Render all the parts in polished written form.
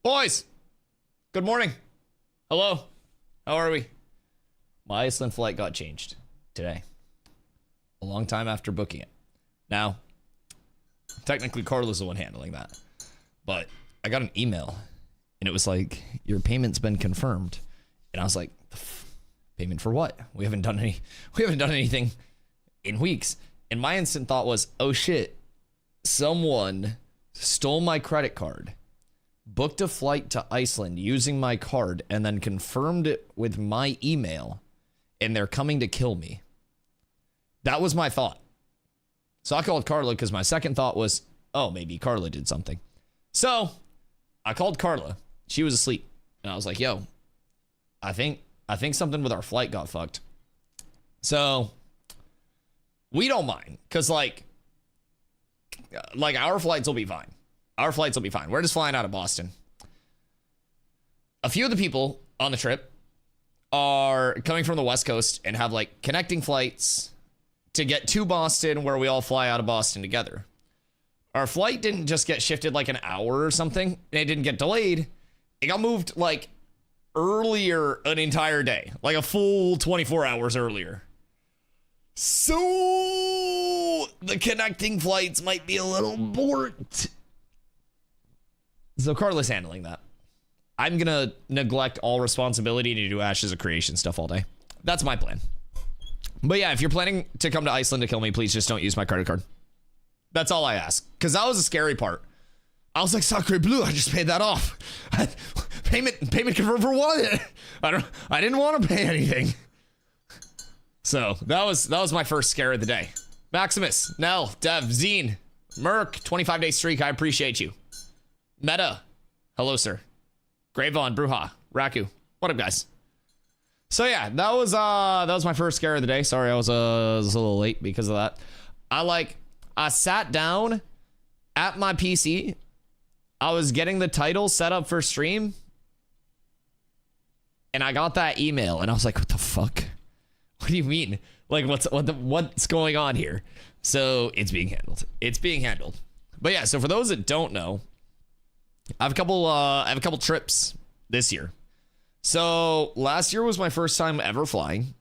Boys, good morning. Hello. How are we? My Iceland flight got changed today. A long time after booking it. Now, technically Carla's the one handling that. But I got an email and it was like, your payment's been confirmed. And I was like, payment for what? We haven't done anything in weeks. And my instant thought was, oh shit, someone stole my credit card, booked a flight to Iceland using my card, and then confirmed it with my email, and they're coming to kill me. That was my thought. So I called Carla because my second thought was, oh, maybe Carla did something. So I called Carla. She was asleep. And I was like, yo, I think something with our flight got fucked. So we don't mind, because like our flights will be fine. Our flights will be fine. We're just flying out of Boston. A few of the people on the trip are coming from the West Coast and have like connecting flights to get to Boston, where we all fly out of Boston together. Our flight didn't just get shifted like an hour or something, and it didn't get delayed. It got moved like earlier an entire day, like a full 24 hours earlier. So the connecting flights might be a little bored. So Carla's handling that. I'm gonna neglect all responsibility to do Ashes of Creation stuff all day. That's my plan. But yeah, if you're planning to come to Iceland to kill me, please just don't use my credit card. That's all I ask. Because that was the scary part. I was like, Sacre Bleu, I just paid that off. Payment confirmed for what? I didn't want to pay anything. So that was my first scare of the day. Maximus, Nell, Dev, Zine, Merc, 25-day streak. I appreciate you. Meta, hello sir. Gravon, Bruja, Raku, what up guys? So yeah, that was my first scare of the day. Sorry, I was a little late because of that. I sat down at my PC. I was getting the title set up for stream, and I got that email, and I was like, "What the fuck? What do you mean? Like, what's going on here?" So it's being handled. It's being handled. But yeah, so for those that don't know, I have a couple trips this year. So last year was my first time ever flying,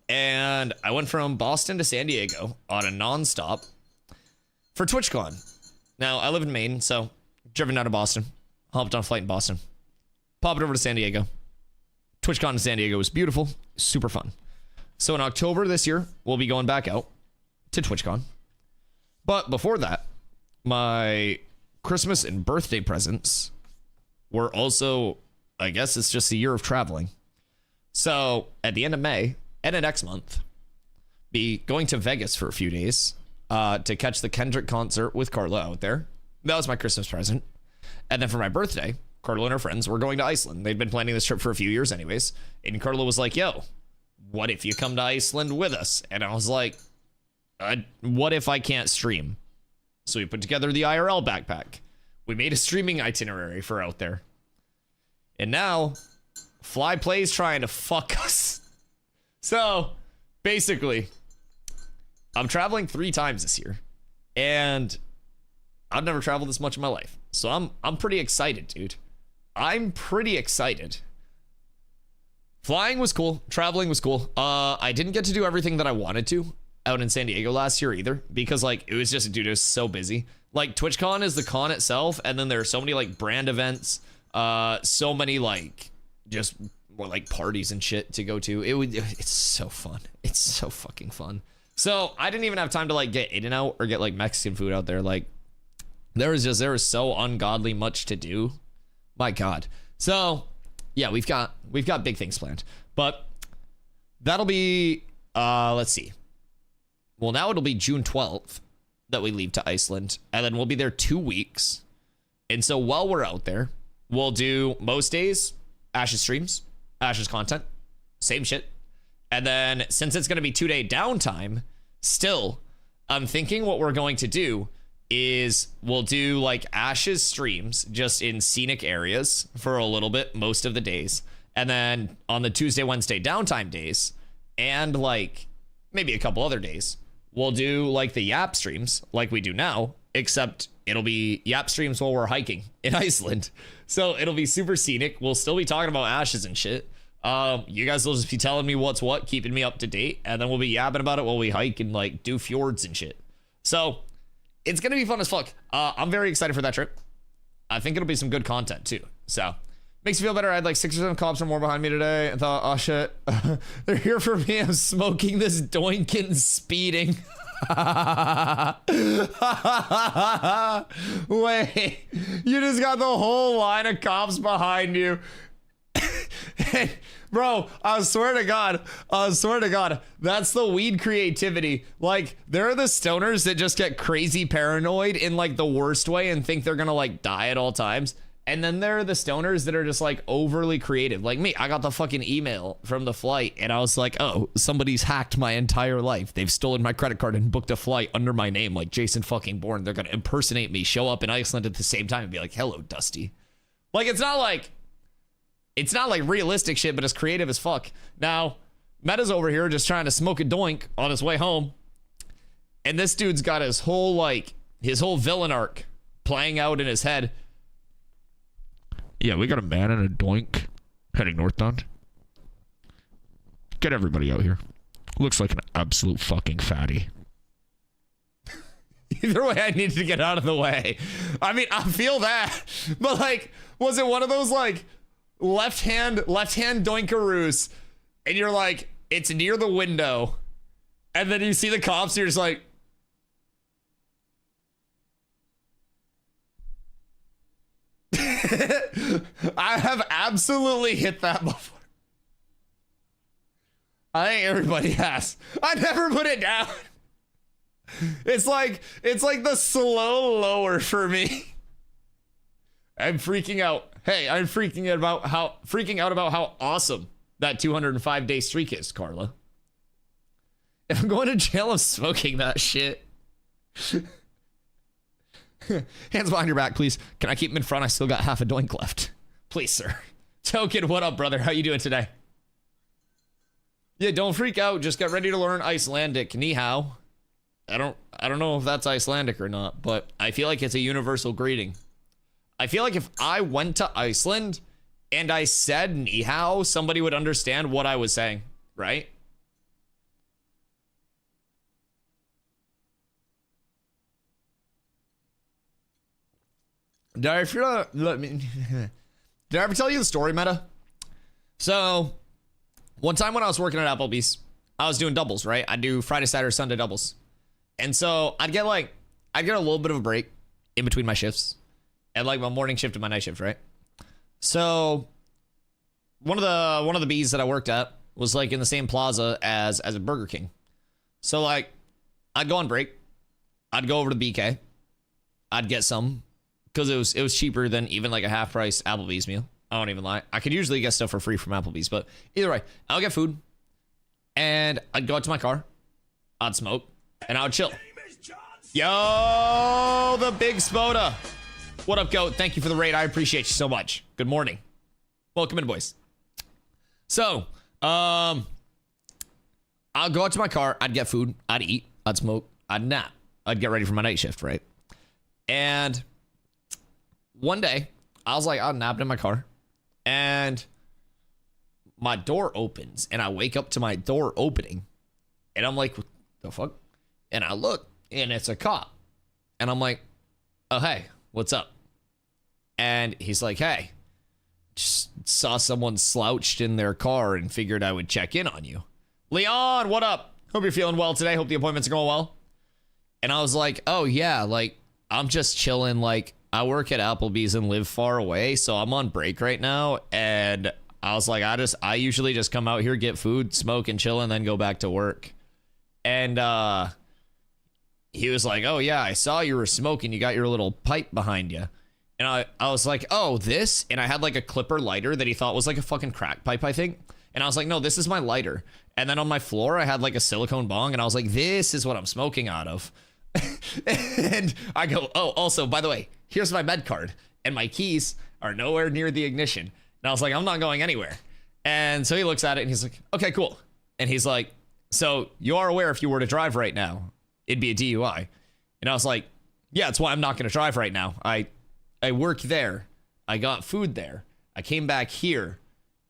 and I went from Boston to San Diego on a nonstop for TwitchCon. Now I live in Maine, so driven out of Boston, hopped on a flight in Boston, popped over to San Diego. TwitchCon in San Diego was beautiful, super fun. So in October this year, we'll be going back out to TwitchCon. But before that, my Christmas and birthday presents were also, I guess it's just a year of traveling. So at the end of May and next month, be going to Vegas for a few days to catch the Kendrick concert with Carla out there. That was my Christmas present. And then for my birthday, Carla and her friends were going to Iceland. They'd been planning this trip for a few years anyways. And Carla was like, yo, what if you come to Iceland with us? And I was like, what if I can't stream? So we put together the IRL backpack. We made a streaming itinerary for out there. And now, Flyplay's trying to fuck us. So, basically, I'm traveling 3 times this year. And I've never traveled this much in my life. So I'm pretty excited, dude. I'm pretty excited. Flying was cool. Traveling was cool. I didn't get to do everything that I wanted to out in San Diego last year either, because like it was just, dude, it was so busy. Like TwitchCon is the con itself, and then there are so many like brand events, so many like just more like parties and shit to go to. It's so fun. It's so fucking fun. So I didn't even have time to like get In-N-Out or get like Mexican food out there. Like there was so ungodly much to do. My God. So yeah, we've got big things planned, but that'll be let's see. Well, now it'll be June 12th that we leave to Iceland, and then we'll be there 2 weeks. And so while we're out there, we'll do most days Ashes streams, Ashes content, same shit. And then since it's going to be 2-day downtime, still, I'm thinking what we're going to do is we'll do like Ashes streams just in scenic areas for a little bit, most of the days. And then on the Tuesday, Wednesday downtime days, and like maybe a couple other days, we'll do like the Yap streams like we do now, except it'll be Yap streams while we're hiking in Iceland. So it'll be super scenic. We'll still be talking about ashes and shit. You guys will just be telling me what's what, keeping me up to date, and then we'll be yapping about it while we hike and like do fjords and shit. So it's gonna be fun as fuck. I'm very excited for that trip. I think it'll be some good content too. So makes me feel better. I had like 6 or 7 cops or more behind me today and thought, oh shit, they're here for me. I'm smoking this doink and speeding. Wait, you just got the whole line of cops behind you. And, bro, I swear to God, that's the weed creativity. Like, there are the stoners that just get crazy paranoid in like the worst way and think they're gonna like die at all times. And then there are the stoners that are just like overly creative. Like me, I got the fucking email from the flight and I was like, oh, somebody's hacked my entire life. They've stolen my credit card and booked a flight under my name like Jason fucking Bourne. They're gonna impersonate me, show up in Iceland at the same time and be like, hello, Dusty. Like, it's not like realistic shit, but it's creative as fuck. Now, Meta's over here just trying to smoke a doink on his way home. And this dude's got his whole villain arc playing out in his head. Yeah, we got a man and a doink heading northbound. Get everybody out here. Looks like an absolute fucking fatty. Either way, I needed to get out of the way. I mean, I feel that. But like, was it one of those like left hand doinkaroos and you're like, it's near the window and then you see the cops and you're just like, I have absolutely hit that before. I think everybody has. I never put it down. It's like the slow lower for me. I'm freaking out. Hey, I'm freaking out about how awesome that 205-day streak is, Carla. If I'm going to jail, I'm smoking that shit. Hands behind your back, please. Can I keep them in front? I still got half a doink left. Please, sir. Token, what up, brother? How you doing today? Yeah, don't freak out. Just get ready to learn Icelandic. Ni hao. I don't know if that's Icelandic or not, but I feel like it's a universal greeting. I feel like if I went to Iceland and I said ni hao, somebody would understand what I was saying, right? Did I ever tell you the story, Meta? So, one time when I was working at Applebee's, I was doing doubles, right? I do Friday, Saturday, Sunday doubles. And so I'd get a little bit of a break in between my shifts. And like my morning shift and my night shift, right? So one of the bees that I worked at was like in the same plaza as a Burger King. So like I'd go on break, I'd go over to BK, I'd get some because it was cheaper than even like a half price Applebee's meal. I don't even lie. I could usually get stuff for free from Applebee's, but either way, I'll get food and I'd go out to my car, I'd smoke, and I would chill. Yo, the big Spoda. What up, Goat? Thank you for the raid. I appreciate you so much. Good morning. Welcome in, boys. So, I'll go out to my car. I'd get food. I'd eat. I'd smoke. I'd nap. I'd get ready for my night shift, right? And one day, I was like, I'm napping in my car. And my door opens. And I wake up to my door opening. And I'm like, what the fuck? And I look. And it's a cop. And I'm like, oh, hey, what's up? And he's like, hey, just saw someone slouched in their car and figured I would check in on you. Leon, what up? Hope you're feeling well today. Hope the appointments are going well. And I was like, oh, yeah, like, I'm just chilling. Like, I work at Applebee's and live far away, so I'm on break right now. And I was like, I usually just come out here, get food, smoke, and chill, and then go back to work. And he was like, oh, yeah, I saw you were smoking. You got your little pipe behind you. And I was like, oh, this? And I had like a clipper lighter that he thought was like a fucking crack pipe, I think. And I was like, no, this is my lighter. And then on my floor, I had like a silicone bong. And I was like, this is what I'm smoking out of. And I go, oh, also, by the way, here's my med card. And my keys are nowhere near the ignition. And I was like, I'm not going anywhere. And so he looks at it and he's like, okay, cool. And he's like, so you are aware if you were to drive right now, it'd be a DUI. And I was like, Yeah, that's why I'm not going to drive right now. I worked there. I got food there. I came back here,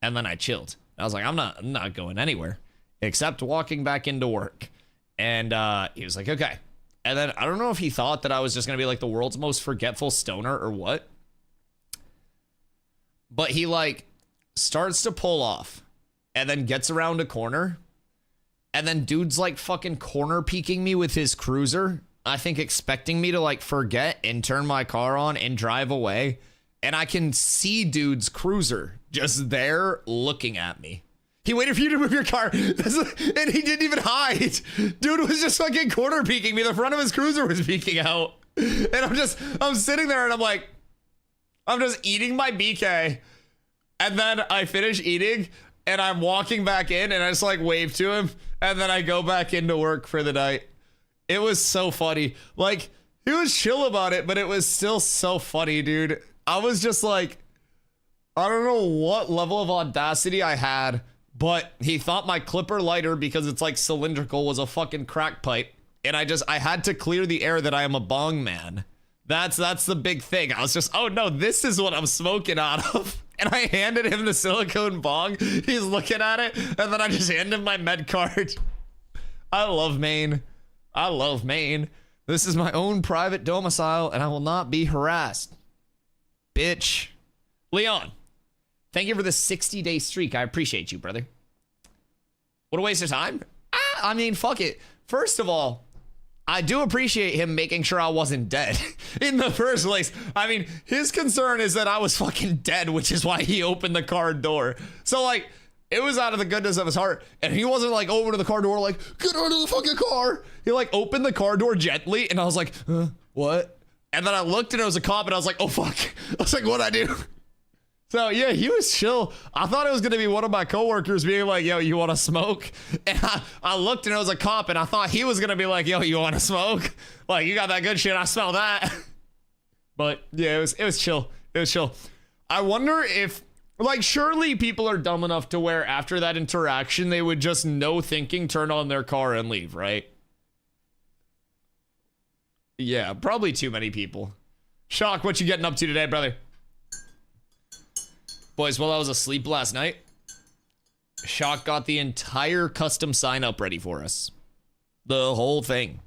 and then I chilled. I was like, I'm not going anywhere except walking back into work. And he was like, okay. And then I don't know if he thought that I was just going to be like the world's most forgetful stoner or what. But he like starts to pull off and then gets around a corner. And then dude's like fucking corner peeking me with his cruiser. I think expecting me to like forget and turn my car on and drive away. And I can see dude's cruiser just there looking at me. He waited for you to move your car, and he didn't even hide. Dude was just fucking corner peeking me. The front of his cruiser was peeking out. And I'm sitting there and I'm just eating my BK. And then I finish eating and I'm walking back in and I just like wave to him. And then I go back into work for the night. It was so funny. Like, he was chill about it, but it was still so funny, dude. I was just like, I don't know what level of audacity I had, but he thought my clipper lighter, because it's like cylindrical, was a fucking crack pipe. And I had to clear the air that I am a bong man. That's the big thing. I was just, oh no, this is what I'm smoking out of. And I handed him the silicone bong. He's looking at it, and then I just hand him my med card. I love Maine. I love Maine. This is my own private domicile, and I will not be harassed. Bitch. Leon, thank you for the 60-day streak. I appreciate you, brother. What a waste of time. I mean, fuck it. First of all, I do appreciate him making sure I wasn't dead in the first place. I mean, his concern is that I was fucking dead, which is why he opened the car door. So, like, it was out of the goodness of his heart. And he wasn't, like, over to the car door, like, get out of the fucking car. He, like, opened the car door gently, and I was like, what? And then I looked, and it was a cop, and I was like, oh, fuck. I was like, what'd I do? So, yeah, he was chill. I thought it was going to be one of my coworkers being like, yo, you want to smoke? And I looked and it was a cop, and I thought he was going to be like, yo, you want to smoke? Like, you got that good shit. I smell that. But, yeah, it was chill. It was chill. I wonder if, like, surely people are dumb enough to where after that interaction, they would just no thinking turn on their car and leave, right? Yeah, probably too many people. Shock, what you getting up to today, brother? Boys, while I was asleep last night, Shock got the entire custom sign up ready for us. The whole thing.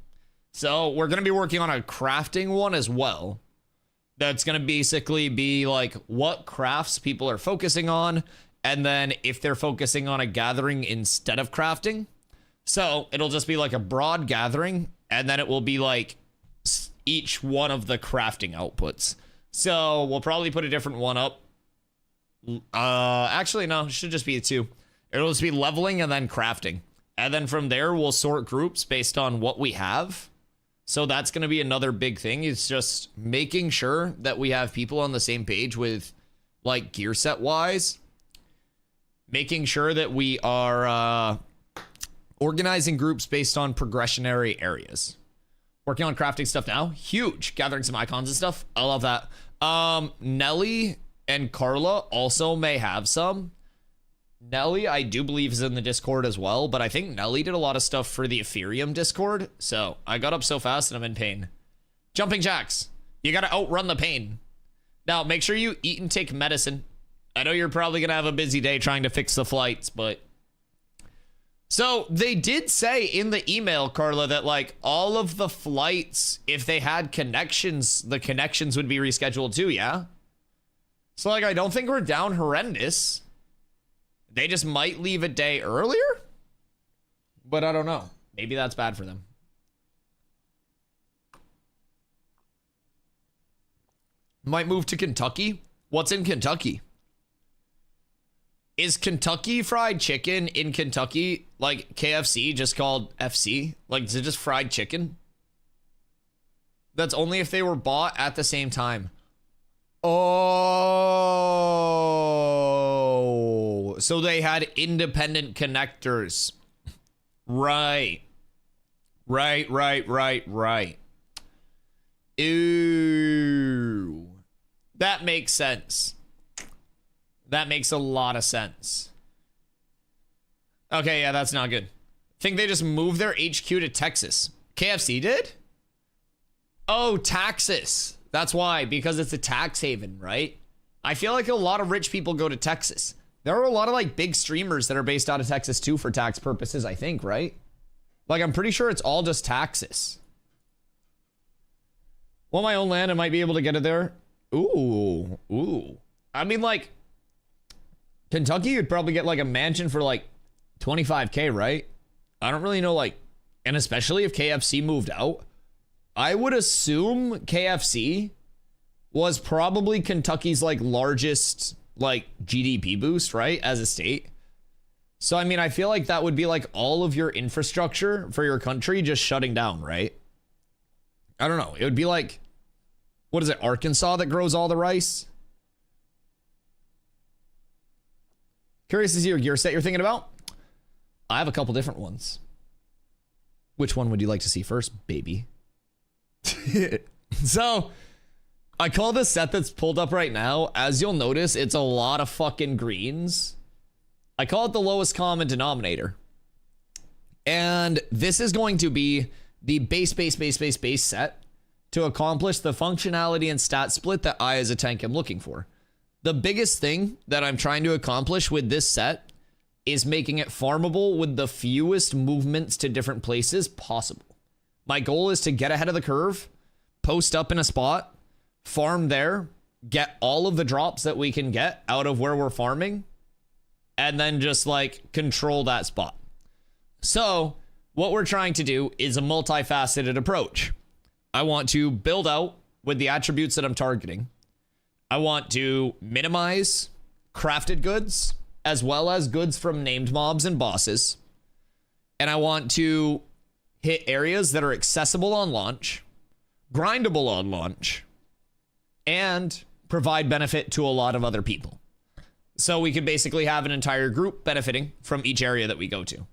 So we're going to be working on a crafting one as well. That's going to basically be like what crafts people are focusing on. And then if they're focusing on a gathering instead of crafting. So it'll just be like a broad gathering. And then it will be like each one of the crafting outputs. So we'll probably put a different one up. Actually, no, it should just be two. It'll just be leveling and then crafting. And then from there, we'll sort groups based on what we have. So that's going to be another big thing. It's just making sure that we have people on the same page with, like, gear set wise. Making sure that we are organizing groups based on progressionary areas. Working on crafting stuff now. Huge. Gathering some icons and stuff. I love that. Nelly and Carla also may have some. Nelly, I do believe, is in the Discord as well, but I think Nelly did a lot of stuff for the Ethereum Discord. So I got up so fast and I'm in pain. Jumping jacks. You got to outrun the pain. Now, make sure you eat and take medicine. I know you're probably going to have a busy day trying to fix the flights, but... So they did say in the email, Carla, that like all of the flights, if they had connections, the connections would be rescheduled too, yeah? So, like, I don't think we're down horrendous. They just might leave a day earlier? But I don't know. Maybe that's bad for them. Might move to Kentucky? What's in Kentucky? Is Kentucky Fried Chicken in Kentucky, like KFC, just called FC? Like, is it just fried chicken? That's only if they were bought at the same time. Oh, so they had independent connectors. Right. Right. Ooh. That makes sense. That makes a lot of sense. Okay, yeah, that's not good. Think they just moved their HQ to Texas. KFC did? Oh, Texas. That's why, because it's a tax haven, right? I feel like a lot of rich people go to Texas. There are a lot of like big streamers that are based out of Texas too for tax purposes, I think, right? Like, I'm pretty sure it's all just Texas. Want my own land, I might be able to get it there. Ooh, ooh. I mean, like, Kentucky, you'd probably get like a mansion for like 25K, right? I don't really know, like, and especially if KFC moved out, I would assume KFC was probably Kentucky's like largest like GDP boost, right? As a state. So, I mean, I feel like that would be like all of your infrastructure for your country just shutting down, right? I don't know. It would be like, what is it, Arkansas that grows all the rice? Curious to see your gear set you're thinking about. I have a couple different ones. Which one would you like to see first, baby? So, I call this set that's pulled up right now, as you'll notice, it's a lot of fucking greens. I call it the lowest common denominator. And this is going to be the base set to accomplish the functionality and stat split that I as a tank am looking for. The biggest thing that I'm trying to accomplish with this set is making it farmable with the fewest movements to different places possible. My goal is to get ahead of the curve, post up in a spot, farm there, get all of the drops that we can get out of where we're farming, and then just like control that spot. So what we're trying to do is a multifaceted approach. I want to build out with the attributes that I'm targeting. I want to minimize crafted goods as well as goods from named mobs and bosses. And I want to hit areas that are accessible on launch, grindable on launch, and provide benefit to a lot of other people. So we could basically have an entire group benefiting from each area that we go to.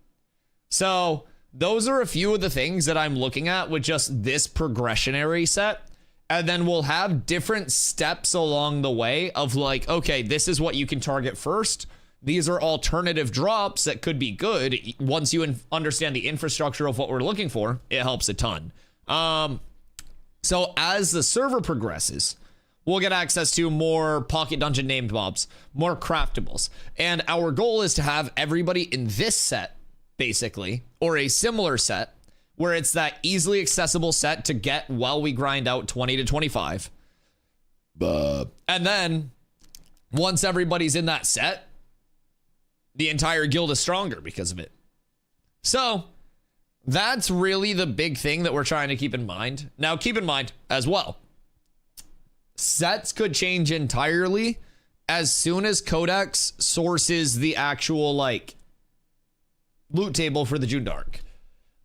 So those are a few of the things that I'm looking at with just this progressionary set. And then we'll have different steps along the way of like, okay, this is what you can target first. These are alternative drops that could be good. Once you understand the infrastructure of what we're looking for, it helps a ton. So as the server progresses, we'll get access to more pocket dungeon named mobs, more craftables. And our goal is to have everybody in this set, basically, or a similar set, where it's that easily accessible set to get while we grind out 20 to 25. And then once everybody's in that set, the entire guild is stronger because of it. So that's really the big thing that we're trying to keep in mind. Now, keep in mind as well, sets could change entirely as soon as Codex sources the actual like loot table for the JUNDARK.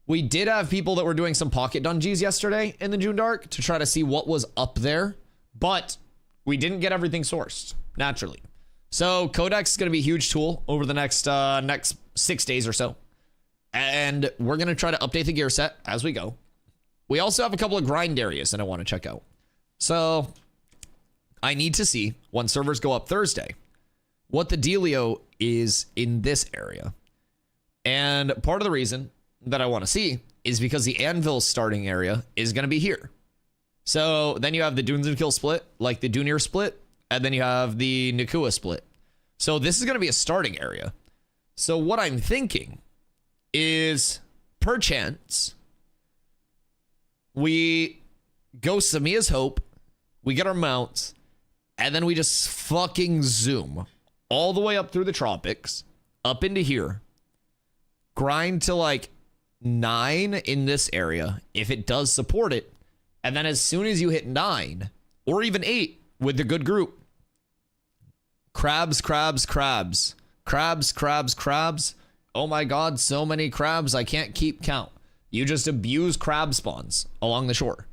We did have people that were doing some pocket dungeons yesterday in the JUNDARK to try to see what was up there, but we didn't get everything sourced naturally. So Codex is going to be a huge tool over the next 6 days or so. And we're going to try to update the gear set as we go. We also have a couple of grind areas that I want to check out. So I need to see, when servers go up Thursday, what the dealio is in this area. And part of the reason that I want to see is because the Anvil starting area is going to be here. So then you have the Dunes and Kill split, like the Dunir split, and then you have the Nakua split. So this is going to be a starting area. So what I'm thinking is, perchance, we go Samia's Hope, we get our mounts, and then we just fucking zoom all the way up through the tropics, up into here, grind to like 9 in this area, if it does support it, and then as soon as you hit 9, or even 8 with the good group, crabs. Oh my god, so many crabs, I can't keep count. You just abuse crab spawns along the shore.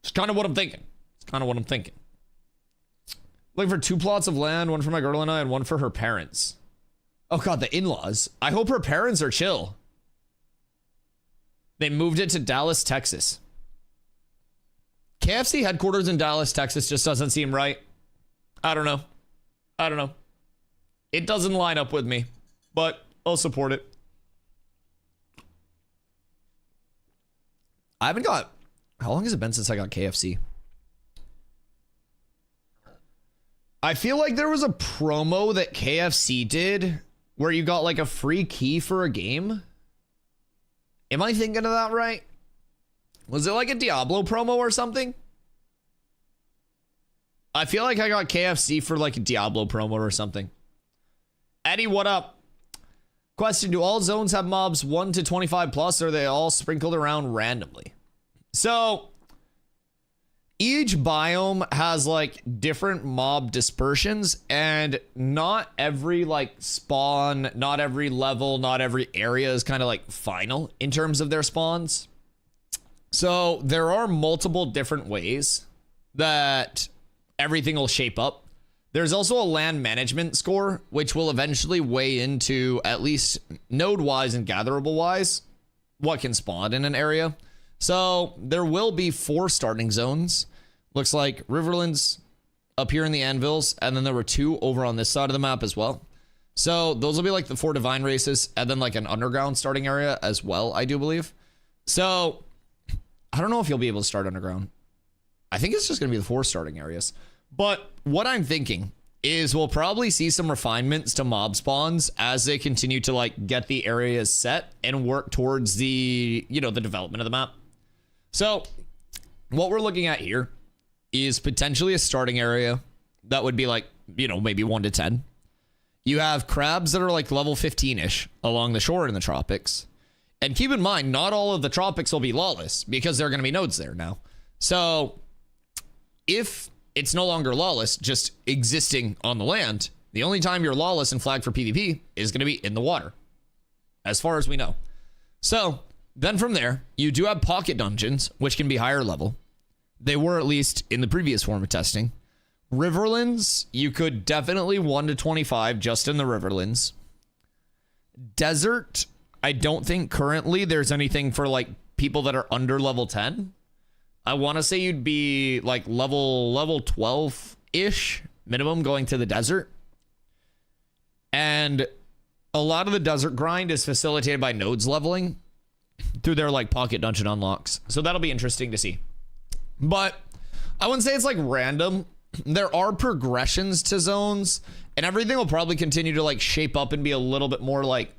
It's kind of what I'm thinking. Looking for 2 plots of land, one for my girl and I, and one for her parents. Oh god, the in-laws. I hope her parents are chill. They moved it to Dallas, Texas. KFC headquarters in Dallas, Texas just doesn't seem right. I don't know. It doesn't line up with me, but I'll support it. I haven't got How long has it been since I got KFC? I feel like there was a promo that KFC did where you got like a free key for a game. Am I thinking of that right? Was it like a Diablo promo or something? I feel like I got KFC for like a Diablo promo or something. Eddie, what up? Question, do all zones have mobs 1 to 25 plus, or are they all sprinkled around randomly? So, each biome has like different mob dispersions, and not every like spawn, not every level, not every area is kind of like final in terms of their spawns. So there are multiple different ways that everything will shape up. There's also a land management score, which will eventually weigh into, at least node wise and gatherable wise, what can spawn in an area. So there will be 4 starting zones. Looks like Riverlands up here in the Anvils, and then there were 2 over on this side of the map as well. So those will be like the 4 divine races, and then like an underground starting area as well, I do believe. So I don't know if you'll be able to start underground. I think it's just going to be the 4 starting areas. But what I'm thinking is we'll probably see some refinements to mob spawns as they continue to like get the areas set and work towards the, you know, the development of the map. So what we're looking at here is potentially a starting area that would be like, you know, maybe 1 to 10. You have crabs that are like level 15-ish along the shore in the tropics. And keep in mind, not all of the tropics will be lawless because there are going to be nodes there now. So if it's no longer lawless, just existing on the land, the only time you're lawless and flagged for PvP is going to be in the water, as far as we know. So then from there, you do have pocket dungeons, which can be higher level. They were at least in the previous form of testing. Riverlands, you could definitely 1 to 25 just in the Riverlands. Desert, I don't think currently there's anything for like people that are under level 10. I want to say you'd be like level 12-ish minimum going to the desert. And a lot of the desert grind is facilitated by nodes leveling through their like pocket dungeon unlocks. So that'll be interesting to see. But I wouldn't say it's like random. There are progressions to zones, and everything will probably continue to like shape up and be a little bit more like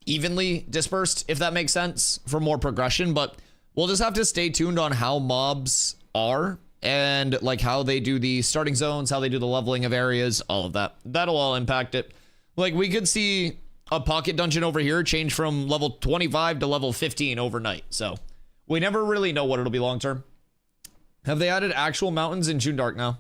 evenly dispersed, if that makes sense, for more progression. But we'll just have to stay tuned on how mobs are and like how they do the starting zones, how they do the leveling of areas, all of that. That'll all impact it. Like we could see a pocket dungeon over here change from level 25 to level 15 overnight. So we never really know what it'll be long term. Have they added actual mountains in JUNDARK now?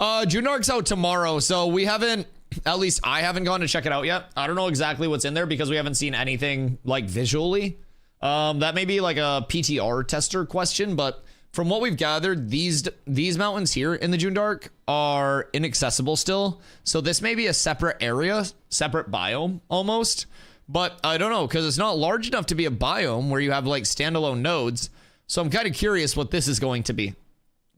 JUNDARK's out tomorrow, so we haven't, at least I haven't gone to check it out yet. I don't know exactly what's in there because we haven't seen anything like visually. That may be like a PTR tester question, but from what we've gathered, these mountains here in the JUNDARK are inaccessible still. So this may be a separate area, separate biome almost. But I don't know, because it's not large enough to be a biome where you have like standalone nodes. So I'm kind of curious what this is going to be.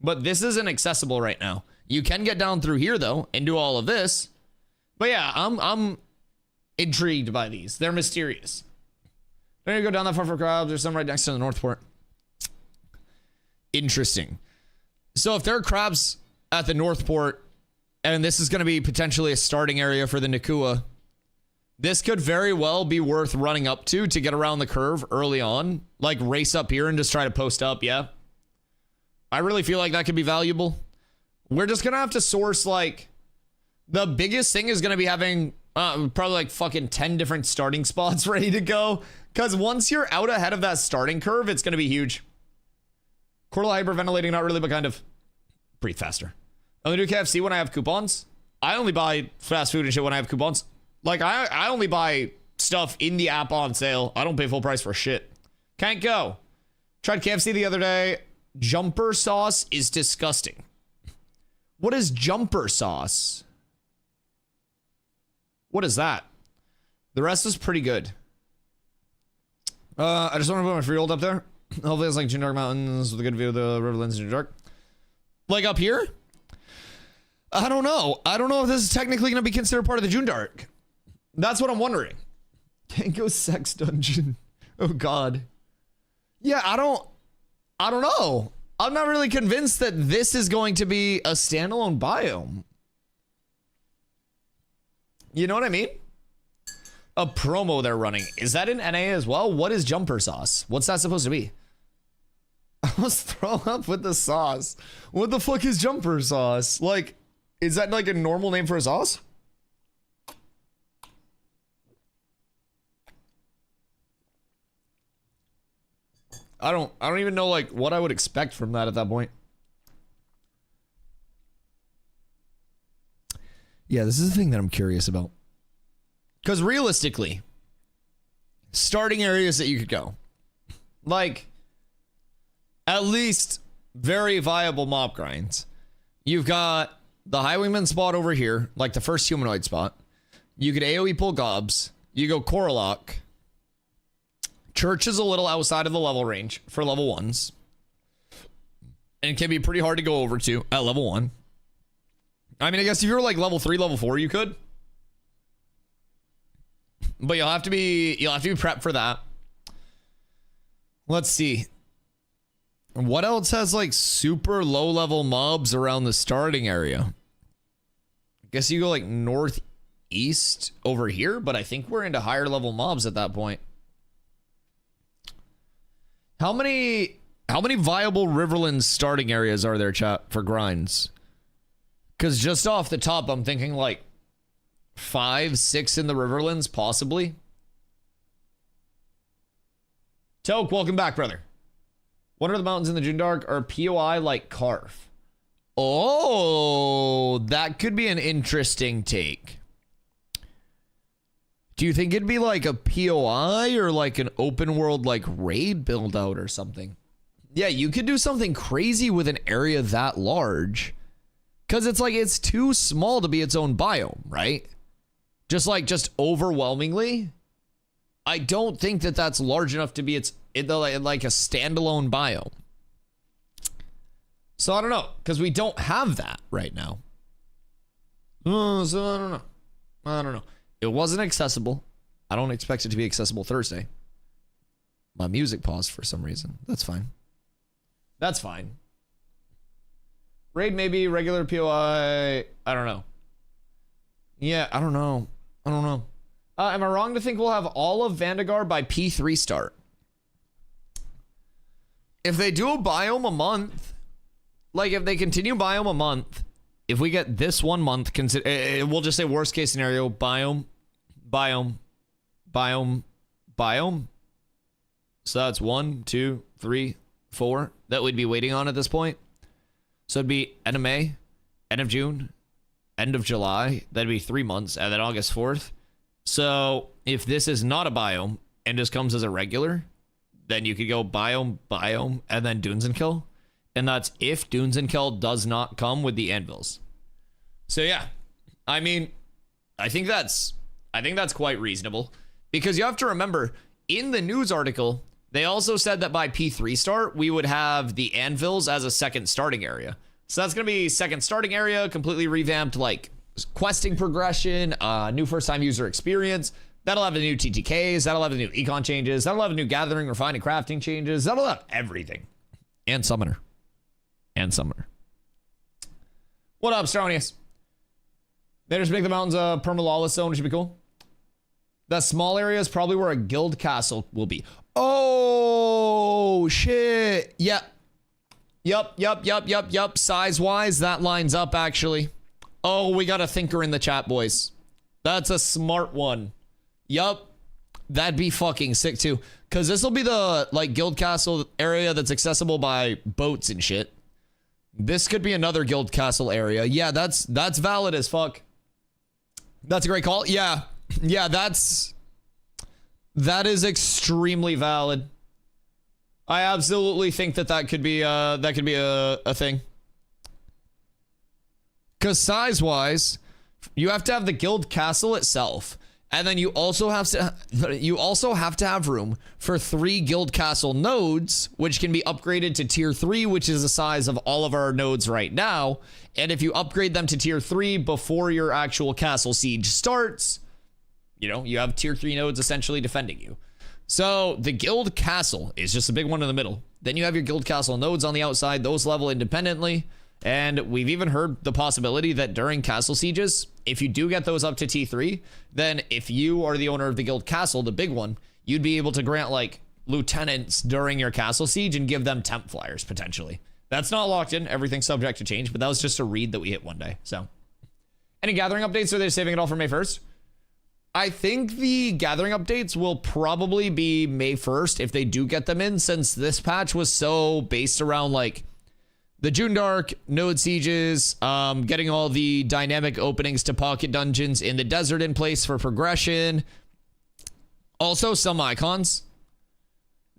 But this isn't accessible right now. You can get down through here though and do all of this. But yeah, I'm intrigued by these. They're mysterious. Don't need to go down that far for crabs. There's some right next to the North Port. Interesting. So if there are crabs at the North Port, and this is going to be potentially a starting area for the Nakua, this could very well be worth running up to get around the curve early on. Like race up here and just try to post up, yeah. I really feel like that could be valuable. We're just going to have to source like... The biggest thing is going to be having probably like fucking 10 different starting spots ready to go. Because once you're out ahead of that starting curve, it's going to be huge. Cordial hyperventilating, not really, but kind of. Breathe faster. I only do KFC when I have coupons. I only buy fast food and shit when I have coupons. Like, I only buy stuff in the app on sale. I don't pay full price for shit. Can't go. Tried KFC the other day. Jumper sauce is disgusting. What is jumper sauce? What is that? The rest is pretty good. I just want to put my free hold up there. Hopefully it's like JUNDARK Mountains with a good view of the Riverlands in JUNDARK. Like up here? I don't know. I don't know if this is technically going to be considered part of the JUNDARK. That's what I'm wondering. Tango sex dungeon. Oh, God. Yeah, I don't... I don't know. I'm not really convinced that this is going to be a standalone biome. You know what I mean? A promo they're running. Is that in NA as well? What is jumper sauce? What's that supposed to be? I was thrown up with the sauce. What the fuck is jumper sauce? Like, is that like a normal name for a sauce? I don't even know like what I would expect from that at that point. Yeah, this is the thing that I'm curious about. Because realistically, starting areas that you could go, like at least very viable mob grinds. You've got the highwayman spot over here, like the first humanoid spot. You could AoE pull gobs. You go Coralock. Church is a little outside of the level range for level 1s. And it can be pretty hard to go over to at level 1. I mean, I guess if you're like level 3, level 4, you could. But you'll have to be prepped for that. Let's see. What else has like super low level mobs around the starting area? I guess you go like northeast over here, but I think we're into higher level mobs at that point. How many viable Riverlands starting areas are there, chat, for grinds? Because just off the top, I'm thinking like 5, 6 in the Riverlands, possibly. Toke, welcome back, brother. What are the mountains in the JUNDARK? Are POI like Carf? Oh, that could be an interesting take. Do you think it'd be like a POI or like an open world like raid build out or something? Yeah, you could do something crazy with an area that large. Because it's like, it's too small to be its own biome, right? Just overwhelmingly. I don't think that that's large enough to be like a standalone biome. So I don't know, because we don't have that right now. So I don't know. It wasn't accessible. I don't expect it to be accessible Thursday. My music paused for some reason. That's fine. That's fine. Raid maybe, regular POI. I don't know. Yeah, I don't know. Am I wrong to think we'll have all of Vandegar by P3 start? If they do a biome a month, like if they continue biome a month, if we get this 1 month, we'll just say worst case scenario, biome. So that's 1, 2, 3, 4 that we'd be waiting on at this point. So it'd be end of May, end of June, end of July. That'd be 3 months, and then August 4th. So if this is not a biome and just comes as a regular, then you could go biome, and then Dunes and Kill. And that's if Dunes and Kill does not come with the anvils. So yeah, I mean, I think that's quite reasonable, because you have to remember in the news article, they also said that by P3 start, we would have the anvils as a second starting area. So that's going to be second starting area, completely revamped, like questing progression, new first time user experience. That'll have the new TTKs. That'll have the new econ changes. That'll have the new gathering, refining, crafting changes. That'll have everything. And summoner. What up, Stronius? They just make the mountains a perma-lawless zone. It should be cool. That small area is probably where a guild castle will be. Oh, shit. Yep. Size-wise, that lines up, actually. Oh, we got a thinker in the chat, boys. That's a smart one. Yup. That'd be fucking sick, too. Because this will be the, like, guild castle area that's accessible by boats and shit. This could be another guild castle area. Yeah, that's valid as fuck. That's a great call. Yeah, that is extremely valid. I absolutely think that could be a thing. Because size-wise, you have to have the guild castle itself, and then you also have to have room for 3 guild castle nodes, which can be upgraded to tier 3, which is the size of all of our nodes right now. And if you upgrade them to tier 3 before your actual castle siege starts, you know, you have tier 3 nodes essentially defending you. So the guild castle is just a big one in the middle. Then you have your guild castle nodes on the outside. Those level independently. And we've even heard the possibility that during castle sieges, if you do get those up to T3, then if you are the owner of the guild castle, the big one, you'd be able to grant like lieutenants during your castle siege and give them temp flyers potentially. That's not locked in. Everything's subject to change, but that was just a read that we hit one day. So any gathering updates, or are they saving it all for May 1st? I think the gathering updates will probably be May 1st if they do get them in, since this patch was so based around like the JUNDARK, node sieges, getting all the dynamic openings to pocket dungeons in the desert in place for progression. Also some icons.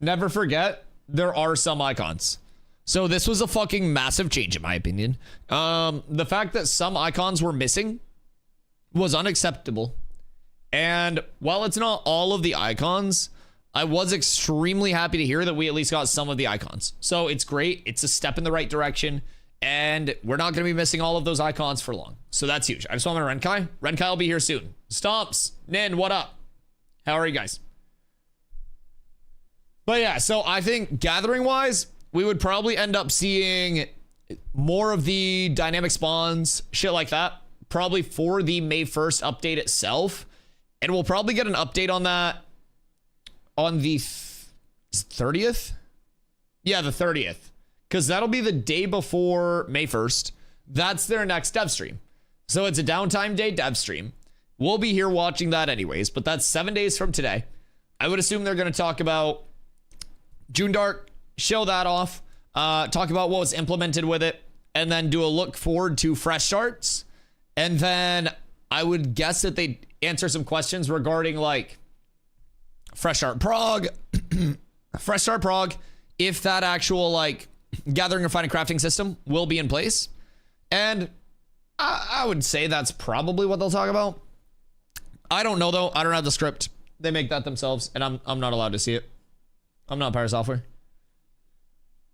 Never forget, there are some icons. So this was a fucking massive change in my opinion. The fact that some icons were missing was unacceptable. And while it's not all of the icons, I was extremely happy to hear that we at least got some of the icons. So it's great. It's a step in the right direction. And we're not going to be missing all of those icons for long. So that's huge. I just want my Renkai. Renkai will be here soon. Stomps. Nin, what up? How are you guys? But yeah, so I think gathering-wise, we would probably end up seeing more of the dynamic spawns, shit like that, probably for the May 1st update itself. And we'll probably get an update on that on the 30th? Yeah, the 30th. Because that'll be the day before May 1st. That's their next dev stream. So it's a downtime day dev stream. We'll be here watching that anyways, but that's 7 days from today. I would assume they're going to talk about JUNDARK, show that off, talk about what was implemented with it, and then do a look forward to fresh starts. And then I would guess that they answer some questions regarding like fresh start prog, fresh start prog, if that actual like gathering, refining, crafting system will be in place. And I would say that's probably what they'll talk about. I don't know though. I don't have the script. They make that themselves, and I'm not allowed to see it. I'm not Pyro Software.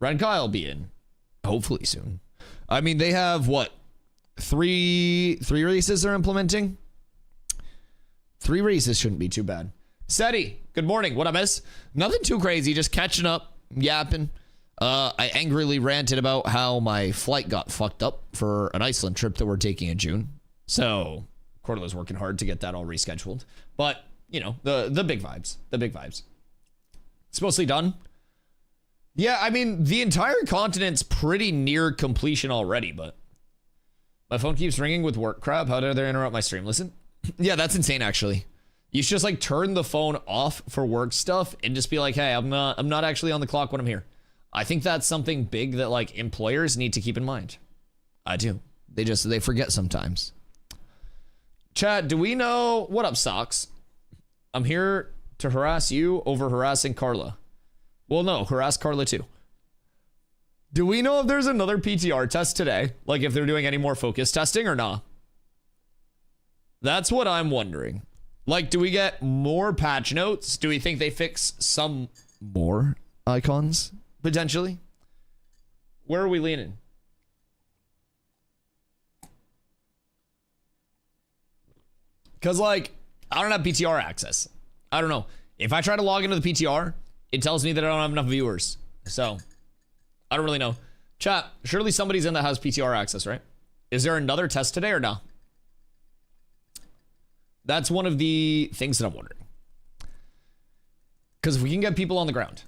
Renkai will be in hopefully soon. I mean, they have what? Three releases they're implementing. 3 releases shouldn't be too bad. Seti, good morning. What I miss? Nothing too crazy. Just catching up, yapping. I angrily ranted about how my flight got fucked up for an Iceland trip that we're taking in June. So Cordula's working hard to get that all rescheduled. But you know, the big vibes. The big vibes. It's mostly done. Yeah, I mean, the entire continent's pretty near completion already, but my phone keeps ringing with work crap. How did they interrupt my stream? Listen. Yeah, that's insane actually. You should just like turn the phone off for work stuff and just be like, hey, I'm not actually on the clock when I'm here. I think that's something big that like employers need to keep in mind. I do. They forget sometimes. Chat, do we know what up, Socks? I'm here to harass you over harassing Carla. Well, no, harass Carla too. Do we know if there's another PTR test today? Like if they're doing any more focus testing or not? That's what I'm wondering. Like, do we get more patch notes? Do we think they fix some more icons potentially? Where are we leaning? Because like, I don't have PTR access. I don't know. If I try to log into the PTR, it tells me that I don't have enough viewers. So I don't really know. Chat, surely somebody's in that has PTR access, right? Is there another test today or no? That's one of the things that I'm wondering. Because if we can get people on the ground.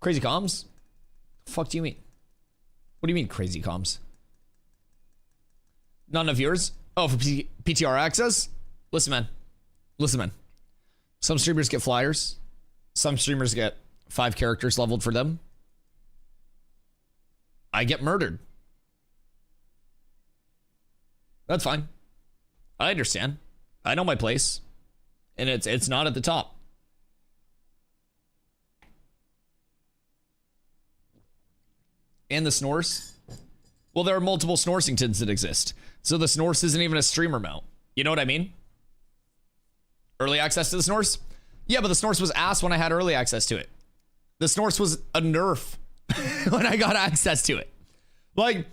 Crazy comms? The fuck do you mean? What do you mean crazy comms? Not enough viewers? Oh, for PTR access? Listen, man. Listen, man. Some streamers get flyers. Some streamers get 5 characters leveled for them. I get murdered. That's fine. I understand. I know my place. And it's not at the top. And the Snorse? Well, there are multiple Snorsingtons that exist. So the Snorse isn't even a streamer mount. You know what I mean? Early access to the Snorse? Yeah, but the Snorse was ass when I had early access to it. The Snorse was a nerf when I got access to it. Like,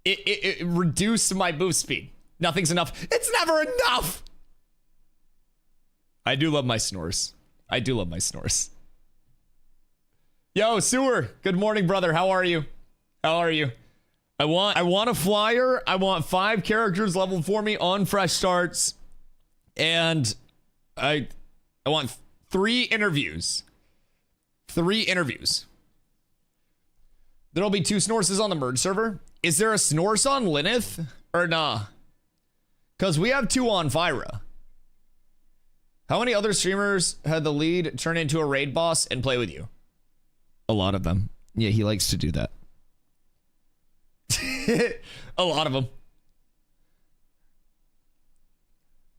it reduced my move speed. Nothing's enough. It's never enough! I do love my Snorse. I do love my snores. Yo, Sewer. Good morning, brother. How are you? How are you? I want a flyer. I want 5 characters leveled for me on fresh starts. And I want 3 interviews. 3 interviews. There'll be 2 Snorses on the merge server. Is there a Snorse on Lineth? Or nah? Because we have 2 on Fyra. How many other streamers had the lead turn into a raid boss and play with you? A lot of them. Yeah, he likes to do that. A lot of them.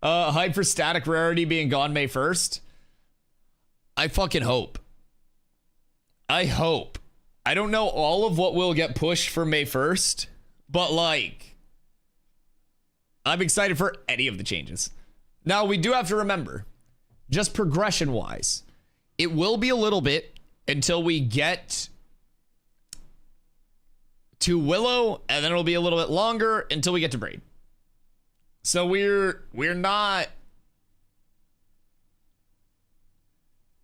Hype for static rarity being gone May 1st. I fucking hope. I hope. I don't know all of what will get pushed for May 1st, but like, I'm excited for any of the changes. Now, we do have to remember, just progression-wise, it will be a little bit until we get to Willow, and then it'll be a little bit longer until we get to Braid. So we're not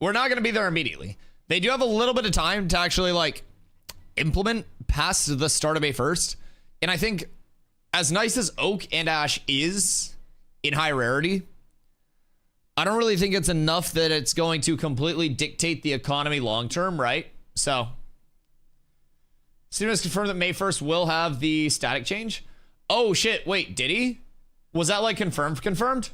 gonna be there immediately. They do have a little bit of time to actually like implement past the start of May 1st. And I think as nice as Oak and Ash is in high rarity, I don't really think it's enough that it's going to completely dictate the economy long term, right? So Steven has confirmed that May 1st will have the static change. Oh shit, wait, did he? Was that like confirmed?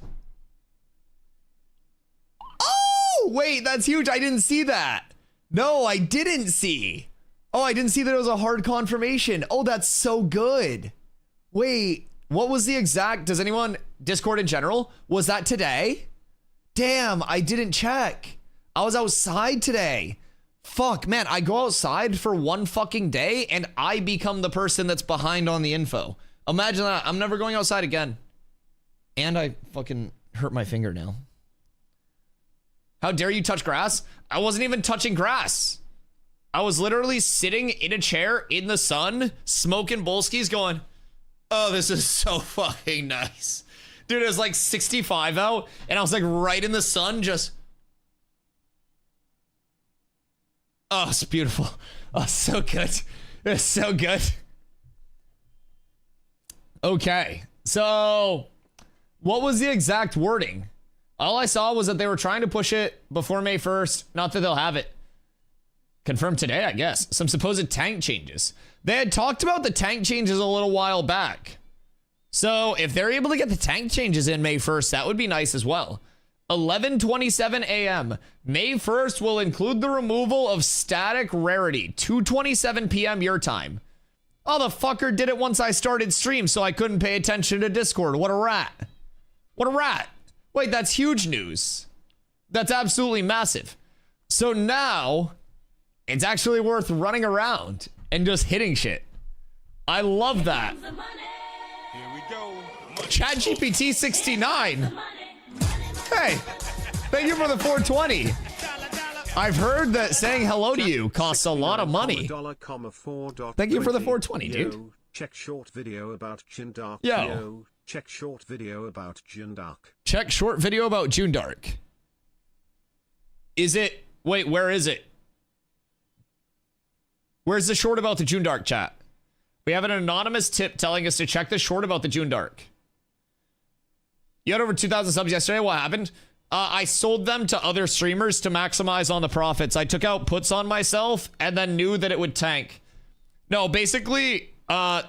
Oh, wait, that's huge. I didn't see that. No, I didn't see. Oh, I didn't see that it was a hard confirmation. Oh, that's so good. Wait, what was the exact, does anyone, Discord in general, was that today? Damn, I didn't check. I was outside today. Fuck, man, I go outside for one fucking day and I become the person that's behind on the info. Imagine that. I'm never going outside again. And I fucking hurt my finger now. How dare you touch grass? I wasn't even touching grass. I was literally sitting in a chair in the sun, smoking Bolskis going, oh, this is so fucking nice. Dude, it was like 65 out, and I was like right in the sun, just... Oh, it's beautiful. Oh, so good. It's so good. Okay, so what was the exact wording? All I saw was that they were trying to push it before May 1st. Not that they'll have it confirmed today, I guess. Some supposed tank changes. They had talked about the tank changes a little while back. So if they're able to get the tank changes in May 1st, that would be nice as well. 11:27 a.m. May 1st will include the removal of static rarity. 2:27 p.m. your time. Oh, the fucker did it once I started stream, so I couldn't pay attention to Discord. What a rat. What a rat. Wait, that's huge news. That's absolutely massive. So now, it's actually worth running around and just hitting shit. I love that. Here we go. ChatGPT 69. Hey, thank you for the 420. I've heard that saying hello to you costs a lot of money. Thank you for the 420, dude. Check short video about JUNDARK. Yo. Check short video about JUNDARK. Check short video about JUNDARK. Is it? Wait, where is it? Where's the short about the JUNDARK, chat? We have an anonymous tip telling us to check the short about the JUNDARK. You had over 2,000 subs yesterday. What happened? I sold them to other streamers to maximize on the profits. I took out puts on myself and then knew that it would tank. No, basically,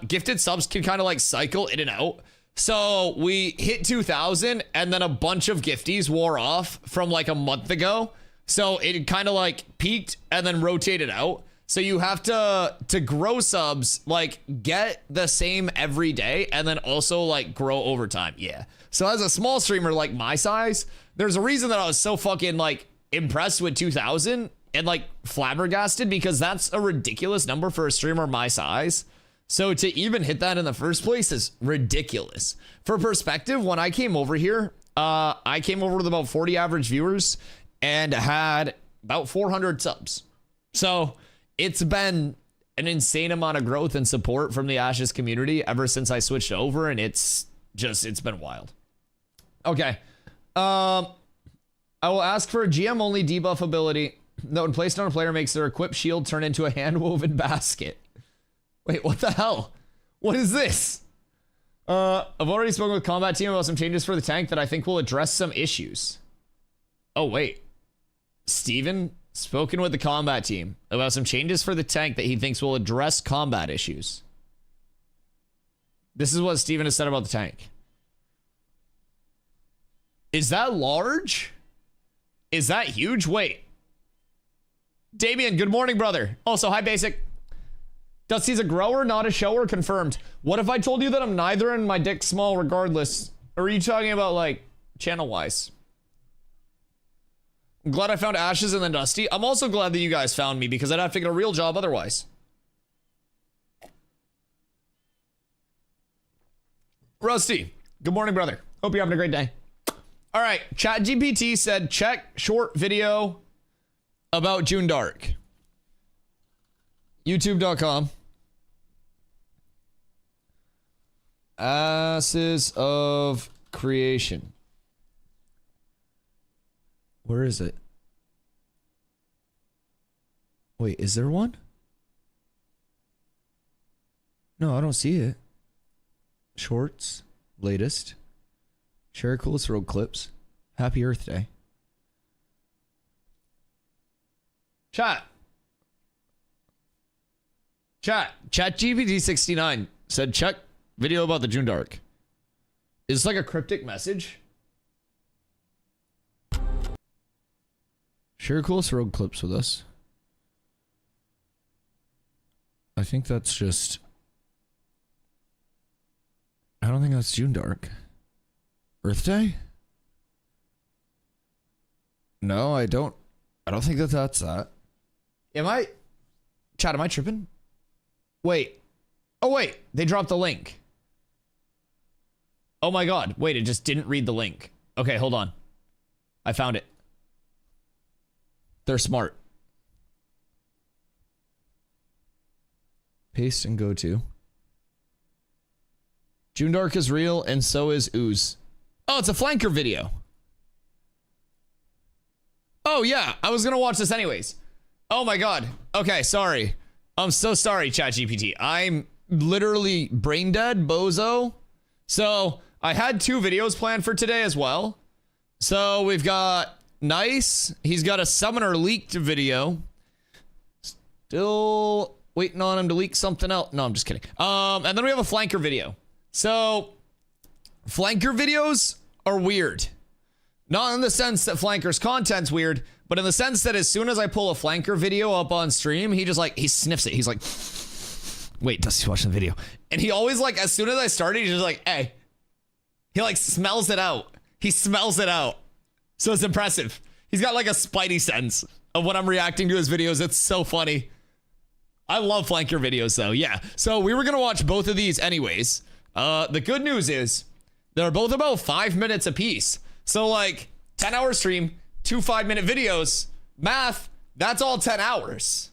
gifted subs can kind of like cycle in and out. So we hit 2,000 and then a bunch of gifties wore off from like a month ago. So it kind of like peaked and then rotated out. So you have to grow subs, like get the same every day and then also like grow over time. Yeah. So as a small streamer like my size, there's a reason that I was so fucking like impressed with 2,000 and like flabbergasted because that's a ridiculous number for a streamer my size. So to even hit that in the first place is ridiculous. For perspective, when I came over here, I came over with about 40 average viewers and had about 400 subs. So it's been an insane amount of growth and support from the Ashes community ever since I switched over, and it's been wild. Okay. I will ask for a GM only debuff ability that when placed on a player makes their equipped shield turn into a hand-woven basket. Wait, what the hell? What is this? I've already spoken with combat team about some changes for the tank that I think will address some issues. Oh, wait. Steven spoken with the combat team about some changes for the tank that he thinks will address combat issues. This is what Steven has said about the tank. Is that large? Is that huge? Wait. Damien, good morning, brother. Also, hi, Basic. Dusty's a grower, not a shower, confirmed. What if I told you that I'm neither and my dick's small regardless? Or are you talking about, like, channel-wise? I'm glad I found Ashes and then Dusty. I'm also glad that you guys found me because I'd have to get a real job otherwise. Rusty, good morning, brother. Hope you're having a great day. All right, ChatGPT said check short video about JUNDARK. YouTube.com. Asses of Creation. Where is it? Wait, is there one? No, I don't see it. Shorts, latest. Share coolest road clips. Happy Earth Day. Chat. ChatGPT 69 said check video about the JUNDARK. Is this like a cryptic message? Share coolest road clips with us. I think that's just... I don't think that's JUNDARK. Earth Day? No, I don't think that that's that. Am I... Chat, am I tripping? Wait. Oh, wait. They dropped the link. Oh my god. Wait, it just didn't read the link. Okay, hold on. I found it. They're smart. Paste and go to. JUNDARK is real and so is Ooze. Oh, it's a flanker video. Oh yeah, I was gonna watch this anyways. Oh my god. Okay, sorry. I'm so sorry, ChatGPT. I'm literally brain dead, bozo. So I had 2 videos planned for today as well. So we've got Nice. He's got a summoner leaked video. Still waiting on him to leak something else. No, I'm just kidding. And then we have a flanker video. So flanker videos are weird. Not in the sense that flanker's content's weird, but in the sense that as soon as I pull a flanker video up on stream, he just like, he sniffs it. He's like, wait, Dusty's watching the video. And he always like, as soon as I started, he's just like, hey. He like smells it out. He smells it out. So it's impressive. He's got like a spidey sense of when I'm reacting to his videos. It's so funny. I love flanker videos though. Yeah. So we were going to watch both of these anyways. The good news is they're both about 5 minutes apiece. So like 10-hour stream, 2 5-minute videos, math, that's all 10 hours.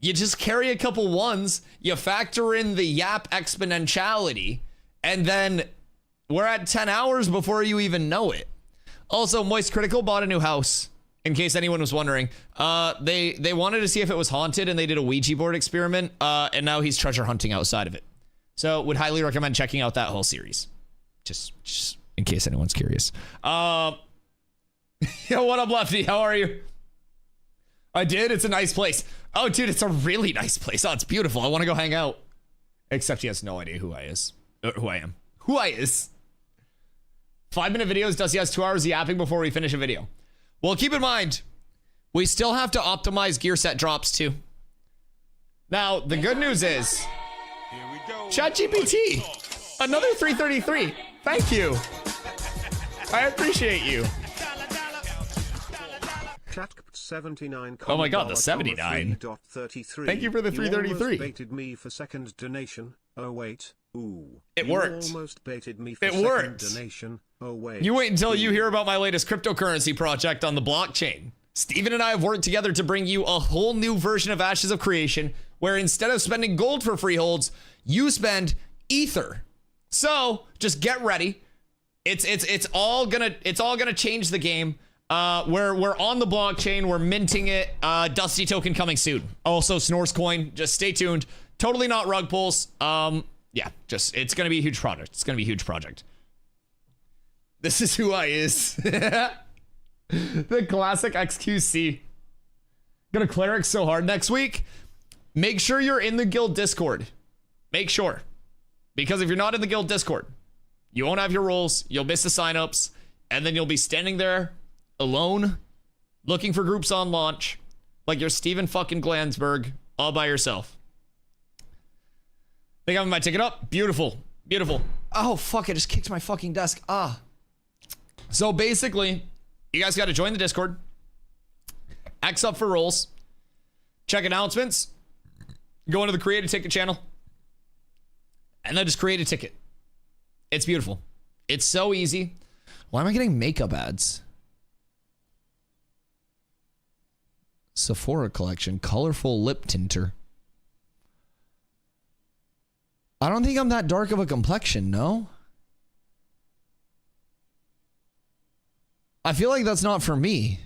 You just carry a couple ones, you factor in the yap exponentiality, and then we're at 10 hours before you even know it. Also, Moist Critical bought a new house, in case anyone was wondering. They wanted to see if it was haunted, and they did a Ouija board experiment, and now he's treasure hunting outside of it. So would highly recommend checking out that whole series. Just in case anyone's curious. Yo, what up, Lefty? How are you? I did. It's a nice place. Oh, dude, it's a really nice place. Oh, it's beautiful. I want to go hang out. Except he has no idea who I am. Who I is. 5-minute videos. Dusty has 2 hours of yapping before we finish a video. Well, keep in mind, we still have to optimize gear set drops too. Now, the good news is, Here we go. ChatGPT, another 333. Thank you. I appreciate you. Chat79. Oh my god, the 79. Thank you for the 333. You almost baited me for second donation. Oh wait. Ooh. It you worked. Almost baited me for It second worked. donation. Oh wait. You wait until you hear about my latest cryptocurrency project on the blockchain. Steven and I have worked together to bring you a whole new version of Ashes of Creation, where instead of spending gold for freeholds, you spend ether. So just get ready. It's all gonna change the game. We're on the blockchain. We're minting it. Dusty token coming soon. Also, Snor's coin. Just stay tuned. Totally not rug pulls. Yeah, just it's gonna be a huge project. It's gonna be a huge project. This is who I is. The classic XQC. Gonna cleric so hard next week. Make sure you're in the guild Discord. Make sure. Because if you're not in the guild Discord, you won't have your roles, you'll miss the signups, and then you'll be standing there alone, looking for groups on launch, like you're Steven fucking Glansberg, all by yourself. Think I have my ticket up? Beautiful. Beautiful. Oh, fuck, I just kicked my fucking desk. So basically, you guys got to join the Discord, X up for roles, check announcements, go into the create a ticket channel, and then just create a ticket. It's beautiful. It's so easy. Why am I getting makeup ads? Sephora collection, colorful lip tinter. I don't think I'm that dark of a complexion, no? I feel like that's not for me.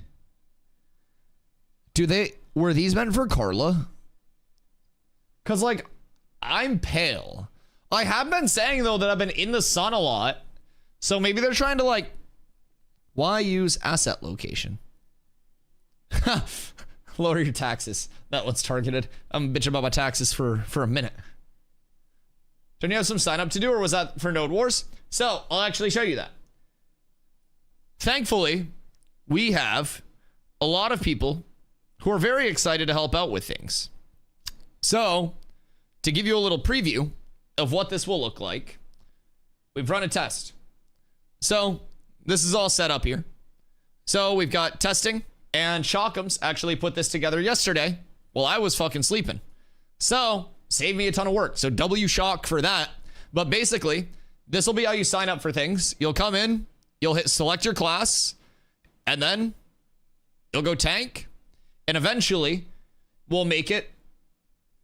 Were these meant for Carla? Cause like, I'm pale. I have been saying though that I've been in the sun a lot. So maybe they're trying to like, why use asset location? Lower your taxes. That one's targeted. I'm bitching about my taxes for a minute. Don't you have some sign up to do, or was that for Node Wars? So I'll actually show you that. Thankfully, we have a lot of people who are very excited to help out with things. So to give you a little preview of what this will look like, we've run a test. So this is all set up here. So we've got testing, and Shockums actually put this together yesterday while I was fucking sleeping. So saved me a ton of work. So W Shock for that. But basically, this will be how you sign up for things. You'll come in, you'll hit select your class, and then you'll go tank, and eventually we'll make it.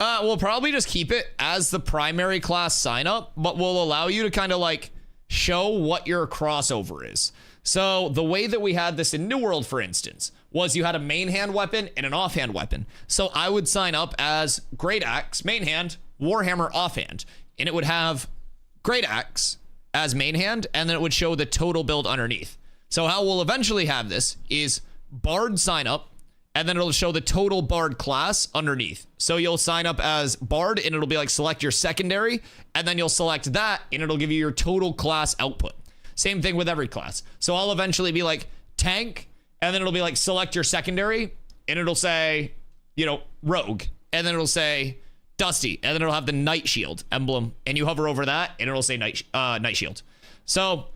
We'll probably just keep it as the primary class sign up, but we'll allow you to kind of like show what your crossover is. So the way that we had this in New World, for instance, was you had a main hand weapon and an offhand weapon. So I would sign up as Great Axe, main hand, Warhammer offhand, and it would have Great Axe as main hand, and then it would show the total build underneath. So how we'll eventually have this is Bard sign up, and then it'll show the total Bard class underneath. So you'll sign up as Bard, and it'll be like select your secondary, and then you'll select that, and it'll give you your total class output. Same thing with every class. So I'll eventually be like tank, and then it'll be like select your secondary, and it'll say, you know, rogue, and then it'll say Dusty, and then it'll have the Night Shield emblem, and you hover over that, and it'll say Night Shield. So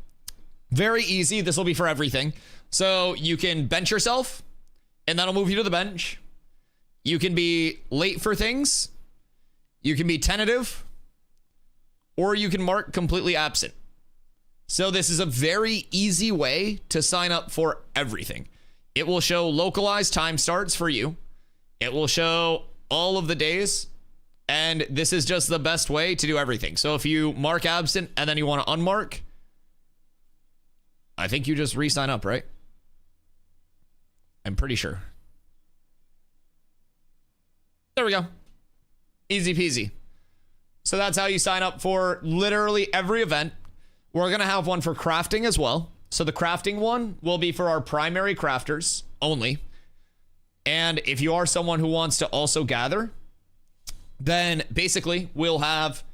very easy. This will be for everything. So you can bench yourself, and that'll move you to the bench. You can be late for things. You can be tentative, or you can mark completely absent. So this is a very easy way to sign up for everything. It will show localized time starts for you. It will show all of the days. And this is just the best way to do everything. So if you mark absent and then you want to unmark, I think you just re-sign up, right? I'm pretty sure. There we go. Easy peasy. So that's how you sign up for literally every event. We're going to have one for crafting as well. So the crafting one will be for our primary crafters only. And if you are someone who wants to also gather, then basically we'll have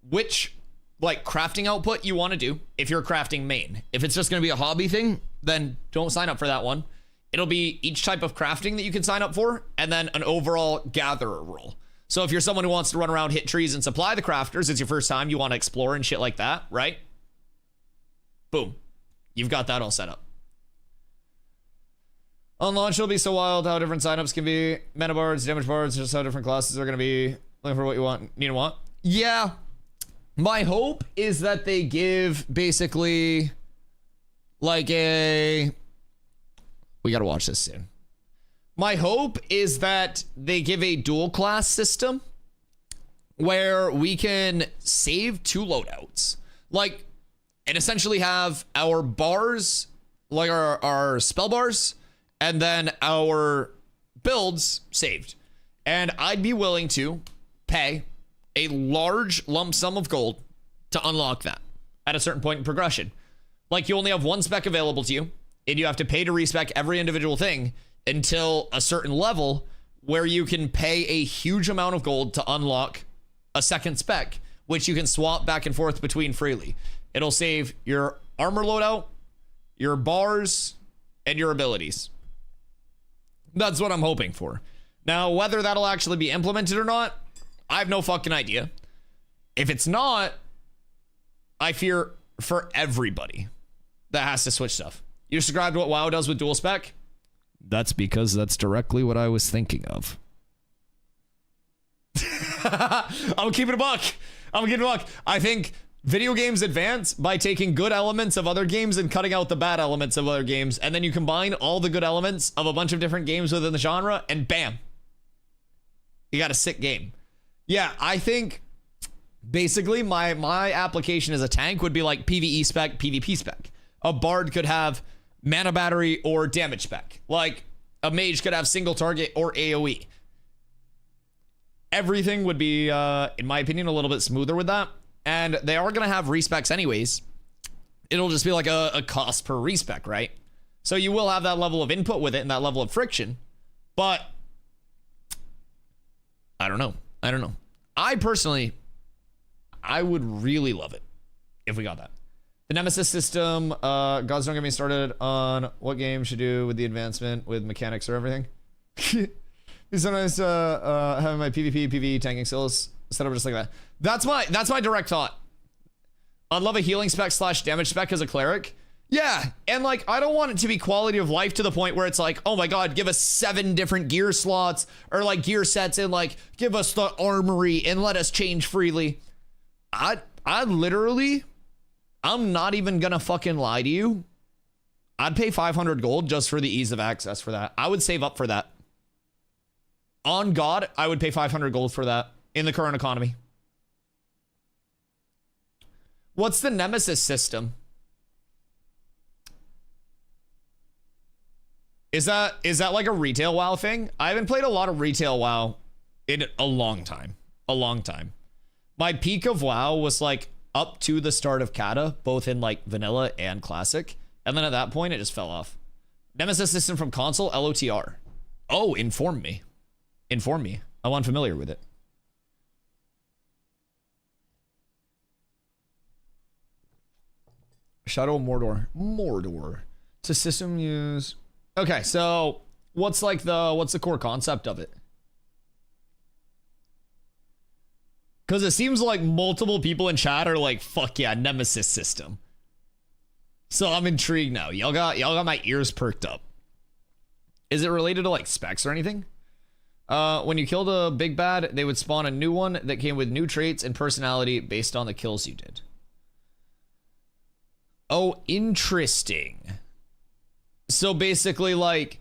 which like crafting output you want to do if you're crafting main. If it's just going to be a hobby thing, then don't sign up for that one. It'll be each type of crafting that you can sign up for, and then an overall gatherer role. So if you're someone who wants to run around, hit trees, and supply the crafters, it's your first time, you want to explore and shit like that, right? Boom. You've got that all set up. On launch, it'll be so wild how different signups can be. Mana bards, damage bards, just how different classes are going to be. Looking for what you want, need and want. Yeah. My hope is that they give basically like a... We got to watch this soon. My hope is that they give a dual class system where we can save two loadouts. Like, and essentially have our bars like our spell bars, and then our builds saved. And I'd be willing to pay a large lump sum of gold to unlock that at a certain point in progression. Like, you only have one spec available to you, and you have to pay to respec every individual thing until a certain level where you can pay a huge amount of gold to unlock a second spec, which you can swap back and forth between freely. It'll save your armor loadout, your bars, and your abilities. That's what I'm hoping for. Now, whether that'll actually be implemented or not, I have no fucking idea. If it's not, I fear for everybody that has to switch stuff. You described what WoW does with dual spec? That's because that's directly what I was thinking of. I'm keeping a buck. I think video games advance by taking good elements of other games and cutting out the bad elements of other games, and then you combine all the good elements of a bunch of different games within the genre, and bam, you got a sick game. Yeah, I think basically my application as a tank would be like PvE spec, PvP spec. A bard could have mana battery or damage spec. Like, a mage could have single target or AoE. Everything would be, in my opinion, a little bit smoother with that. And they are going to have respecs anyways. It'll just be like a cost per respec, right? So you will have that level of input with it and that level of friction. But I don't know. I personally, I would really love it if we got that. The Nemesis system, gods don't get me started on what game should do with the advancement with mechanics or everything. Sometimes having my PvP, PvE tanking skills set up just like that. That's my direct thought. I'd love a healing spec / damage spec as a cleric. Yeah, and like, I don't want it to be quality of life to the point where it's like, oh my god, give us 7 different gear slots or like gear sets, and like give us the armory and let us change freely. I literally, I'm not even gonna fucking lie to you. I'd pay 500 gold just for the ease of access for that. I would save up for that. On God, I would pay 500 gold for that in the current economy. What's the Nemesis system? Is that like a retail WoW thing? I haven't played a lot of retail WoW in a long time. My peak of WoW was like up to the start of Kata, both in like vanilla and classic. And then at that point, it just fell off. Nemesis system from console, LOTR. Oh, inform me. I'm unfamiliar with it. Shadow of Mordor. It's a system use. Okay, so what's the core concept of it? Because it seems like multiple people in chat are like, fuck yeah, Nemesis system. So I'm intrigued now. Y'all got my ears perked up. Is it related to like specs or anything? When you killed a big bad, they would spawn a new one that came with new traits and personality based on the kills you did. Oh, interesting. So basically, like,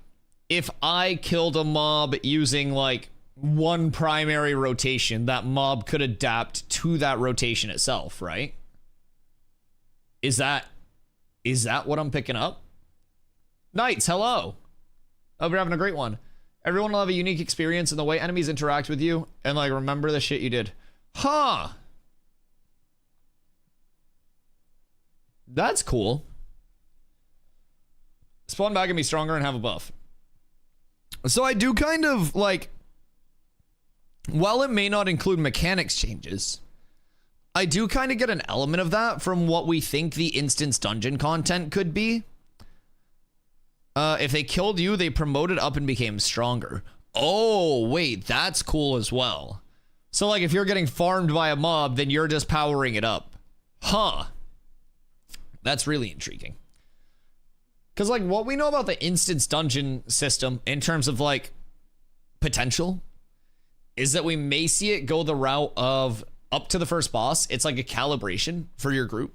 if I killed a mob using like one primary rotation, that mob could adapt to that rotation itself, right? Is that what I'm picking up? Knights, hello. Hope you're having a great one. Everyone will have a unique experience in the way enemies interact with you and like remember the shit you did. Huh. That's cool. Spawn back and be stronger and have a buff. So I do kind of like, while it may not include mechanics changes, I do kind of get an element of that from what we think the instance dungeon content could be. If they killed you, they promoted up and became stronger. Oh, wait, that's cool as well. So like if you're getting farmed by a mob, then you're just powering it up. Huh. That's really intriguing. Because like what we know about the instance dungeon system in terms of like potential is that we may see it go the route of up to the first boss. It's like a calibration for your group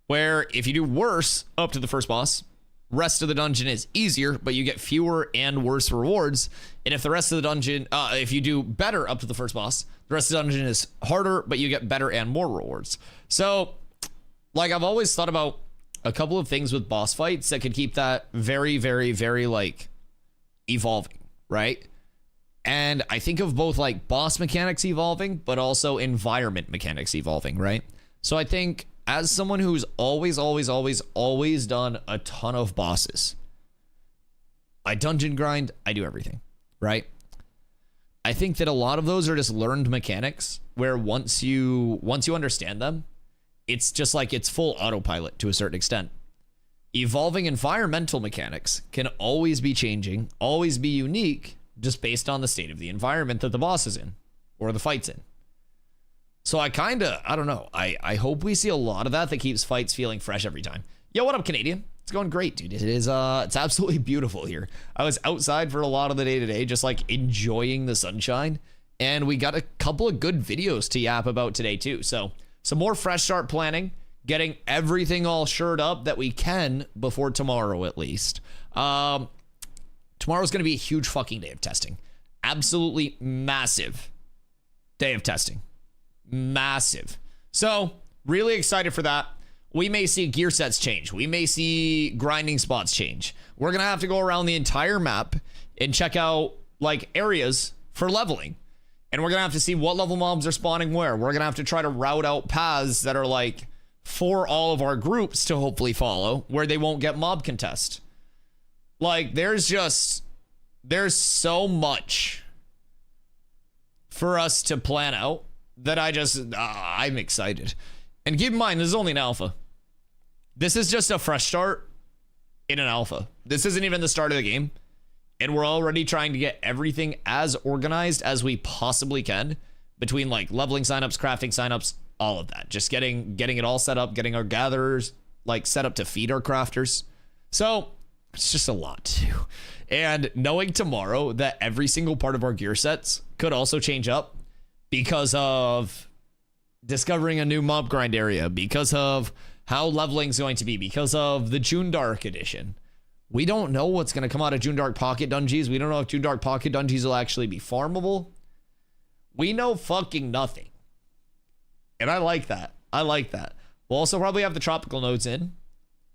where if you do worse up to the first boss, rest of the dungeon is easier, but you get fewer and worse rewards. And if the rest of the dungeon, if you do better up to the first boss, the rest of the dungeon is harder, but you get better and more rewards. So like I've always thought about a couple of things with boss fights that could keep that very, very, very like evolving, right? And I think of both like boss mechanics evolving, but also environment mechanics evolving, right? So I think as someone who's always done a ton of bosses, I dungeon grind, I do everything, right? I think that a lot of those are just learned mechanics where once you understand them, it's just like it's full autopilot to a certain extent. Evolving environmental mechanics can always be changing, always be unique, just based on the state of the environment that the boss is in or the fight's in. So I don't know. I hope we see a lot of that keeps fights feeling fresh every time. Yo, what up, Canadian? It's going great, dude. It is, it's absolutely beautiful here. I was outside for a lot of the day today, just like enjoying the sunshine. And we got a couple of good videos to yap about today too. So some more fresh start planning, getting everything all shored up that we can before tomorrow at least. Tomorrow's going to be a huge fucking day of testing. Absolutely massive day of testing. Massive. So really excited for that. We may see gear sets change. We may see grinding spots change. We're going to have to go around the entire map and check out like areas for leveling. And we're going to have to see what level mobs are spawning where. We're going to have to try to route out paths that are like for all of our groups to hopefully follow where they won't get mob contest. Like there's so much for us to plan out that I'm excited. And keep in mind, this is only an alpha. This is just a fresh start in an alpha. This isn't even the start of the game. And we're already trying to get everything as organized as we possibly can between like leveling signups, crafting signups, all of that. Just getting it all set up, getting our gatherers like set up to feed our crafters. So it's just a lot too. And knowing tomorrow that every single part of our gear sets could also change up because of discovering a new mob grind area, because of how leveling's going to be, because of the JUNDARK edition. We don't know what's going to come out of JUNDARK pocket dungeons. We don't know if JUNDARK pocket dungeons will actually be farmable. We know fucking nothing. And I like that. I like that. We'll also probably have the tropical nodes in.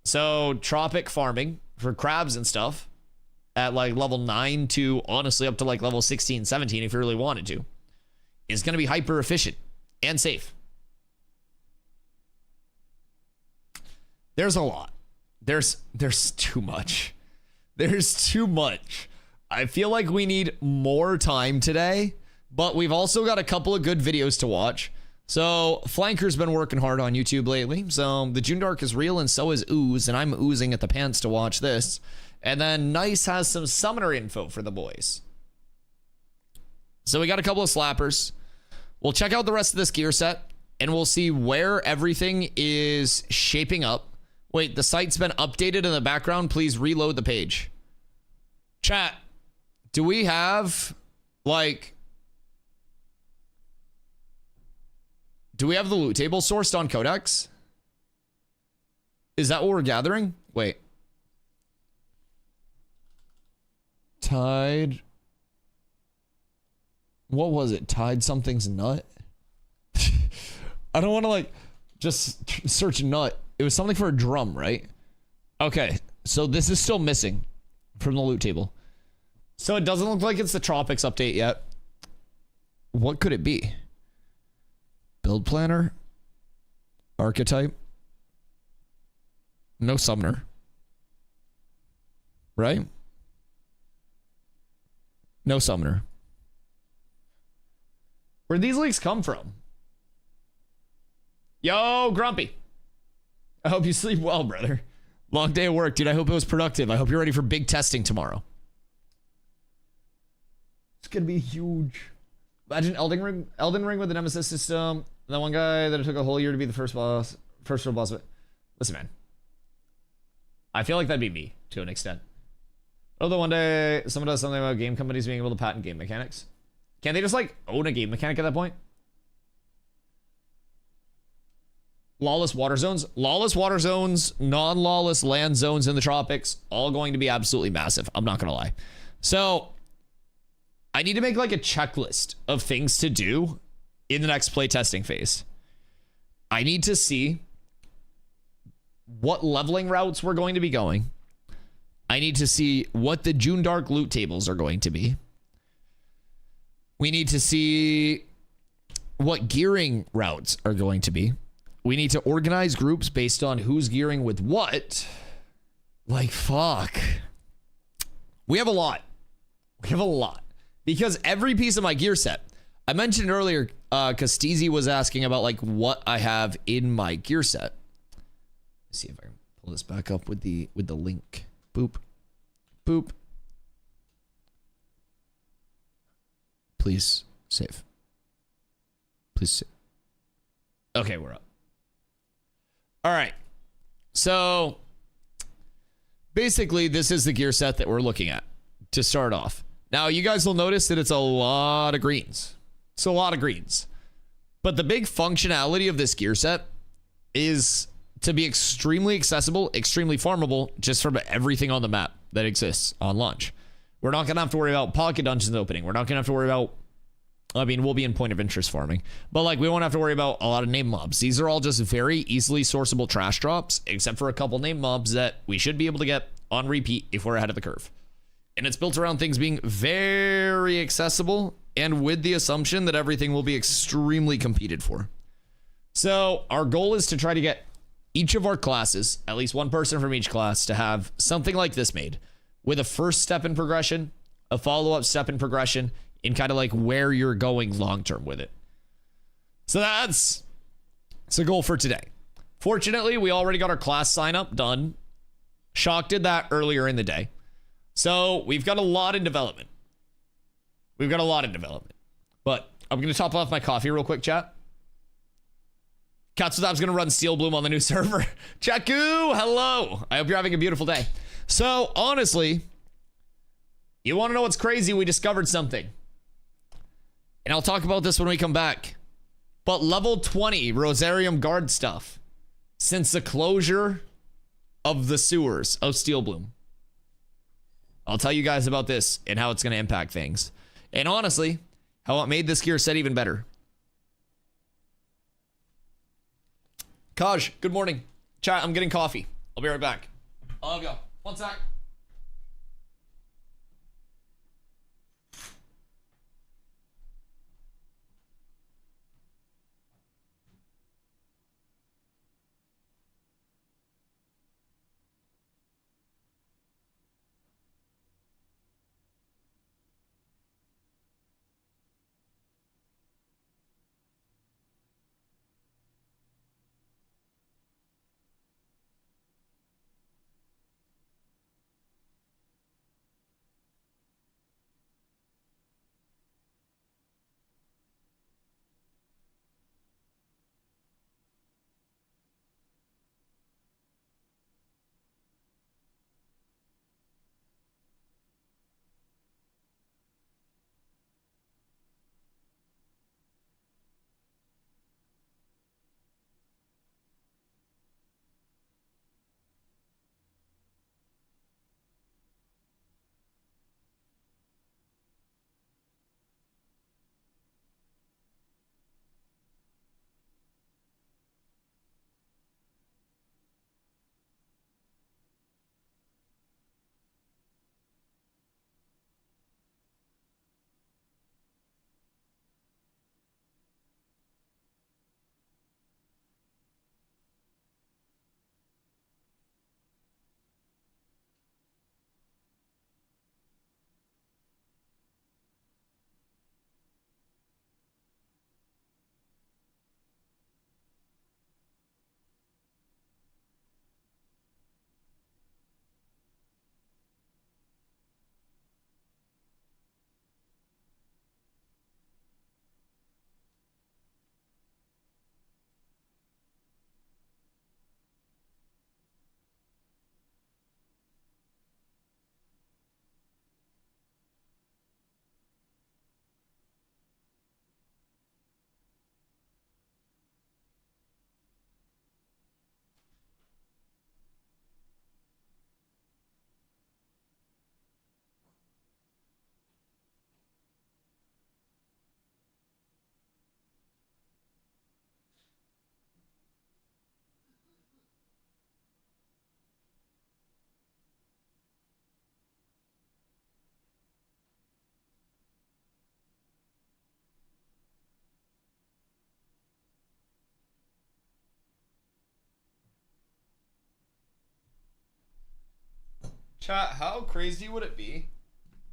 So tropic farming for crabs and stuff at like level 9 to honestly up to like level 16, 17 if you really wanted to is going to be hyper efficient and safe. There's a lot. There's too much. There's too much. I feel like we need more time today, but we've also got a couple of good videos to watch. So Flanker's been working hard on YouTube lately. So the JUNDARK is real and so is Ooze, and I'm oozing at the pants to watch this. And then Nice has some summoner info for the boys. So we got a couple of slappers. We'll check out the rest of this gear set and we'll see where everything is shaping up. Wait, the site's been updated in the background. Please reload the page. Chat, do we have like... Do we have the loot table sourced on Codex? Is that what we're gathering? Wait. Tide. What was it? Tide something's nut? I don't want to like just search nut. It was something for a drum, right? Okay. So this is still missing from the loot table. So it doesn't look like it's the Tropics update yet. What could it be? Build planner, archetype, no summoner, right? No summoner. Where'd these leaks come from? Yo, Grumpy. I hope you sleep well, brother. Long day of work, dude. I hope it was productive. I hope you're ready for big testing tomorrow. It's gonna be huge. Imagine Elden Ring with the Nemesis system. That one guy that it took a whole year to be the first real boss. Listen, man. I feel like that'd be me to an extent. Although one day someone does something about game companies being able to patent game mechanics. Can't they just like own a game mechanic at that point? Lawless water zones. Lawless water zones, non-lawless land zones in the tropics, all going to be absolutely massive. I'm not going to lie. So I need to make like a checklist of things to do in the next playtesting phase. I need to see what leveling routes we're going to be going. I need to see what the JUNDARK loot tables are going to be. We need to see what gearing routes are going to be. We need to organize groups based on who's gearing with what. Like, fuck. We have a lot. We have a lot. Because every piece of my gear set, I mentioned earlier, because Steezy was asking about like what I have in my gear set. Let's see if I can pull this back up with the link. Boop. Boop. Please save. Please save. Okay, we're up. All right. So basically, this is the gear set that we're looking at to start off. Now, you guys will notice that it's a lot of greens. It's a lot of greens. But the big functionality of this gear set is to be extremely accessible, extremely farmable, just from everything on the map that exists on launch. We're not going to have to worry about pocket dungeons opening. We're not going to have to worry about, I mean, we'll be in point of interest farming, but like we won't have to worry about a lot of name mobs. These are all just very easily sourceable trash drops, except for a couple name mobs that we should be able to get on repeat if we're ahead of the curve. And it's built around things being very accessible and with the assumption that everything will be extremely competed for. So our goal is to try to get each of our classes, at least one person from each class, to have something like this made with a first step in progression, a follow-up step in progression, and kind of like where you're going long-term with it. So that's a goal for today. Fortunately, we already got our class sign up done. Shock did that earlier in the day. So we've got a lot in development. We've got a lot in development. But I'm going to top off my coffee real quick, chat. Katsudab's going to run Steel Bloom on the new server. Chaku, hello. I hope you're having a beautiful day. So, honestly, you want to know what's crazy? We discovered something. And I'll talk about this when we come back. But level 20 Rosarium Guard stuff since the closure of the sewers of Steel Bloom. I'll tell you guys about this and how it's going to impact things. And honestly, how it made this gear set even better. Kaj, good morning. Chat, I'm getting coffee. I'll be right back. I'll go. One sec. Chat, how crazy would it be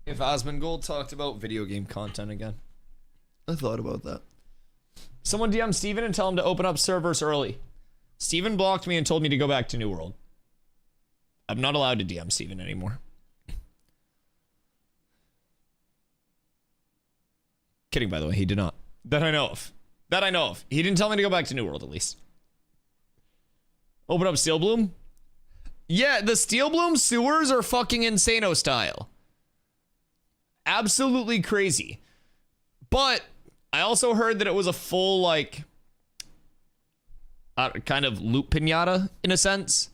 if Asmongold talked about video game content again? I thought about that. Someone DM Steven and tell him to open up servers early. Steven blocked me and told me to go back to New World. I'm not allowed to DM Steven anymore. Kidding, by the way, he did not. That I know of. That I know of. He didn't tell me to go back to New World, at least. Open up Steel Bloom? Yeah, the Steel Bloom sewers are fucking Insano style. Absolutely crazy. But I also heard that it was a full, like, kind of loot pinata, in a sense.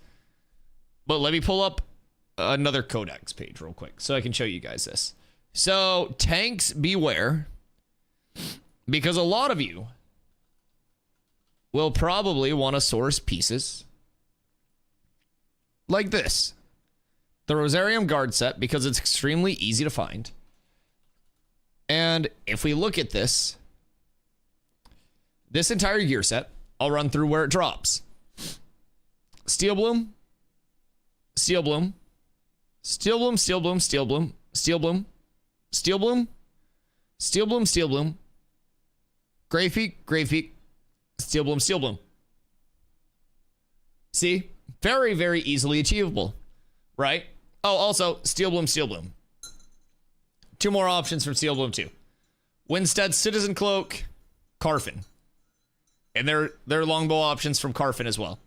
But let me pull up another codex page real quick so I can show you guys this. So, tanks beware. Because a lot of you will probably want to source pieces like this. The Rosarium Guard set, because it's extremely easy to find. And if we look at this entire gear set, I'll run through where it drops. Steel Bloom, Steel Bloom, Steel Bloom, Steel Bloom, Steel Bloom, Steel Bloom, Steel Bloom, Steel Bloom, Steel Bloom, Grave Peak, Steel Bloom, Steel Bloom. See? Very, very easily achievable, right? Oh, also, Steel Bloom, Steel Bloom. 2 more options from Steel Bloom 2. Winstead, Citizen Cloak, Carfin. And they're longbow options from Carfin as well.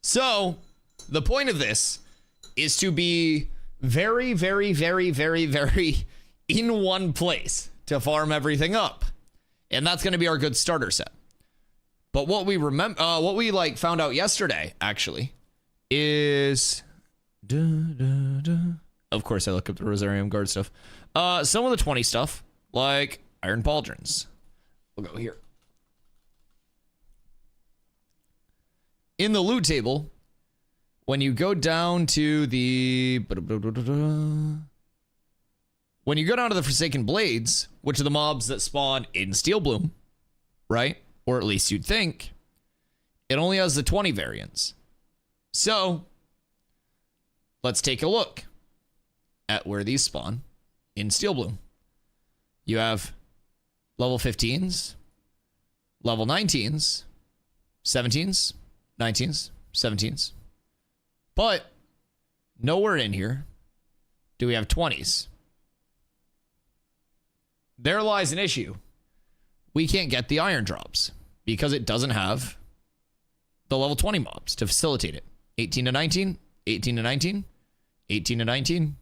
So, the point of this is to be very, very, very, very, very in one place to farm everything up. And that's going to be our good starter set. But what we like found out yesterday, actually, is... Of course, I look up the Rosarium Guard stuff. Some of the 20 stuff, like Iron Pauldrons. We'll go here. In the loot table, when you go down to the... When you go down to the Forsaken Blades, which are the mobs that spawn in Steel Bloom, right? Or at least you'd think, it only has the 20 variants. So, let's take a look at where these spawn in Steel Bloom. You have level 15s, level 19s, 17s, 19s, 17s. But nowhere in here do we have 20s. There lies an issue. We can't get the iron drops because it doesn't have the level 20 mobs to facilitate it. 18 to 19, 18 to 19, 18 to 19,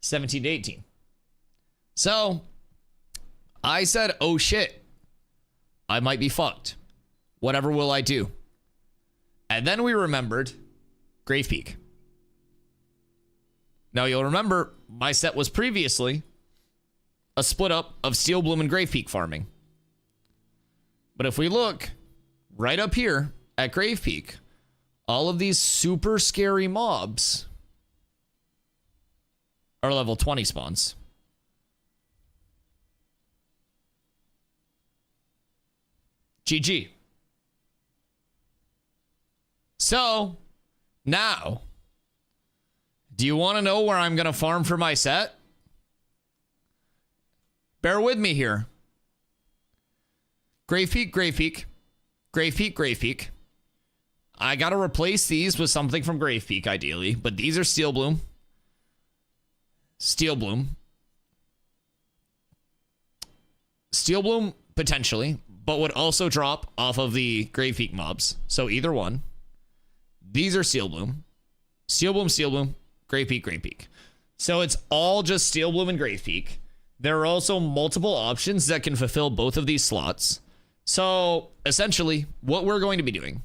17 to 18. So I said, oh shit, I might be fucked. Whatever will I do? And then we remembered Grave Peak. Now you'll remember my set was previously a split up of Steel Bloom and Grave Peak farming. But if we look right up here at Grave Peak, all of these super scary mobs are level 20 spawns. GG. So, now, do you want to know where I'm going to farm for my set? Bear with me here. Grave Peak, Grave Peak. Grave Peak, Grave Peak. I got to replace these with something from Grave Peak, ideally. But these are Steel Bloom. Steel Bloom. Steel Bloom, potentially. But would also drop off of the Grave Peak mobs. So either one. These are Steel Bloom. Steel Bloom, Steel Bloom. Grave Peak, Grave Peak. So it's all just Steel Bloom and Grave Peak. There are also multiple options that can fulfill both of these slots. So essentially, what we're going to be doing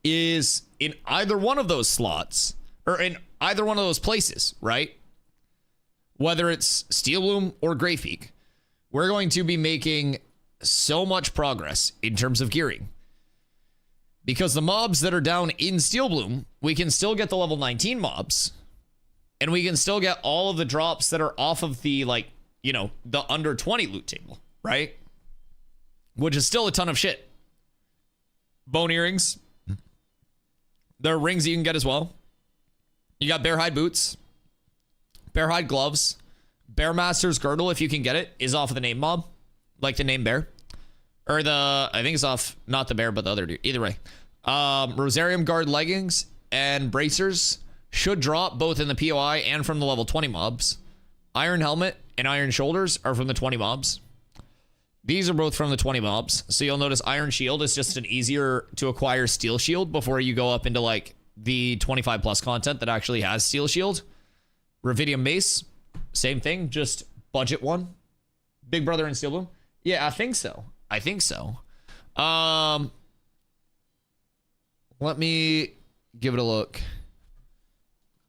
is in either one of those slots, or in either one of those places, right? Whether it's Steel Bloom or Grave Peak, we're going to be making so much progress in terms of gearing. Because the mobs that are down in Steel Bloom, we can still get the level 19 mobs. And we can still get all of the drops that are off of the, like, you know, the under 20 loot table, right? Which is still a ton of shit. Bone earrings. There are rings you can get as well. You got bear hide boots, bear hide gloves, bear master's girdle, if you can get it, is off of the name mob, like the name bear. Or I think it's off, not the bear, but the other dude. Either way. Rosarium guard leggings and bracers should drop both in the POI and from the level 20 mobs. Iron helmet and iron shoulders are from the 20 mobs. These are both from the 20 mobs. So you'll notice iron shield is just an easier to acquire steel shield before you go up into like the 25 plus content that actually has steel shield. Ruvidium mace, same thing, just budget one. Big Brother and Steel Bloom. Yeah, I think so. Let me give it a look.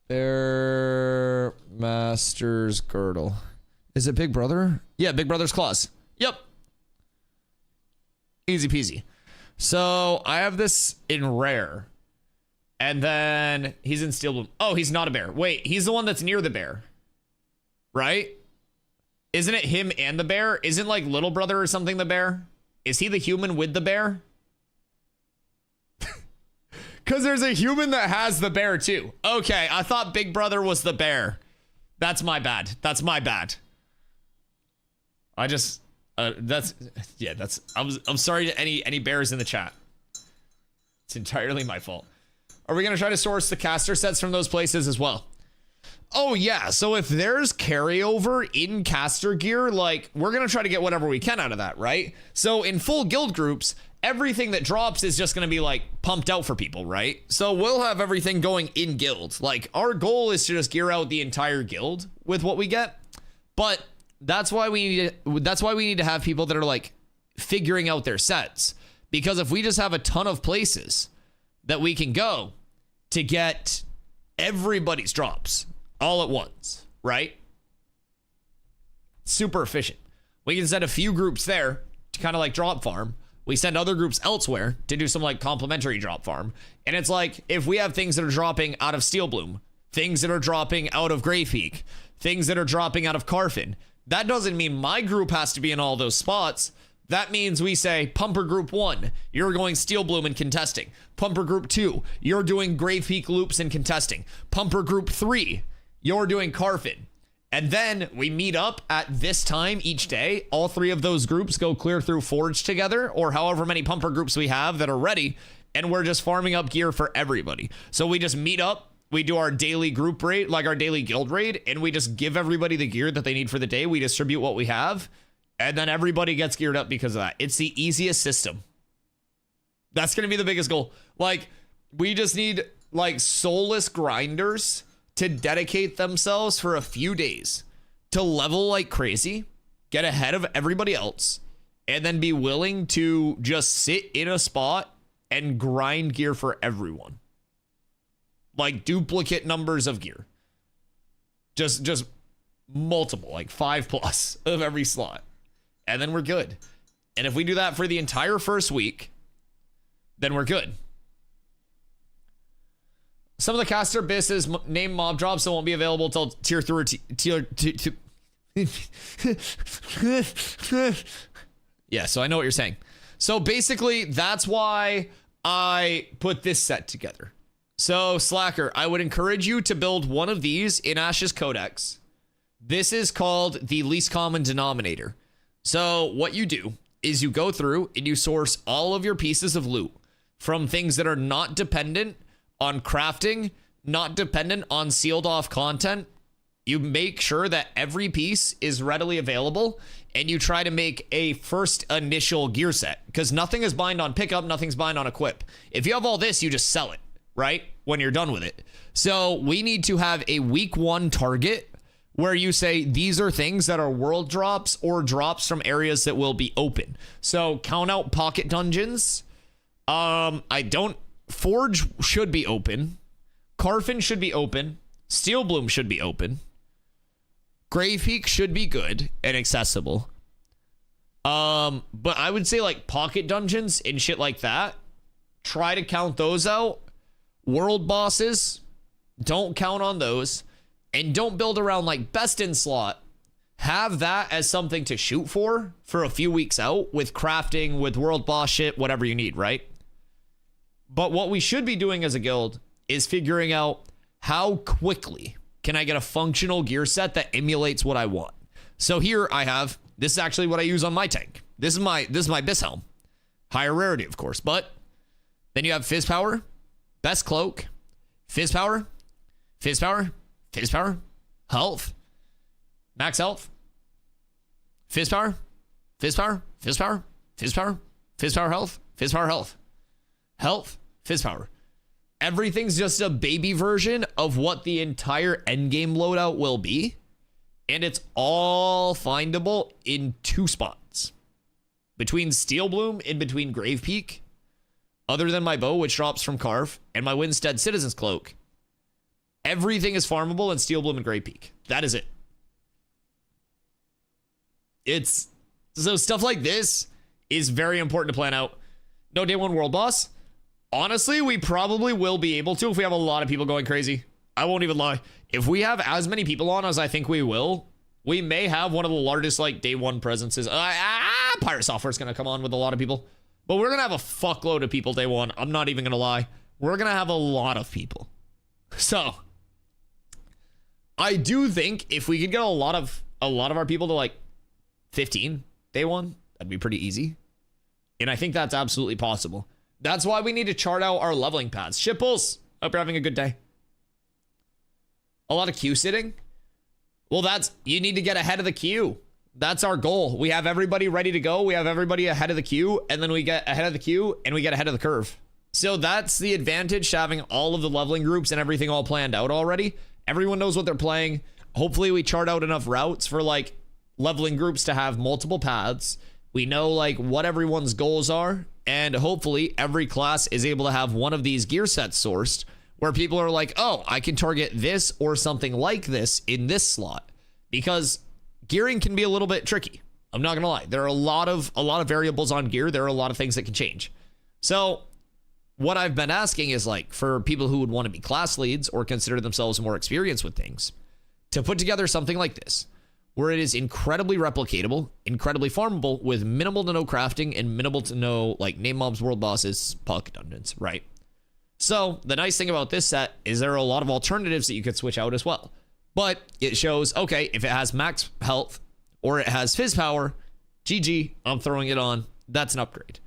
Bear Master's Girdle. Is it Big Brother? Yeah, Big Brother's Claws. Yep. Easy peasy. So I have this in rare. And then he's in Steel Bloom. Oh, he's not a bear. Wait, he's the one that's near the bear. Right? Isn't it him and the bear? Isn't like little brother or something the bear? Is he the human with the bear? Because there's a human that has the bear too. Okay, I thought Big Brother was the bear. That's my bad. I just, I'm sorry to any bears in the chat. It's entirely my fault. Are we going to try to source the caster sets from those places as well? Oh yeah, so if there's carryover in caster gear, like, we're going to try to get whatever we can out of that, right? So in full guild groups, everything that drops is just going to be like pumped out for people, right? So we'll have everything going in guild. Like, our goal is to just gear out the entire guild with what we get. But that's why we need to have people that are like figuring out their sets, because if we just have a ton of places that we can go to get everybody's drops all at once, right? Super efficient. We can send a few groups there to kind of like drop farm. We send other groups elsewhere to do some like complementary drop farm. And it's like, if we have things that are dropping out of Steel Bloom, things that are dropping out of Grave Peak, things that are dropping out of Carfin, that doesn't mean my group has to be in all those spots. That means we say, Pumper Group 1, you're going Steel Bloom and contesting. Pumper Group 2, you're doing Grave Peak loops and contesting. Pumper Group 3, you're doing Carfin. And then we meet up at this time each day. All three of those groups go clear through Forge together, or however many pumper groups we have that are ready, and we're just farming up gear for everybody. So we just meet up, we do our daily group raid, like our daily guild raid, and we just give everybody the gear that they need for the day. We distribute what we have, and then everybody gets geared up because of that. It's the easiest system. That's going to be the biggest goal. Like, we just need like soulless grinders to dedicate themselves for a few days to level like crazy, get ahead of everybody else, and then be willing to just sit in a spot and grind gear for everyone. Like duplicate numbers of gear. Just multiple, like 5+ of every slot. And then we're good. And if we do that for the entire first week, then we're good. Some of the caster abysses name mob drops that won't be available till tier 3 or tier 2. Yeah, so I know what you're saying. So basically, that's why I put this set together. So Slacker, I would encourage you to build one of these in Ash's Codex. This is called the least common denominator. So what you do is you go through and you source all of your pieces of loot from things that are not dependent on crafting, not dependent on sealed off content. You make sure that every piece is readily available, and you try to make a first initial gear set, because nothing is bind on pickup, nothing's bind on equip. If you have all this, you just sell it, right? When you're done with it. So we need to have a week 1 target where you say these are things that are world drops or drops from areas that will be open. So count out pocket dungeons. Forge should be open. Carfin should be open. Steel Bloom should be open. Grave Peak should be good and accessible. But I would say like pocket dungeons and shit like that, try to count those out. World bosses, don't count on those. And don't build around like best in slot. Have that as something to shoot for a few weeks out with crafting, with world boss shit, whatever you need, right? But what we should be doing as a guild is figuring out how quickly can I get a functional gear set that emulates what I want? So here I have, this is actually what I use on my tank. This is my Bis helm. Higher rarity, of course, but then you have Fizz Power, Best Cloak, Fizz Power, Fizz Power, Fizz Power, Health, Max Health, Fizz Power, Fizz Power, Fizz Power, Fizz Power, Fizz Power Health, Fizz Power Health, Health, Fizz Power. Everything's just a baby version of what the entire endgame loadout will be. And it's all findable in 2 spots. Between Steel Bloom and between Grave Peak. Other than my bow, which drops from Carve, and my Winstead Citizen's Cloak. Everything is farmable in Steel Bloom and Grave Peak. That is it. So stuff like this is very important to plan out. No day 1 world boss. Honestly, we probably will be able to if we have a lot of people going crazy. I won't even lie. If we have as many people on as I think we will, we may have one of the largest like day 1 presences. Pirate Software's going to come on with a lot of people. But we're going to have a fuckload of people day 1. I'm not even going to lie. We're going to have a lot of people. So, I do think if we could get a lot of our people to like 15 day 1, that'd be pretty easy. And I think that's absolutely possible. That's why we need to chart out our leveling paths. Shipples, hope you're having a good day. A lot of queue sitting. Well, you need to get ahead of the queue. That's our goal. We have everybody ready to go. We have everybody ahead of the queue, and then we get ahead of the queue and we get ahead of the curve. So that's the advantage to having all of the leveling groups and everything all planned out already. Everyone knows what they're playing. Hopefully we chart out enough routes for like leveling groups to have multiple paths. We know like what everyone's goals are, and hopefully every class is able to have one of these gear sets sourced where people are like, oh, I can target this or something like this in this slot, because gearing can be a little bit tricky. I'm not gonna lie. There are a lot of variables on gear. There are a lot of things that can change. So what I've been asking is like for people who would want to be class leads or consider themselves more experienced with things to put together something like this, where it is incredibly replicatable, incredibly farmable with minimal to no crafting and minimal to no like name mobs, world bosses, pocket dungeons, right? So the nice thing about this set is there are a lot of alternatives that you could switch out as well. But it shows, okay, if it has max health or it has Fizz Power, GG, I'm throwing it on. That's an upgrade.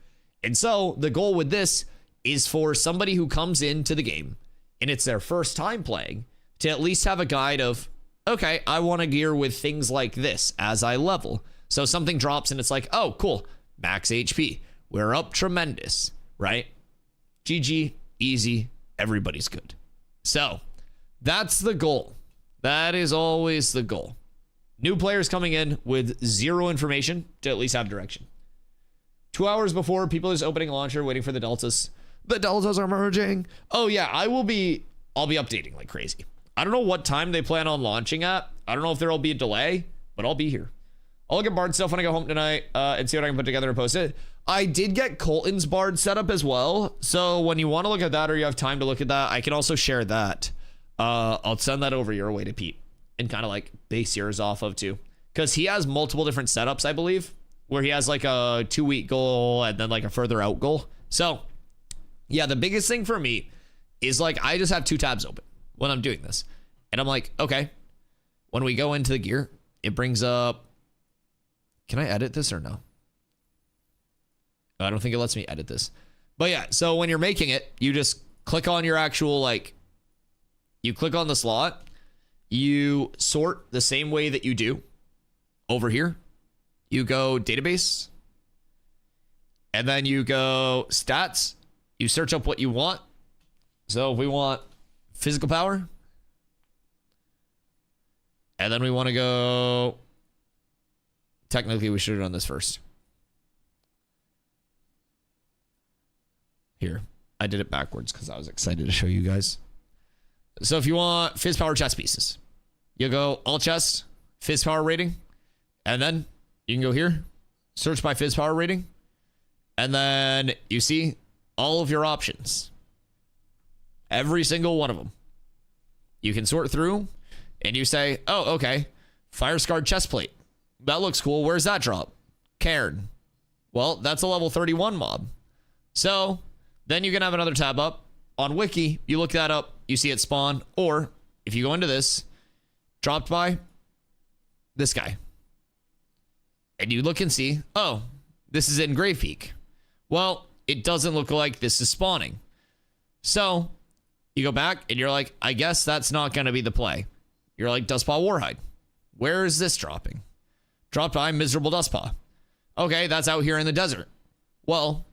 And so the goal with this is for somebody who comes into the game and it's their first time playing to at least have a guide of, okay, I want to gear with things like this as I level. So something drops and it's like, oh, cool, max HP. We're up tremendous, right? GG, easy, everybody's good. So that's the goal. That is always the goal. New players coming in with zero information to at least have direction. 2 hours before, people is opening launcher, waiting for the deltas. The deltas are merging. Oh yeah, I'll be updating like crazy. I don't know what time they plan on launching at. I don't know if there'll be a delay, but I'll be here. I'll look at Bard stuff when I go home tonight and see what I can put together and post it. I did get Colton's Bard set up as well. So when you want to look at that or you have time to look at that, I can also share that. I'll send that over your way to Pete and kind of like base yours off of too. Because he has multiple different setups, I believe, where he has like a 2-week goal and then like a further out goal. So yeah, the biggest thing for me is like I just have 2 tabs open when I'm doing this. And I'm like, okay, when we go into the gear, it brings up, can I edit this or no? I don't think it lets me edit this. But yeah, so when you're making it, you just click on your actual, like, you click on the slot, you sort the same way that you do over here. You go database, and then you go stats. You search up what you want. So if we want physical power, and then we want to go, technically we should have done this first. Here, I did it backwards because I was excited to show you guys. So if you want Fizz Power chest pieces, you go all chest, Fizz Power rating, and then you can go here, search by Fizz Power rating, and then you see all of your options. Every single one of them. You can sort through and you say, oh, okay, Fire Scarred chest plate. That looks cool. Where's that drop? Cairn. Well, that's a level 31 mob. So then you can have another tab up on Wiki. You look that up. you see it spawn. Or if you go into this, dropped by this guy. And you look and see, oh, this is in Grave Peak. Well, it doesn't look like this is spawning. So you go back and you're like, I guess that's not going to be the play. You're like, Dustpaw Warhide. Where is this dropping? Dropped by Miserable Dustpaw. Okay, that's out here in the desert. Well,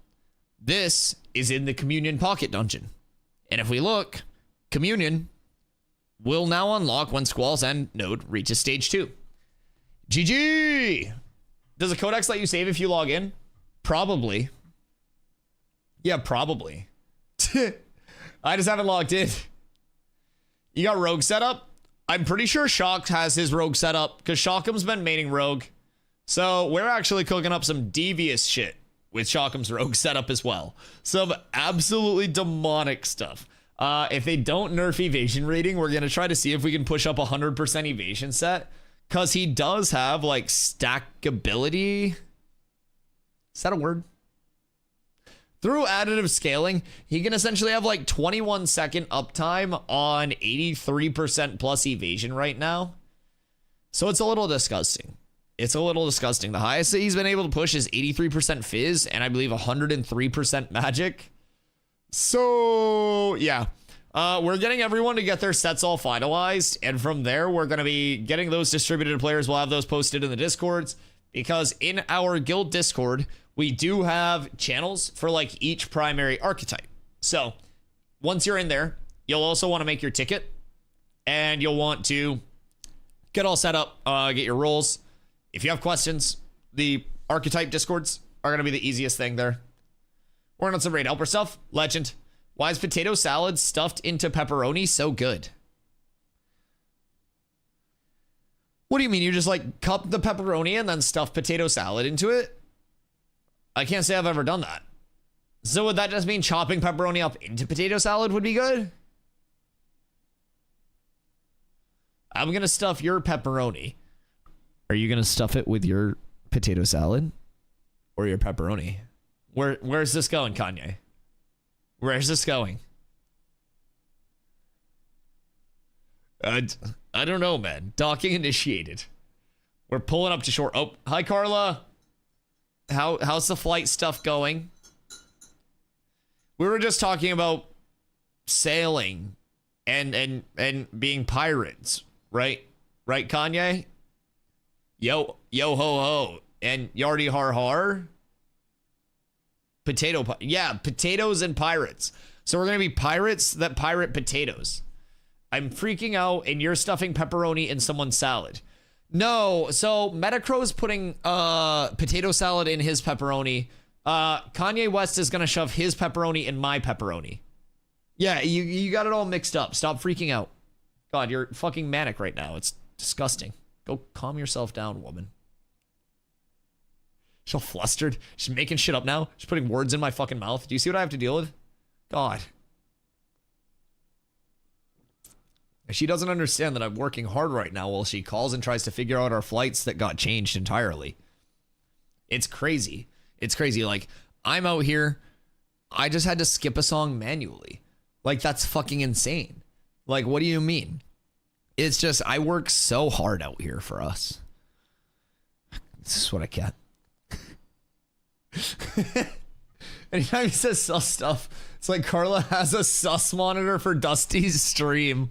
this is in the Communion Pocket Dungeon. And if we look, Communion will now unlock when Squall's End node reaches stage 2. GG! Does the codex let you save if you log in? Probably. Yeah, probably. I just haven't logged in. You got Rogue set up? I'm pretty sure Shock has his Rogue set up because Shockham's been maining Rogue. So we're actually cooking up some devious shit with Shockham's Rogue setup as well. Some absolutely demonic stuff. If they don't nerf evasion rating, we're going to try to see if we can push up 100% evasion set. Because he does have, like, stackability. Is that a word? Through additive scaling, he can essentially have, like, 21-second uptime on 83% plus evasion right now. So it's a little disgusting. It's a little disgusting. The highest that he's been able to push is 83% Fizz, and I believe 103% Magic. So, yeah. We're getting everyone to get their sets all finalized, and from there, we're going to be getting those distributed to players. We'll have those posted in the Discords, because in our guild Discord, we do have channels for, like, each primary archetype. So, once you're in there, you'll also want to make your ticket, and you'll want to get all set up, get your roles. If you have questions, the archetype Discords are going to be the easiest thing there. Working on some raid helper stuff. Legend. Why is potato salad stuffed into pepperoni so good? What do you mean? You just like cup the pepperoni and then stuff potato salad into it? I can't say I've ever done that. So would that just mean chopping pepperoni up into potato salad would be good? I'm going to stuff your pepperoni. Are you going to stuff it with your potato salad or your pepperoni? Where's this going, Kanye? Where's this going? I don't know, man. Docking initiated. We're pulling up to shore. Oh, hi, Carla. How's the flight stuff going? We were just talking about sailing and being pirates, right? Right, Kanye? Yo ho ho and yardy har har. Yeah, potatoes and pirates. So we're gonna be pirates that pirate potatoes. I'm freaking out, and you're stuffing pepperoni in someone's salad. No, so Metacrow's putting potato salad in his pepperoni. Kanye West is gonna shove his pepperoni in my pepperoni. Yeah, you got it all mixed up. Stop freaking out. God, you're fucking manic right now. It's disgusting. Go calm yourself down, woman. She's all flustered. She's making shit up now. She's putting words in my fucking mouth. Do you see what I have to deal with? God. She doesn't understand that I'm working hard right now while she calls and tries to figure out our flights that got changed entirely. It's crazy. It's crazy. Like, I'm out here. I just had to skip a song manually. Like, that's fucking insane. Like, what do you mean? It's just, I work so hard out here for us. This is what I get. Anytime he says sus stuff, it's like Carla has a sus monitor for Dusty's stream.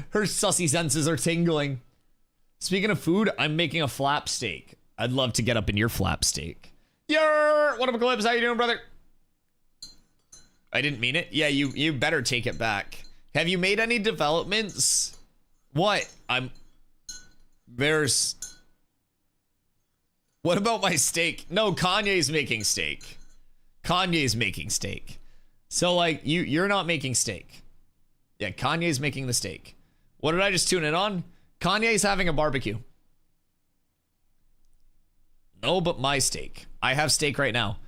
Her sussy senses are tingling. Speaking of food, I'm making a flap steak. I'd love to get up in your flap steak. Yer! What up, Eclipse? How you doing, brother? I didn't mean it. Yeah, you better take it back. Have you made any developments? What? There's... What about my steak? No, Kanye's making steak. Kanye's making steak. So, like, you're not making steak. Yeah, Kanye's making the steak. What did I just tune in on? Kanye's having a barbecue. No, but my steak. I have steak right now.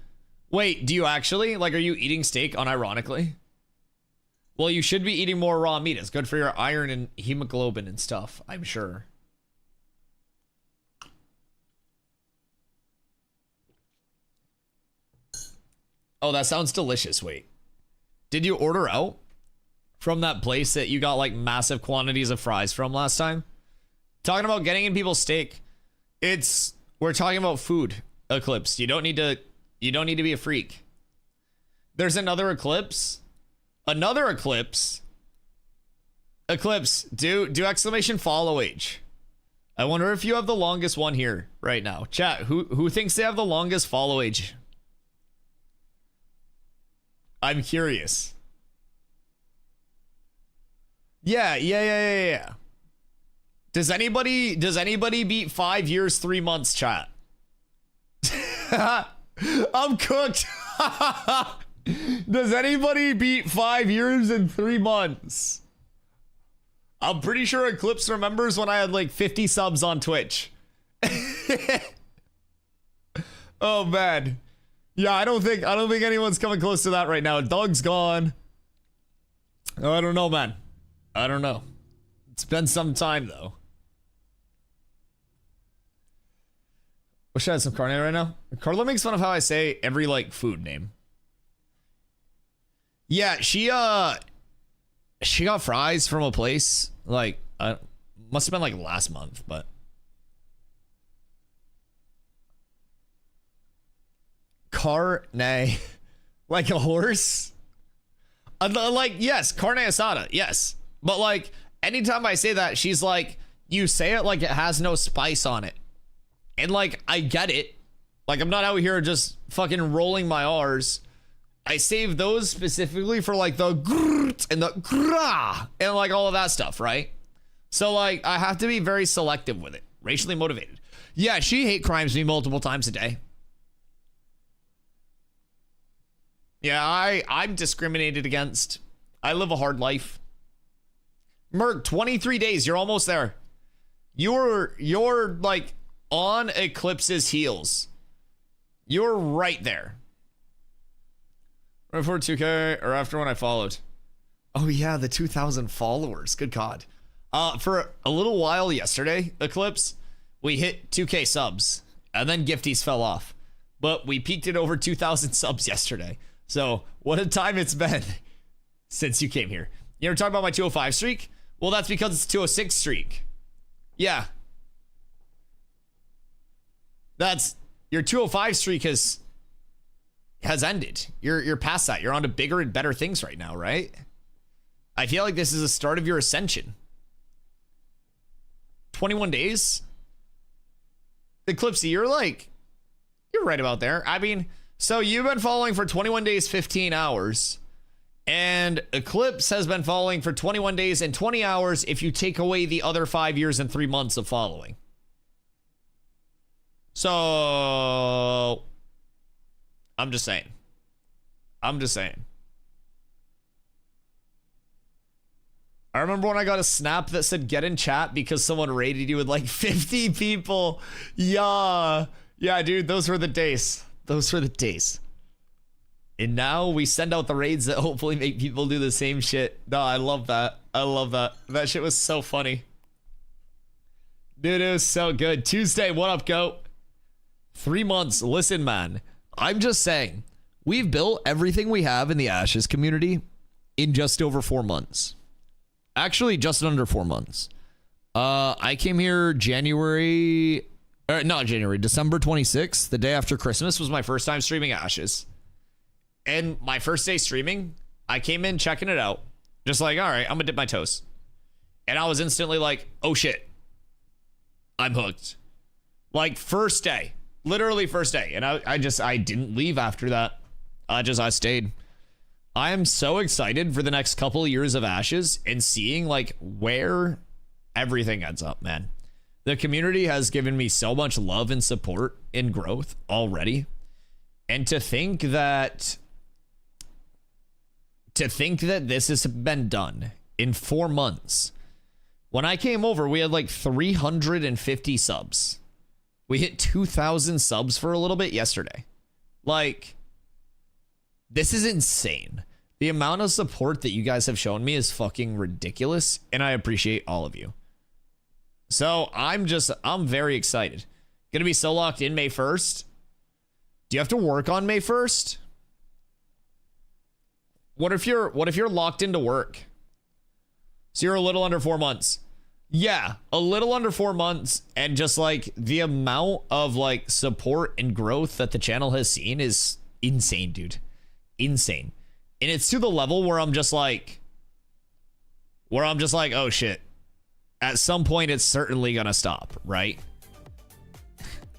Wait, do you actually? Like, are you eating steak unironically? Well, you should be eating more raw meat. It's good for your iron and hemoglobin and stuff, I'm sure. Oh, that sounds delicious. Wait. Did you order out? from that place that you got like massive quantities of fries from last time. Talking about getting in people's steak. We're talking about food, Eclipse. You don't need to be a freak. There's another Eclipse. Another Eclipse. Eclipse, do exclamation follow age. I wonder if you have the longest one here right now. Chat, who thinks they have the longest follow age? I'm curious. Yeah. Does anybody beat 5 years, 3 months, chat? I'm cooked. Does anybody beat 5 years and 3 months? I'm pretty sure Eclipse remembers when I had like 50 subs on Twitch. Oh man. Yeah, I don't think anyone's coming close to that right now. Doug's gone. Oh, I don't know, man. I don't know. It's been some time though. Wish I had some carne right now. Carla makes fun of how I say every like food name. Yeah, she got fries from a place like must have been like last month, but carne like a horse. Like yes, carne asada, yes, but like anytime I say that, she's like, you say it like it has no spice on it. And like, I get it. Like, I'm not out here just fucking rolling my R's. I save those specifically for like the grrrt and the gra and like all of that stuff, right? So like, I have to be very selective with it. Racially motivated. Yeah, she hate crimes me multiple times a day. Yeah, I'm discriminated against. I live a hard life. Merc, 23 days. You're almost there. You're like on Eclipse's heels. You're right there. Right before 2K or after when I followed. Oh yeah, the 2,000 followers. Good God. For a little while yesterday, Eclipse, we hit 2K subs and then gifties fell off. But we peaked at over 2,000 subs yesterday. So what a time it's been since you came here. You ever talk about my 205 streak? Well, that's because it's 206 streak. Yeah. That's your 205 streak has ended. You're past that. You're on to bigger and better things right now, right? I feel like this is the start of your ascension. 21 days? Eclipsey, you're right about there. I mean, so you've been following for 21 days, 15 hours. And Eclipse has been following for 21 days and 20 hours if you take away the other 5 years and 3 months of following. So, I'm just saying. I remember when I got a snap that said get in chat because someone raided you with like 50 people. Yeah, dude, those were the days. And now we send out the raids that hopefully make people do the same shit. No, I love that. That shit was so funny. Dude, it was so good. Tuesday, what up, goat? 3 months. Listen, man, I'm just saying, we've built everything we have in the Ashes community in just over 4 months. Actually, just under 4 months. I came here December 26th, the day after Christmas was my first time streaming Ashes. And my first day streaming, I came in checking it out. Just like, all right, I'm gonna dip my toes. And I was instantly like, oh shit, I'm hooked. Like first day, literally first day. And I didn't leave after that. I stayed. I am so excited for the next couple of years of Ashes and seeing like where everything ends up, man. The community has given me so much love and support and growth already. And to think that this has been done in 4 months. When I came over, we had like 350 subs. We hit 2,000 subs for a little bit yesterday. Like, this is insane. The amount of support that you guys have shown me is fucking ridiculous, and I appreciate all of you. So I'm very excited. Gonna be so locked in May 1st. Do you have to work on May 1st? What if you're locked into work So you're a little under 4 months. Yeah, a little under 4 months, and just like the amount of like support and growth that the channel has seen is insane, dude. Insane. And it's to the level where I'm just like, oh shit. At some point it's certainly gonna stop, right?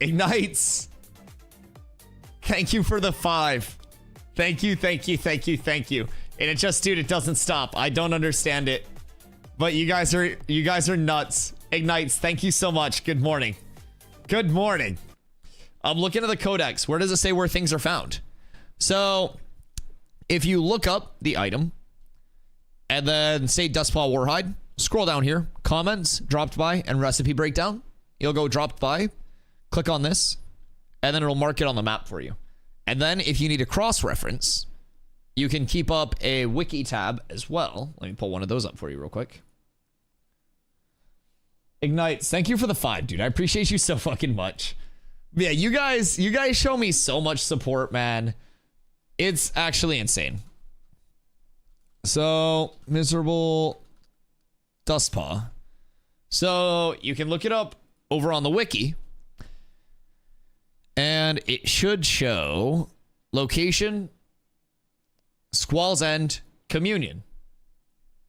Ignites. Thank you for the 5. Thank you. And it just, dude, it doesn't stop. I don't understand it. But you guys are nuts. Ignites, thank you so much. Good morning. Good morning. I'm looking at the codex. Where does it say where things are found? So if you look up the item and then say DustyWhy Warhide, scroll down here, comments, dropped by, and recipe breakdown. You'll go dropped by, click on this, and then it'll mark it on the map for you. And then if you need a cross-reference, you can keep up a wiki tab as well. Let me pull one of those up for you real quick. Ignites, thank you for the 5, dude. I appreciate you so fucking much. Yeah, you guys show me so much support, man. It's actually insane. So, miserable DustyWhy. So, you can look it up over on the wiki. And it should show location, Squall's End, communion.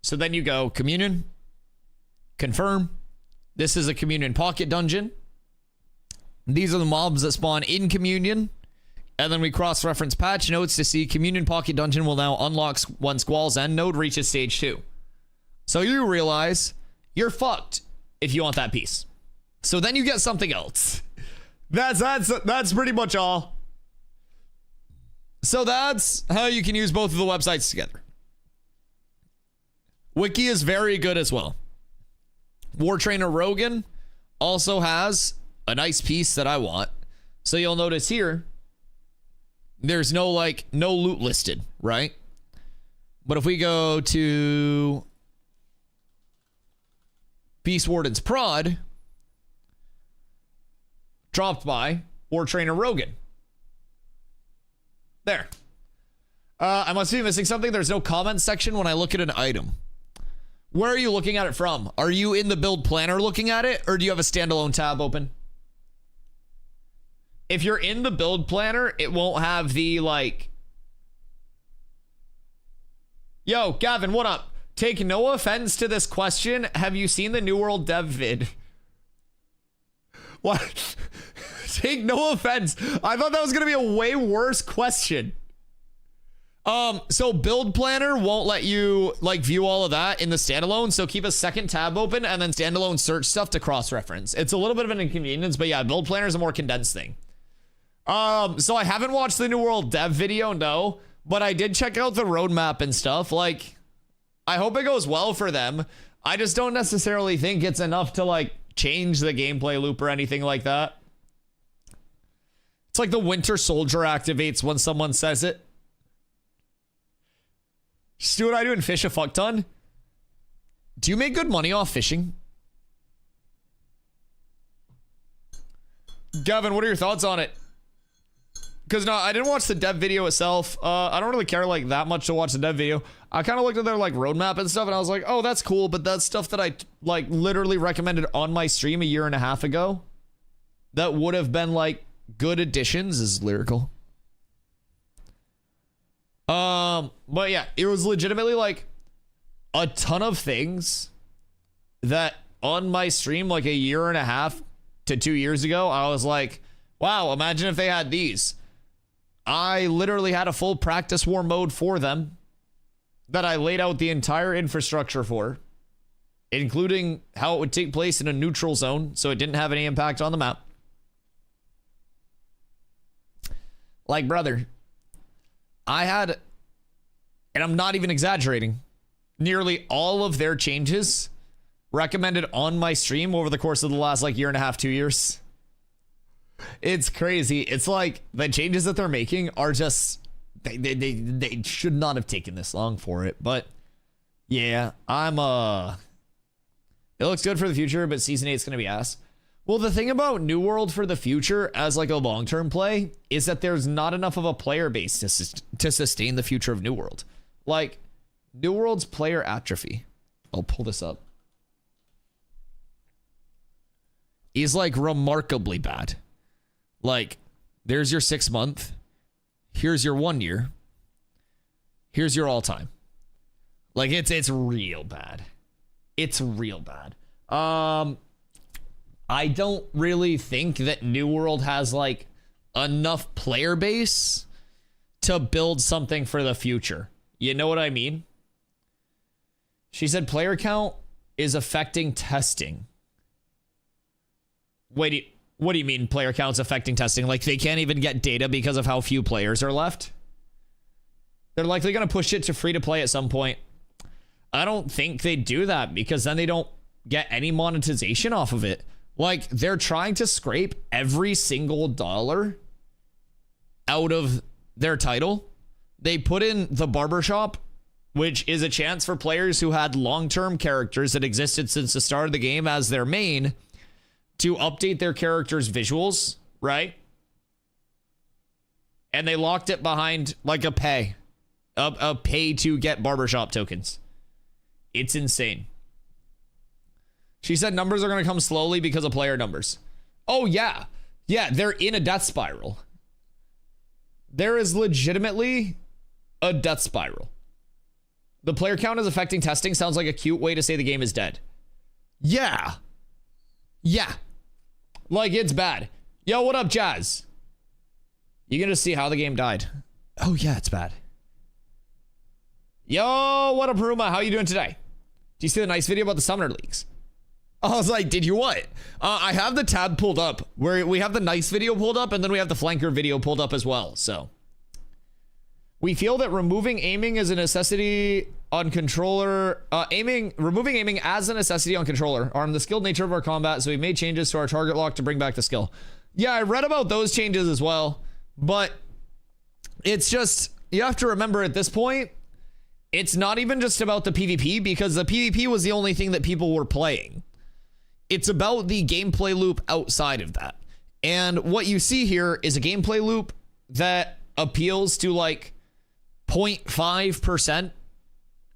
So then you go communion, confirm. This is a communion pocket dungeon. These are the mobs that spawn in communion. And then we cross-reference patch notes to see communion pocket dungeon will now unlock when Squall's End node reaches stage 2. So you realize you're fucked if you want that piece. So then you get something else. That's pretty much all. So that's how you can use both of the websites together. Wiki is very good as well. War Trainer Rogan also has a nice piece that I want. So you'll notice here, there's no loot listed, right? But if we go to Beast Warden's Prod, dropped by War Trainer Rogan. There. I must be missing something. There's no comment section when I look at an item. Where are you looking at it from? Are you in the build planner looking at it, or do you have a standalone tab open? If you're in the build planner, it won't have the like... Yo, Gavin, what up? Take no offense to this question. Have you seen the New World dev vid? What? Take no offense. I thought that was going to be a way worse question. So build planner won't let you like view all of that in the standalone. So keep a second tab open and then standalone search stuff to cross-reference. It's a little bit of an inconvenience, but yeah, build planner is a more condensed thing. So I haven't watched the New World dev video, no, but I did check out the roadmap and stuff. Like, I hope it goes well for them. I just don't necessarily think it's enough to like change the gameplay loop or anything like that. It's like the Winter Soldier activates when someone says it. Stu and I do and fish a fuck ton. Do you make good money off fishing? Gavin, what are your thoughts on it? Because no, I didn't watch the dev video itself. I don't really care like that much to watch the dev video. I kind of looked at their like roadmap and stuff and I was like, oh, that's cool. But that's stuff that I like literally recommended on my stream a year and a half ago. That would have been like good additions. Is lyrical. But yeah, it was legitimately like a ton of things that on my stream like a year and a half to 2 years ago, I was like, wow, imagine if they had these. I literally had a full practice war mode for them that I laid out the entire infrastructure for, including how it would take place in a neutral zone, so it didn't have any impact on the map. Like, brother, I had, and I'm not even exaggerating, nearly all of their changes recommended on my stream over the course of the last like year and a half, 2 years. It's crazy. It's like the changes that they're making are just, they should not have taken this long for it. But yeah, it looks good for the future, but season 8 is going to be ass. Well, the thing about New World for the future as like a long-term play is that there's not enough of a player base to sustain the future of New World. Like, New World's player atrophy. I'll pull this up. Is like remarkably bad. Like, there's your 6 month. Here's your 1 year. Here's your all time. Like, it's real bad. It's real bad. I don't really think that New World has like enough player base to build something for the future. You know what I mean? She said player count is affecting testing. Wait, what do you mean player count's affecting testing? Like they can't even get data because of how few players are left? They're likely going to push it to free to play at some point. I don't think they do that because then they don't get any monetization off of it. Like they're trying to scrape every single dollar out of their title. They put in the barbershop, which is a chance for players who had long-term characters that existed since the start of the game as their main to update their characters' visuals, right? And they locked it behind like a pay to get barbershop tokens. It's insane. She said numbers are going to come slowly because of player numbers. Oh, yeah. Yeah, they're in a death spiral. There is legitimately a death spiral. The player count is affecting testing sounds like a cute way to say the game is dead. Yeah. Yeah. Like, it's bad. Yo, what up, Jazz? You gonna see how the game died? Oh, yeah, it's bad. Yo, what up, Haruma? How you doing today? Do you see the nice video about the Summoner Leagues? I was like, did you what? I have the tab pulled up where we have the nice video pulled up and then we have the flanker video pulled up as well. So we feel that removing aiming is a necessity on controller. Removing aiming as a necessity on controller harm the skilled nature of our combat. So we made changes to our target lock to bring back the skill. Yeah, I read about those changes as well, but it's just, you have to remember at this point, it's not even just about the PvP because the PvP was the only thing that people were playing. It's about the gameplay loop outside of that. And what you see here is a gameplay loop that appeals to like 0.5%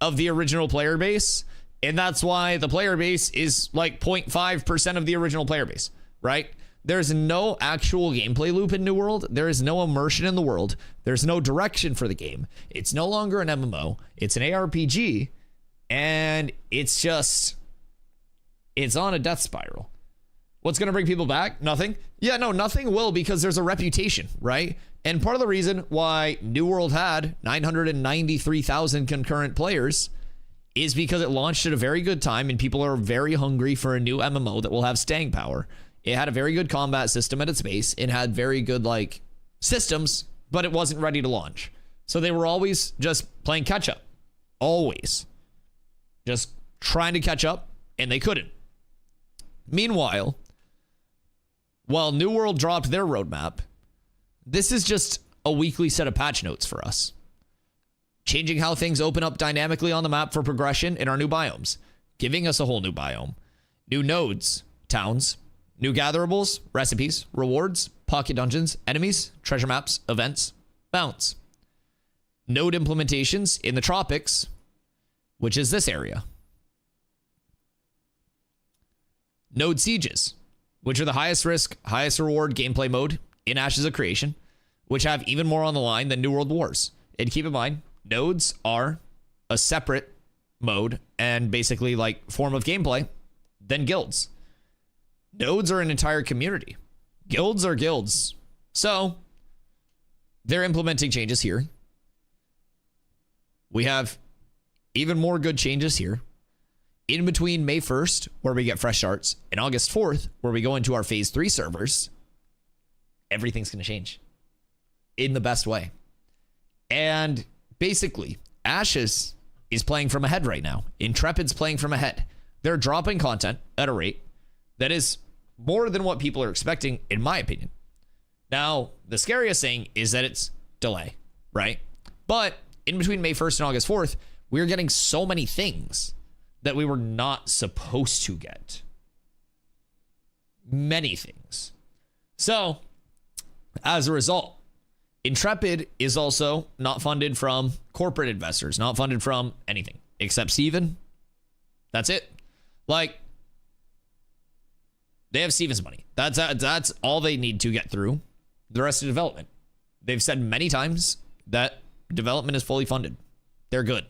of the original player base. And that's why the player base is like 0.5% of the original player base, right? There's no actual gameplay loop in New World. There is no immersion in the world. There's no direction for the game. It's no longer an MMO. It's an ARPG. And it's just... it's on a death spiral. What's going to bring people back? Nothing. Yeah, no, nothing will because there's a reputation, right? And part of the reason why New World had 993,000 concurrent players is because it launched at a very good time and people are very hungry for a new MMO that will have staying power. It had a very good combat system at its base. It had very good like systems, but it wasn't ready to launch. So they were always just playing catch up. Always. Just trying to catch up and they couldn't. Meanwhile, while New World dropped their roadmap, this is just a weekly set of patch notes for us. Changing how things open up dynamically on the map for progression in our new biomes, giving us a whole new biome, new nodes, towns, new gatherables, recipes, rewards, pocket dungeons, enemies, treasure maps, events, bounce. Node implementations in the tropics, which is this area. Node sieges, which are the highest risk, highest reward gameplay mode in Ashes of Creation, which have even more on the line than New World Wars. And keep in mind, nodes are a separate mode and basically like form of gameplay than guilds. Nodes are an entire community. Guilds are guilds. So they're implementing changes here. We have even more good changes here. In between May 1st, where we get fresh starts, and August 4th, where we go into our phase 3 servers, everything's going to change in the best way. And basically, Ashes is playing from ahead right now. Intrepid's playing from ahead. They're dropping content at a rate that is more than what people are expecting, in my opinion. Now, the scariest thing is that it's delay, right? But in between May 1st and August 4th, we're getting so many things that we were not supposed to get. Many things. So, as a result, Intrepid is also not funded from corporate investors, not funded from anything except Steven That's it. Like, they have Steven's money. That's all they need to get through the rest of development. They've said many times that development is fully funded. They're good.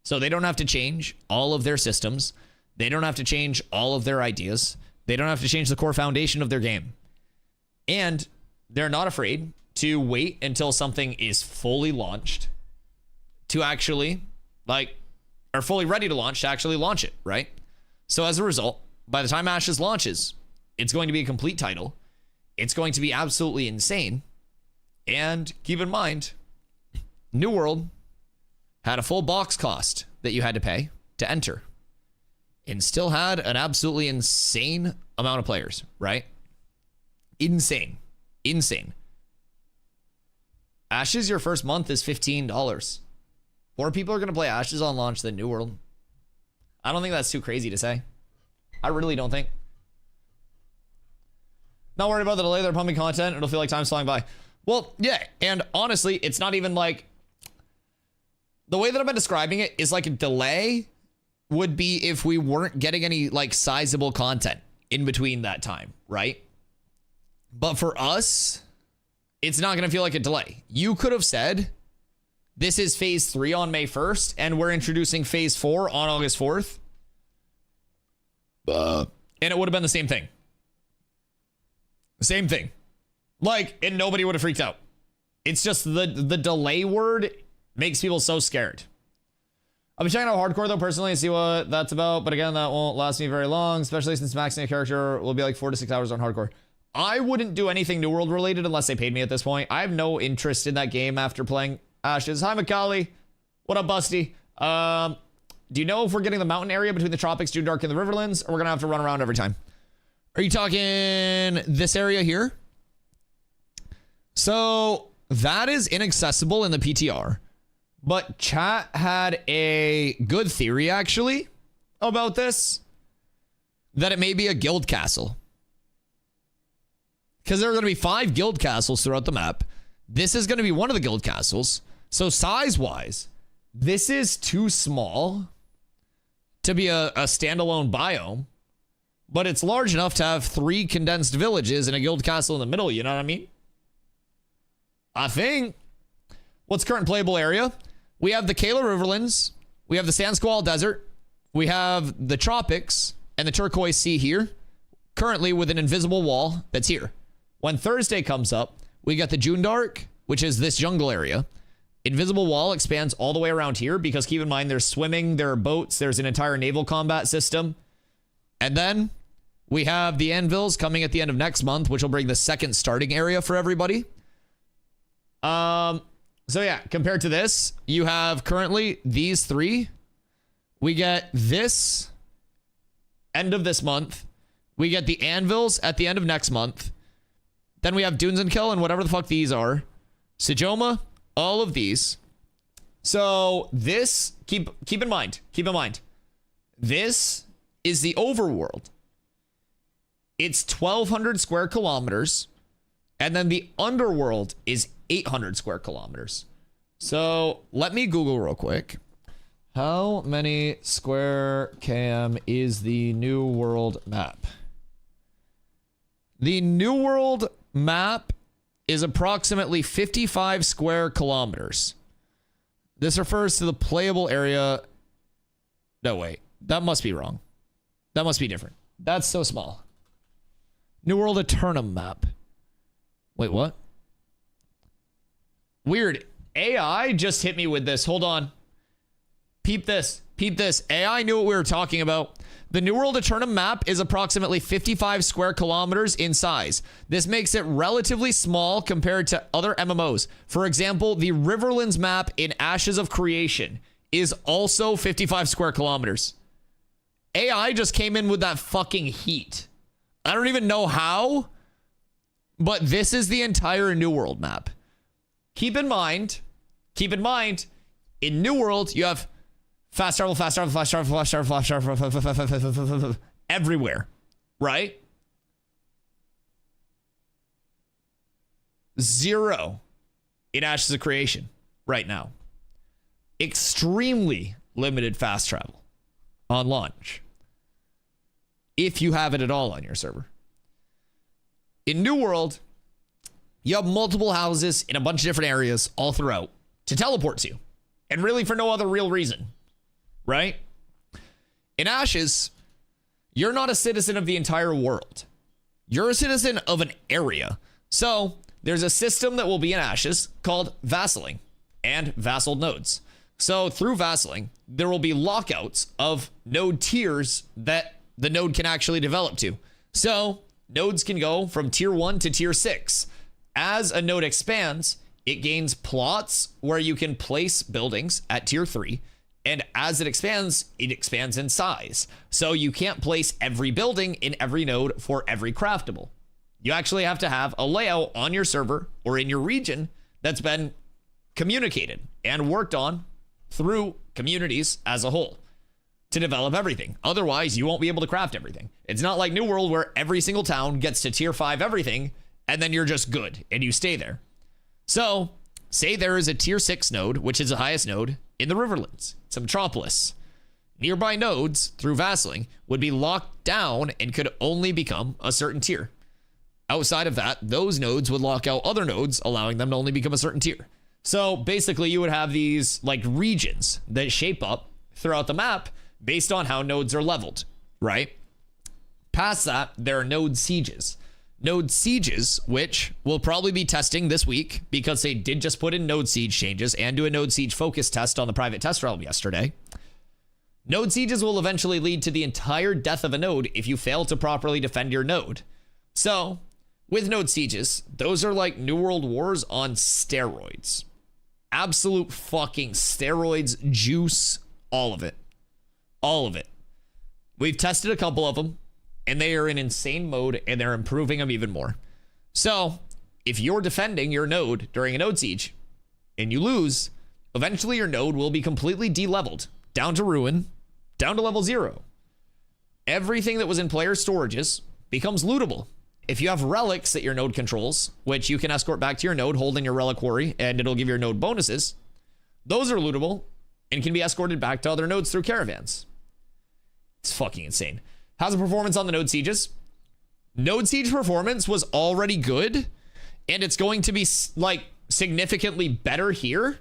So they don't have to change all of their systems. They don't have to change all of their ideas. They don't have to change the core foundation of their game. And they're not afraid to wait until something is fully launched to actually, like, are fully ready to launch to actually launch it, right? So as a result, by the time Ashes launches, it's going to be a complete title. It's going to be absolutely insane. And keep in mind, New World had a full box cost that you had to pay to enter and still had an absolutely insane amount of players, right? Insane. Ashes, your first month is $15. More people are going to play Ashes on launch than New World. I don't think that's too crazy to say. I really don't think. Not worried about the delay. They're pumping content. It'll feel like time's flying by. Well, yeah. And honestly, it's not even like... The way that I've been describing it is like a delay would be if we weren't getting any like sizable content in between that time, right? But for us, it's not going to feel like a delay. You could have said, this is phase 3 on May 1st, and we're introducing phase 4 on August 4th. And it would have been the same thing. Same thing. Like, and nobody would have freaked out. It's just the delay word makes people so scared. I'll be checking out hardcore though personally and see what that's about, but again, that won't last me very long, especially since maxing a character will be like 4 to 6 hours on hardcore. I wouldn't do anything New World related unless they paid me at this point. I have no interest in that game after playing Ashes. Hi, Macaulay. What up, Busty? Do you know if we're getting the mountain area between the tropics, JUNDARK, and the Riverlands, or we're gonna have to run around every time? Are you talking this area here? So that is inaccessible in the PTR. But chat had a good theory, actually, about this. That it may be a guild castle. Because there are going to be 5 guild castles throughout the map. This is going to be one of the guild castles. So size-wise, this is too small to be a standalone biome. But it's large enough to have 3 condensed villages and a guild castle in the middle, you know what I mean? I think. What's current playable area? We have the Kayla Riverlands. We have the Sand Squall Desert. We have the Tropics and the Turquoise Sea here. Currently with an invisible wall that's here. When Thursday comes up, we got the JUNDARK, which is this jungle area. Invisible wall expands all the way around here because keep in mind there's swimming, there are boats, there's an entire naval combat system. And then we have the anvils coming at the end of next month, which will bring the second starting area for everybody. So yeah, compared to this, you have currently these 3. We get this end of this month. We get the anvils at the end of next month. Then we have Dunes and Kill and whatever the fuck these are. Sejoma, all of these. So this, keep in mind. This is the overworld. It's 1,200 square kilometers. And then the underworld is 800 square kilometers. So let me Google real quick. How many square km is the New World map? The New World map is approximately 55 square kilometers. This refers to the playable area. No, wait. That must be wrong. That must be different. That's so small. New World Eternum map. Wait, what? Weird. AI just hit me with this. Hold on. Peep this. Peep this. AI knew what we were talking about. The New World Eternum map is approximately 55 square kilometers in size. This makes it relatively small compared to other MMOs. For example, the Riverlands map in Ashes of Creation is also 55 square kilometers. AI just came in with that fucking heat. I don't even know how, but this is the entire New World map. Keep in mind, in New World, you have fast travel everywhere, right? 0 in Ashes of Creation right now. Extremely limited fast travel. on launch. If you have it at all on your server. In New World, you have multiple houses in a bunch of different areas all throughout to teleport to. And really for no other real reason. Right? In Ashes, you're not a citizen of the entire world. You're a citizen of an area. So there's a system that will be in Ashes called vassaling and vassal nodes. So through vassaling, there will be lockouts of node tiers that the node can actually develop to. So nodes can go from tier 1 to tier 6. As a node expands, it gains plots where you can place buildings at tier 3. And as it expands in size. So you can't place every building in every node for every craftable. You actually have to have a layout on your server or in your region that's been communicated and worked on through communities as a whole to develop everything. Otherwise, you won't be able to craft everything. It's not like New World where every single town gets to tier 5 everything and then you're just good and you stay there. So say there is a tier 6 node, which is the highest node in the Riverlands. It's a metropolis. Nearby nodes through vassaling would be locked down and could only become a certain tier. Outside of that, those nodes would lock out other nodes, allowing them to only become a certain tier. So basically you would have these like regions that shape up throughout the map based on how nodes are leveled, right? Past that, there are node sieges. Node sieges, which we'll probably be testing this week because they did just put in node siege changes and do a node siege focus test on the private test realm yesterday. Node sieges will eventually lead to the entire death of a node if you fail to properly defend your node. So with node sieges, those are like New World Wars on steroids. Absolute fucking steroids, juice, all of it. All of it. We've tested a couple of them. And they are in insane mode, and they're improving them even more. So, if you're defending your node during a node siege, and you lose, eventually your node will be completely de-leveled, down to ruin, down to level 0. Everything that was in player storages becomes lootable. If you have relics that your node controls, which you can escort back to your node holding your relic quarry, and it'll give your node bonuses, those are lootable, and can be escorted back to other nodes through caravans. It's fucking insane. How's the performance on the node sieges? Node siege performance was already good, and it's going to be like significantly better here.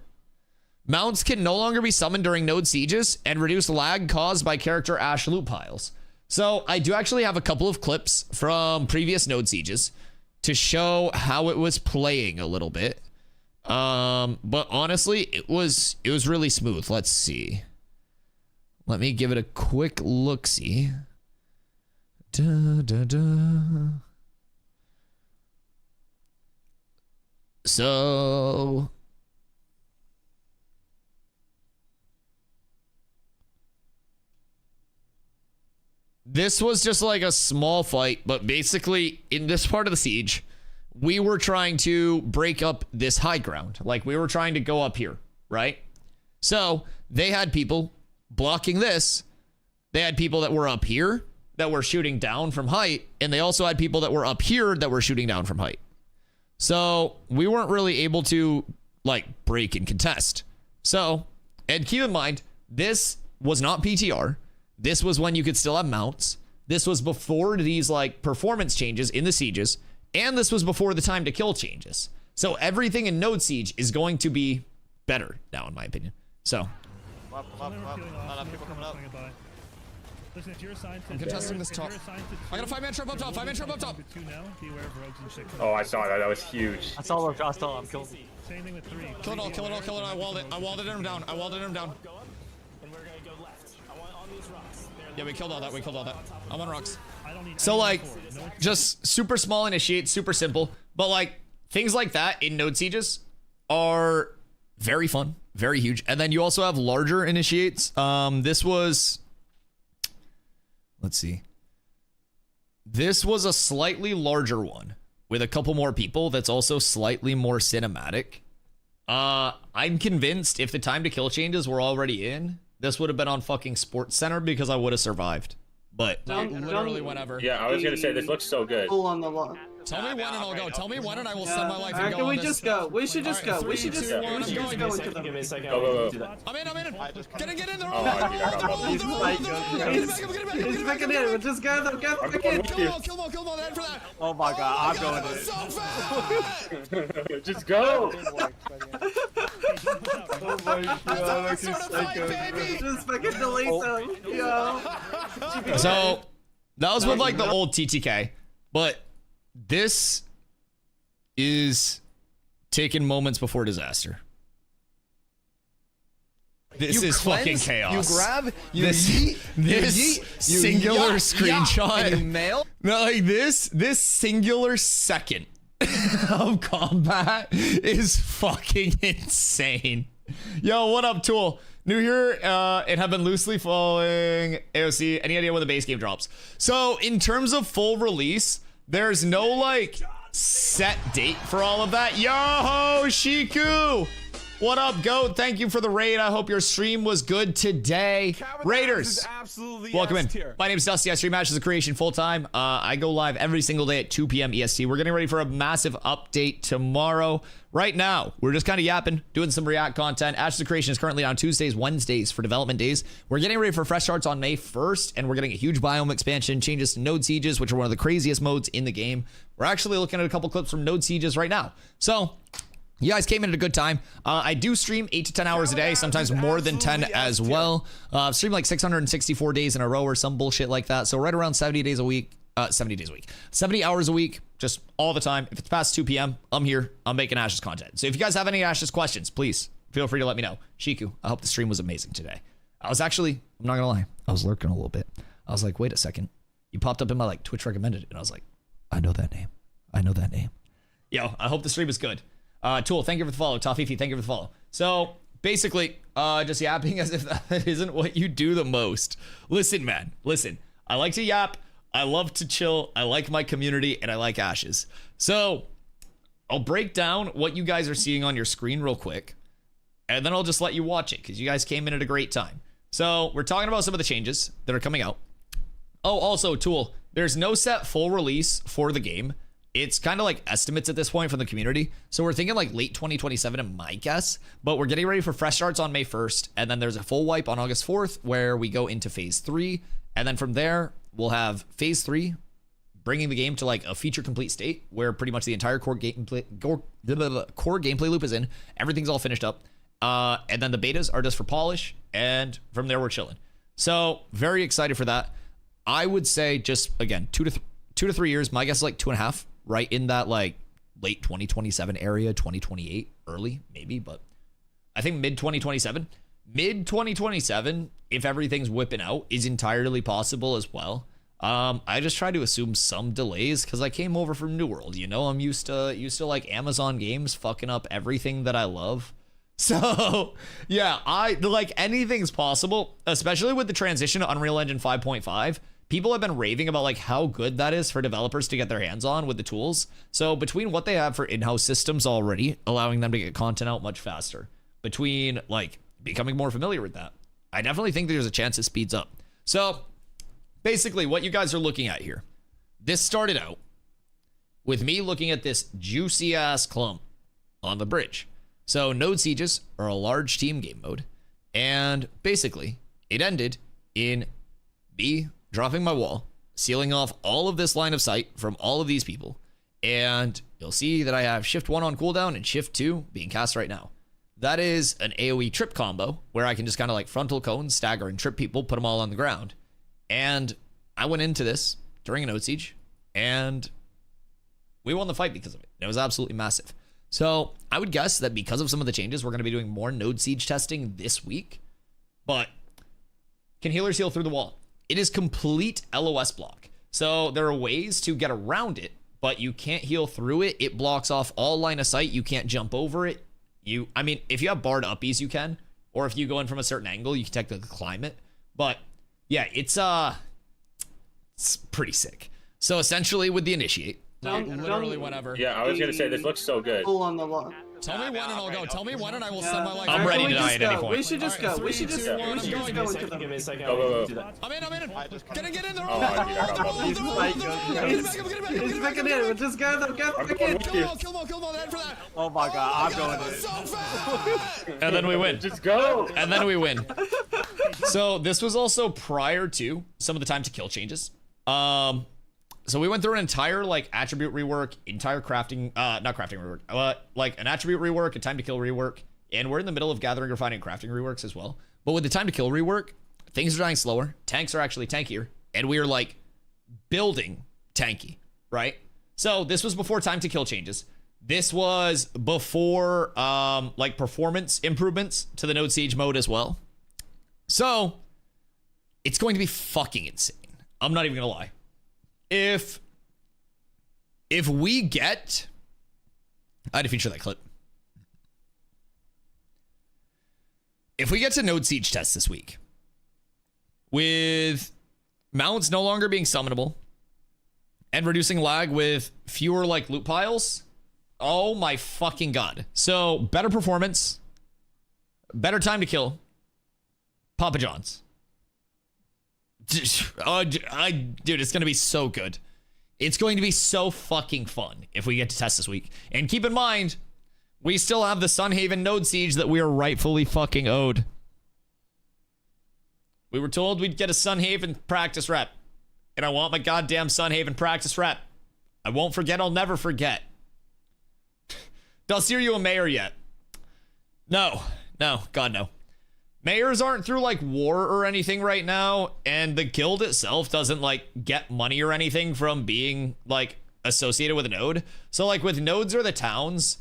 Mounts can no longer be summoned during node sieges and reduce lag caused by character ash loot piles. So I do actually have a couple of clips from previous node sieges to show how it was playing a little bit. But honestly, it was really smooth. Let's see. Let me give it a quick look-see. So this was just like a small fight, but basically in this part of the siege, we were trying to break up this high ground. Like we were trying to go up here, right? So they had people blocking this. They had people that were up here that were shooting down from height, and they also had people that were up here that were shooting down from height. So we weren't really able to like break and contest. So, and keep in mind, this was not PTR. This was when you could still have mounts. This was before these like performance changes in the sieges, and this was before the time to kill changes. So everything in node siege is going to be better now, in my opinion. So Not enough people coming up. Listen, if you're assigned to, I'm contesting this top. I got a 5-man trap up top. 5-man trap up top. Oh, I saw that. That was huge. That's all I'm killing. Same thing with 3. Kill it all, kill it all, kill it all. I walled it him down. I walled it him down. Go up, and we're gonna go left. I want on these rocks. Yeah, we killed all that. We killed all that. I'm on rocks. need So like, just super small initiate, super simple. But like, things like that in node sieges are very fun, very huge. And then you also have larger initiates. This was... Let's see. This was a slightly larger one with a couple more people that's also slightly more cinematic. I'm convinced if the time to kill changes were already in, this would have been on fucking Sports Center because I would have survived. But literally whenever. Yeah, I was gonna say this looks so good. Pull on the Tell me when and I'll go. Tell me when and I will send my life and go Can we on this. just go? We should just go. We should just go into Give me a them. second. Give me a second. Go. Do that. I'm in. Get in. They're Oh, all dude, I got robbed. He's Get back in. Just go them. Go back in. Kill them all. Head for that. Oh my god, I'm going That in. was so fast. Just go. Oh my god, Sort of fight, baby. just fucking delete them. Yo. So that was with like the old TTK, but this is taking moments before disaster. This is fucking chaos. You grab, you this yeet, this you yeet, you singular yacht, screenshot. and you mail. No, like this singular second of combat is fucking insane. Yo, what up, Tool? New here and have been loosely following AOC. Any idea when the base game drops? So in terms of full release, there's no like set date for all of that. Yo, Shiku! What up, GOAT? Thank you for the raid. I hope your stream was good today. Raiders, welcome in. My name is Dusty. I stream Ashes of Creation full-time. I go live every single day at 2 p.m. EST. We're getting ready for a massive update tomorrow. Right now, we're just kind of yapping, doing some React content. Ashes of Creation is currently on Tuesdays, Wednesdays for development days. We're getting ready for fresh starts on May 1st, and we're getting a huge biome expansion, changes to node sieges, which are one of the craziest modes in the game. We're actually looking at a couple clips from node sieges right now. So you guys came in at a good time. I do stream 8 to 10 hours a day, sometimes more than 10 as well. Stream like 664 days in a row or some bullshit like that. So right around 70 days a week, 70 hours a week, just all the time. If it's past 2 p.m., I'm here. I'm making Ashes content. So if you guys have any Ashes questions, please feel free to let me know. Shiku, I hope the stream was amazing today. I was actually, I'm not gonna lie, I was lurking a little bit. I was like, wait a second. You popped up in my like Twitch recommended, and I was like, I know that name. Yo, I hope the stream is good. Tool, thank you for the follow. Tofifi, thank you for the follow. So basically, just yapping as if that isn't what you do the most. Listen, man, listen. I like to yap. I love to chill. I like my community, and I like Ashes. So I'll break down what you guys are seeing on your screen real quick, and then I'll just let you watch it because you guys came in at a great time. So we're talking about some of the changes that are coming out. Oh, also, Tool, there's no set full release for the game. It's kind of like estimates at this point from the community. So we're thinking like late 2027 in my guess, but we're getting ready for fresh starts on May 1st. And then there's a full wipe on August 4th where we go into phase 3. And then from there, we'll have phase 3, bringing the game to like a feature complete state where pretty much the entire core gameplay loop is in. Everything's all finished up. And then the betas are just for polish. And from there, we're chilling. So very excited for that. I would say just, again, 2 to 3 years. My guess is like 2.5. Right in that like late 2027 area, 2028 early maybe, but I think mid 2027, if everything's whipping out, is entirely possible as well. I just try to assume some delays because I came over from New World, you know. I'm used to like Amazon games fucking up everything that I love. So yeah, I like anything's possible, especially with the transition to Unreal Engine 5.5. People have been raving about like how good that is for developers to get their hands on with the tools. So between what they have for in-house systems already, allowing them to get content out much faster, between like becoming more familiar with that, I definitely think there's a chance it speeds up. So basically what you guys are looking at here, this started out with me looking at this juicy ass clump on the bridge. So node sieges are a large team game mode. And basically it ended in me dropping my wall, sealing off all of this line of sight from all of these people. And you'll see that I have shift 1 on cooldown and shift 2 being cast right now. That is an AoE trip combo where I can just kind of like frontal cone, stagger, and trip people, put them all on the ground. And I went into this during a node siege and we won the fight because of it. It was absolutely massive. So I would guess that because of some of the changes, we're going to be doing more node siege testing this week. But can healers heal through the wall? It is complete LOS block. So there are ways to get around it, but you can't heal through it. It blocks off all line of sight. You can't jump over it. I mean, if you have barred uppies, you can. Or if you go in from a certain angle, you can technically climb it. But yeah, it's pretty sick. So essentially with the initiate, literally whenever. Yeah, I was gonna say this looks so good. Pull on the wall. Tell me when and I'll go. Tell me when and I will send my life. I'm I'm ready we to die just at go? any point. We should just go. We should just go. Give me a second, give me a second. Go. I'm in. Get in there. Oh, I think I got both. He's like, he's picking it. Just go though. Go back in. Kill them all. End for that. Oh my god, I'm going in. So fast. And then we win. Just go. And then we win. So this was also prior to some of the time to kill changes. So we went through an entire like attribute rework, entire crafting, not crafting rework, like an attribute rework, a time to kill rework, and we're in the middle of gathering, refining, and crafting reworks as well. But with the time to kill rework, things are dying slower. Tanks are actually tankier, and we are like building tanky, right? So this was before time to kill changes. This was before like performance improvements to the node siege mode as well. So it's going to be fucking insane. I'm not even gonna lie. If we get, I had to feature that clip. If we get to node siege test this week, with mounts no longer being summonable and reducing lag with fewer like loot piles, oh my fucking god. So better performance, better time to kill, Papa John's. Oh, dude, it's gonna be so good. It's going to be so fucking fun if we get to test this week. And keep in mind, we still have the Sunhaven node siege that we are rightfully fucking owed. We were told we'd get a Sunhaven practice rep, and I want my goddamn Sunhaven practice rep. I won't forget. I'll never forget. Dusty, are you a mayor yet? No, God no. Mayors aren't through like war or anything right now, and the guild itself doesn't like get money or anything from being like associated with a node. So like with nodes or the towns,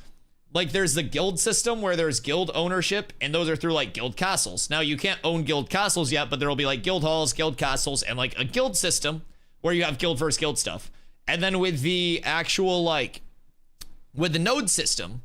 like there's the guild system where there's guild ownership, and those are through like guild castles. Now you can't own guild castles yet, but there'll be like guild halls, guild castles, and like a guild system where you have guild versus guild stuff. And then with the actual like with the node system,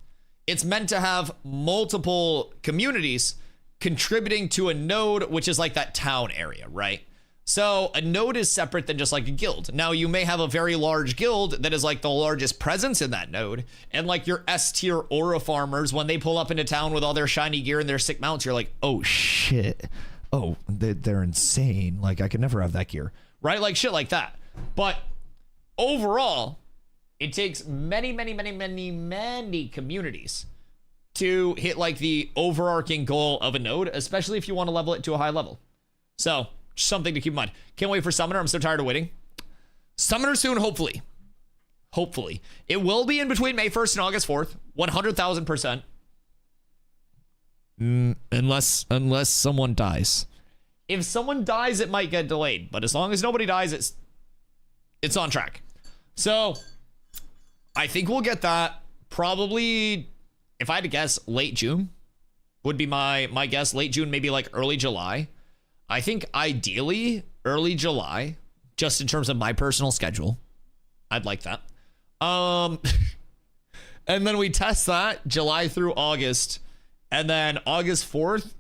it's meant to have multiple communities contributing to a node, which is like that town area, right? So a node is separate than just like a guild. Now you may have a very large guild that is like the largest presence in that node, and like your S tier aura farmers, when they pull up into town with all their shiny gear and their sick mounts, you're like, oh shit, oh they're insane, like I could never have that gear, right? Like shit like that. But overall, it takes many communities to hit like the overarching goal of a node, especially if you want to level it to a high level. So just something to keep in mind. Can't wait for Summoner. I'm so tired of waiting. Summoner soon, hopefully. Hopefully. It will be in between May 1st and August 4th. 100,000%. Unless someone dies. If someone dies, it might get delayed. But as long as nobody dies, it's on track. So I think we'll get that probably, if I had to guess, late June would be my guess. Late June, maybe like early July. I think ideally early July, just in terms of my personal schedule. I'd like that. And then we test that July through August, and then August 4th,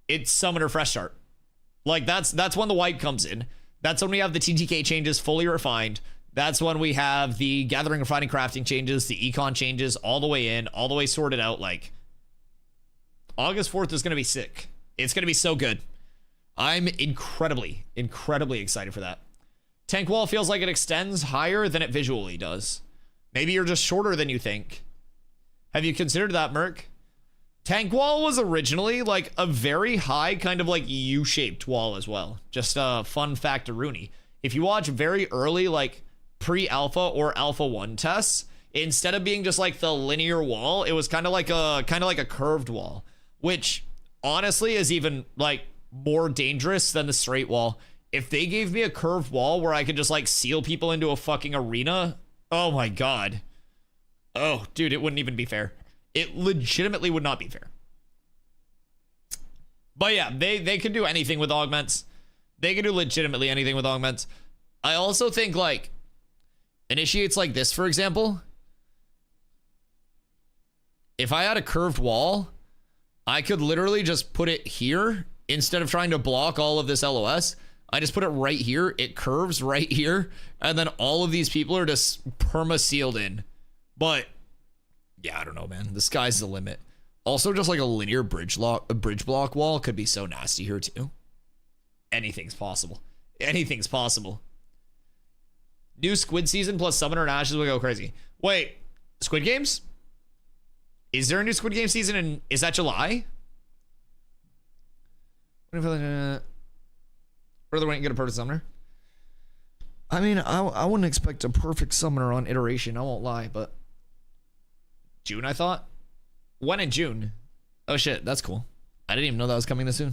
it's Summoner Fresh Start. Like that's when the wipe comes in. That's when we have the TTK changes fully refined. That's when we have the gathering, refining, crafting changes, the econ changes all the way in, all the way sorted out. Like August 4th is going to be sick. It's going to be so good. I'm incredibly excited for that. Tank wall feels like it extends higher than it visually does. Maybe you're just shorter than you think. Have you considered that, Merc? Tank wall was originally like a very high kind of like U-shaped wall as well. Just a fun fact to Rooney. If you watch very early like pre-alpha or alpha 1 tests, instead of being just like the linear wall, it was kind of like a curved wall, which honestly is even like more dangerous than the straight wall. If they gave me a curved wall where I could just like seal people into a fucking arena, oh my god. Oh, dude, it wouldn't even be fair. It legitimately would not be fair. But yeah, they could do anything with augments. They could do legitimately anything with augments. I also think like initiates like this, for example, if I had a curved wall, I could literally just put it here instead of trying to block all of this LOS. I just put it right here. It curves right here. And then all of these people are just perma sealed in. But Yeah, I don't know, man. The sky's the limit. Also, just like a linear bridge block wall could be so nasty here too. Anything's possible. Anything's possible. New Squid season plus Summoner and Ashes will go crazy. Wait, Squid Games? Is there a new Squid Game season and is that July? Further wait and get a perfect summoner. I mean, I wouldn't expect a perfect summoner on iteration, I won't lie, but June, I thought? When in June? Oh shit, that's cool. I didn't even know that was coming this soon.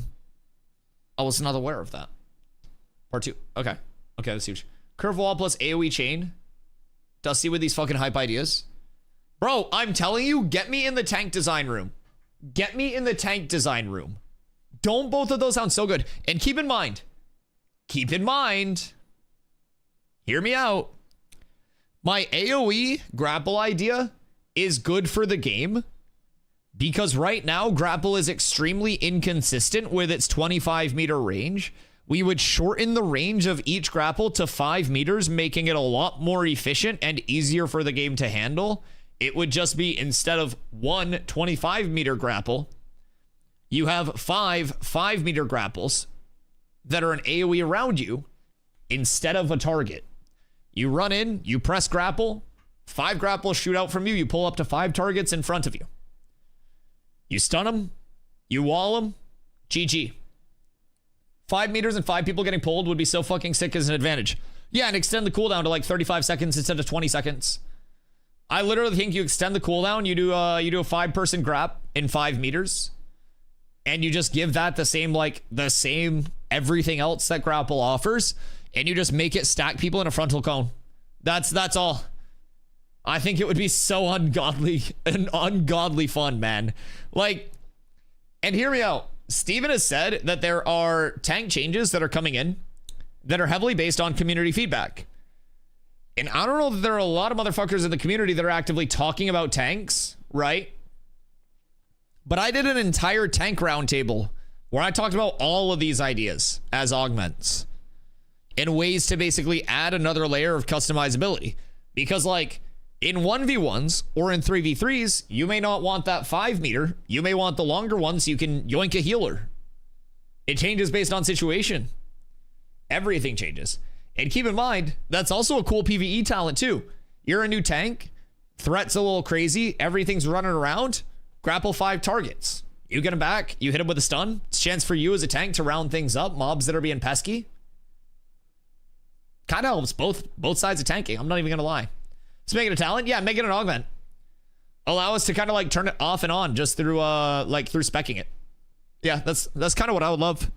I was not aware of that. Part 2. Okay. Okay, that's huge. Curve wall plus AoE chain. Dusty with these fucking hype ideas. Bro, I'm telling you, get me in the tank design room. Get me in the tank design room. Don't both of those sound so good? And keep in mind, hear me out. My AoE grapple idea is good for the game because right now grapple is extremely inconsistent with its 25-meter range. We would shorten the range of each grapple to 5 meters, making it a lot more efficient and easier for the game to handle. It would just be, instead of one 25-meter grapple, you have 5-meter grapples that are an AoE around you instead of a target. You run in, you press grapple, 5 grapples shoot out from you, you pull up to 5 targets in front of you. You stun them, you wall them, GG. 5 meters and 5 people getting pulled would be so fucking sick as an advantage. Yeah, and extend the cooldown to like 35 seconds instead of 20 seconds. I literally think you extend the cooldown, you do a 5-person grap in 5 meters, and you just give that the same everything else that grapple offers, and you just make it stack people in a frontal cone. That's all. I think it would be so ungodly fun, man. Like, and hear me out. Steven has said that there are tank changes that are coming in that are heavily based on community feedback. And I don't know that there are a lot of motherfuckers in the community that are actively talking about tanks, right? But I did an entire tank roundtable where I talked about all of these ideas as augments and ways to basically add another layer of customizability. Because like in 1v1s or in 3v3s, you may not want that 5 meter. You may want the longer one so you can yoink a healer. It changes based on situation. Everything changes. And keep in mind, that's also a cool PvE talent too. You're a new tank, threat's a little crazy, everything's running around, grapple 5 targets. You get them back, you hit them with a stun. It's a chance for you as a tank to round things up, mobs that are being pesky. Kind of helps both sides of tanking, I'm not even gonna lie. So make it a talent? Yeah, make it an augment. Allow us to kind of like turn it off and on just through through speccing it. Yeah, that's kind of what I would love.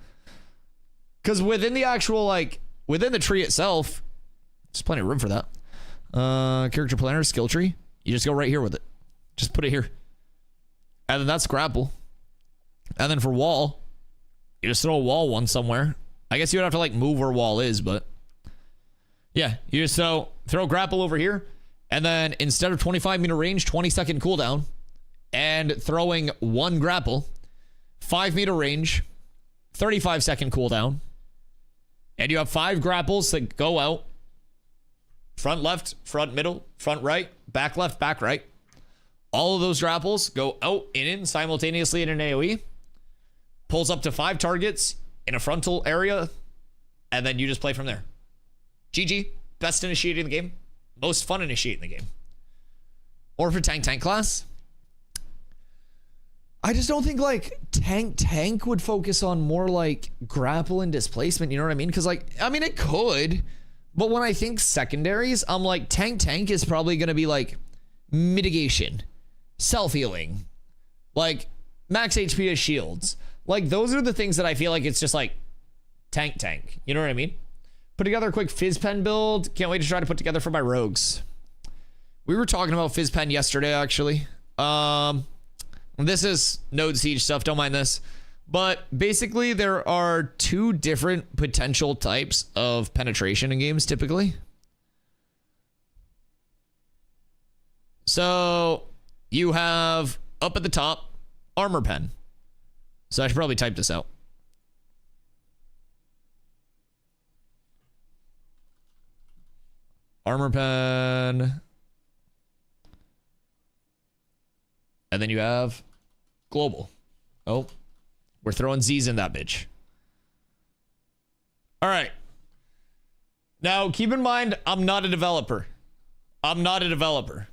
Because within the actual within the tree itself, there's plenty of room for that. Character planner, skill tree. You just go right here with it. Just put it here. And then that's grapple. And then for wall, you just throw a wall one somewhere. I guess you would have to like move where wall is, but yeah, you just throw grapple over here. And then instead of 25-meter range, 20-second cooldown, and throwing 1 grapple, 5-meter range, 35-second cooldown, and you have 5 grapples that go out, front left, front middle, front right, back left, back right. All of those grapples go out and in simultaneously in an AoE, pulls up to 5 targets in a frontal area, and then you just play from there. GG, best initiating in the game. Most fun initiate in the game. Or for tank class. I just don't think like tank would focus on more like grapple and displacement, you know what I mean? Because like, I mean it could, but when I think secondaries, I'm like tank is probably gonna be like mitigation, self-healing, like max HP as shields. Like those are the things that I feel like it's just like tank, you know what I mean? Put together a quick Fizz Pen build. Can't wait to try to put together for my rogues. We were talking about Fizz Pen yesterday, actually. This is Node Siege stuff. Don't mind this. But basically, there are 2 different potential types of penetration in games, typically. So you have up at the top, Armor Pen. So I should probably type this out. Armor Pen. And then you have global. Oh, we're throwing Z's in that bitch. All right. Now, keep in mind, I'm not a developer. I'm not a developer.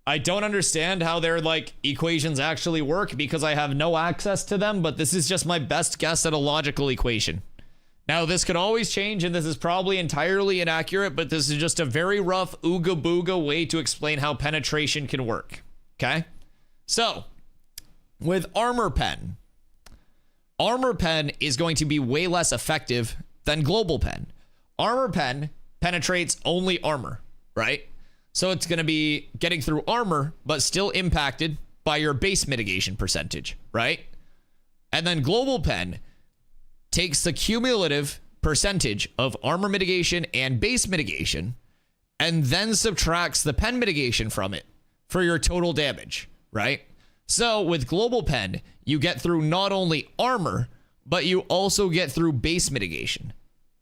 I don't understand how their like equations actually work because I have no access to them, but this is just my best guess at a logical equation. Now, this could always change, and this is probably entirely inaccurate, but this is just a very rough ooga booga way to explain how penetration can work. Okay? So, with armor pen is going to be way less effective than global pen. Armor pen penetrates only armor, right? So it's going to be getting through armor, but still impacted by your base mitigation percentage, right? And then global pen takes the cumulative percentage of armor mitigation and base mitigation and then subtracts the pen mitigation from it for your total damage, right? So with global pen, you get through not only armor, but you also get through base mitigation.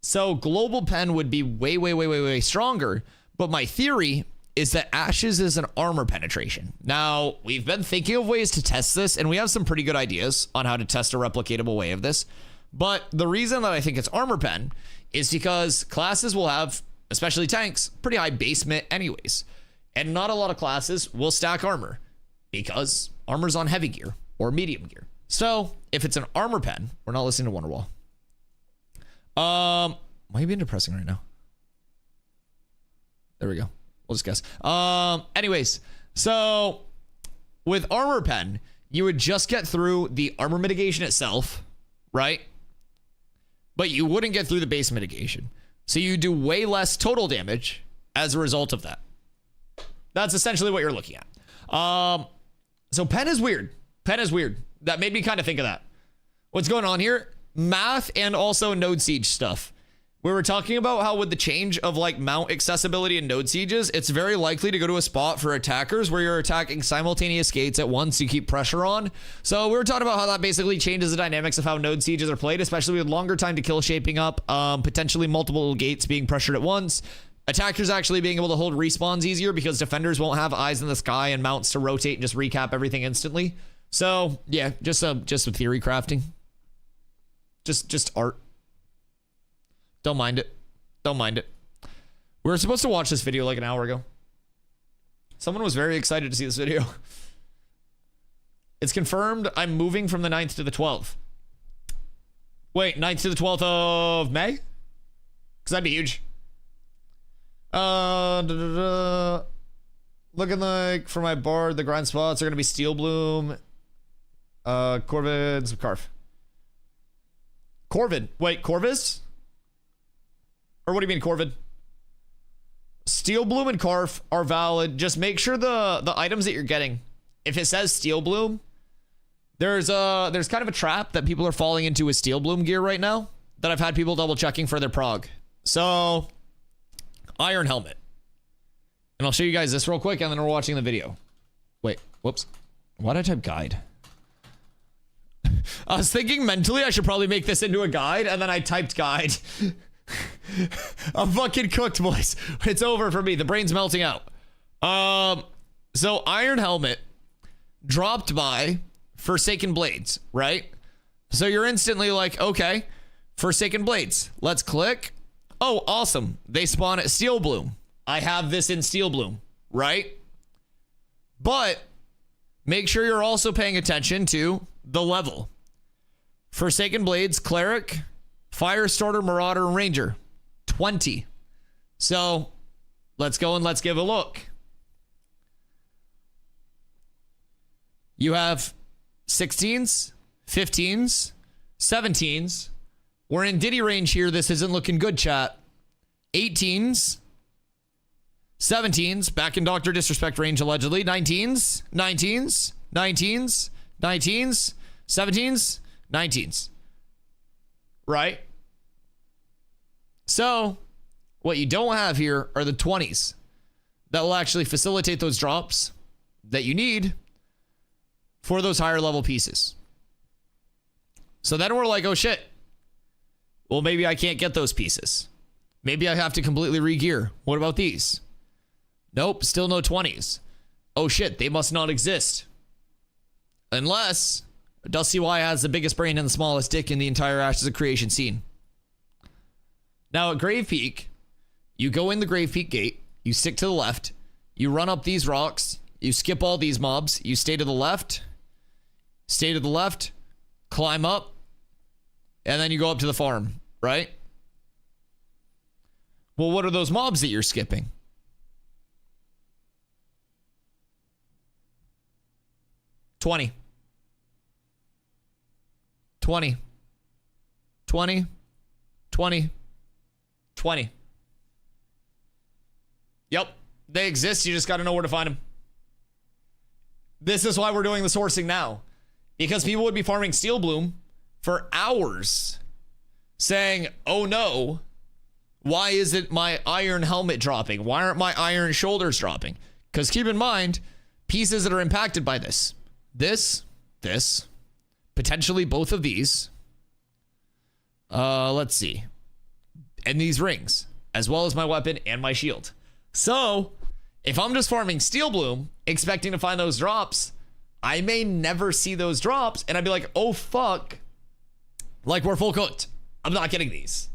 So global pen would be way stronger, but my theory is that Ashes is an armor penetration. Now, we've been thinking of ways to test this, and we have some pretty good ideas on how to test a replicatable way of this. But the reason that I think it's armor pen is because classes will have, especially tanks, pretty high basement anyways. And not a lot of classes will stack armor because armor's on heavy gear or medium gear. So if it's an armor pen, we're not listening to Wonderwall. Am I being depressing right now? There we go. We'll just guess. Anyways, so with armor pen, you would just get through the armor mitigation itself, right? But you wouldn't get through the base mitigation. So you do way less total damage as a result of that. That's essentially what you're looking at. So pen is weird. Pen is weird. That made me kind of think of that. What's going on here? Math and also node siege stuff. We were talking about how with the change of like mount accessibility and node sieges, it's very likely to go to a spot for attackers where you're attacking simultaneous gates at once to keep pressure on. So we were talking about how that basically changes the dynamics of how node sieges are played, especially with longer time to kill shaping up, potentially multiple gates being pressured at once. Attackers actually being able to hold respawns easier because defenders won't have eyes in the sky and mounts to rotate and just recap everything instantly. So yeah, just some theory crafting. Just art. Don't mind it. Don't mind it. We were supposed to watch this video like an hour ago. Someone was very excited to see this video. It's confirmed I'm moving from the 9th to the 12th. Wait, 9th to the 12th of May? Because that'd be huge. Looking like for my board, the grind spots are going to be Steel Bloom, Corvid, some Carf. Corvid. Wait, Corvus? Or what do you mean, Corvid? Steel Bloom and Carf are valid. Just make sure the items that you're getting, if it says Steel Bloom, there's kind of a trap that people are falling into with Steel Bloom gear right now that I've had people double checking for their prog. So, Iron Helmet. And I'll show you guys this real quick and then we're watching the video. Wait, whoops. Why did I type guide? I was thinking mentally I should probably make this into a guide and then I typed guide. I'm fucking cooked, boys. It's over for me. The brain's melting out. So Iron Helmet dropped by Forsaken Blades, right? So you're instantly like, okay, Forsaken Blades. Let's click. Oh, awesome. They spawn at Steel Bloom. I have this in Steel Bloom, right? But make sure you're also paying attention to the level. Forsaken Blades, Cleric, Firestarter, Marauder, and Ranger. 20. So let's go and let's give a look. You have 16s, 15s, 17s. We're in Diddy range here. This isn't looking good, chat. 18s, 17s, back in Dr. Disrespect range allegedly. 19s, 19s, 19s, 19s, 17s, 19s. Right? So, what you don't have here are the 20s that will actually facilitate those drops that you need for those higher level pieces. So then we're like, oh shit. Well, maybe I can't get those pieces. Maybe I have to completely re-gear. What about these? Nope, still no 20s. Oh shit, they must not exist. Unless DustyWhy has the biggest brain and the smallest dick in the entire Ashes of Creation scene. Now at Grave Peak, you go in the Grave Peak gate, you stick to the left, you run up these rocks, you skip all these mobs, you stay to the left, climb up, and then you go up to the farm, right? Well, what are those mobs that you're skipping? $20. Yep, they exist. You just got to know where to find them. This is why we're doing the sourcing now, because people would be farming Steel Bloom for hours saying, oh no, why isn't my iron helmet dropping? Why aren't my iron shoulders dropping? Because keep in mind, pieces that are impacted by this, potentially both of these, let's see, and these rings, as well as my weapon and my shield. So if I'm just farming Steel Bloom, expecting to find those drops, I may never see those drops, and I'd be like, oh fuck, like we're full cooked. I'm not getting these.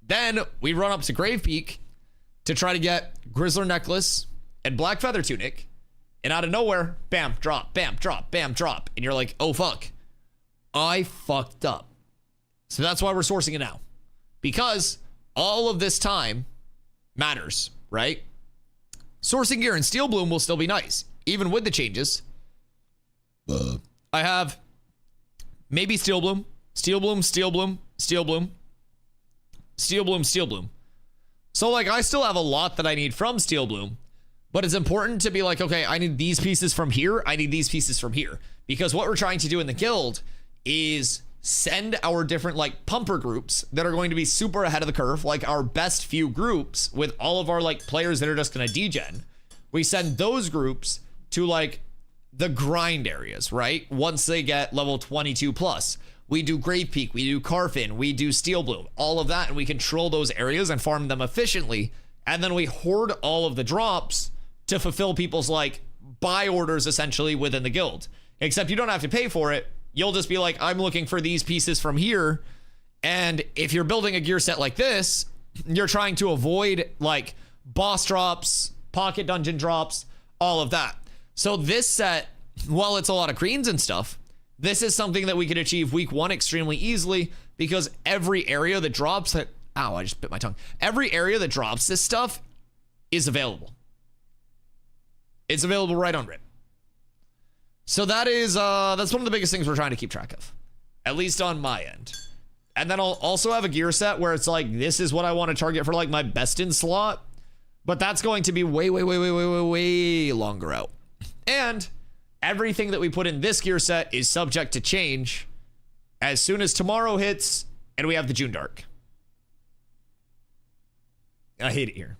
Then we run up to Grave Peak to try to get Grizzler Necklace and Black Feather Tunic, and out of nowhere, bam, drop, bam, drop, bam, drop, and you're like, oh fuck, I fucked up. So that's why we're sourcing it now, because all of this time matters, right? Sourcing gear in Steel Bloom will still be nice, even with the changes. I have maybe Steel Bloom, Steel Bloom, Steel Bloom, Steel Bloom, Steel Bloom, Steel Bloom. So like I still have a lot that I need from Steel Bloom, but it's important to be like, okay, I need these pieces from here, I need these pieces from here, because what we're trying to do in the guild is send our different like pumper groups that are going to be super ahead of the curve, like our best few groups with all of our like players that are just gonna degen. We send those groups to like the grind areas, right? Once they get level 22 plus, we do Grave Peak, we do Carfin, we do Steel Bloom, all of that, and we control those areas and farm them efficiently, and then we hoard all of the drops to fulfill people's like buy orders essentially within the guild. Except you don't have to pay for it. You'll just be like, I'm looking for these pieces from here. And if you're building a gear set like this, you're trying to avoid like boss drops, pocket dungeon drops, all of that. So this set, while it's a lot of greens and stuff, this is something that we could achieve week 1 extremely easily, because every area that drops that, ow, I just bit my tongue. Every area that drops this stuff is available. It's available right on RIP. So that is, that's one of the biggest things we're trying to keep track of, at least on my end. And then I'll also have a gear set where it's like, this is what I want to target for like my best in slot, but that's going to be way longer out. And everything that we put in this gear set is subject to change as soon as tomorrow hits and we have the JUNDARK. I hate it here.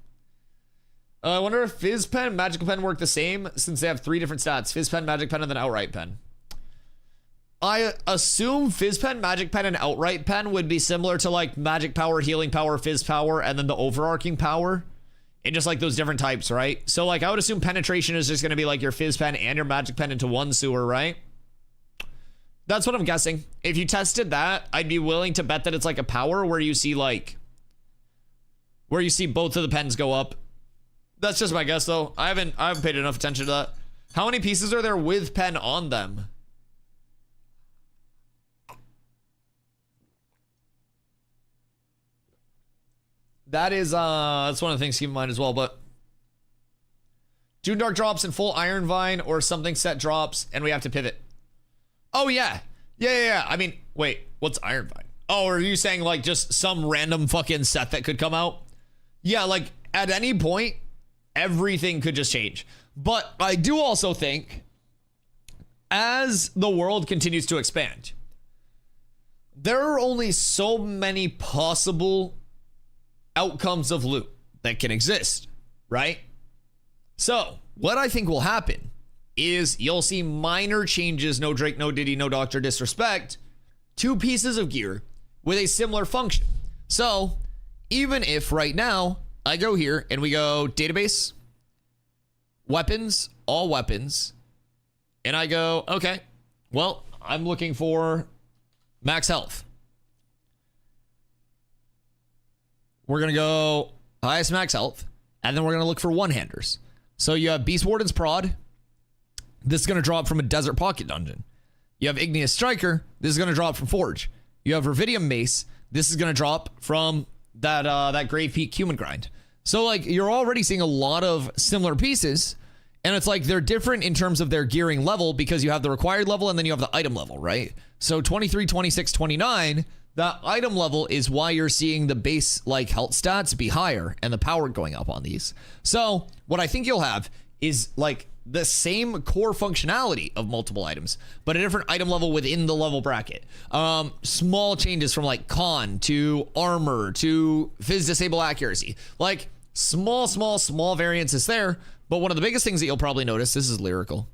I wonder if Fizz Pen and Magical Pen work the same, since they have 3 different stats. Fizz Pen, Magic Pen, and then Outright Pen. I assume Fizz Pen, Magic Pen, and Outright Pen would be similar to like Magic Power, Healing Power, Fizz Power, and then the Overarching Power. And just like those different types, right? So like I would assume Penetration is just going to be like your Fizz Pen and your Magic Pen into one sewer, right? That's what I'm guessing. If you tested that, I'd be willing to bet that it's like a power where you see like, where you see both of the pens go up. That's just my guess though. I haven't paid enough attention to that. How many pieces are there with pen on them? That is that's one of the things to keep in mind as well, but JUNDARK drops in full Iron Vine or something set drops and we have to pivot. Oh yeah. Yeah. I mean, wait, what's Iron Vine? Oh, are you saying like just some random fucking set that could come out? Yeah, like at any point everything could just change. But I do also think as the world continues to expand, there are only so many possible outcomes of loot that can exist, right? So what I think will happen is you'll see minor changes, no Drake, no Diddy, no Dr. Disrespect, 2 pieces of gear with a similar function. So even if right now I go here and we go database, weapons, all weapons, and I go, okay, well, I'm looking for max health. We're going to go highest max health, and then we're going to look for one-handers. So you have Beast Warden's Prod. This is going to drop from a Desert Pocket Dungeon. You have Igneous Striker. This is going to drop from Forge. You have Revidium Mace. This is going to drop from that Grave Peak Human Grind. So, like, you're already seeing a lot of similar pieces, and it's like they're different in terms of their gearing level because you have the required level and then you have the item level, right? So 23, 26, 29, that item level is why you're seeing the base, like, health stats be higher and the power going up on these. So what I think you'll have is, like, the same core functionality of multiple items, but a different item level within the level bracket. Small changes from like con to armor to phys disable accuracy, like small variances there. But one of the biggest things that you'll probably notice, this is lyrical.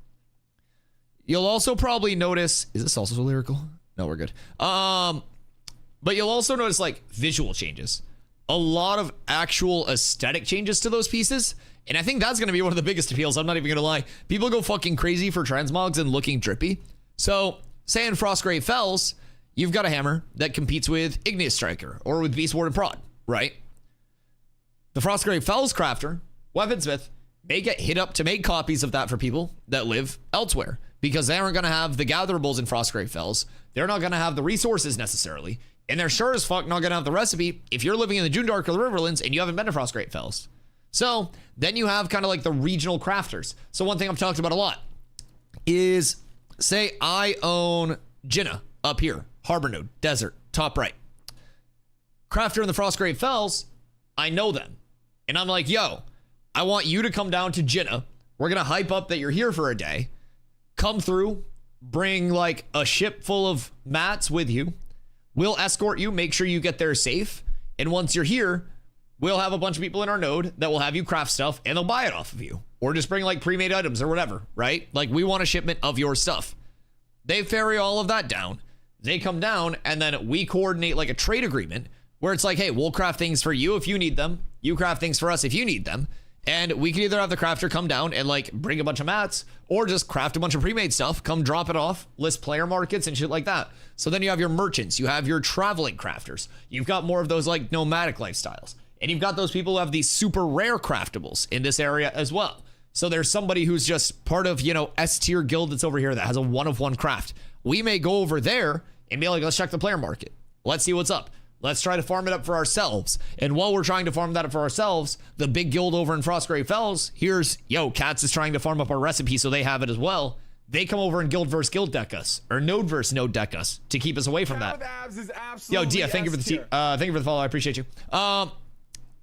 You'll also probably notice, is this also lyrical? No, we're good. But you'll also notice like visual changes, a lot of actual aesthetic changes to those pieces. And I think that's going to be one of the biggest appeals. I'm not even going to lie. People go fucking crazy for transmogs and looking drippy. So, say in Frostgrave Fells, you've got a hammer that competes with Igneous Striker or with Beast Warden Prod, right? The Frostgrave Fells crafter, Weaponsmith, may get hit up to make copies of that for people that live elsewhere because they aren't going to have the gatherables in Frostgrave Fells. They're not going to have the resources necessarily. And they're sure as fuck not going to have the recipe if you're living in the JUNDARK or the Riverlands and you haven't been to Frostgrave Fells. So then you have kind of like the regional crafters. So one thing I've talked about a lot is, say I own Jinnah up here, Harbor Node, Desert, top right. Crafter in the Frostgrave Fells, I know them. And I'm like, yo, I want you to come down to Jinnah. We're going to hype up that you're here for a day. Come through, bring like a ship full of mats with you. We'll escort you, make sure you get there safe. And once you're here, we'll have a bunch of people in our node that will have you craft stuff and they'll buy it off of you. Or just bring like pre-made items or whatever, right? Like we want a shipment of your stuff. They ferry all of that down. They come down and then we coordinate like a trade agreement where it's like, hey, we'll craft things for you if you need them. You craft things for us if you need them. And we can either have the crafter come down and like bring a bunch of mats or just craft a bunch of pre-made stuff, come drop it off, list player markets and shit like that. So then you have your merchants, you have your traveling crafters. You've got more of those like nomadic lifestyles. And you've got those people who have these super rare craftables in this area as well. So there's somebody who's just part of, you know, S tier guild that's over here that has a one-of-one craft. We may go over there and be like, let's check the player market. Let's see what's up. Let's try to farm it up for ourselves. And while we're trying to farm that up for ourselves, the big guild over in Frostgrave Fells, here's, yo, Cats is trying to farm up our recipe so they have it as well. They come over and guild versus guild deck us, or node versus node deck us to keep us away from that. Yo, Dia, thank you for the thank you for the follow. I appreciate you.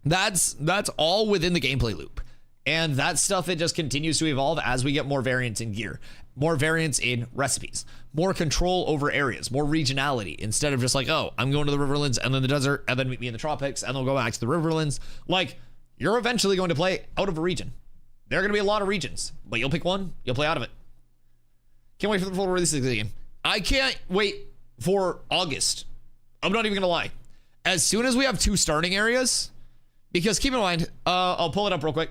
That's all within the gameplay loop. And that stuff, it just continues to evolve as we get more variants in gear, more variants in recipes, more control over areas, more regionality, instead of just like, oh, I'm going to the Riverlands and then the desert and then meet me in the tropics and then we'll go back to the Riverlands. Like, you're eventually going to play out of a region. There are going to be a lot of regions, but you'll pick one, you'll play out of it. Can't wait for the full release of the game. I can't wait for August. I'm not even going to lie. As soon as we have 2 starting areas, because keep in mind, I'll pull it up real quick,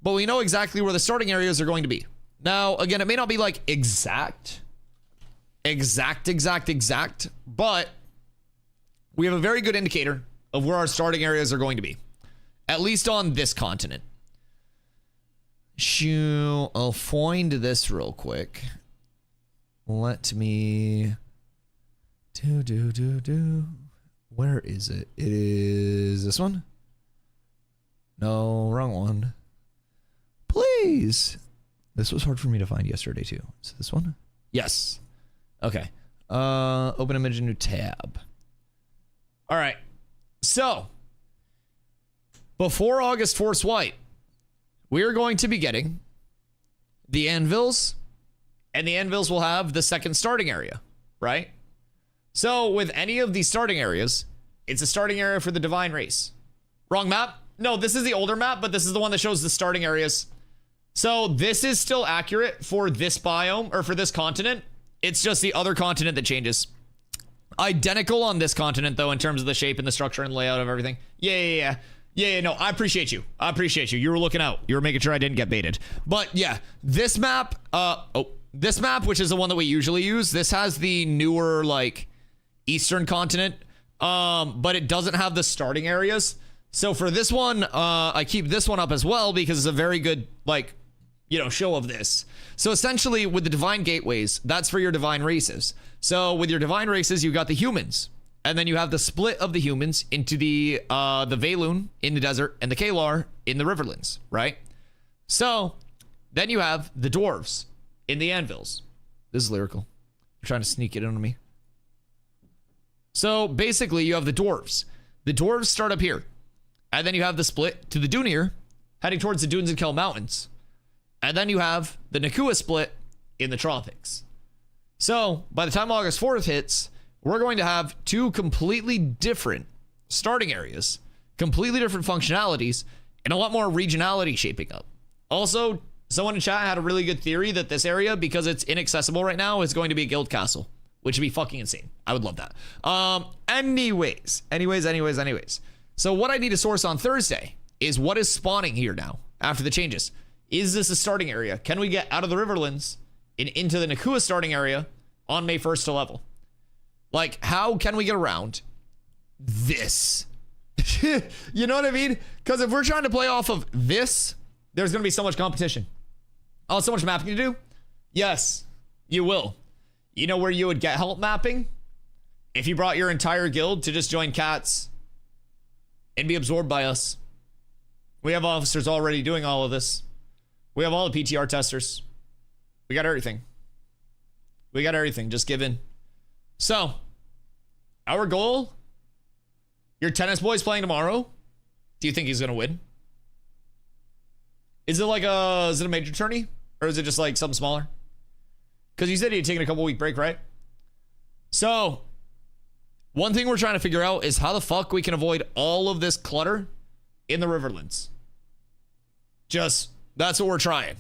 but we know exactly where the starting areas are going to be. Now, again, it may not be like exact, but we have a very good indicator of where our starting areas are going to be, at least on this continent. Shoo, I'll find this real quick. Let me where is it? It is this one. No, wrong one. Please. This was hard for me to find yesterday too. Is this one? Yes. Okay. Open image, new tab. All right. So before August Force White, we're going to be getting the anvils, and the anvils will have the second starting area, right? So with any of these starting areas, it's a starting area for the divine race. Wrong map? No, this is the older map, but this is the one that shows the starting areas. So this is still accurate for this biome, or for this continent. It's just the other continent that changes. Identical on this continent, though, in terms of the shape and the structure and layout of everything. Yeah, no, I appreciate you. You were looking out. You were making sure I didn't get baited. But yeah, this map, oh, this map, which is the one that we usually use, this has the newer, like, Eastern continent, but it doesn't have the starting areas. So for this one, I keep this one up as well because it's a very good, like, you know, show of this. So essentially, with the divine gateways, that's for your divine races. So with your divine races, you've got the humans, and then you have the split of the humans into the Valoon in the desert and the Kalar in the Riverlands, right? So then you have the dwarves in the anvils. This is lyrical. You're trying to sneak it into me. So basically, you have the dwarves. The dwarves start up here, and then you have the split to the Dunir, heading towards the Dunes and Kel Mountains. And then you have the Nakua split in the tropics. So by the time August 4th hits, we're going to have two completely different starting areas, completely different functionalities, and a lot more regionality shaping up. Also, someone in chat had a really good theory that this area, because it's inaccessible right now, is going to be a guild castle, which would be fucking insane. I would love that. Anyways. So what I need to source on Thursday is what is spawning here now after the changes. Is this a starting area? Can we get out of the Riverlands and into the Nakua starting area on May 1st to level? Like, how can we get around this? You know what I mean? Because if we're trying to play off of this, there's going to be so much competition. Oh, so much mapping to do? Yes, you will. You know where you would get help mapping? If you brought your entire guild to just join cats and be absorbed by us. We have officers already doing all of this. We have all the PTR testers. We got everything. We got everything. Just give in. So, our goal, your tennis boy's playing tomorrow. Do you think he's going to win? Is it like is it a major tourney? Or is it just like something smaller? Because you said you'd taken a couple week break, right? So, one thing we're trying to figure out is how the fuck we can avoid all of this clutter in the Riverlands. Just, that's what we're trying.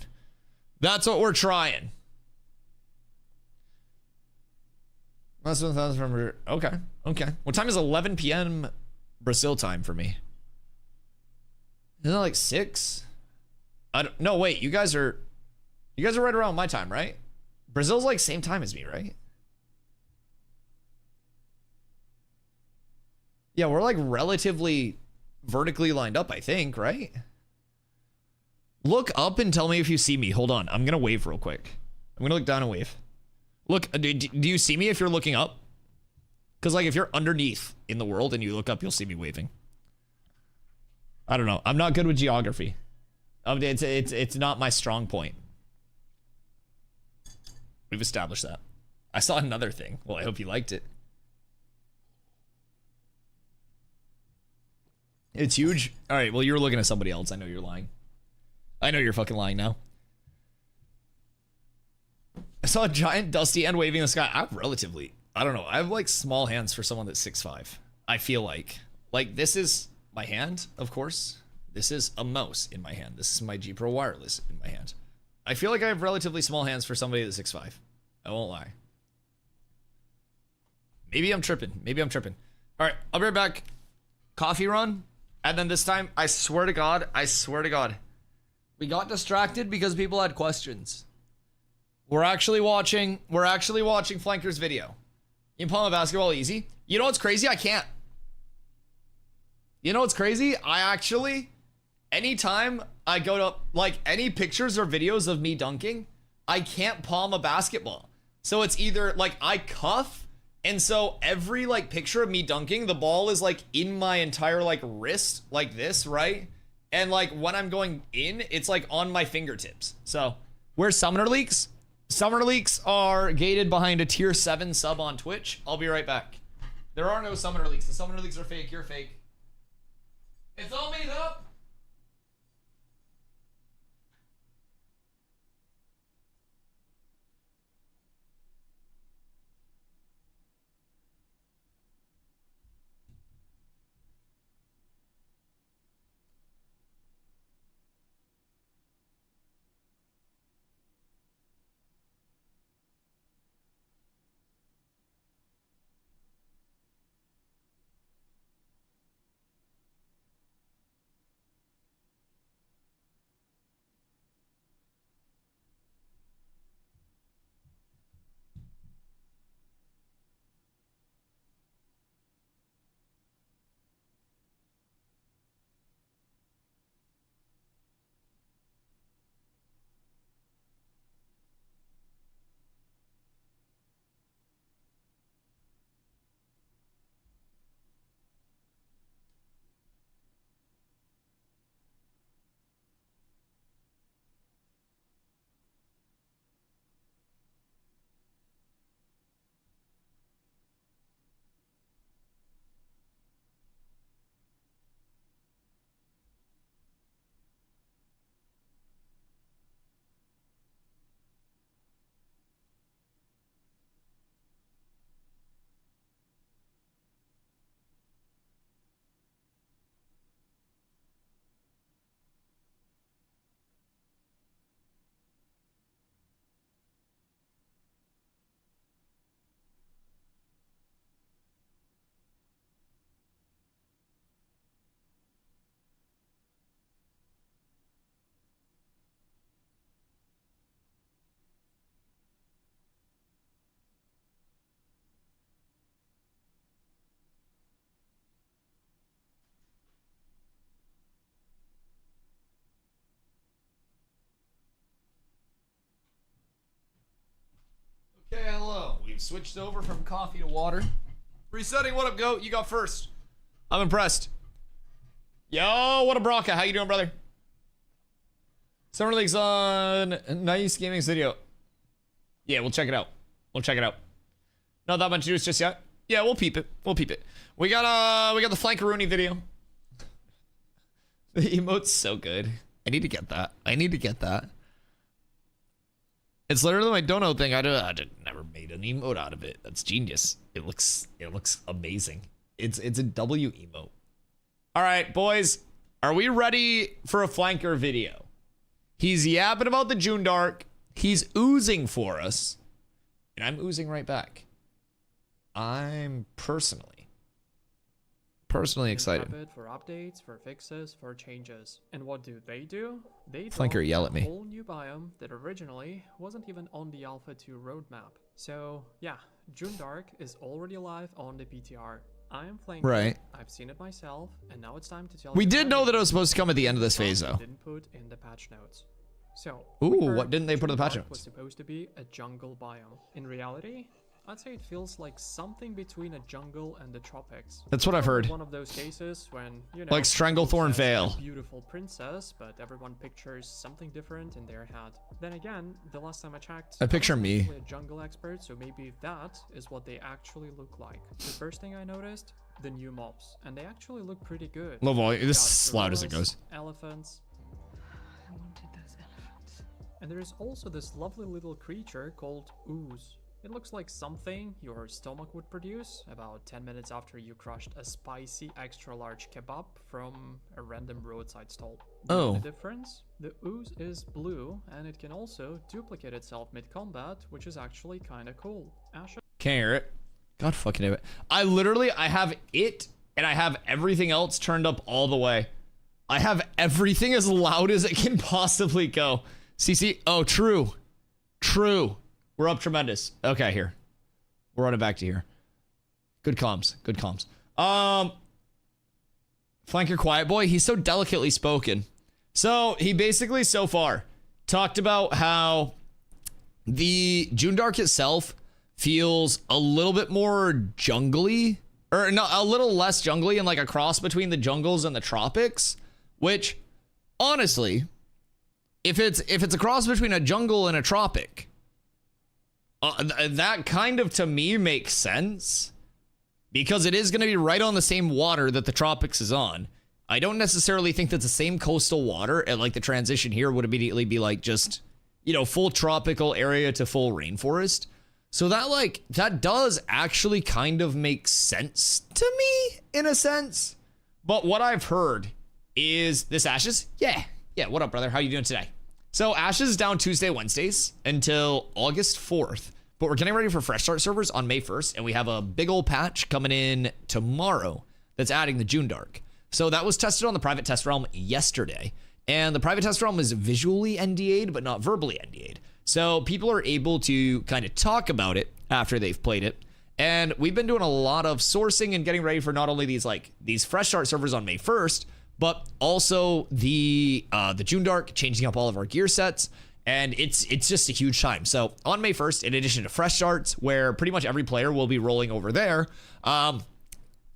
That's what we're trying. That's 1,000 from. Okay. What time is 11 p.m. Brazil time for me? Isn't it like 6? I don't. No, wait. You guys are right around my time, right? Brazil's like same time as me, right? Yeah, we're like relatively vertically lined up, I think, right? Look up and tell me if you see me. Hold on. I'm going to wave real quick. I'm going to look down and wave. Look, do you see me if you're looking up? Because, like, if you're underneath in the world and you look up, you'll see me waving. I don't know. I'm not good with geography. It's not my strong point. We've established that. I saw another thing. Well, I hope you liked it. It's huge. All right, well, you're looking at somebody else. I know you're lying. I know you're fucking lying now. I saw a giant Dusty and waving in the sky. I don't know. I have like small hands for someone that's 6'5". I feel like this is my hand, of course. This is a mouse in my hand. This is my G Pro wireless in my hand. I feel like I have relatively small hands for somebody that's 6'5". I won't lie. Maybe I'm tripping. All right, I'll be right back. Coffee run. And then this time, I swear to God, we got distracted because people had questions. We're actually watching Flanker's video. You can palm a basketball easy. You know what's crazy? I can't. You know what's crazy? I actually, anytime I go to, like, any pictures or videos of me dunking, I can't palm a basketball. So it's either, like, I cuff, and so every, like, picture of me dunking, the ball is, like, in my entire, like, wrist, like this, right? And, like, when I'm going in, it's, like, on my fingertips. So, where's Summoner Leaks? Summoner Leaks are gated behind a tier 7 sub on Twitch. I'll be right back. There are no Summoner Leaks. The Summoner Leaks are fake. You're fake. It's all made up. we've switched over from coffee to water. Resetting. What up, Goat? You got first. I'm impressed. Yo, what up, Bronca? How you doing, brother? Summer League's on Nice Gaming's video. Yeah, we'll check it out. We'll check it out. Not that much news just yet. Yeah, we'll peep it. We'll peep it. We got the Flankaroonie video. The emote's so good. I need to get that. I need to get that. It's literally my dono thing. I never made an emote out of it. That's genius. It looks amazing. It's a W emote. All right, boys. Are we ready for a flanker video? He's yapping about the JUNDARK. He's oozing for us. And I'm oozing right back. I'm personally excited. For updates, for fixes, for changes. And what do? They Flanker, yell at me. A whole new biome that originally wasn't even on the Alpha 2 roadmap. So yeah, JUNDARK is already live on the PTR. I am Flanker. Right. I've seen it myself, and now it's time to tell We you. did know that it was supposed to come at the end of this phase, though. Didn't put in the patch notes. So, ooh, what didn't they put in the patch JUNDARK notes? Was supposed to be a jungle biome. In reality, I'd say it feels like something between a jungle and the tropics. That's what I've heard. One of those cases when, you know, Like Stranglethorn Vale. Beautiful princess, but everyone pictures something different in their head. Then again, the last time I checked, I picture me. I'm a jungle expert, so maybe that is what they actually look like. The first thing I noticed, the new mobs, and they actually look pretty good. Low volume. This is Got as loud as it gorillas, goes. Elephants. And there is also this lovely little creature called ooze. It looks like something your stomach would produce about 10 minutes after you crushed a spicy extra large kebab from a random roadside stall. Oh. The difference? The ooze is blue and it can also duplicate itself mid-combat, which is actually kinda cool. Asha. Can't hear it. God fucking damn it. I have it and I have everything else turned up all the way. I have everything as loud as it can possibly go. CC, oh, true. True. We're up tremendous. Okay, here. We're running back to here. Good comms. Good comms. Flanker Quiet Boy, he's so delicately spoken. So, he basically, so far, talked about how the JUNDARK itself feels a little bit more jungly. Or, no, a little less jungly and like a cross between the jungles and the tropics. Which, honestly, if it's a cross between a jungle and a tropic, that kind of, to me, makes sense. Because it is going to be right on the same water that the tropics is on. I don't necessarily think that the same coastal water, and like the transition here would immediately be like just, you know, full tropical area to full rainforest. So that does actually kind of make sense to me, in a sense. But what I've heard is this Ashes. Yeah, what up, brother? How you doing today? So Ashes is down Tuesday, Wednesdays until August 4th. But we're getting ready for fresh start servers on May 1st. And we have a big old patch coming in tomorrow that's adding the JUNDARK. So that was tested on the private test realm yesterday. And the private test realm is visually NDA'd, but not verbally NDA'd. So people are able to kind of talk about it after they've played it. And we've been doing a lot of sourcing and getting ready for not only these fresh start servers on May 1st, but also the JUNDARK, changing up all of our gear sets, and it's just a huge time. So on May 1st, in addition to fresh starts, where pretty much every player will be rolling over there,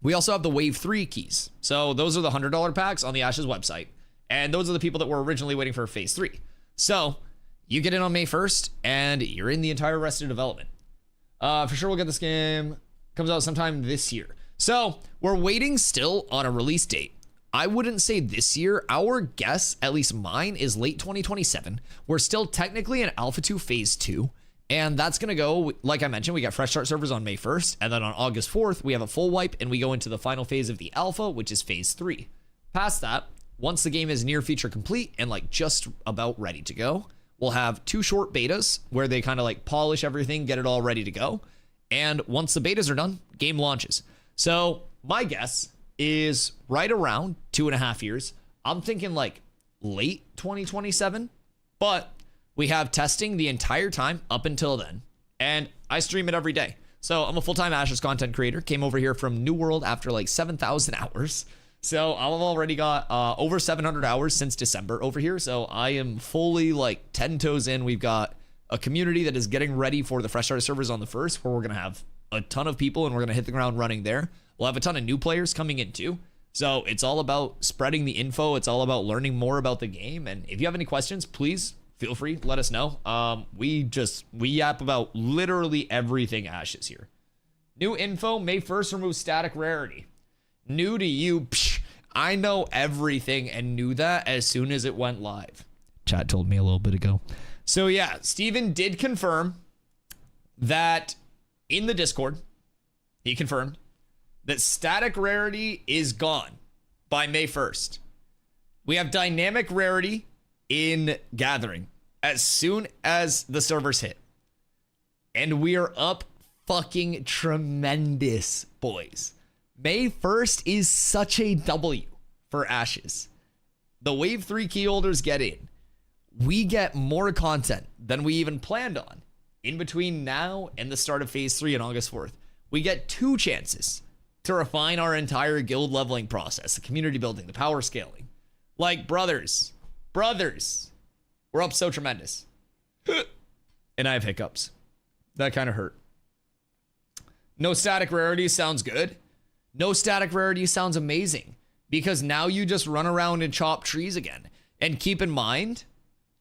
we also have the Wave 3 keys. So those are the $100 packs on the Ashes website, and those are the people that were originally waiting for Phase 3. So you get in on May 1st, and you're in the entire rest of development. For sure we'll get this game. Comes out sometime this year. So we're waiting still on a release date. I wouldn't say this year. Our guess, at least mine, is late 2027. We're still technically in Alpha 2 Phase 2. And that's going to go, like I mentioned, we got fresh start servers on May 1st. And then on August 4th, we have a full wipe and we go into the final phase of the Alpha, which is Phase 3. Past that, once the game is near feature complete and like just about ready to go, we'll have 2 short betas where they kind of like polish everything, get it all ready to go. And once the betas are done, game launches. So my guess is right around 2.5 years. I'm thinking like late 2027, but we have testing the entire time up until then. And I stream it every day. So I'm a full-time Ashes content creator. Came over here from New World after like 7,000 hours. So I've already got over 700 hours since December over here. So I am fully like 10 toes in. We've got a community that is getting ready for the fresh start servers on the 1st, where we're going to have a ton of people and we're going to hit the ground running there. We'll have a ton of new players coming in too. So it's all about spreading the info. It's all about learning more about the game. And if you have any questions, please feel free, let us know. We yap about literally everything Ashes here. New info, May 1st remove static rarity. New to you, I know everything and knew that as soon as it went live. Chat told me a little bit ago. So yeah, Steven did confirm that in the Discord, he confirmed that static rarity is gone by May 1st. We have dynamic rarity in Gathering as soon as the servers hit. And we are up fucking tremendous, boys. May 1st is such a W for Ashes. The Wave 3 key holders get in. We get more content than we even planned on in between now and the start of Phase 3 on August 4th. We get 2 chances to refine our entire guild leveling process, the community building, the power scaling. Like, brothers, we're up so tremendous. And I have hiccups. That kind of hurt. No static rarity sounds good. No static rarity sounds amazing, because now you just run around and chop trees again. And keep in mind,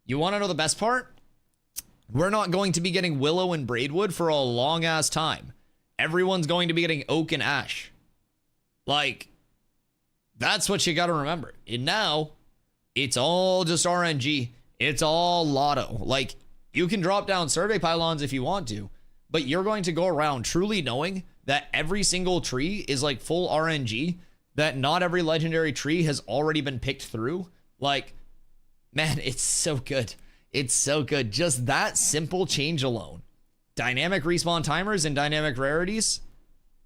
you want to know the best part? We're not going to be getting willow and braidwood for a long ass time. Everyone's going to be getting oak and ash. Like, that's what you got to remember. And now, it's all just RNG. It's all lotto. Like, you can drop down survey pylons if you want to, but you're going to go around truly knowing that every single tree is like full RNG, that not every legendary tree has already been picked through. Like, man, it's so good. It's so good. Just that simple change alone. Dynamic respawn timers and dynamic rarities,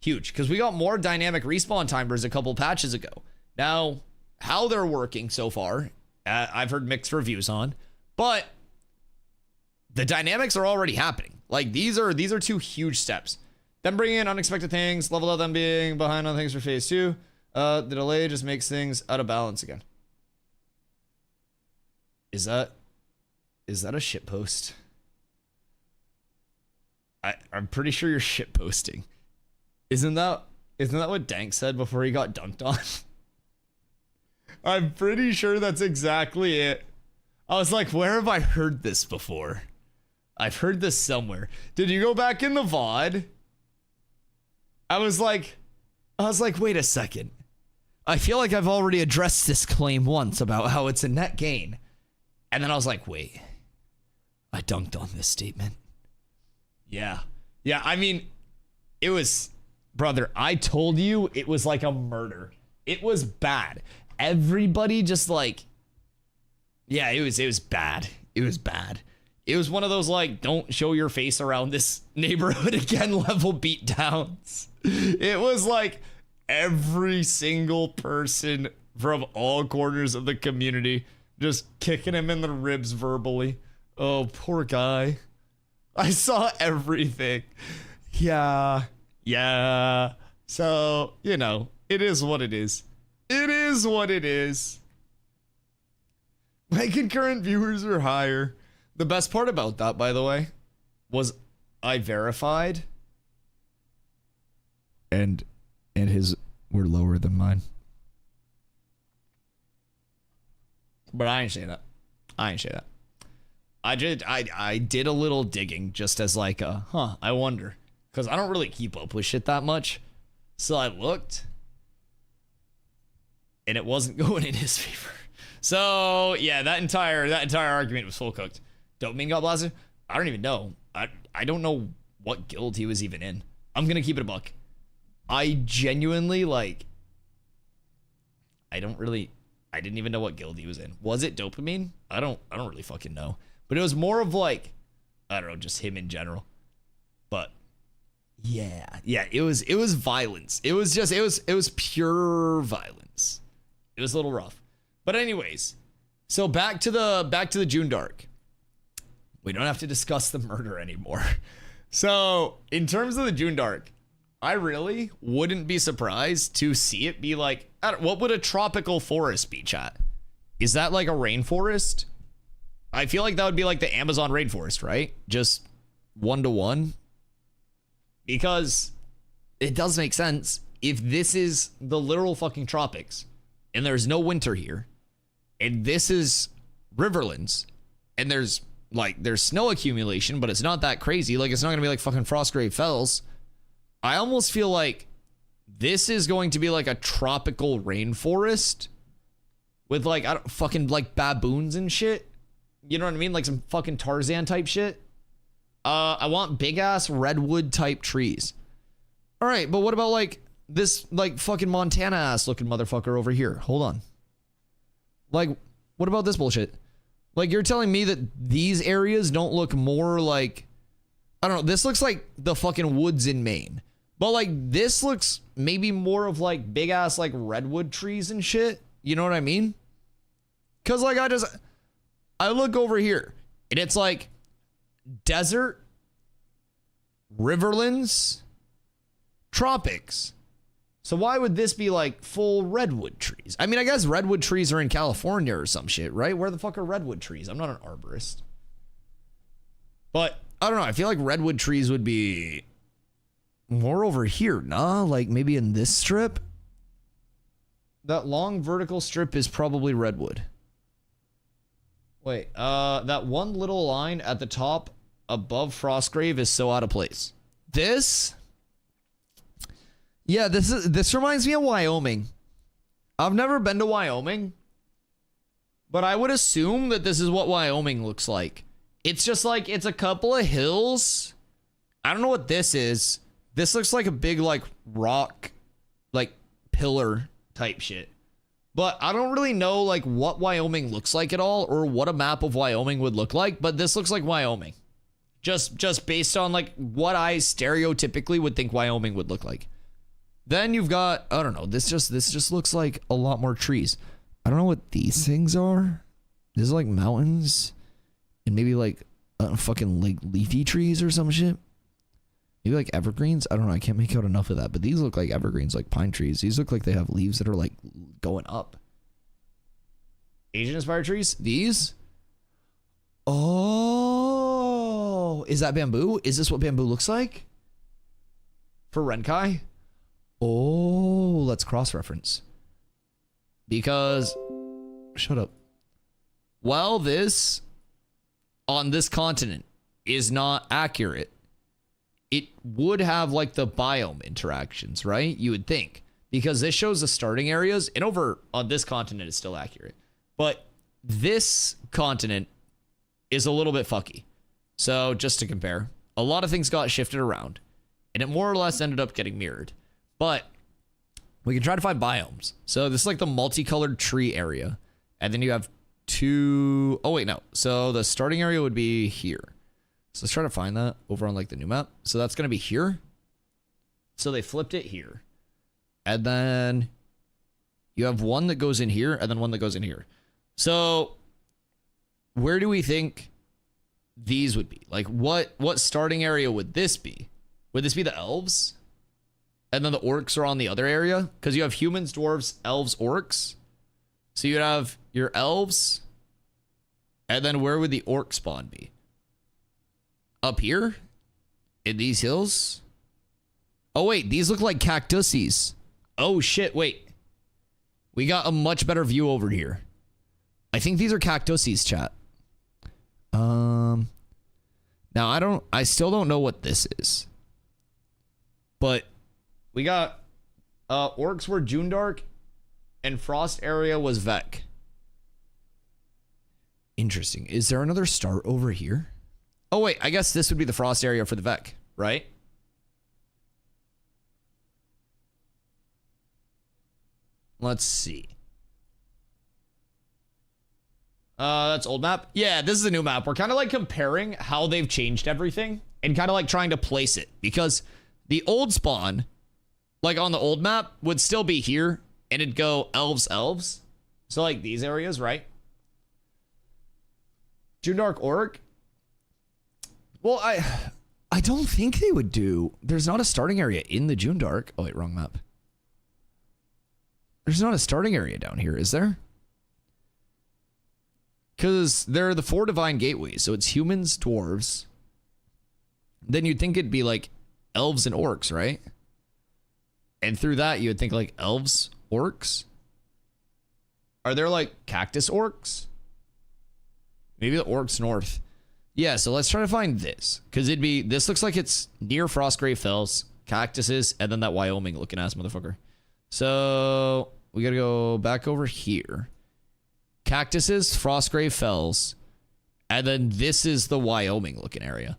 huge, because we got more dynamic respawn timers a couple patches ago. Now, how they're working so far, I've heard mixed reviews on, but the dynamics are already happening. Like, these are 2 huge steps. Them bringing in unexpected things, level up them being behind on things for Phase 2. The delay just makes things out of balance again. Is that a shitpost? I'm pretty sure you're shitposting. Isn't that what Dank said before he got dunked on? I'm pretty sure that's exactly it. I was like, where have I heard this before? I've heard this somewhere. Did you go back in the VOD? I was like, wait a second. I feel like I've already addressed this claim once about how it's a net gain. And then I was like, wait, I dunked on this statement. Yeah, I mean, it was, brother, I told you it was like a murder. It was bad. Everybody just like, yeah, it was bad. It was bad. It was one of those like, don't show your face around this neighborhood again level beatdowns. It was like every single person from all corners of the community just kicking him in the ribs verbally. Oh, poor guy. I saw everything. Yeah. So, you know, it is what it is. It is what it is. My concurrent viewers are higher. The best part about that, by the way, was I verified, and his were lower than mine. But I ain't say that. I did a little digging just as like I wonder, because I don't really keep up with shit that much. So I looked, and it wasn't going in his favor. So yeah, that entire argument was full cooked. Dopamine got blasted? I don't even know. I don't know what guild he was even in. I'm gonna keep it a buck. I genuinely like, I didn't even know what guild he was in. Was it Dopamine? I don't really fucking know. But it was more of like, I don't know, just him in general. But yeah, it was violence. It was pure violence. It was a little rough. But anyways, so back to the JUNDARK. We don't have to discuss the murder anymore. So in terms of the JUNDARK, I really wouldn't be surprised to see it be like, what would a tropical forest be, chat? Is that like a rainforest? I feel like that would be like the Amazon rainforest, right? Just 1-to-1. Because it does make sense if this is the literal fucking tropics and there's no winter here, and this is Riverlands, and there's snow accumulation, but it's not that crazy. Like, it's not gonna be like fucking Frostgrave Fells. I almost feel like this is going to be like a tropical rainforest with like, I don't fucking like baboons and shit. You know what I mean? Like some fucking Tarzan type shit. I want big ass redwood type trees. All right, but what about like this like fucking Montana ass looking motherfucker over here? Hold on. Like, what about this bullshit? Like, you're telling me that these areas don't look more like, I don't know, this looks like the fucking woods in Maine. But like this looks maybe more of like big ass like redwood trees and shit. You know what I mean? Cause like I look over here and it's like desert, riverlands, tropics. So why would this be like full redwood trees? I mean, I guess redwood trees are in California or some shit, right? Where the fuck are redwood trees? I'm not an arborist. But I don't know. I feel like redwood trees would be more over here, nah? Like maybe in this strip? That long vertical strip is probably redwood. Wait, that one little line at the top above Frostgrave is so out of place. This? Yeah, this reminds me of Wyoming. I've never been to Wyoming, but I would assume that this is what Wyoming looks like. It's just like, it's a couple of hills. I don't know what this is. This looks like a big like rock, like pillar type shit. But I don't really know like what Wyoming looks like at all, or what a map of Wyoming would look like, but this looks like Wyoming. Just based on like what I stereotypically would think Wyoming would look like. Then you've got, I don't know, this just looks like a lot more trees. I don't know what these things are. This is like mountains and maybe like fucking like leafy trees or some shit. Maybe like evergreens. I don't know. I can't make out enough of that. But these look like evergreens, like pine trees. These look like they have leaves that are like going up. Asian inspired trees. These. Oh, is that bamboo? Is this what bamboo looks like? For Renkai? Oh, let's cross-reference. Because, shut up. While this, on this continent, is not accurate, it would have like the biome interactions, right? You would think. Because this shows the starting areas, and over on this continent is still accurate. But this continent is a little bit fucky. So just to compare, a lot of things got shifted around, and it more or less ended up getting mirrored. But we can try to find biomes. So this is like the multicolored tree area. And then you have two, oh wait, no. So the starting area would be here. So let's try to find that over on like the new map. So that's going to be here. So they flipped it here. And then you have one that goes in here and then one that goes in here. So where do we think these would be? Like what starting area would this be? Would this be the elves? And then the orcs are on the other area? Because you have humans, dwarves, elves, orcs. So you'd have your elves. And then where would the orc spawn be? Up here? In these hills? Oh, wait. These look like cactuses. Oh, shit. Wait. We got a much better view over here. I think these are cactuses, chat. Now, I still don't know what this is. But we got orcs were JUNDARK and frost area was Vec. Interesting. Is there another start over here? Oh, wait. I guess this would be the frost area for the Vec, right? Let's see. That's old map. Yeah, this is a new map. We're kind of like comparing how they've changed everything and kind of like trying to place it, because the old spawn, like on the old map, would still be here and it'd go elves. So like these areas, right? JUNDARK orc. Well, I don't think they would do. There's not a starting area in the JUNDARK. Oh wait, wrong map. There's not a starting area down here, is there? Because they're the 4 divine gateways. So it's humans, dwarves. Then you'd think it'd be like elves and orcs, right? And through that, you would think like elves, orcs. Are there like cactus orcs? Maybe the orcs north. Yeah, so let's try to find this. Because it'd be, this looks like it's near Frostgrave Fells, cactuses, and then that Wyoming looking ass motherfucker. So we gotta go back over here. Cactuses, Frostgrave Fells, and then this is the Wyoming looking area.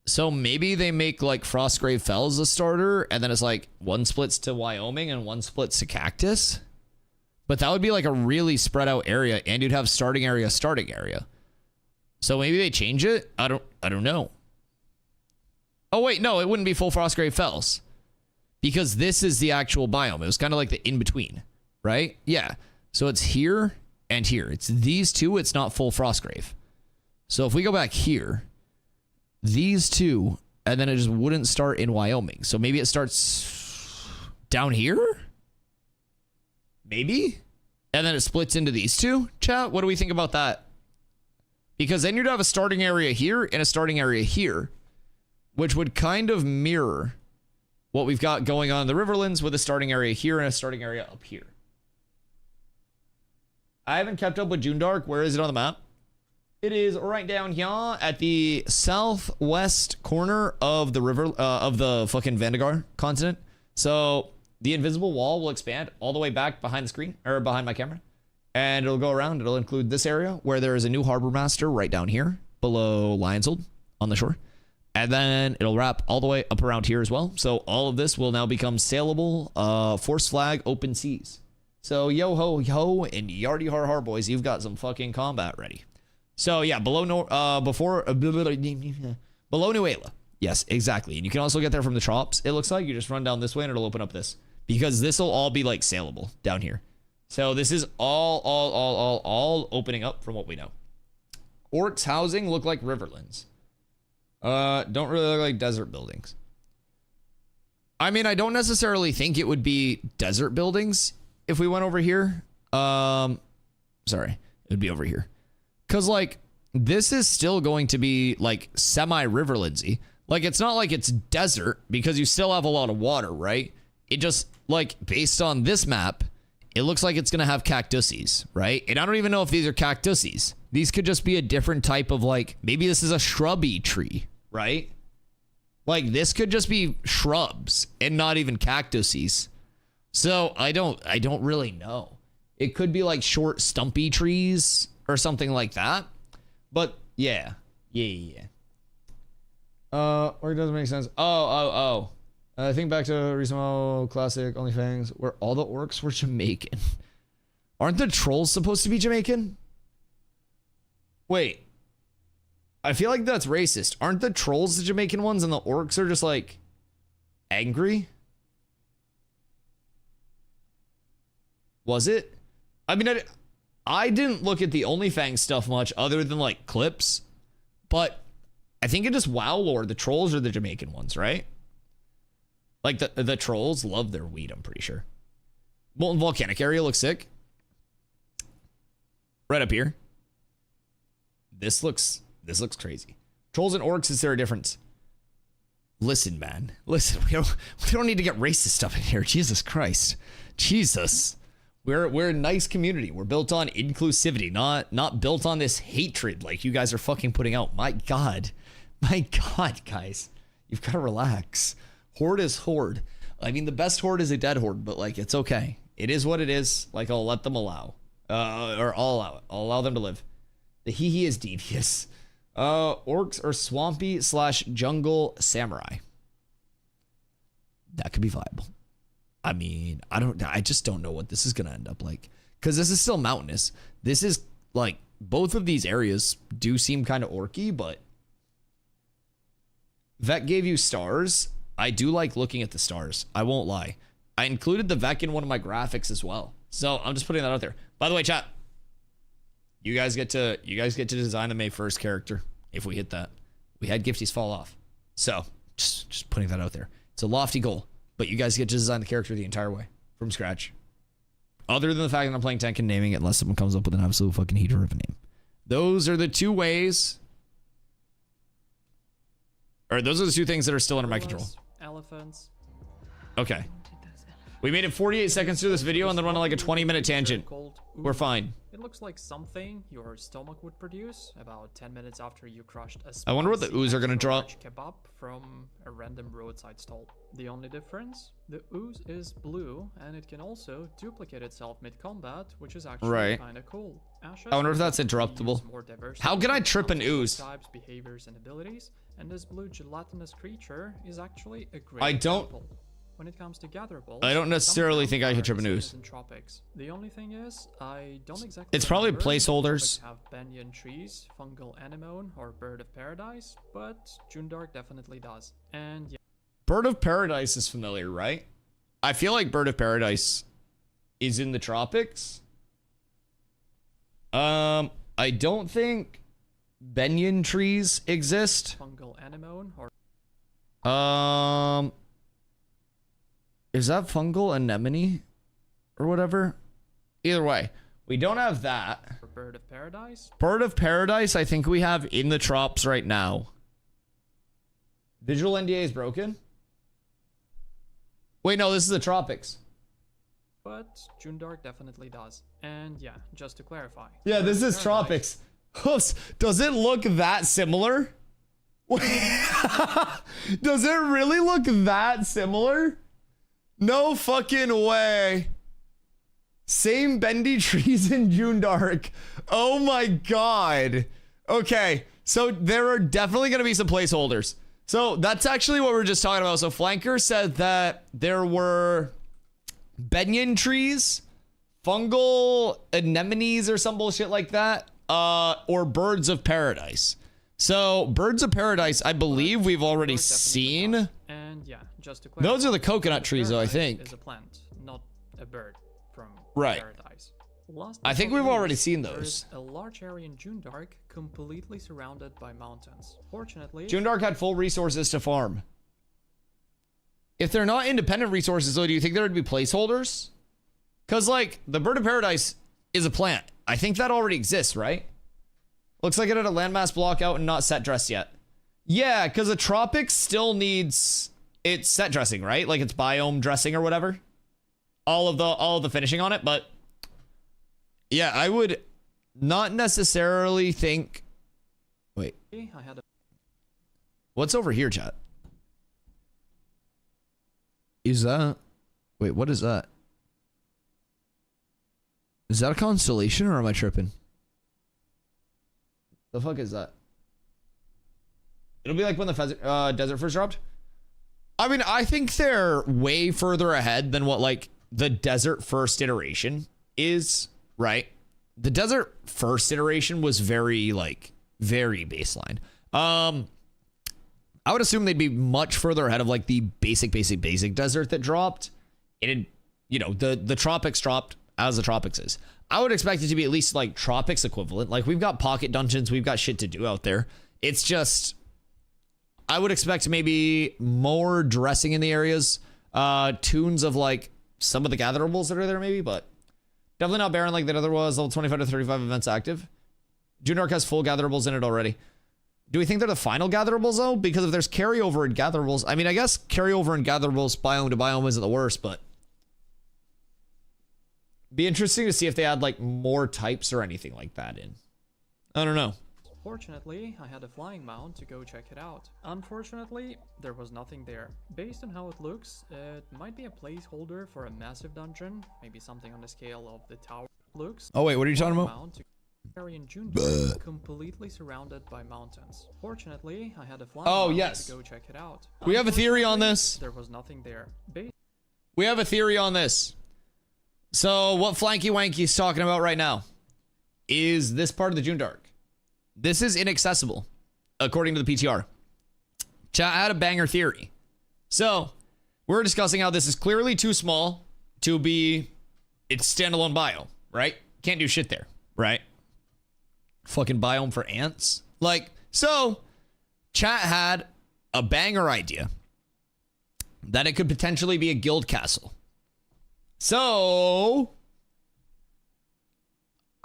So maybe they make like Frostgrave Fells a starter, and then it's like one splits to Wyoming and one splits to Cactus. But that would be like a really spread out area, and you'd have starting area. So maybe they change it? I don't know. Oh wait, no, it wouldn't be full Frostgrave Fells. Because this is the actual biome. It was kind of like the in-between, right? Yeah. So it's here and here. It's these two, it's not full Frostgrave. So if we go back here, these two, and then it just wouldn't start in Wyoming. So maybe it starts down here? Maybe? And then it splits into these two? Chat, what do we think about that? Because then you'd have a starting area here and a starting area here, which would kind of mirror what we've got going on in the Riverlands with a starting area here and a starting area up here. I haven't kept up with JUNDARK. Where is it on the map? It is right down here at the southwest corner of the river, of the fucking Vandegar continent. So the invisible wall will expand all the way back behind the screen, or behind my camera. And it'll go around. It'll include this area where there is a new harbor master right down here below Lionshold on the shore. And then it'll wrap all the way up around here as well. So all of this will now become saleable, force flag, open seas. So yo ho yo and yardy har har boys, you've got some fucking combat ready. So yeah, below Nuela. Yes, exactly. And you can also get there from the shops. It looks like you just run down this way and it'll open up this, because this will all be like saleable down here. So this is all opening up from what we know. Orcs housing look like Riverlands. Don't really look like desert buildings. I mean, I don't necessarily think it would be desert buildings if we went over here. Sorry, it would be over here. Cause like, this is still going to be like semi-Riverlandsy. Like, it's not like it's desert because you still have a lot of water, right? It just, like, based on this map, it looks like it's gonna have cactuses, right? And I don't even know if these are cactuses. These could just be a different type of, like, maybe this is a shrubby tree, right? Like, this could just be shrubs and not even cactuses. So I don't really know. It could be like short stumpy trees or something like that. But yeah. Or it doesn't make sense. Oh. I think back to recent classic OnlyFans where all the orcs were Jamaican. Aren't the trolls supposed to be Jamaican? Wait. I feel like that's racist. Aren't the trolls the Jamaican ones and the orcs are just like angry? Was it? I mean, I didn't look at the OnlyFans stuff much other than like clips, but I think it just WoW lore, the trolls are the Jamaican ones, right? Like the trolls love their weed, I'm pretty sure. Molten Volcanic area looks sick. Right up here. This looks crazy. Trolls and orcs, is there a difference? Listen, man. Listen, we don't need to get racist up in here. Jesus Christ. Jesus. We're a nice community. We're built on inclusivity, not built on this hatred like you guys are fucking putting out. My God, guys, you've got to relax. Horde is horde. I mean, the best horde is a dead horde, but like, it's okay. It is what it is. Like, I'll let them allow, or I'll allow it. I'll allow them to live. The hee is devious. Orcs are swampy / jungle samurai. That could be viable. I mean, I just don't know what this is going to end up like. Because this is still mountainous. This is, like, both of these areas do seem kind of orky, but Vec gave you stars. I do like looking at the stars. I won't lie. I included the Vec in one of my graphics as well. So I'm just putting that out there. By the way, chat, you guys get to design the May 1st character if we hit that. We had gifties fall off. So just putting that out there. It's a lofty goal. But you guys get to design the character the entire way from scratch. other than the fact that I'm playing tank and naming it unless someone comes up with an absolute fucking heater of a name. Those are the two ways, or those are the two things that are still under my control. Elephants. Okay. We made it 48 seconds through this video and then went on like a 20-minute tangent. We're fine. It looks like something your stomach would produce about 10 minutes after you crushed a I wonder what the ooze are gonna drop. kebab from a random roadside stall. The only difference, the ooze is blue and it can also duplicate itself mid-combat, which is actually kind of cool. Ashes I wonder if that's interruptible. How can I trip an ooze? Types, behaviors, and abilities, and this blue gelatinous creature is actually a great I don't- example. When it comes to gatherables, I don't necessarily think I can trip an ooze. Tropics. The only thing is, I don't exactly. It's probably remember if placeholders. tropics have banyan trees, fungal anemone, or bird of paradise, but JUNDARK definitely does. And yeah. Bird of Paradise is familiar, right? I feel like Bird of Paradise is in the tropics. I don't think banyan trees exist. Fungal anemone or is that fungal anemone or whatever? Either way, we don't have that. bird of paradise. Bird of Paradise, I think we have in the trops right now. Visual NDA is broken. Wait, no, this is the tropics. But JUNDARK definitely does. And yeah, just to clarify. Yeah, this is Paradise- tropics. Oops, does it look that similar? Does it really look that similar? No fucking way. Same bendy trees in JUNDARK. Oh my god. Okay, so there are definitely going to be some placeholders. So that's actually what we were just talking about. So Flanker said that there were banyan trees, fungal anemones or some bullshit like that, or birds of paradise. So birds of paradise, I believe we've already seen. And yeah, just to clarify. Those are the coconut trees, though, I Paradise think. is a plant, not a bird from Right. paradise. Last I but think not we've already least, seen there those. is a large area in JUNDARK completely surrounded by mountains. Fortunately, JUNDARK had full resources to farm. If they're not independent resources, though, do you think there would be placeholders? Because, like, the bird of paradise is a plant. I think that already exists, right? Looks like it had a landmass block out and not set dressed yet. Yeah, because the tropics still needs its set dressing, right? Like its biome dressing or whatever. All of the finishing on it, but yeah, I would not necessarily think. Wait, I had a what's over here, chat? Is that? Wait, what is that? Is that a constellation or am I tripping? The fuck is that? It'll be like when the desert first dropped. I mean, I think they're way further ahead than what like the desert first iteration is, right? The desert first iteration was very baseline. I would assume they'd be much further ahead of like the basic desert that dropped. It had, you know, the tropics dropped as the tropics is. I would expect it to be at least like tropics equivalent. Like we've got pocket dungeons, we've got shit to do out there. It's just, I would expect maybe more dressing in the areas, tunes of like some of the gatherables that are there maybe, but definitely not barren like that other was. Level 25 to 35 events active. JUNDARK has full gatherables in it already. Do we think they're the final gatherables though? Because if there's carryover in gatherables, I mean, I guess carryover in gatherables biome to biome isn't the worst, but be interesting to see if they add like more types or anything like that in. I don't know. Fortunately, I had a flying mount to go check it out. Unfortunately, there was nothing there. Based on how it looks, it might be a placeholder for a massive dungeon, maybe something on the scale of the tower looks. Oh wait, what are you talking about? Mount to carry in JUNDARK, completely surrounded by mountains. Fortunately, I had a flying mount yes. to go check it out. We have a theory on this. There was nothing there. We have a theory on this. So what Flanky Wanky's talking about right now is this part of the JUNDARK. This is inaccessible, according to the PTR. Chat had a banger theory. So we're discussing how this is clearly too small to be its standalone biome, right? Can't do shit there, right? Fucking biome for ants. Like, so chat had a banger idea that it could potentially be a guild castle. So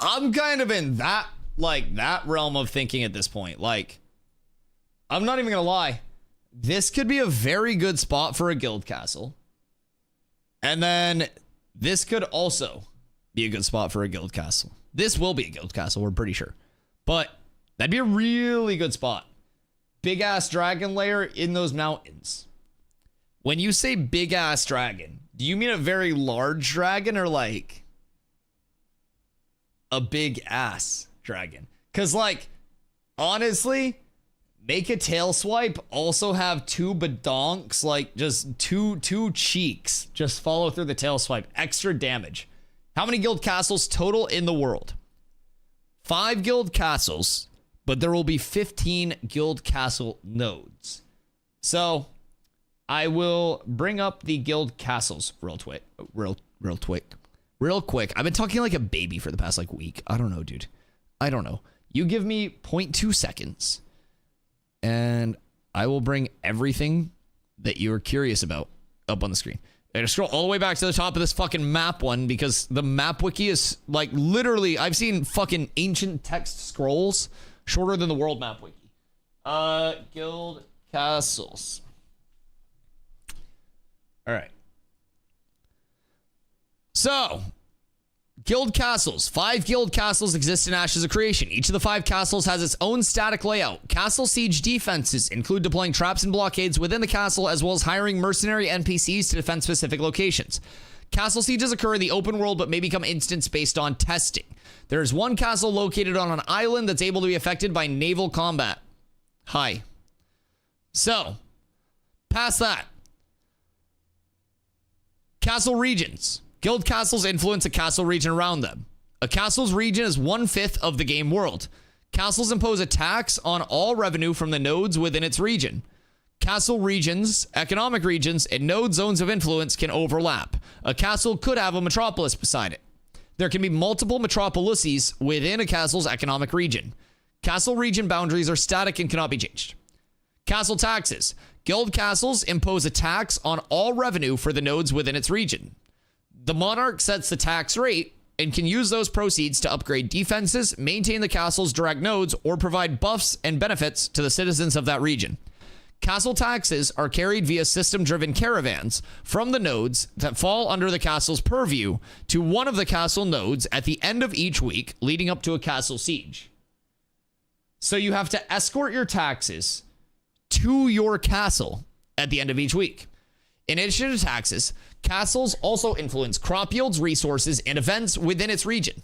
I'm kind of in that, like, that realm of thinking at this point. Like, I'm not even gonna lie. This could be a very good spot for a guild castle. And then this could also be a good spot for a guild castle. This will be a guild castle, we're pretty sure. But that'd be a really good spot. Big ass dragon lair in those mountains. When you say big ass dragon, do you mean a very large dragon or like a big ass dragon? Because like, honestly, make a tail swipe, also have two badonks, like just two cheeks, just follow through the tail swipe, extra damage. How many guild castles total in the world? 5 guild castles, but there will be 15 guild castle nodes. So I will bring up the guild castles real quick. I've been talking like a baby for the past like week. I don't know, dude. I don't know. You give me 0.2 seconds and I will bring everything that you're curious about up on the screen. I'm gonna scroll all the way back to the top of this fucking map one because the map wiki is like literally, I've seen fucking ancient text scrolls shorter than the world map wiki. Guild castles. All right. So, guild castles. 5 guild castles exist in Ashes of Creation. Each of the 5 castles has its own static layout. Castle siege defenses include deploying traps and blockades within the castle, as well as hiring mercenary NPCs to defend specific locations. Castle sieges occur in the open world, but may become instance based on testing. There is one castle located on an island that's able to be affected by naval combat. Hi. So, past that. Castle regions. Guild castles influence a castle region around them. A castle's region is 1/5 of the game world. Castles impose a tax on all revenue from the nodes within its region. Castle regions, economic regions, and node zones of influence can overlap. A castle could have a metropolis beside it. There can be multiple metropolises within a castle's economic region. Castle region boundaries are static and cannot be changed. Castle taxes. Guild castles impose a tax on all revenue for the nodes within its region. The monarch sets the tax rate and can use those proceeds to upgrade defenses, maintain the castle's direct nodes, or provide buffs and benefits to the citizens of that region. Castle taxes are carried via system-driven caravans from the nodes that fall under the castle's purview to one of the castle nodes at the end of each week, leading up to a castle siege. So you have to escort your taxes to your castle at the end of each week. In addition to taxes, castles also influence crop yields, resources, and events within its region.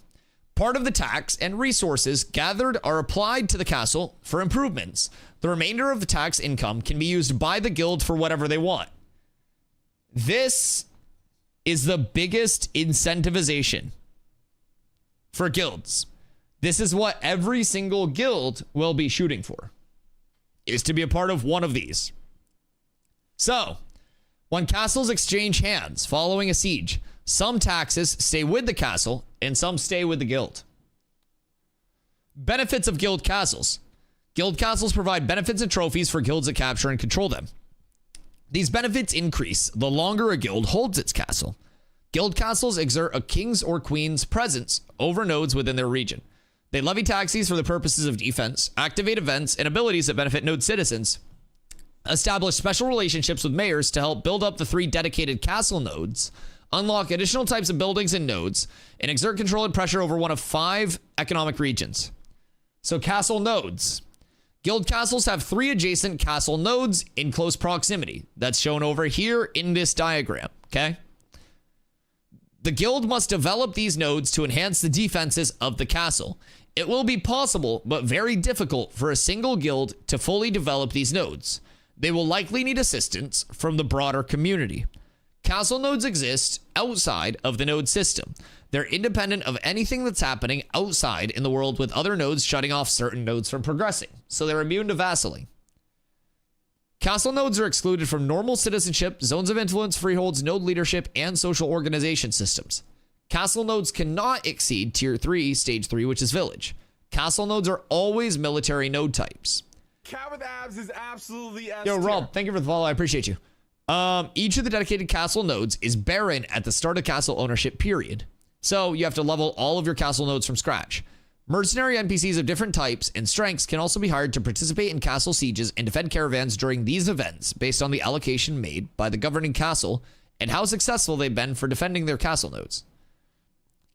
Part of the tax and resources gathered are applied to the castle for improvements. The remainder of the tax income can be used by the guild for whatever they want. This is the biggest incentivization for guilds. This is what every single guild will be shooting for, is to be a part of one of these. So, when castles exchange hands following a siege, some taxes stay with the castle and some stay with the guild. Benefits of guild castles. Guild castles provide benefits and trophies for guilds that capture and control them. These benefits increase the longer a guild holds its castle. Guild castles exert a king's or queen's presence over nodes within their region. They levy taxes for the purposes of defense, activate events and abilities that benefit node citizens, establish special relationships with mayors to help build up the 3 dedicated castle nodes, unlock additional types of buildings and nodes, and exert control and pressure over one of 5 economic regions. So castle nodes. Guild castles have 3 adjacent castle nodes in close proximity. That's shown over here in this diagram, okay? The guild must develop these nodes to enhance the defenses of the castle. It will be possible, but very difficult for a single guild to fully develop these nodes. They will likely need assistance from the broader community. Castle nodes exist outside of the node system. They're independent of anything that's happening outside in the world, with other nodes shutting off certain nodes from progressing. So they're immune to vassaling. Castle nodes are excluded from normal citizenship, zones of influence, freeholds, node leadership, and social organization systems. Castle nodes cannot exceed tier 3, stage 3, which is village. Castle nodes are always military node types. Cat with abs is absolutely S Yo, tier. Rob, thank you for the follow. I appreciate you. Each of the dedicated castle nodes is barren at the start of castle ownership period. So you have to level all of your castle nodes from scratch. Mercenary NPCs of different types and strengths can also be hired to participate in castle sieges and defend caravans during these events based on the allocation made by the governing castle and how successful they've been for defending their castle nodes.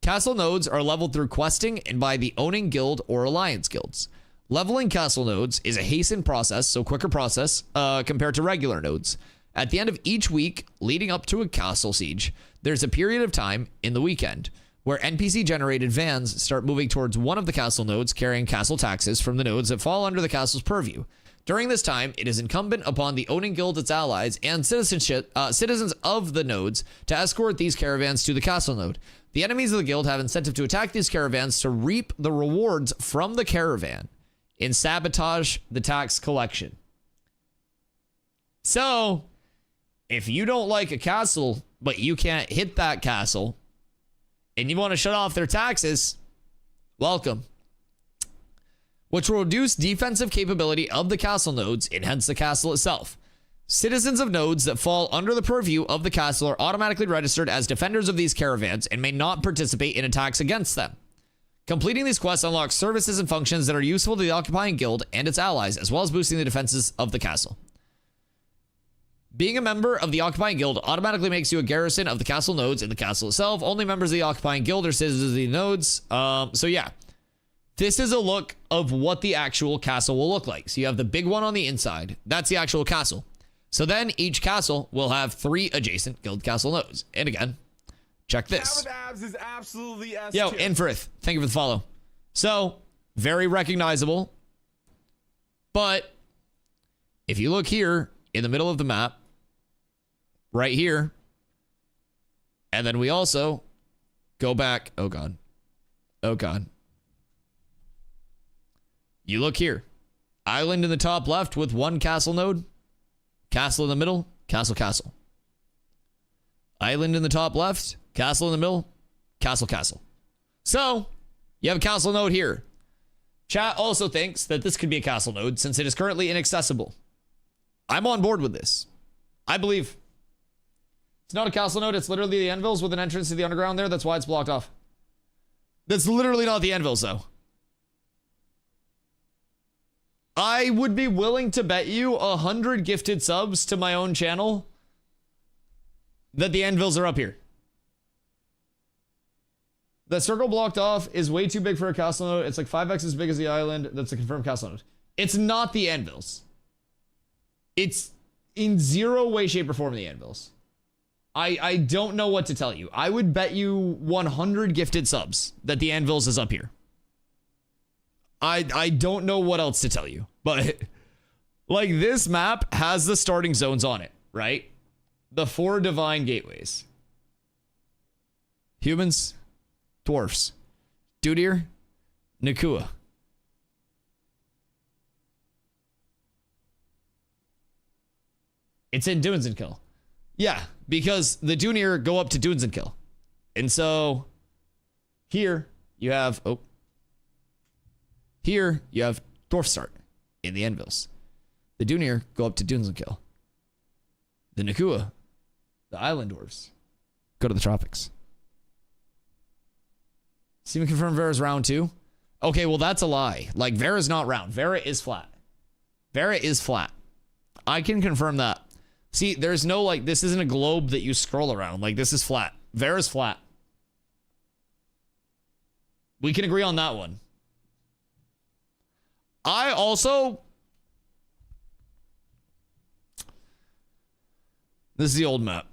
Castle nodes are leveled through questing and by the owning guild or alliance guilds. Leveling castle nodes is a hastened process, so quicker process compared to regular nodes. At the end of each week leading up to a castle siege, there's a period of time in the weekend where NPC-generated vans start moving towards one of the castle nodes carrying castle taxes from the nodes that fall under the castle's purview. During this time, it is incumbent upon the owning guild, its allies, and citizens of the nodes to escort these caravans to the castle node. The enemies of the guild have incentive to attack these caravans to reap the rewards from the caravan and sabotage the tax collection. So, if you don't like a castle, but you can't hit that castle, and you want to shut off their taxes, welcome. Which will reduce defensive capability of the castle nodes and hence the castle itself. Citizens of nodes that fall under the purview of the castle are automatically registered as defenders of these caravans and may not participate in attacks against them. Completing these quests unlocks services and functions that are useful to the occupying guild and its allies, as well as boosting the defenses of the castle. Being a member of the occupying guild automatically makes you a garrison of the castle nodes in the castle itself. Only members of the occupying guild are citizens of the nodes. So yeah, this is a look of what the actual castle will look like. So you have the big one on the inside. That's the actual castle. So then each castle will have 3 adjacent guild castle nodes. And again, check this. With abs is absolutely S Yo, tier. Infrith, thank you for the follow. So, very recognizable. But if you look here in the middle of the map, right here, and then we also go back. Oh God. Oh God. You look here. Island in the top left with 1 castle node. Castle in the middle. Castle, castle. Island in the top left. Castle in the middle. Castle, castle. So, you have a castle node here. Chat also thinks that this could be a castle node since it is currently inaccessible. I'm on board with this. I believe it's not a castle node. It's literally the anvils with an entrance to the underground there. That's why it's blocked off. That's literally not the anvils, though. I would be willing to bet you 100 gifted subs to my own channel that the anvils are up here. The circle blocked off is way too big for a castle node. It's like 5x as big as the island. That's a confirmed castle node. It's not the anvils. It's in zero way, shape, or form the anvils. I don't know what to tell you. I would bet you 100 gifted subs that the anvils is up here. I don't know what else to tell you. But, like, this map has the starting zones on it, right? The 4 divine gateways. Humans, dwarfs, Dudir, Nakua. It's in Dunes and Kill. Yeah, because the Dunir go up to Dunes and Kill. And so here you have here you have Dwarf Start in the Anvils. The Dunir go up to Dunes and Kill. The Nakua, the Island Dwarves, go to the Tropics. Steven confirmed Vera's round 2. Okay, well that's a lie. Like, Vera's not round. Vera is flat. Vera is flat. I can confirm that. See, there's no, like, this isn't a globe that you scroll around. Like, this is flat. Vera's flat. We can agree on that one. I also... This is the old map.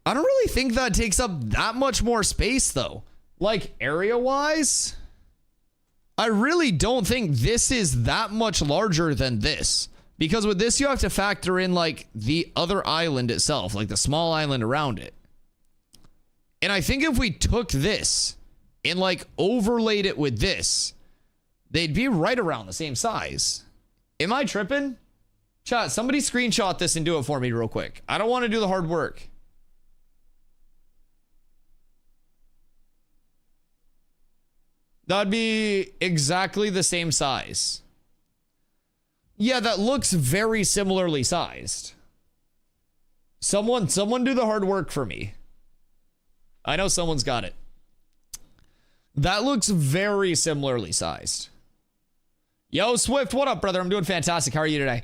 I don't really think that takes up that much more space, though. Like, area-wise, I really don't think this is that much larger than this. Because with this, you have to factor in, like, the other island itself, like the small island around it. And I think if we took this and, like, overlaid it with this, they'd be right around the same size. Am I tripping? Chat, somebody screenshot this and do it for me real quick. I don't want to do the hard work. That'd be exactly the same size. Yeah, that looks very similarly sized. Someone do the hard work for me. I know someone's got it. That looks very similarly sized. Yo, Swift, what up, brother? I'm doing fantastic. How are you today?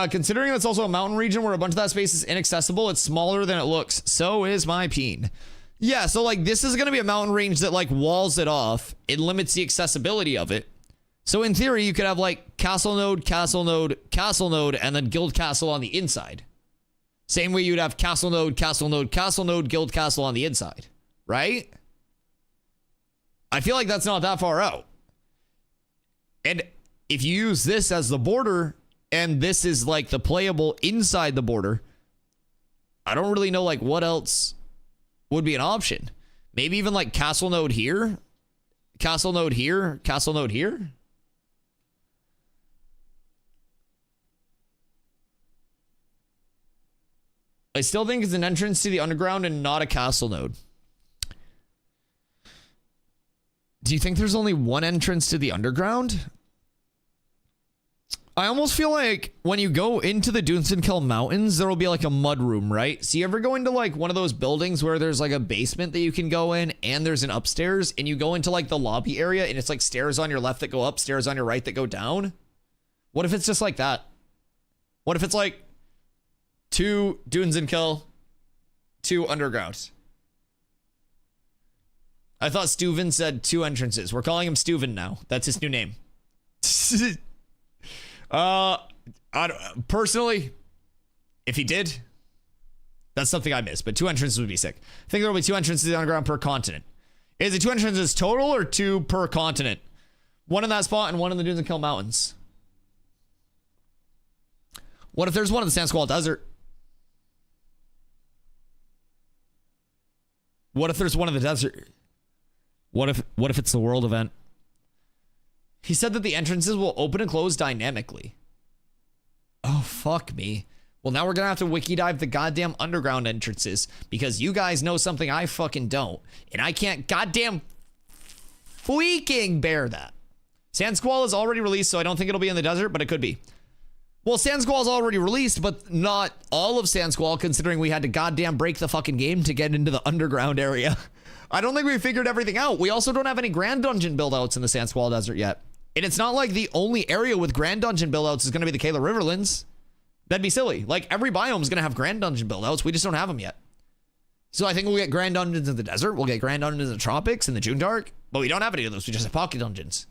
Considering it's also a mountain region where a bunch of that space is inaccessible, it's smaller than it looks. So is my peen. Yeah, so like this is going to be a mountain range that like walls it off. It limits the accessibility of it. So in theory, you could have like castle node, castle node, castle node, and then guild castle on the inside. Same way you'd have castle node, castle node, castle node, guild castle on the inside, right? I feel like that's not that far out. And if you use this as the border and this is like the playable inside the border, I don't really know like what else would be an option. Maybe even like castle node here, castle node here, castle node here. I still think it's an entrance to the underground and not a castle node. Do you think there's only one entrance to the underground? I almost feel like when you go into the Dunsinkill Mountains, there will be like a mud room, right? So you ever go into like one of those buildings where there's like a basement that you can go in and there's an upstairs and you go into like the lobby area and it's like stairs on your left that go up, stairs on your right that go down? What if it's just like that? What if it's like 2 Dunsinkill, 2 underground? I thought Steuven said 2 entrances. We're calling him Steuven now. That's his new name. Personally, if he did, that's something I missed, but 2 entrances would be sick. I think there will be 2 entrances to the underground per continent. Is it 2 entrances total or 2 per continent? 1 in that spot and 1 in the Dunsinkill Mountains. What if there's one in the Sand Squall Desert? What if there's one in the desert? What if it's the world event? He said that the entrances will open and close dynamically. Oh, fuck me. Well, now we're gonna have to wiki dive the goddamn underground entrances because you guys know something I fucking don't. And I can't goddamn freaking bear that. Sand Squall is already released, so I don't think it'll be in the desert, but it could be. Well, Sand Squall is already released, but not all of Sand Squall, considering we had to goddamn break the fucking game to get into the underground area. I don't think we figured everything out. We also don't have any Grand Dungeon buildouts in the Sand Squall Desert yet. And it's not like the only area with Grand Dungeon buildouts is going to be the Kayla Riverlands. That'd be silly. Like, every biome is going to have Grand Dungeon buildouts. We just don't have them yet. So I think we'll get Grand Dungeons in the desert. We'll get Grand Dungeons in the tropics and the JUNDARK. But we don't have any of those. We just have Pocket Dungeons.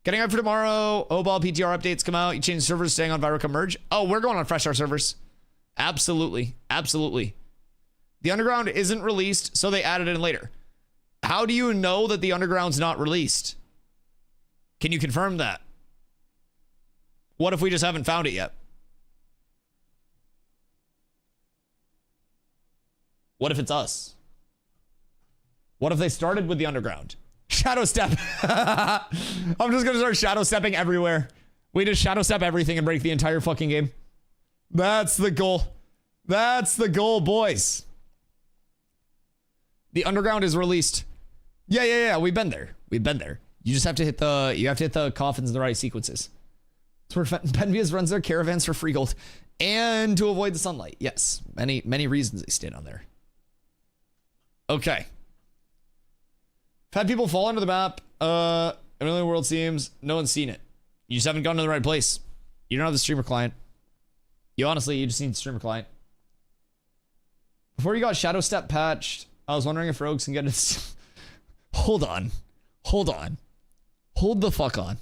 Getting up for tomorrow. Obal PTR updates come out. You change servers, staying on Viroca Merge. Oh, we're going on Fresh Start servers. Absolutely. Absolutely. The underground isn't released, so they added it in later. How do you know that the underground's not released? Can you confirm that? What if we just haven't found it yet? What if it's us? What if they started with the underground? Shadow step. I'm just gonna start shadow stepping everywhere. We just shadow step everything and break the entire fucking game. That's the goal. That's the goal, boys. The underground is released. Yeah. We've been there. We've been there. You just have to hit the coffins in the right sequences. That's where Benvias runs their caravans for free gold and to avoid the sunlight. Yes, many reasons they stayed on there. Okay. I've had people fall under the map. Another world seems no one's seen it. You just haven't gone to the right place. You don't have the streamer client. You just need the streamer client. Before you got Shadow Step patched, I was wondering if rogues can get it. Hold on. Hold the fuck on.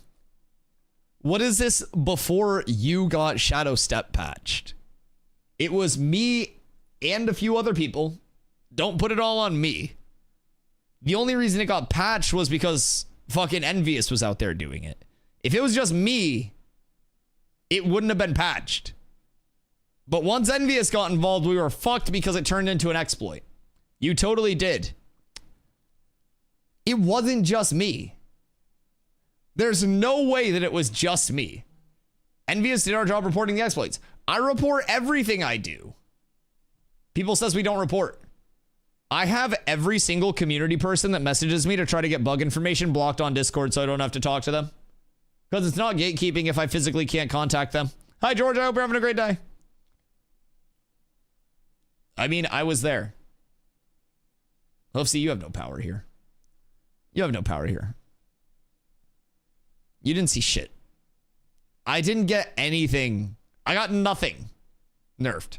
What is this before you got Shadow Step patched? It was me and a few other people. Don't put it all on me. The only reason it got patched was because fucking Envious was out there doing it. If it was just me, it wouldn't have been patched. But once Envious got involved, we were fucked because it turned into an exploit. You totally did. It wasn't just me. There's no way that it was just me. Envious did our job reporting the exploits. I report everything I do. People says we don't report. I have every single community person that messages me to try to get bug information blocked on Discord so I don't have to talk to them. Because it's not gatekeeping if I physically can't contact them. Hi, George. I hope you're having a great day. I mean, I was there. Hoofsy, you have no power here. You have no power here. You didn't see shit. I didn't get anything. I got nothing nerfed.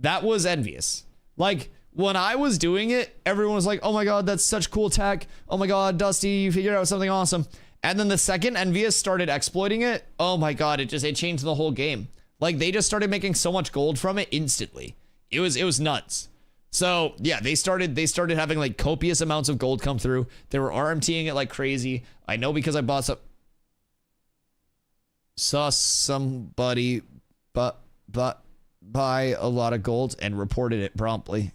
That was envious. Like, when I was doing it, everyone was like, oh my god, that's such cool tech. Oh my god, Dusty, you figured out something awesome. And then the second Envious started exploiting it, oh my god, it changed the whole game. Like, they just started making so much gold from it instantly. It was nuts. So yeah, they started having like copious amounts of gold come through. They were RMTing it like crazy. I know because I saw somebody buy a lot of gold and reported it promptly.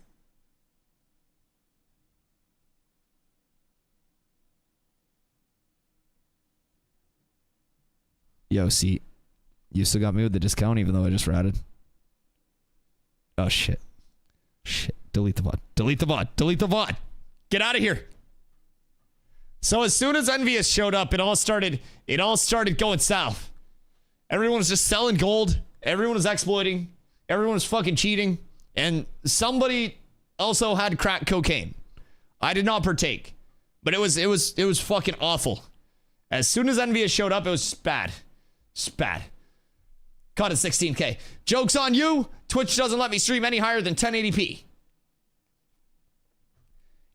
Yo, see, you still got me with the discount even though I just ratted. Oh shit. Shit. Delete the bot. Delete the bot. Delete the bot. Get out of here. So as soon as Envious showed up, it all started going south. Everyone was just selling gold. Everyone was exploiting. Everyone was fucking cheating. And somebody also had crack cocaine. I did not partake. But it was fucking awful. As soon as Envious showed up, it was just bad. Just bad. Caught at 16K. Joke's on you. Twitch doesn't let me stream any higher than 1080p.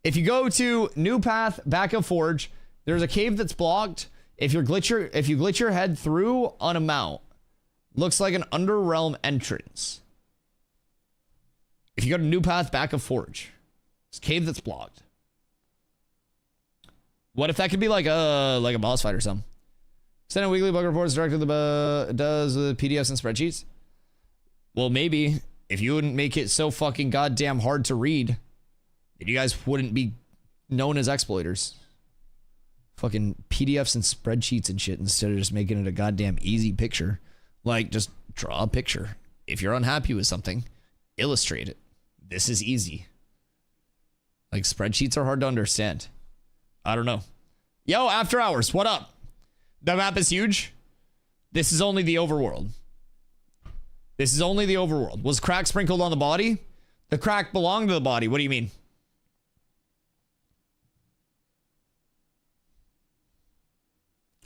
If you go to New Path, back of Forge, there's a cave that's blocked. If you glitch your head through on a mount, looks like an Underrealm entrance. If you go to New Path, back of Forge, it's a cave that's blocked. What if that could be like a boss fight or something? Send out weekly bug reports directly to the does the PDFs and spreadsheets. Well, maybe if you wouldn't make it so fucking goddamn hard to read, then you guys wouldn't be known as exploiters. Fucking PDFs and spreadsheets and shit instead of just making it a goddamn easy picture. Like, just draw a picture. If you're unhappy with something, illustrate it. This is easy. Like, spreadsheets are hard to understand. I don't know. Yo, After Hours, what up? The map is huge. This is only the overworld. This is only the overworld. Was crack sprinkled on the body? The crack belonged to the body. What do you mean?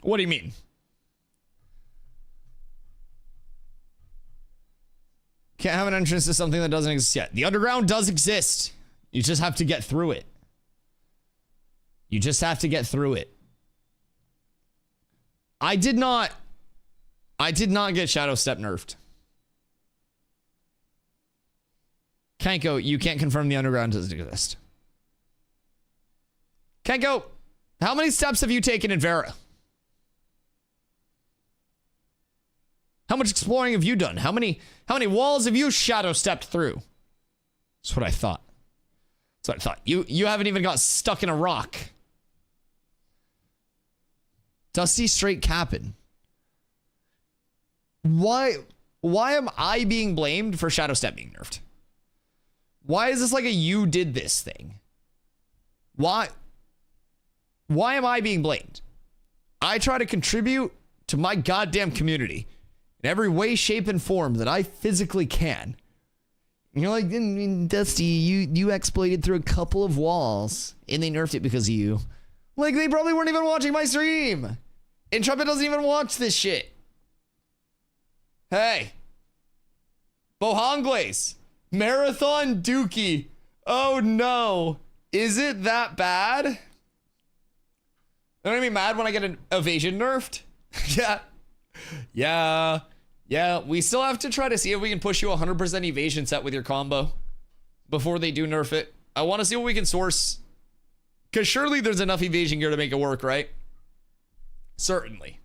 What do you mean? Can't have an entrance to something that doesn't exist yet. The underground does exist. You just have to get through it. You just have to get through it. I did not get Shadow Step nerfed. Kanko, you can't confirm the underground doesn't exist. Kanko, how many steps have you taken in Vera? How much exploring have you done? How many walls have you shadow stepped through? That's what I thought. That's what I thought. You haven't even got stuck in a rock. Dusty straight capping. Why am I being blamed for Shadow Step being nerfed? Why is this like a you did this thing? Why am I being blamed? I try to contribute to my goddamn community in every way, shape, and form that I physically can. And you're like, Dusty, you exploited through a couple of walls and they nerfed it because of you. Like, they probably weren't even watching my stream. Intrepid doesn't even watch this shit. Hey. Bohangles. Marathon Dookie. Oh no. Is it that bad? I'm gonna be mad when I get an evasion nerfed. Yeah. We still have to try to see if we can push you 100% evasion set with your combo before they do nerf it. I want to see what we can source. Because surely there's enough evasion gear to make it work, right? Certainly.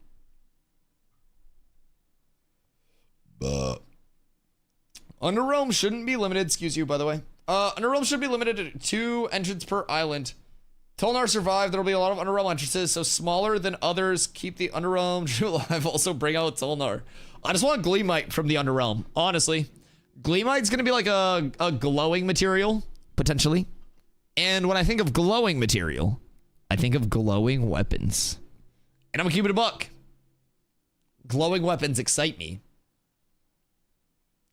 Underrealm shouldn't be limited. Excuse you, by the way. Underrealm should be limited to 2 entrants per island. Tolnar survived. There'll be a lot of Underrealm entrances, so smaller than others. Keep the Underrealm alive. Also bring out Tolnar. I just want Gleamite from the Underrealm. Honestly. Gleamite's going to be like a glowing material, potentially. And when I think of glowing material, I think of glowing weapons. And I'm gonna keep it a buck. Glowing weapons excite me.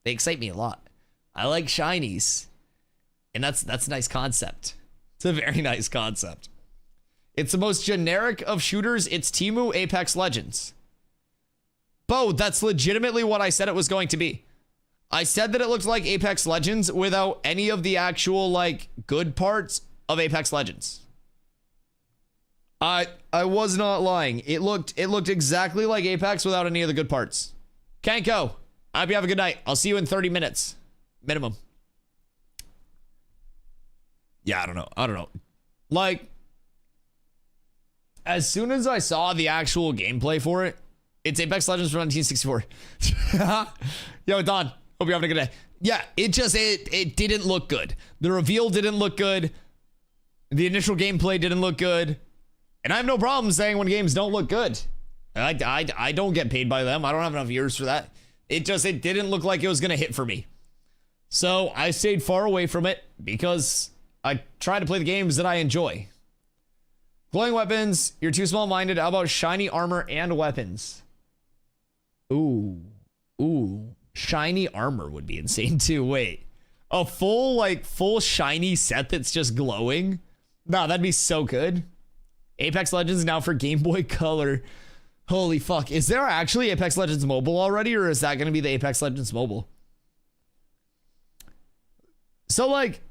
They excite me a lot. I like shinies. And that's a nice concept. It's a very nice concept. It's the most generic of shooters. It's Temu Apex Legends. Bo, that's legitimately what I said it was going to be. I said that it looked like Apex Legends without any of the actual, like, good parts of Apex Legends. I was not lying. It looked exactly like Apex without any of the good parts. Kanko, I hope you have a good night. I'll see you in 30 minutes. Minimum. Yeah, I don't know. Like, as soon as I saw the actual gameplay for it, it's Apex Legends from 1964. Yo, Don, hope you're having a good day. Yeah, it didn't look good. The reveal didn't look good. The initial gameplay didn't look good. And I have no problem saying when games don't look good. I don't get paid by them. I don't have enough years for that. It didn't look like it was going to hit for me. So I stayed far away from it because I try to play the games that I enjoy. Glowing weapons, you're too small-minded. How about shiny armor and weapons? Ooh. Shiny armor would be insane too. Wait. A full shiny set that's just glowing? Nah, that'd be so good. Apex Legends now for Game Boy Color. Holy fuck. Is there actually Apex Legends Mobile already, or is that going to be the Apex Legends Mobile? So, like,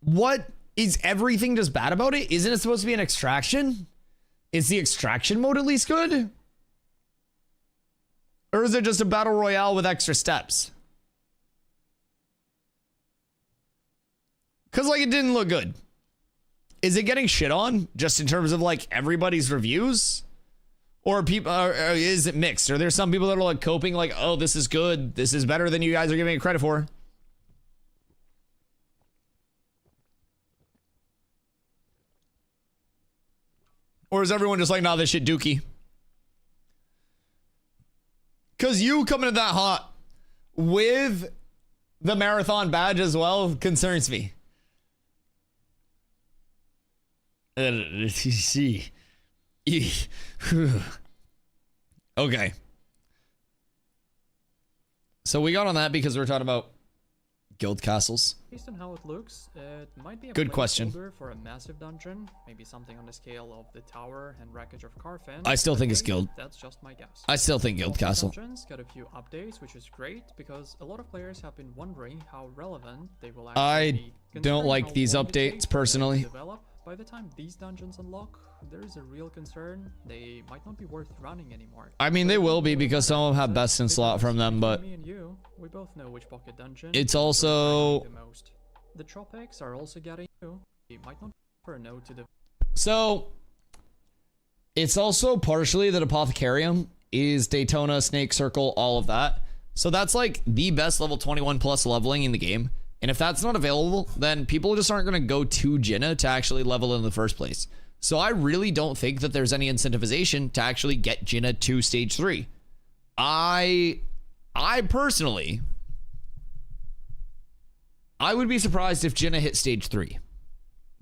what is everything just bad about it? Isn't it supposed to be an extraction? Is the extraction mode at least good? Or is it just a battle royale with extra steps? Because, like, it didn't look good. Is it getting shit on just in terms of, like, everybody's reviews? Or people, or is it mixed? Are there some people that are, like, coping, like, oh, this is good. This is better than you guys are giving it credit for? Or is everyone just like, nah, this shit dookie? Because you coming in that hot with the marathon badge as well concerns me. Okay. So we got on that because we're talking about guild castles. Based on how it looks, it might be a good question for a massive dungeon, maybe something on the scale of the tower and wreckage of Carfin. I still think it's guild. That's just my guess. I still think guild castle. Dungeons got a few updates, which is great because a lot of players have been wondering how relevant they will actually be. I don't like these updates personally. Develop. By the time these dungeons unlock, there is a real concern they might not be worth running anymore. I mean, they will be because some of them have best in slot from them, but me and you, we both know which pocket dungeon it's also the most. The tropics are also getting you. It might not for a no to the. So it's also partially that Apothecarium is Daytona, Snake Circle, all of that. So that's like the best level 21 plus leveling in the game. And if that's not available, then people just aren't going to go to Jinnah to actually level in the first place. So I really don't think that there's any incentivization to actually get Jinnah to stage 3. I personally, I would be surprised if Jinnah hit stage 3.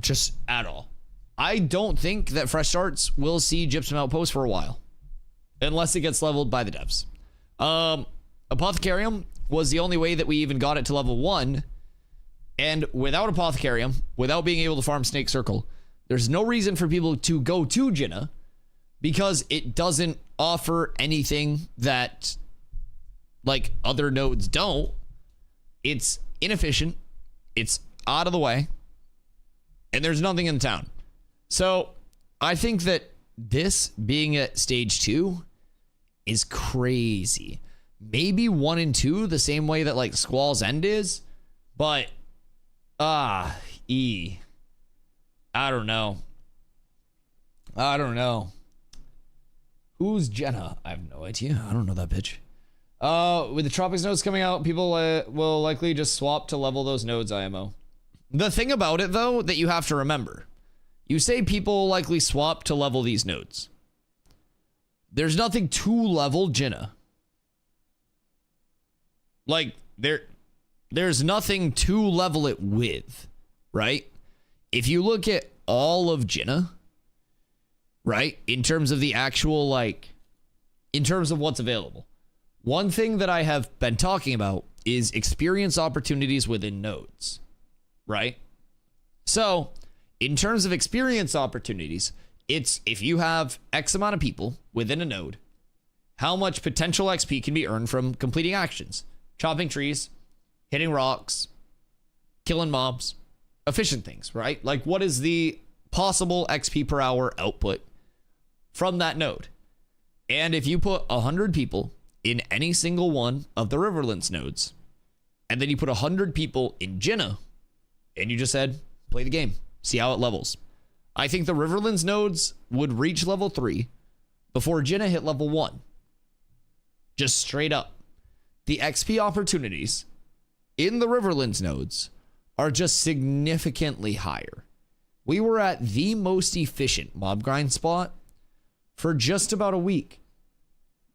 Just at all. I don't think that Fresh Starts will see Gypsum Outpost for a while. Unless it gets leveled by the devs. Apothecarium was the only way that we even got it to level 1. And without Apothecarium, without being able to farm Snake Circle, there's no reason for people to go to Jinnah because it doesn't offer anything that like other nodes don't. It's inefficient, it's out of the way, and there's nothing in town. So I think that this being at stage 2 is crazy. Maybe 1 and 2 the same way that like Squall's End is, but I don't know. Who's Jenna? I have no idea. I don't know that bitch. With the Tropics nodes coming out, people will likely just swap to level those nodes IMO. The thing about it, though, that you have to remember, you say people will likely swap to level these nodes. There's nothing to level Jinnah. Like, there's nothing to level it with, right? If you look at all of Jinnah, right, in terms of the actual, like, in terms of what's available, one thing that I have been talking about is experience opportunities within nodes. right? So, in terms of experience opportunities, it's if you have X amount of people within a node, how much potential XP can be earned from completing actions, chopping trees, hitting rocks, killing mobs, efficient things, right? Like, what is the possible XP per hour output from that node? And if you put 100 people in any single one of the Riverlands nodes, and then you put 100 people in Jinnah, and you just said, play the game, see how it levels. I think the Riverlands nodes would reach level 3 before Jinnah hit level 1. Just straight up. The XP opportunities in the Riverlands nodes are just significantly higher. We were at the most efficient mob grind spot for just about a week,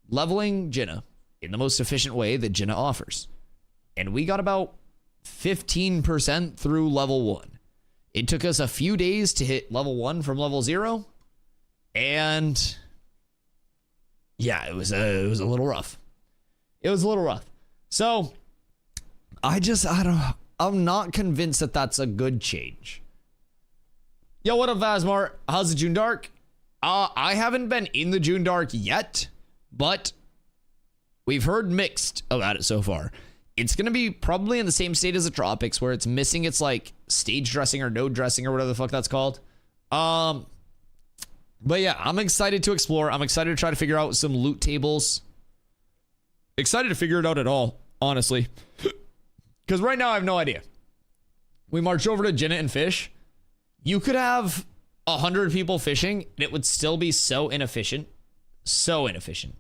leveling Jinnah in the most efficient way that Jinnah offers. And we got about 15% through level 1. It took us a few days to hit level 1 from level 0. And yeah, it was a little rough. It was a little rough. So I'm not convinced that that's a good change. Yo, what up, Vasmar? How's the JUNDARK? I haven't been in the JUNDARK yet, but we've heard mixed about it so far. It's going to be probably in the same state as the Tropics, where it's missing its like stage dressing or node dressing or whatever the fuck that's called. But yeah, I'm excited to explore. I'm excited to try to figure out some loot tables. Excited to figure it out at all, honestly. Because right now I have no idea. We march over to Jinnah and fish. You could have 100 people fishing, and it would still be so inefficient. So inefficient.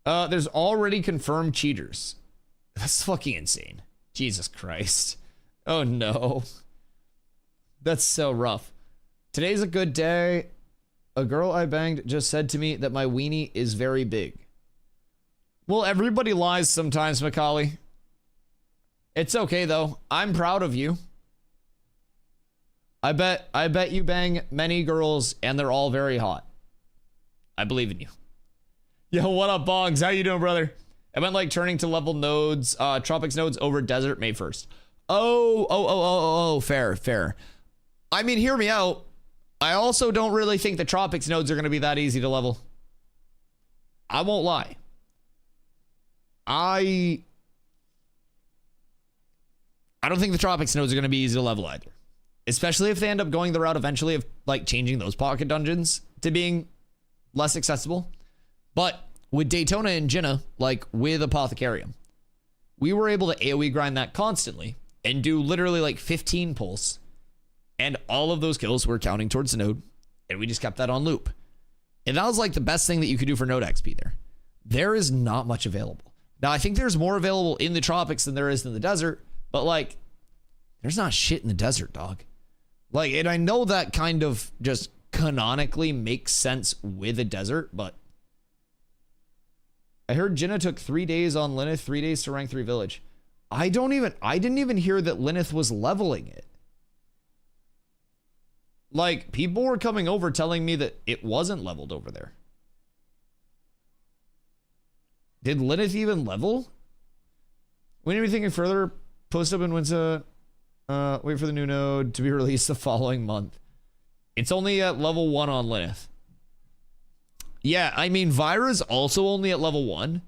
There's already confirmed cheaters. That's fucking insane. Jesus Christ. Oh no. That's so rough. Today's a good day. A girl I banged just said to me that my weenie is very big. Well, everybody lies sometimes, Macaulay. It's okay though. I'm proud of you. I bet you bang many girls and they're all very hot. I believe in you. Yo, what up, Boggs? How you doing, brother? I meant like turning to level nodes, Tropics nodes over desert May 1st. Oh, fair. I mean, hear me out. I also don't really think the Tropics nodes are going to be that easy to level. I won't lie. I don't think the Tropics nodes are going to be easy to level either. Especially if they end up going the route eventually of like changing those pocket dungeons to being less accessible. But with Daytona and Jinnah, like with Apothecarium, we were able to AoE grind that constantly and do literally like 15 pulls. And all of those kills were counting towards the node. And we just kept that on loop. And that was like the best thing that you could do for node XP there. There is not much available. Now, I think there's more available in the Tropics than there is in the desert. But like, there's not shit in the desert, dog. Like, and I know that kind of just canonically makes sense with a desert, but I heard Jinnah took 3 days on Lyneth, 3 days to rank 3 village. I didn't even hear that Lyneth was leveling it. Like, people were coming over telling me that it wasn't leveled over there. Did Lyneth even level? When are we thinking further? Post up in Winsa. Wait for the new node to be released the following month. It's only at level 1 on Lyneth. Yeah, I mean, Vira's also only at level 1.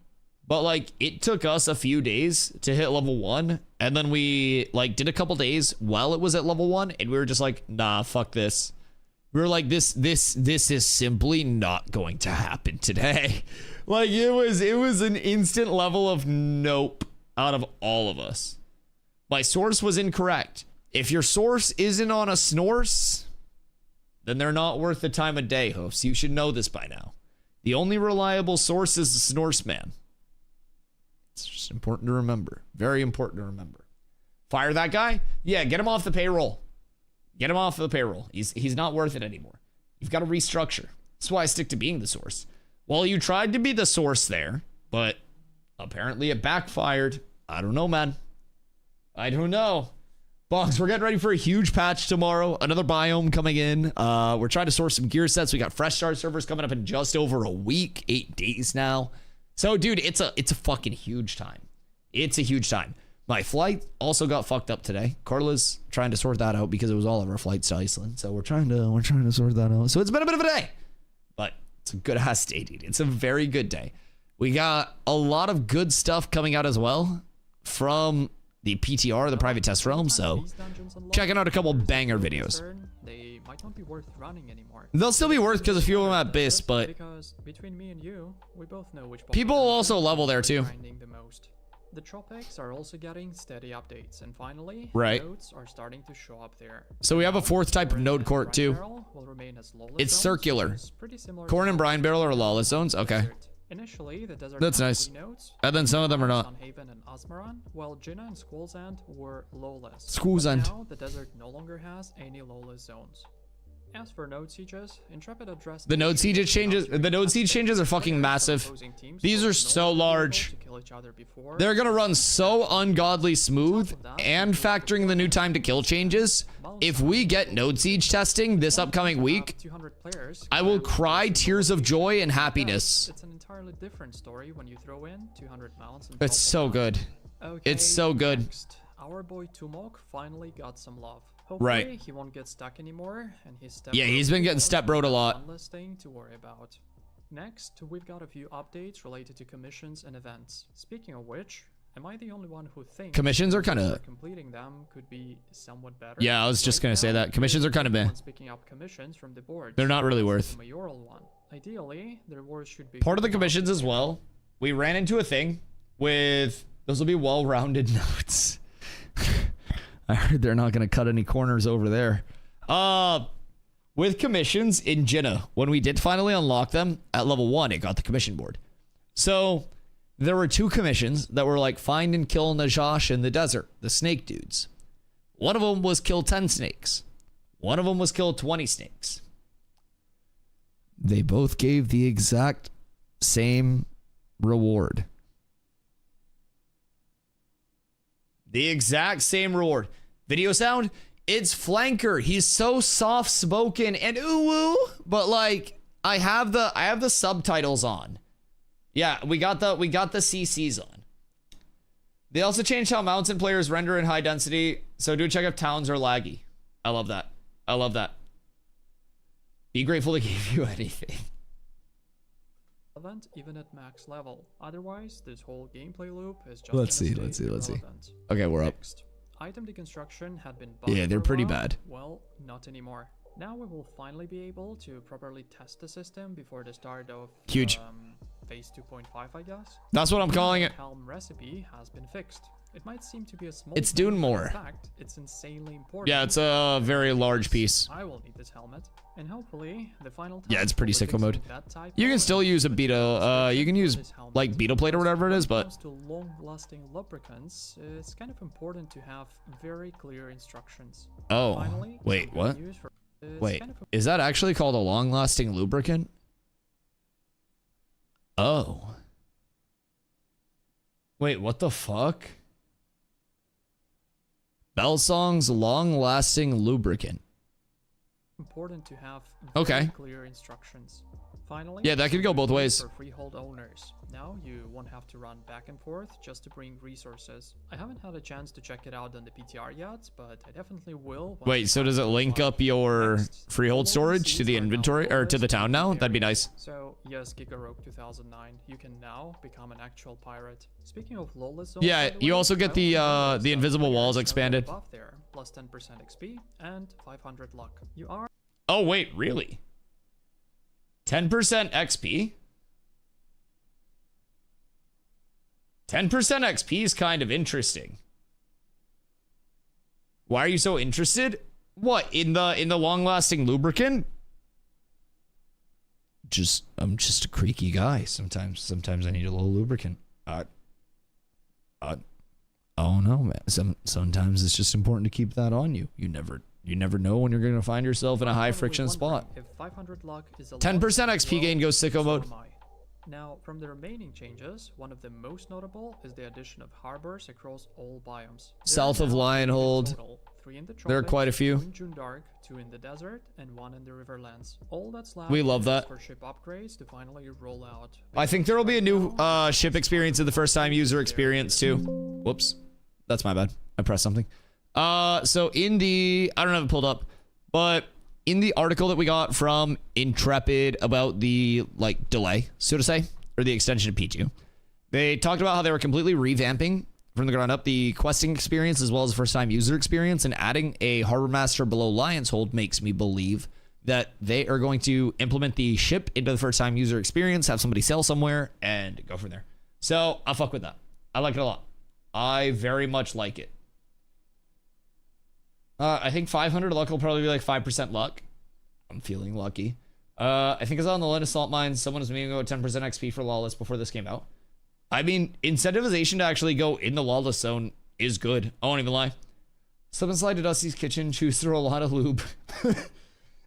But, like, it took us a few days to hit level 1. And then we, like, did a couple days while it was at level 1. And we were just like, nah, fuck this. We were like, this is simply not going to happen today. Like, it was an instant level of nope out of all of us. My source was incorrect. If your source isn't on a snorse, then they're not worth the time of day, Hoofs. You should know this by now. The only reliable source is the snorse man. It's just important to remember. Very important to remember. Fire that guy? Yeah, get him off the payroll. Get him off the payroll. He's not worth it anymore. You've got to restructure. That's why I stick to being the source. Well, you tried to be the source there, but apparently it backfired. I don't know, man. I don't know. Boggs, we're getting ready for a huge patch tomorrow. Another biome coming in. We're trying to source some gear sets. We got fresh start servers coming up in just over a week, 8 days now. So, dude, it's a fucking huge time. It's a huge time. My flight also got fucked up today. Carla's trying to sort that out because it was all of our flights to Iceland. So we're trying to sort that out. So it's been a bit of a day, but it's a good ass day, dude. It's a very good day. We got a lot of good stuff coming out as well from the PTR, the private test realm. So checking out a couple banger videos. They might not be worth running anymore. They'll still be worth because a few of them at BIS, but because between me and you, we both know which people also level there too. The most. The tropics are also getting steady updates, and finally, right, nodes are starting to show up there. So we have a fourth type of node court too. It's circular. Corn and brine barrel are lawless zones. Okay. Initially, the desert that's nice. Nodes, and then some of them are not. Haven and Osmaran, while Jinnah and Skullsand were lawless. Skullsand. Now the desert no longer has any lawless zones. As for node sieges, Intrepid addressed the node siege changes. The node siege changes are fucking massive. These are so large. They're gonna run so ungodly smooth, and factoring the new time to kill changes. If we get node siege testing this upcoming week, I will cry tears of joy and happiness. It's an entirely different story when you throw in 200 mounts. It's so good. It's so good. Next, our boy Tumok finally got some love. Hopefully he won't get stuck anymore, and he's he's been getting step broed a lot. One less thing to worry about. Next, we've got a few updates related to commissions and events. Speaking of which, am I the only one who thinks commissions are kind of completing them could be somewhat better? Yeah, I was just gonna say that commissions are kind of meh. Picking up commissions from the board. They're not really worth. Mayoral one. Ideally, the rewards should be part of the commissions as well. We ran into a thing with those will be well-rounded notes. I heard they're not going to cut any corners over there. With commissions in Jinnah, when we did finally unlock them at level 1, it got the commission board. So there were 2 commissions that were like find and kill Najash in the desert, the snake dudes. One of them was kill 10 snakes. One of them was kill 20 snakes. They both gave the exact same reward. The exact same reward. Video sound? It's Flanker. He's so soft spoken and ooh, but like I have the subtitles on. Yeah, we got the CCs on. They also changed how mountain players render in high density, so do check if towns are laggy. I love that. I love that. Be grateful they gave you anything. Even at max level. Otherwise, this whole gameplay loop is just Let's see. Okay, we're up. Next, item deconstruction had been yeah, they're pretty bad. Well, not anymore. Now we will finally be able to properly test the system before the start of huge phase 2.5, I guess. That's what I'm calling it. Helm recipe has been fixed. It might seem to be a small It's doing more. In fact, it's insanely important. Yeah, it's a very large piece. I will need this helmet, and hopefully the final yeah, it's pretty sicko mode. You can still use a beetle. You can use like beetle plate or whatever it is, but when it comes to long-lasting lubricants, it's kind of important to have very clear instructions. Oh, finally, wait, what? Wait, is that actually called a long-lasting lubricant? Oh. Wait, what the fuck? Bellsong's long-lasting lubricant. Important to have very clear instructions. Finally, yeah, that could go both ways. For freehold owners. Now you won't have to run back and forth just to bring resources. I haven't had a chance to check it out on the PTR yet, but I definitely will. Wait, so does it link up your freehold storage to the inventory or to the town now? That'd be nice. So yes, Gigarogue 2009, you can now become an actual pirate. Speaking of lawless, yeah, you also get the invisible walls expanded. Buff there, plus 10% XP and 500 luck. You are. Oh wait, really? 10% XP? 10% XP is kind of interesting. Why are you so interested? What, in the long-lasting lubricant? I'm just a creaky guy. Sometimes I need a little lubricant. Oh no, man. Sometimes it's just important to keep that on you. You never know when you're going to find yourself in a high friction spot. If 500 luck is 10% XP gain goes sicko mode. Now, from the remaining changes, one of the most notable is the addition of harbors across all biomes. South of Lionhold, there are quite a few. 2 in JUNDARK, 2 in the desert, and 1 in the Riverlands. All that's left we love that. For ship upgrades to finally roll out. I think there will be a new ship experience in the first time user experience too. Whoops. That's my bad. I pressed something. So in the, I don't have it pulled up, but in the article that we got from Intrepid about the like delay, so to say, or the extension of P2, they talked about how they were completely revamping from the ground up the questing experience as well as the first time user experience, and adding a harbor master below Lion's Hold makes me believe that they are going to implement the ship into the first time user experience, have somebody sail somewhere, and go from there. So I'll fuck with that. I like it a lot. I very much like it. I think 500 luck will probably be like 5% luck. I'm feeling lucky. I think I saw on the Linus Salt Mines, someone was making about 10% XP for Lawless before this came out. I mean, incentivization to actually go in the Lawless zone is good. I won't even lie. Slip and slide to Dusty's kitchen, choose through a lot of lube.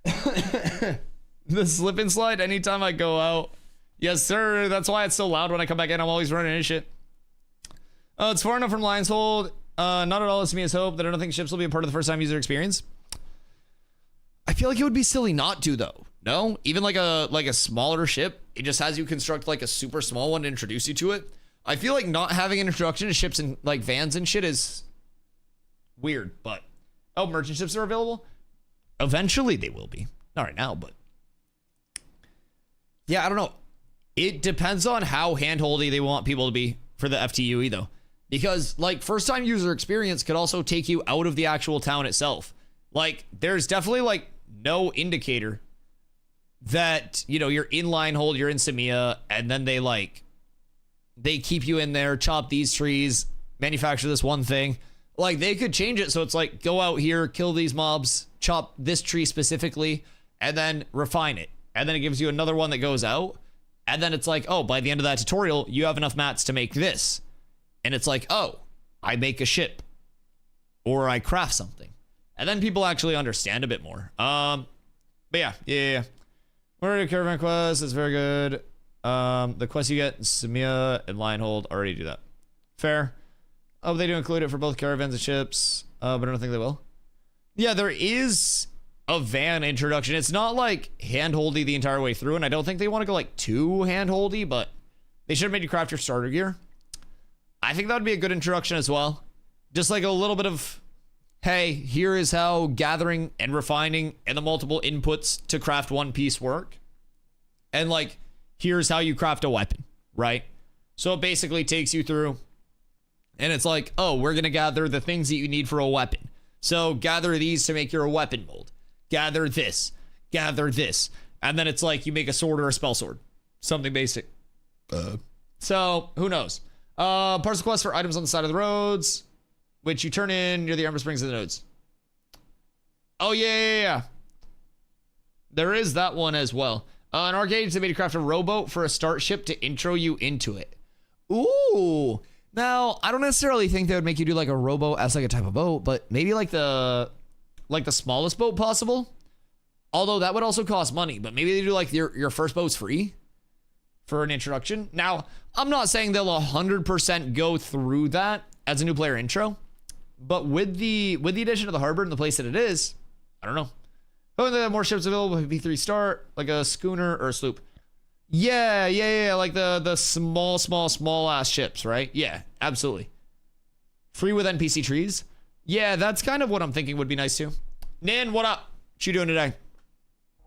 The slip and slide anytime I go out. Yes, sir. That's why it's so loud when I come back in. I'm always running into shit. It's far enough from Lion's Hold. Not at all as to me as hope that I don't think ships will be a part of the first time user experience. I feel like it would be silly not to, though. No? Even like a smaller ship, it just has you construct like a super small one to introduce you to it. I feel like not having an introduction to ships and like vans and shit is weird, but oh, merchant ships are available? Eventually they will be. Not right now, but yeah, I don't know. It depends on how handholdy they want people to be for the FTUE though. Because like first time user experience could also take you out of the actual town itself. Like there's definitely like no indicator that, you know, you're in line hold, you're in Samia, and then they keep you in there, chop these trees, manufacture this one thing. Like they could change it so it's like go out here, kill these mobs, chop this tree specifically, and then refine it. And then it gives you another one that goes out. And then it's like, oh, by the end of that tutorial, you have enough mats to make this. And it's like, oh, I make a ship or I craft something. And then people actually understand a bit more. But yeah. Where are your caravan quests? It's very good. The quests you get in Samia and Lionhold already do that. Fair. Oh, they do include it for both caravans and ships, but I don't think they will. Yeah, there is a van introduction. It's not like handholdy the entire way through, and I don't think they want to go like too handholdy, but they should have made you craft your starter gear. I think that would be a good introduction as well. Just like a little bit of, hey, here is how gathering and refining and the multiple inputs to craft one piece work. And like, here's how you craft a weapon, right? So it basically takes you through, and it's like, oh, we're going to gather the things that you need for a weapon. So gather these to make your weapon mold. Gather this. And then it's like you make a sword or a spell sword. Something basic. So who knows? Parcel quest for items on the side of the roads, which you turn in near the Ember Springs of the nodes. Oh, yeah. There is that one as well. In our gauge, they made you craft a rowboat for a start ship to intro you into it. Ooh. Now, I don't necessarily think they would make you do like a rowboat as like a type of boat, but maybe like the smallest boat possible. Although that would also cost money, but maybe they do like your first boat's free for an introduction. Now, I'm not saying they'll 100% go through that as a new player intro, but with the addition of the harbor and the place that it is, I don't know. Oh, they have more ships available with P3 start, like a schooner or a sloop. Yeah, like the small ass ships, right? Yeah, absolutely. Free with NPC trees. Yeah, that's kind of what I'm thinking would be nice too. Nin, what up? What you doing today?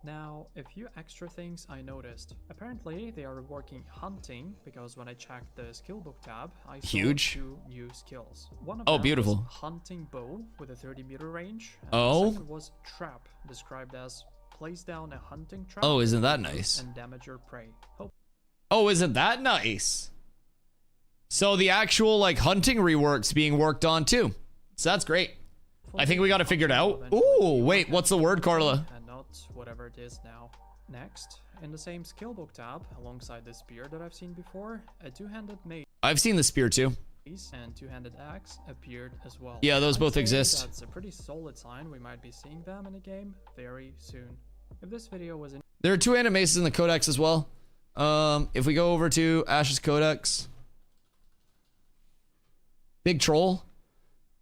Now, a few extra things I noticed. Apparently, they are reworking hunting, because when I checked the skill book tab, I saw two new skills. One of them beautiful. was hunting bow with a 30-meter range. And the second was trap, described as place down a hunting trap. Oh, isn't that nice? And damage your prey. Oh, isn't that nice? So the actual like hunting rework's being worked on too. So that's great. I think we got to figure it out. Ooh, wait, what's the word, Carla? And not whatever it is now. Next, in the same skill book tab, alongside the spear that I've seen before, a two-handed mace. I've seen the spear too. And two-handed axe appeared as well. Yeah, those both exist. That's a pretty solid sign. We might be seeing them in a game very soon. If this video was in, there are two-handed maces in the codex as well. If we go over to Ash's codex, big troll.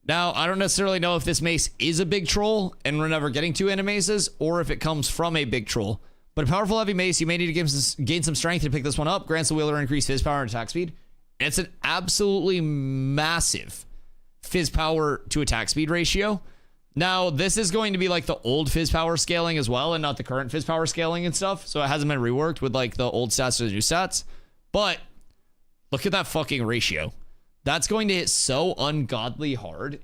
Now, I don't necessarily know if this mace is a big troll and we're never getting two-handed maces, or if it comes from a big troll. But a powerful heavy mace, you may need to gain some strength to pick this one up. Grants the wielder increased his power and attack speed. And it's an absolutely massive fizz power to attack speed ratio. Now, this is going to be like the old fizz power scaling as well, and not the current fizz power scaling and stuff. So it hasn't been reworked with like the old stats to the new stats. But look at that fucking ratio. That's going to hit so ungodly hard.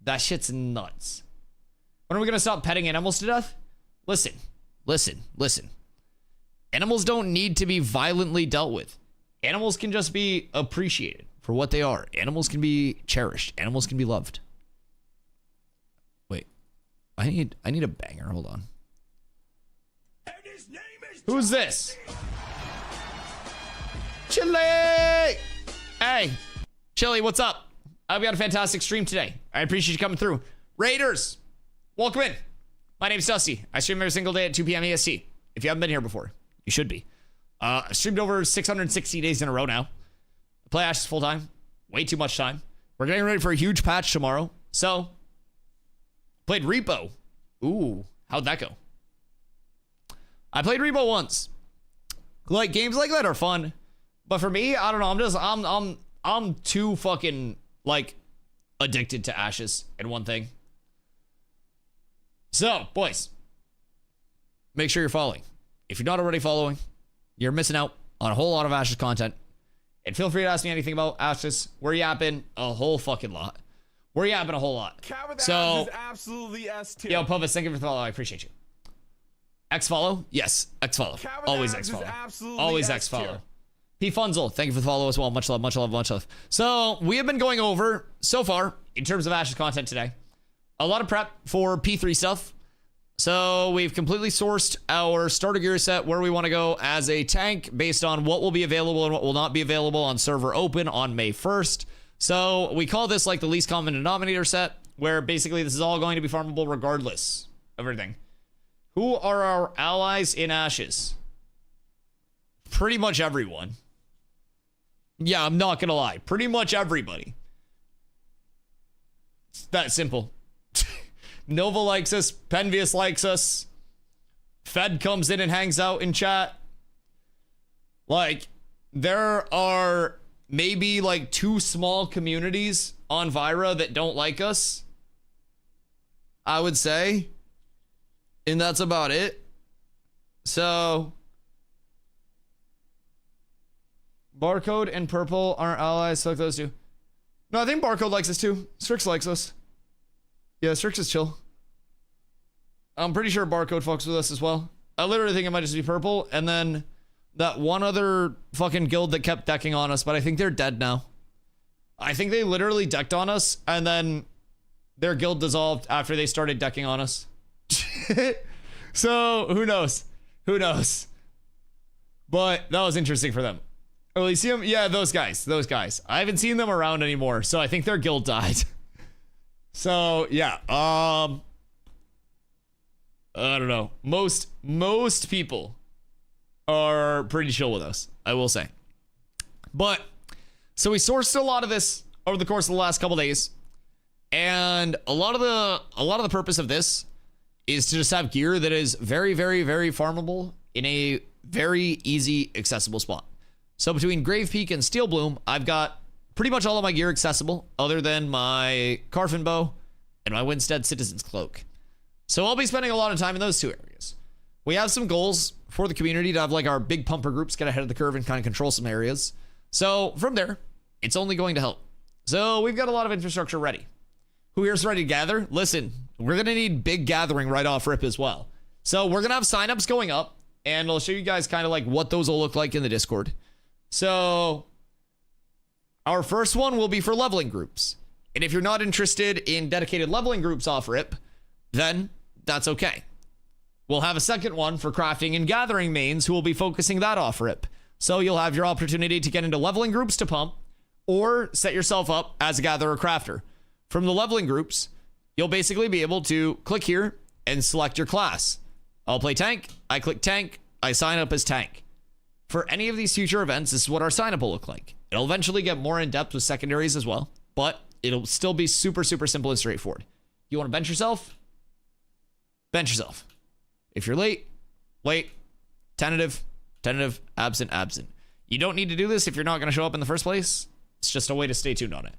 That shit's nuts. When are we going to stop petting animals to death? Listen. Animals don't need to be violently dealt with. Animals can just be appreciated for what they are. Animals can be cherished. Animals can be loved. Wait. I need a banger. Hold on. And his name is Who's this? Chili! Hey. Chili, what's up? I've got a fantastic stream today. I appreciate you coming through. Raiders, welcome in. My name's Dusty. I stream every single day at 2 p.m. EST. If you haven't been here before, you should be. I streamed over 660 days in a row now. I play Ashes full time. Way too much time. We're getting ready for a huge patch tomorrow. So, played Repo. Ooh, how'd that go? I played Repo once. Like, games like that are fun. But for me, I don't know. I'm too fucking, like, addicted to Ashes and one thing. So, boys, make sure you're following. If you're not already following, you're missing out on a whole lot of Ashes content. And feel free to ask me anything about Ashes. We're yapping a whole fucking lot. We're yapping a whole lot. So, is absolutely S tier. yo, Puvis, thank you for the follow. I appreciate you. X follow? Yes, X follow. Always X follow. Always X follow. P Funzel, thank you for the follow as well. Much love, much love, much love. So, we have been going over, so far, in terms of Ashes content today, a lot of prep for P3 stuff. So, we've completely sourced our starter gear set where we want to go as a tank based on what will be available and what will not be available on server open on May 1st. So, we call this like the least common denominator set, where basically this is all going to be farmable regardless of everything. Who are our allies in Ashes? Pretty much everyone. Yeah, I'm not gonna lie. Pretty much everybody. It's that simple. Nova likes us. Penvius likes us. Fed comes in and hangs out in chat. Like, there are maybe like 2 small communities on Vyra that don't like us, I would say. And that's about it. So, Barcode and Purple aren't allies. Fuck those two. No, I think Barcode likes us too. Strix likes us. Yeah, Strix is chill. I'm pretty sure Barcode fucks with us as well. I literally think it might just be Purple. And then that one other fucking guild that kept decking on us, but I think they're dead now. I think they literally decked on us and then their guild dissolved after they started decking on us. So, who knows? Who knows? But that was interesting for them. Elysium? Yeah, those guys. Those guys. I haven't seen them around anymore, so I think their guild died. So, yeah. I don't know. Most people are pretty chill with us, I will say. But, so we sourced a lot of this over the course of the last couple days. And a lot of the purpose of this is to just have gear that is very, very, very farmable in a very easy, accessible spot. So between Grave Peak and Steel Bloom, I've got pretty much all of my gear accessible, other than my Carfin Bow and my Winstead Citizen's Cloak. So I'll be spending a lot of time in those 2 areas. We have some goals for the community to have like our big pumper groups get ahead of the curve and kind of control some areas. So from there, it's only going to help. So we've got a lot of infrastructure ready. Who here's ready to gather? Listen, we're going to need big gathering right off rip as well. So we're going to have signups going up, and I'll show you guys kind of like what those will look like in the Discord. So our first one will be for leveling groups. And if you're not interested in dedicated leveling groups off rip, then that's okay. We'll have a second one for crafting and gathering mains who will be focusing that off rip. So you'll have your opportunity to get into leveling groups to pump, or set yourself up as a gatherer crafter. From the leveling groups, you'll basically be able to click here and select your class. I'll play tank. I click tank. I sign up as tank. For any of these future events, this is what our sign up will look like. It'll eventually get more in depth with secondaries as well, but it'll still be super, super simple and straightforward. You want to bench yourself? Bench yourself. If you're late, tentative, absent. You don't need to do this if you're not going to show up in the first place. It's just a way to stay tuned on it.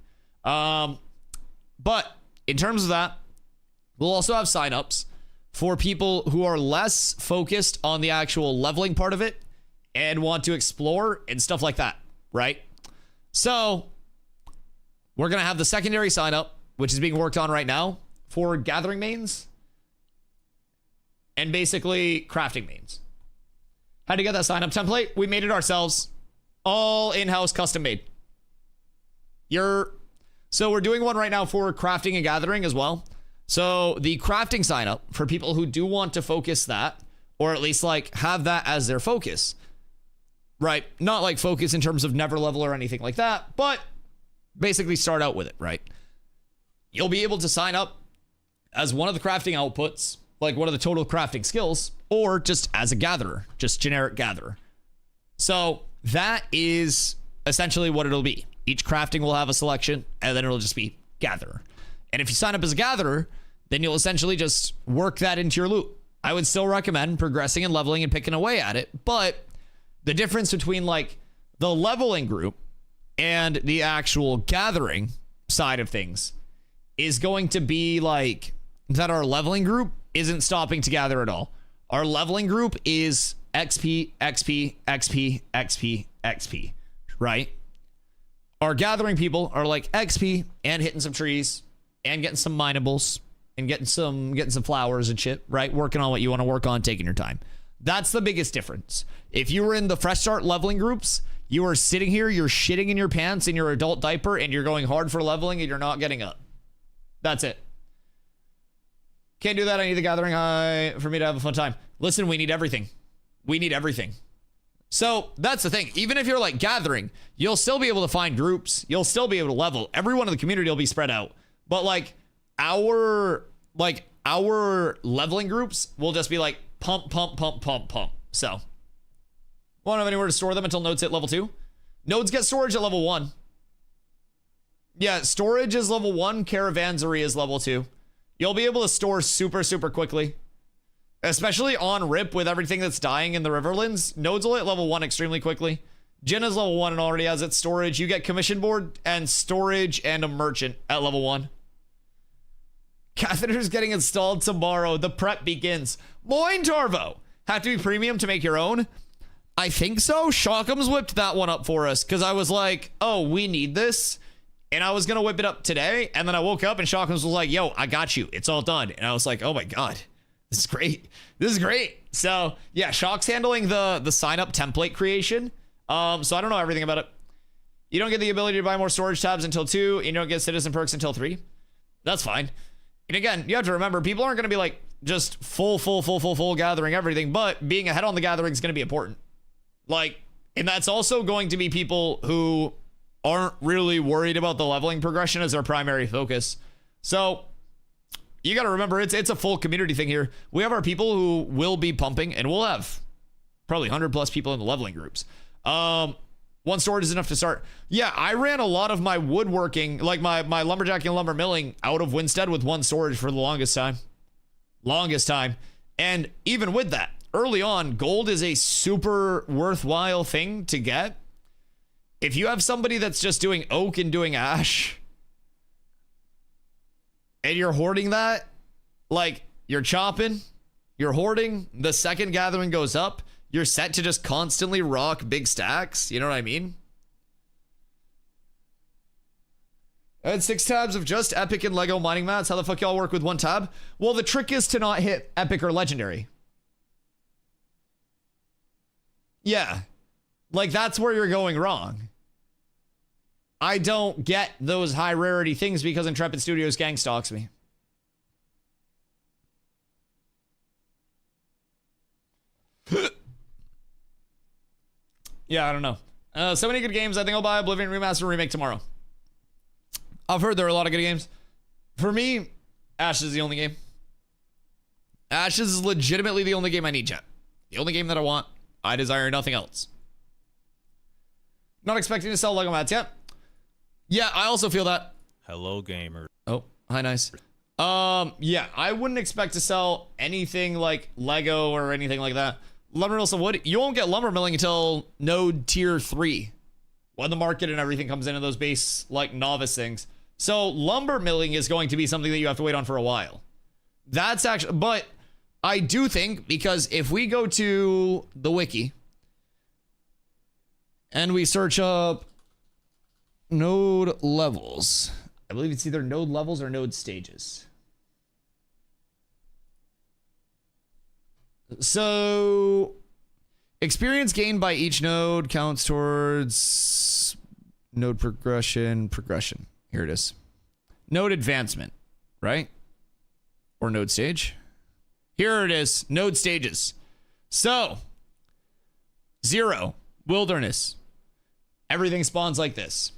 But in terms of that, we'll also have signups for people who are less focused on the actual leveling part of it and want to explore and stuff like that, right? So we're going to have the secondary sign up, which is being worked on right now for gathering mains and basically crafting mains. How to get that sign up template? We made it ourselves. All in-house, custom made. So we're doing one right now for crafting and gathering as well. So the crafting sign up for people who do want to focus that, or at least like have that as their focus, right? Not like focus in terms of never level or anything like that, but basically start out with it, right? You'll be able to sign up as one of the crafting outputs, like one of the total crafting skills, or just as a gatherer, just generic gatherer. So that is essentially what it'll be. Each crafting will have a selection, and then it'll just be gatherer. And if you sign up as a gatherer, then you'll essentially just work that into your loot. I would still recommend progressing and leveling and picking away at it, but the difference between like the leveling group and the actual gathering side of things is going to be like that our leveling group isn't stopping to gather at all. Our leveling group is XP, XP, XP, XP, XP, right? Our gathering people are like XP and hitting some trees and getting some minables and getting some flowers and shit, right? Working on what you want to work on, taking your time. That's the biggest difference. If you were in the fresh start leveling groups, you are sitting here, you're shitting in your pants in your adult diaper, and you're going hard for leveling and you're not getting up. That's it. Can't do that. I need the gathering high for me to have a fun time. Listen, we need everything. We need everything. So that's the thing. Even if you're like gathering, you'll still be able to find groups. You'll still be able to level. Everyone in the community will be spread out. But like our leveling groups will just be like pump, pump, pump, pump, pump. So won't have anywhere to store them until nodes hit level 2. Nodes get storage at level 1. Yeah, storage is level 1. Caravanserai is level 2. You'll be able to store super, super quickly. Especially on RIP with everything that's dying in the Riverlands. Nodes will hit level 1 extremely quickly. Jin is level 1 and already has its storage. You get commission board and storage and a merchant at level 1. Catheter's getting installed tomorrow. The prep begins. Moin, Tarvo. Have to be premium to make your own? I think so. Shockham's whipped that one up for us because I was like, oh, we need this. And I was going to whip it up today. And then I woke up and Shockham's was like, yo, I got you. It's all done. And I was like, oh my God. This is great. This is great. So yeah, Shock's handling the sign up template creation. So I don't know everything about it. You don't get the ability to buy more storage tabs until 2. And you don't get citizen perks until 3. That's fine. And again, you have to remember, people aren't going to be like just full gathering everything, but being ahead on the gathering is going to be important. Like, and that's also going to be people who aren't really worried about the leveling progression as their primary focus. So you got to remember, it's a full community thing here. We have our people who will be pumping, and we'll have probably 100 plus people in the leveling groups. One storage is enough to start. Yeah, I ran a lot of my woodworking, like my lumberjacking and lumber milling out of Winstead with 1 storage for the longest time. And even with that, early on, gold is a super worthwhile thing to get. If you have somebody that's just doing oak and doing ash, and you're hoarding that, like you're chopping, you're hoarding, the second gathering goes up, you're set to just constantly rock big stacks. You know what I mean? I had 6 tabs of just epic and Lego mining mats. How the fuck y'all work with 1 tab? Well, the trick is to not hit epic or legendary. Yeah. Like, that's where you're going wrong. I don't get those high rarity things because Intrepid Studios gang stalks me. Yeah, I don't know. So many good games. I think I'll buy Oblivion Remaster Remake tomorrow. I've heard there are a lot of good games. For me, Ashes is the only game. Ashes is legitimately the only game I need, chat. The only game that I want. I desire nothing else. Not expecting to sell Lego mats yet. Yeah, I also feel that. Hello, gamer. Oh, hi, nice. Yeah, I wouldn't expect to sell anything like Lego or anything like that. Lumber mill some wood. You won't get lumber milling until node tier 3. When the market and everything comes into those base, like, novice things. So lumber milling is going to be something that you have to wait on for a while. That's actually, but I do think, because if we go to the wiki and we search up node levels, I believe it's either node levels or node stages. So experience gained by each node counts towards node progression. Here it is. Node advancement, right? Or node stage. Here it is, node stages. So 0, wilderness. Everything spawns like this.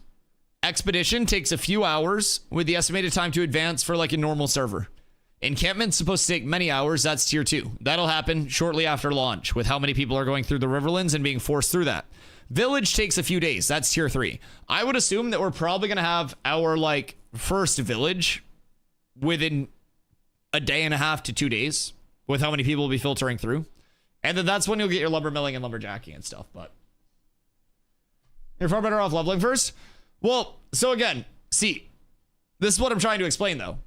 Expedition takes a few hours with the estimated time to advance for like a normal server. Encampment's supposed to take many hours. That's tier 2. That'll happen shortly after launch with how many people are going through the Riverlands and being forced through that. Village takes a few days. That's tier 3. I would assume that we're probably going to have our like first village within a day and a half to 2 days with how many people will be filtering through. And then that's when you'll get your lumber milling and lumberjacking and stuff. But you're far better off leveling first. Well, so again, see, this is what I'm trying to explain though.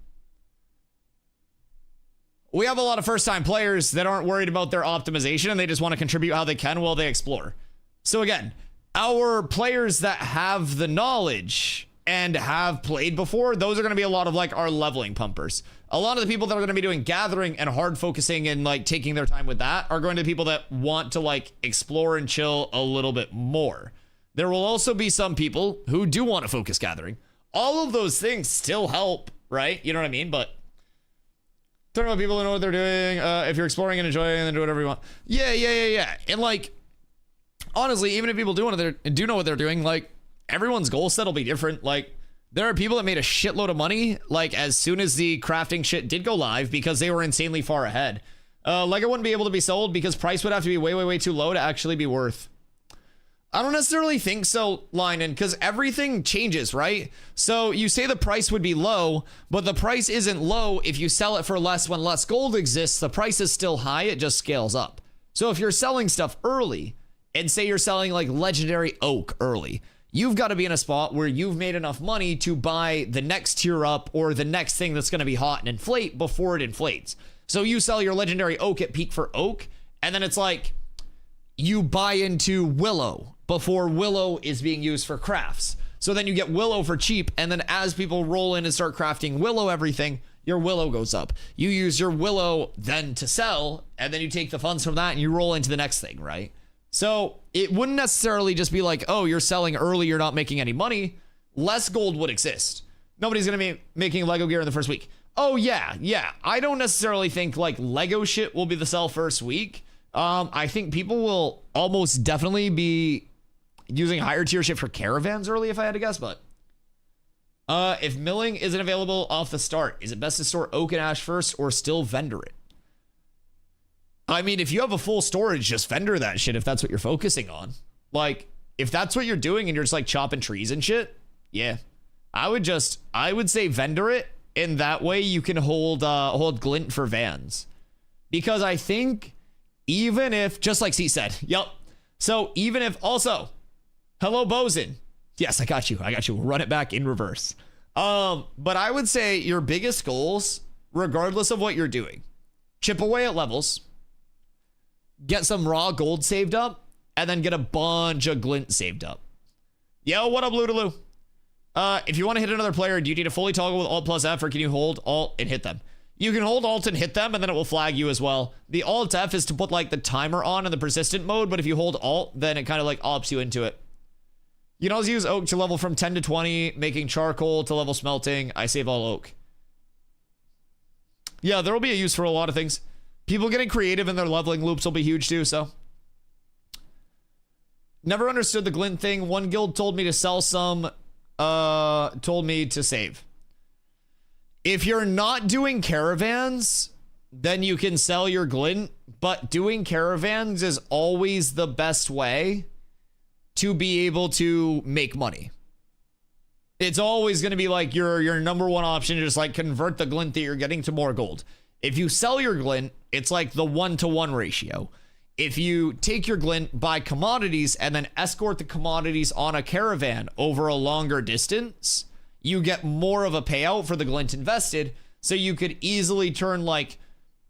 We have a lot of first-time players that aren't worried about their optimization and they just want to contribute how they can while they explore. So again, our players that have the knowledge and have played before, those are going to be a lot of like our leveling pumpers. A lot of the people that are going to be doing gathering and hard focusing and like taking their time with that are going to be people that want to like explore and chill a little bit more. There will also be some people who do want to focus gathering. All of those things still help, right? You know what I mean? But talking about people who know what they're doing. If you're exploring and enjoying, then do whatever you want. Yeah. And like, honestly, even if people do know what they're doing, like everyone's goal set will be different. Like there are people that made a shitload of money, like as soon as the crafting shit did go live because they were insanely far ahead. Lego wouldn't be able to be sold because price would have to be way too low to actually be worth. I don't necessarily think so, Linen, because everything changes, right? So you say the price would be low, but the price isn't low if you sell it for less when less gold exists. The price is still high, it just scales up. So if you're selling stuff early, and say you're selling like legendary oak early, you've got to be in a spot where you've made enough money to buy the next tier up or the next thing that's going to be hot and inflate before it inflates. So you sell your legendary oak at peak for oak, and then it's like you buy into willow before willow is being used for crafts. So then you get willow for cheap, and then as people roll in and start crafting willow everything, your willow goes up. You use your willow then to sell, and then you take the funds from that and you roll into the next thing, right? So it wouldn't necessarily just be like, oh, you're selling early, you're not making any money. Less gold would exist. Nobody's gonna be making Lego gear in the first week. Oh yeah. I don't necessarily think like Lego shit will be the sell first week. I think people will almost definitely be using higher tier shit for caravans early, if I had to guess. But if milling isn't available off the start, is it best to store oak and ash first or still vendor it? I mean, if you have a full storage, just vendor that shit if that's what you're focusing on. Like, if that's what you're doing and you're just like chopping trees and shit, yeah. I would say vendor it, and that way you can hold glint for vans. Because I think even if, just like C said, yep. So even if also, hello Bosun. Yes, I got you. Run it back in reverse. But I would say your biggest goals, regardless of what you're doing, chip away at levels, get some raw gold saved up, and then get a bunch of glint saved up. Yo, what up, Lootaloo? If you want to hit another player, do you need to fully toggle with Alt plus F, or can you hold Alt and hit them? You can hold Alt and hit them, and then it will flag you as well. The Alt F is to put like the timer on in the persistent mode, but if you hold Alt, then it kind of like opts you into it. You can also use oak to level from 10 to 20, making charcoal to level smelting. I save all oak. Yeah, there will be a use for a lot of things. People getting creative in their leveling loops will be huge too, so. Never understood the glint thing. One guild told me to sell some, told me to save. If you're not doing caravans, then you can sell your glint, but doing caravans is always the best way to be able to make money. It's always going to be like your number one option to just like convert the glint that you're getting to more gold. If you sell your glint, it's like the 1-to-1 ratio. If you take your glint, buy commodities, and then escort the commodities on a caravan over a longer distance, you get more of a payout for the glint invested. So you could easily turn like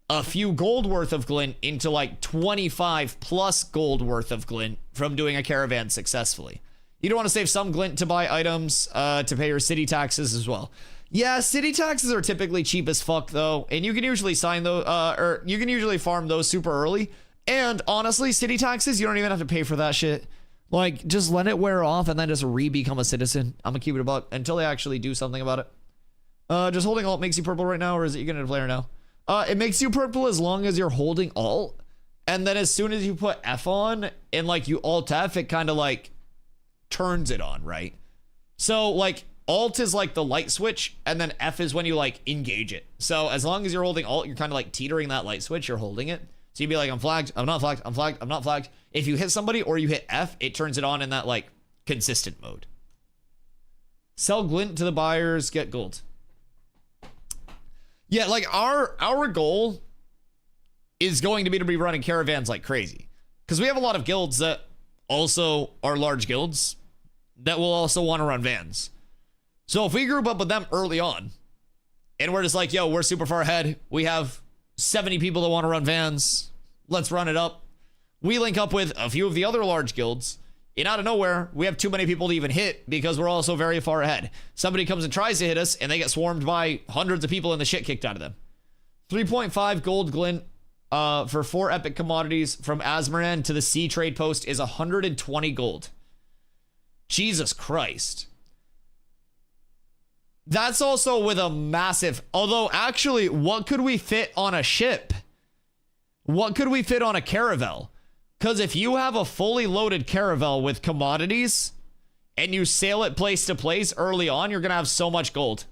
a few gold worth of glint into like 25 plus gold worth of glint from doing a caravan successfully. You don't want to save some glint to buy items to pay your city taxes as well. Yeah, city taxes are typically cheap as fuck though, and you can usually sign those, or you can usually farm those super early. And honestly, city taxes, you don't even have to pay for that shit. Like, just let it wear off and then just re-become a citizen. I'm gonna keep it about until they actually do something about it. Just holding alt makes you purple right now, or is it you gonna player now? It makes you purple as long as you're holding alt, and then as soon as you put F on and like you alt F, it kind of like turns it on, right? So like alt is like the light switch, and then F is when you like engage it. So as long as you're holding alt, you're kind of like teetering that light switch, you're holding it. So you'd be like, I'm flagged, I'm not flagged, I'm flagged, I'm not flagged. If you hit somebody or you hit F, it turns it on in that like consistent mode. Sell glint to the buyers, get gold. Yeah, like our goal is going to be running caravans like crazy. Because we have a lot of guilds that also are large guilds that will also want to run vans. So if we group up with them early on and we're just like, yo, we're super far ahead. We have 70 people that want to run vans. Let's run it up. We link up with a few of the other large guilds. And out of nowhere, we have too many people to even hit because we're also very far ahead. Somebody comes and tries to hit us and they get swarmed by hundreds of people and the shit kicked out of them. 3.5 gold glint for 4 epic commodities from Azmoran to the sea trade post is 120 gold. Jesus Christ. That's also with a massive, although actually, what could we fit on a ship? What could we fit on a caravel? Because if you have a fully loaded caravel with commodities and you sail it place to place early on, you're going to have so much gold.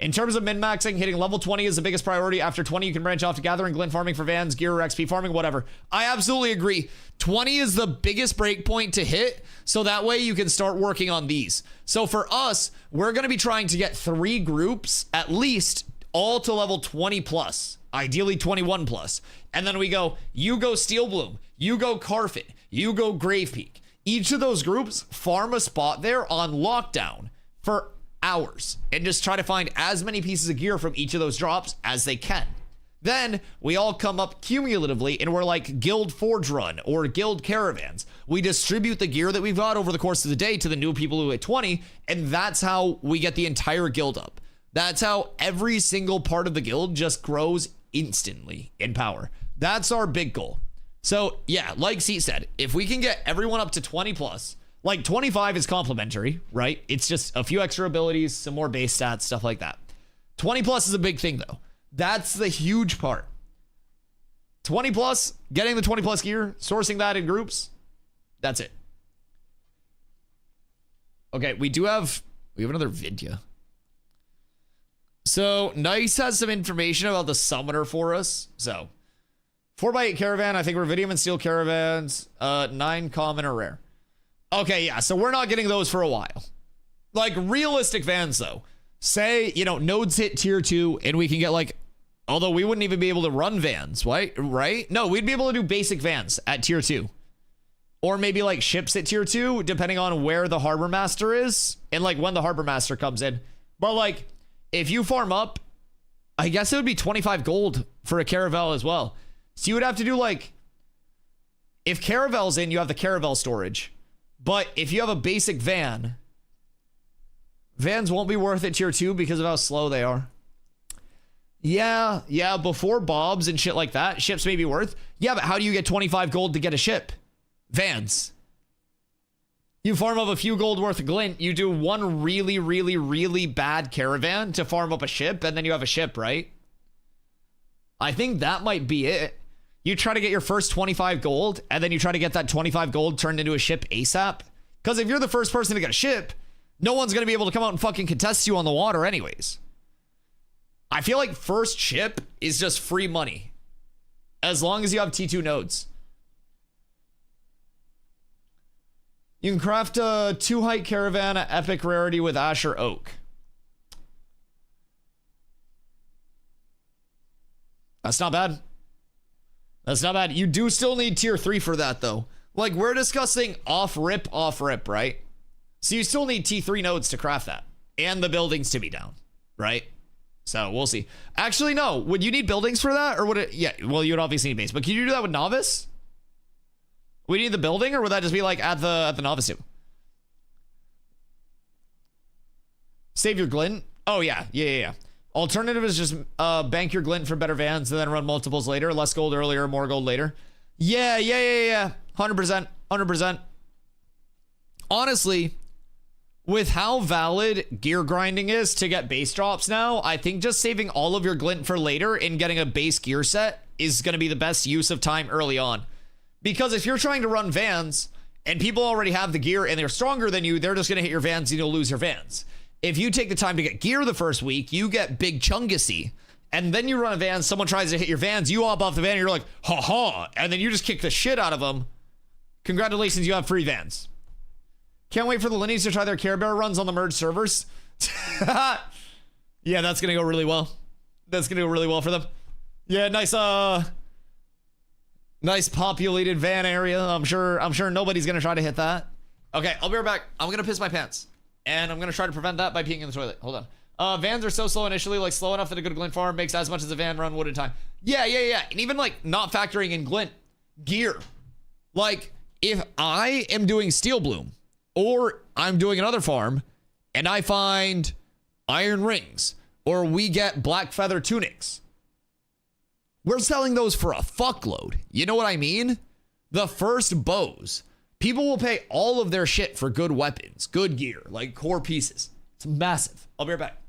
In terms of min-maxing, hitting level 20 is the biggest priority. After 20, you can branch off to gathering, glint farming for vans, gear, or XP farming, whatever. I absolutely agree. 20 is the biggest breakpoint to hit, so that way you can start working on these. So for us, we're going to be trying to get 3 groups, at least, all to level 20 plus. Ideally 21 plus. And then we go, you go Steel Bloom, you go Carfit, you go Grave Peak. Each of those groups farm a spot there on lockdown for hours and just try to find as many pieces of gear from each of those drops as they can. Then we all come up cumulatively and we're like Guild Forge Run or Guild Caravans. We distribute the gear that we've got over the course of the day to the new people who hit 20, and that's how we get the entire guild up. That's how every single part of the guild just grows instantly in power. That's our big goal. So yeah, like C said, if we can get everyone up to 20 plus, like 25 is complimentary, right? It's just a few extra abilities, some more base stats, stuff like that. 20 plus is a big thing though. That's the huge part. 20 plus, getting the 20 plus gear, sourcing that in groups, that's it. Okay, we have another video. So Nice has some information about the summoner for us. So 4x8 caravan, I think Rubidium and steel caravans, 9 common or rare. Okay, yeah, so we're not getting those for a while. Like realistic vans though. Say, you know, nodes hit tier 2 and we can get like, although we wouldn't even be able to run vans, right? No, we'd be able to do basic vans at tier 2. Or maybe like ships at tier 2, depending on where the harbor master is and like when the harbor master comes in. But like, if you farm up, I guess it would be 25 gold for a caravel as well. So you would have to do like, if caravel's in, you have the caravel storage. But if you have a basic van, vans won't be worth it tier 2 because of how slow they are. Yeah, before bobs and shit like that, ships may be worth. Yeah, but how do you get 25 gold to get a ship? Vans. You farm up a few gold worth of glint, you do one really, really, really bad caravan to farm up a ship, and then you have a ship, right? I think that might be it. You try to get your first 25 gold, and then you try to get that 25 gold turned into a ship ASAP. Because if you're the first person to get a ship, no one's going to be able to come out and fucking contest you on the water anyways. I feel like first ship is just free money. As long as you have T2 nodes. You can craft a 2-height caravan at epic rarity with Asher Oak. That's not bad. That's not bad. You do still need tier 3 for that though. Like we're discussing off rip, right? So you still need T3 nodes to craft that. and the buildings to be down, right? So we'll see. Actually, no. Would you need buildings for that, or would it? Yeah. Well, you would obviously need base, but can you do that with novice? We need the building, or would that just be like at the novice too? Save your glint. Oh yeah. Alternative is just bank your glint for better vans and then run multiples later. Less gold earlier, more gold later. Yeah. 100%. Honestly, with how valid gear grinding is to get base drops now, I think just saving all of your glint for later and getting a base gear set is going to be the best use of time early on. Because if you're trying to run vans and people already have the gear and they're stronger than you, they're just going to hit your vans and you'll lose your vans. If you take the time to get gear the first week, you get big chungussy. And then you run a van, someone tries to hit your vans, you hop off the van and you're like, ha ha. And then you just kick the shit out of them. Congratulations, you have free vans. Can't wait for the Linnies to try their Care Bear runs on the merged servers. Yeah, that's going to go really well. That's going to go really well for them. Yeah, nice populated van area. I'm sure nobody's going to try to hit that. Okay, I'll be right back. I'm going to piss my pants. And I'm going to try to prevent that by peeing in the toilet. Hold on. Vans are so slow initially, like slow enough that a good glint farm makes as much as a van run would at a time. Yeah. And even like not factoring in glint gear. Like if I am doing Steel Bloom or I'm doing another farm and I find iron rings or we get black feather tunics, we're selling those for a fuckload. You know what I mean? The first bows. People will pay all of their shit for good weapons, good gear, like core pieces. It's massive. I'll be right back.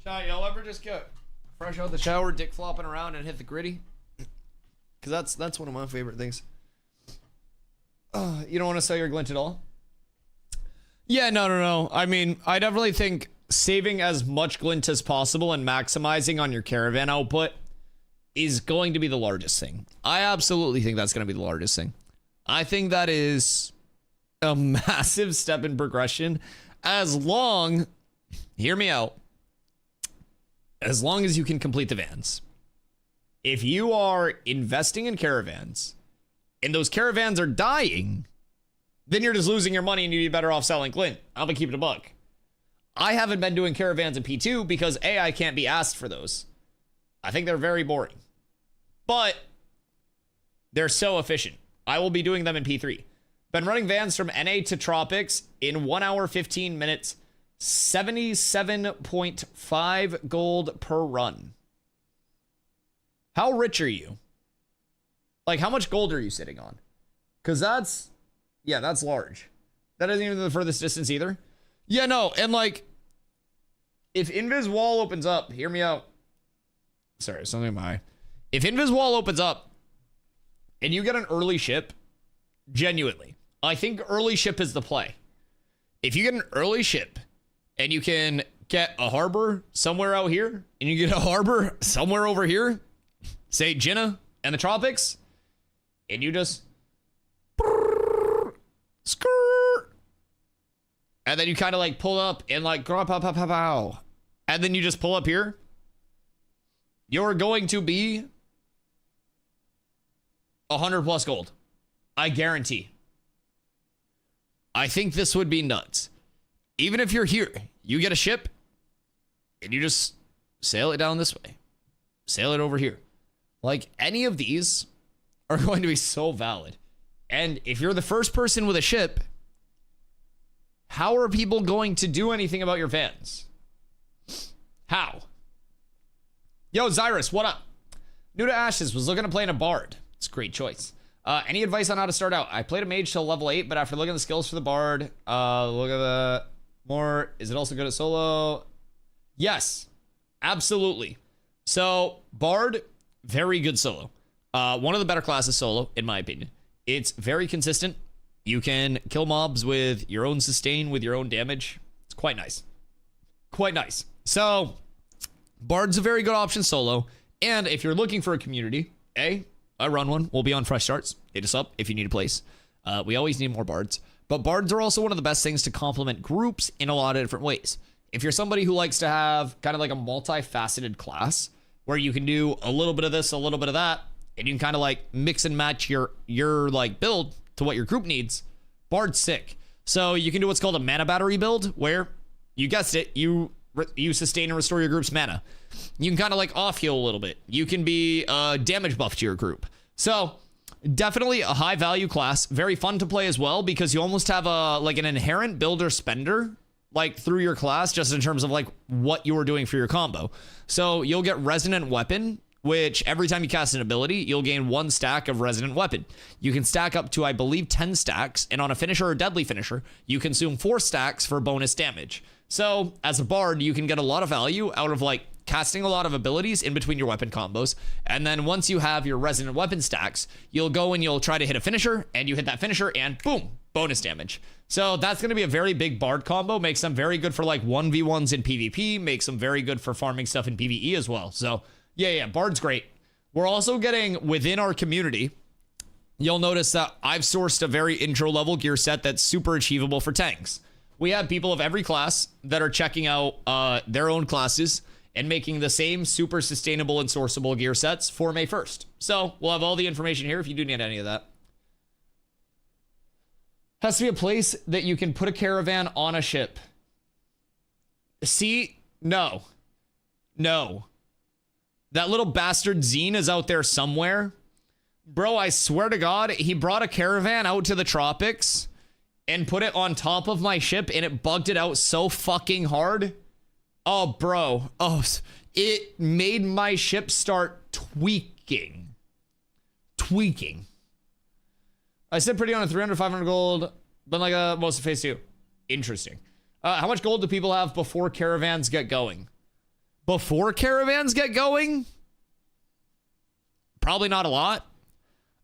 Chat, y'all ever just get fresh out the shower, dick flopping around and hit the gritty? Because that's one of my favorite things. You don't want to sell your glint at all? Yeah, no. I mean, I definitely think saving as much glint as possible and maximizing on your caravan output is going to be the largest thing. I absolutely think that's going to be the largest thing. I think that is a massive step in progression as long, hear me out, as long as you can complete the vans. If you are investing in caravans and those caravans are dying, then you're just losing your money and you'd be better off selling glint. I'm gonna keep it a buck. I haven't been doing caravans in P2 because A, I can't be asked for those. I think they're very boring, but they're so efficient. I will be doing them in P3. Been running vans from NA to Tropics in 1 hour, 15 minutes, 77.5 gold per run. How rich are you? Like, how much gold are you sitting on? Because that's large. That isn't even the furthest distance either. Yeah, no, and like, if Invis Wall opens up, hear me out. Sorry, something in my eye. If Invis Wall opens up and you get an early ship, genuinely, I think early ship is the play. If you get an early ship and you can get a harbor somewhere out here and you get a harbor somewhere over here, say Jinnah and the Tropics, and you just skirt, and then you kind of like pull up and like and then you just pull up here, you're going to be 100 plus gold. I guarantee. I think this would be nuts. Even if you're here, you get a ship and you just sail it down this way, sail it over here. Like, any of these are going to be so valid. And if you're the first person with a ship, how are people going to do anything about your vans? How? Yo, Zyrus, what up? New to Ashes, was looking to play in a bard. It's a great choice. Any advice on how to start out? I played a mage till level 8, but after looking at the skills for the bard, look at the more. Is it also good at solo? Yes, absolutely. So, bard, very good solo. One of the better classes solo, in my opinion. It's very consistent. You can kill mobs with your own sustain, with your own damage. It's quite nice. Quite nice. So, bard's a very good option solo. And if you're looking for a community, I run one. We'll be on Fresh Starts. Hit us up if you need a place. We always need more bards. But bards are also one of the best things to complement groups in a lot of different ways. If you're somebody who likes to have kind of like a multifaceted class where you can do a little bit of this, a little bit of that, and you can kind of like mix and match your like build to what your group needs, bard's sick. So you can do what's called a mana battery build where, you guessed it, you sustain and restore your group's mana. You can kind of like off heal a little bit. You can be damage buff to your group. So definitely a high value class, very fun to play as well because you almost have a like an inherent builder spender like through your class just in terms of like what you are doing for your combo. So you'll get Resonant Weapon, which every time you cast an ability, you'll gain 1 stack of Resonant Weapon. You can stack up to, I believe, 10 stacks, and on a finisher or deadly finisher, you consume 4 stacks for bonus damage. So as a bard, you can get a lot of value out of like casting a lot of abilities in between your weapon combos. And then once you have your Resonant Weapon stacks, you'll go and you'll try to hit a finisher, and you hit that finisher and boom, bonus damage. So that's going to be a very big bard combo. Makes them very good for like 1v1s in PvP, makes them very good for farming stuff in PvE as well. So yeah, bard's great. We're also getting within our community, you'll notice that I've sourced a very intro level gear set that's super achievable for tanks. We have people of every class that are checking out their own classes and making the same super sustainable and sourceable gear sets for May 1st. So we'll have all the information here if you do need any of that. Has to be a place that you can put a caravan on a ship. See? No. That little bastard Zine is out there somewhere. Bro, I swear to God, he brought a caravan out to the tropics and put it on top of my ship and it bugged it out so fucking hard. Oh, bro. Oh, it made my ship start tweaking. I sit pretty on a 300, 500 gold, but like most of phase 2. Interesting. How much gold do people have before caravans get going? Before caravans get going? Probably not a lot.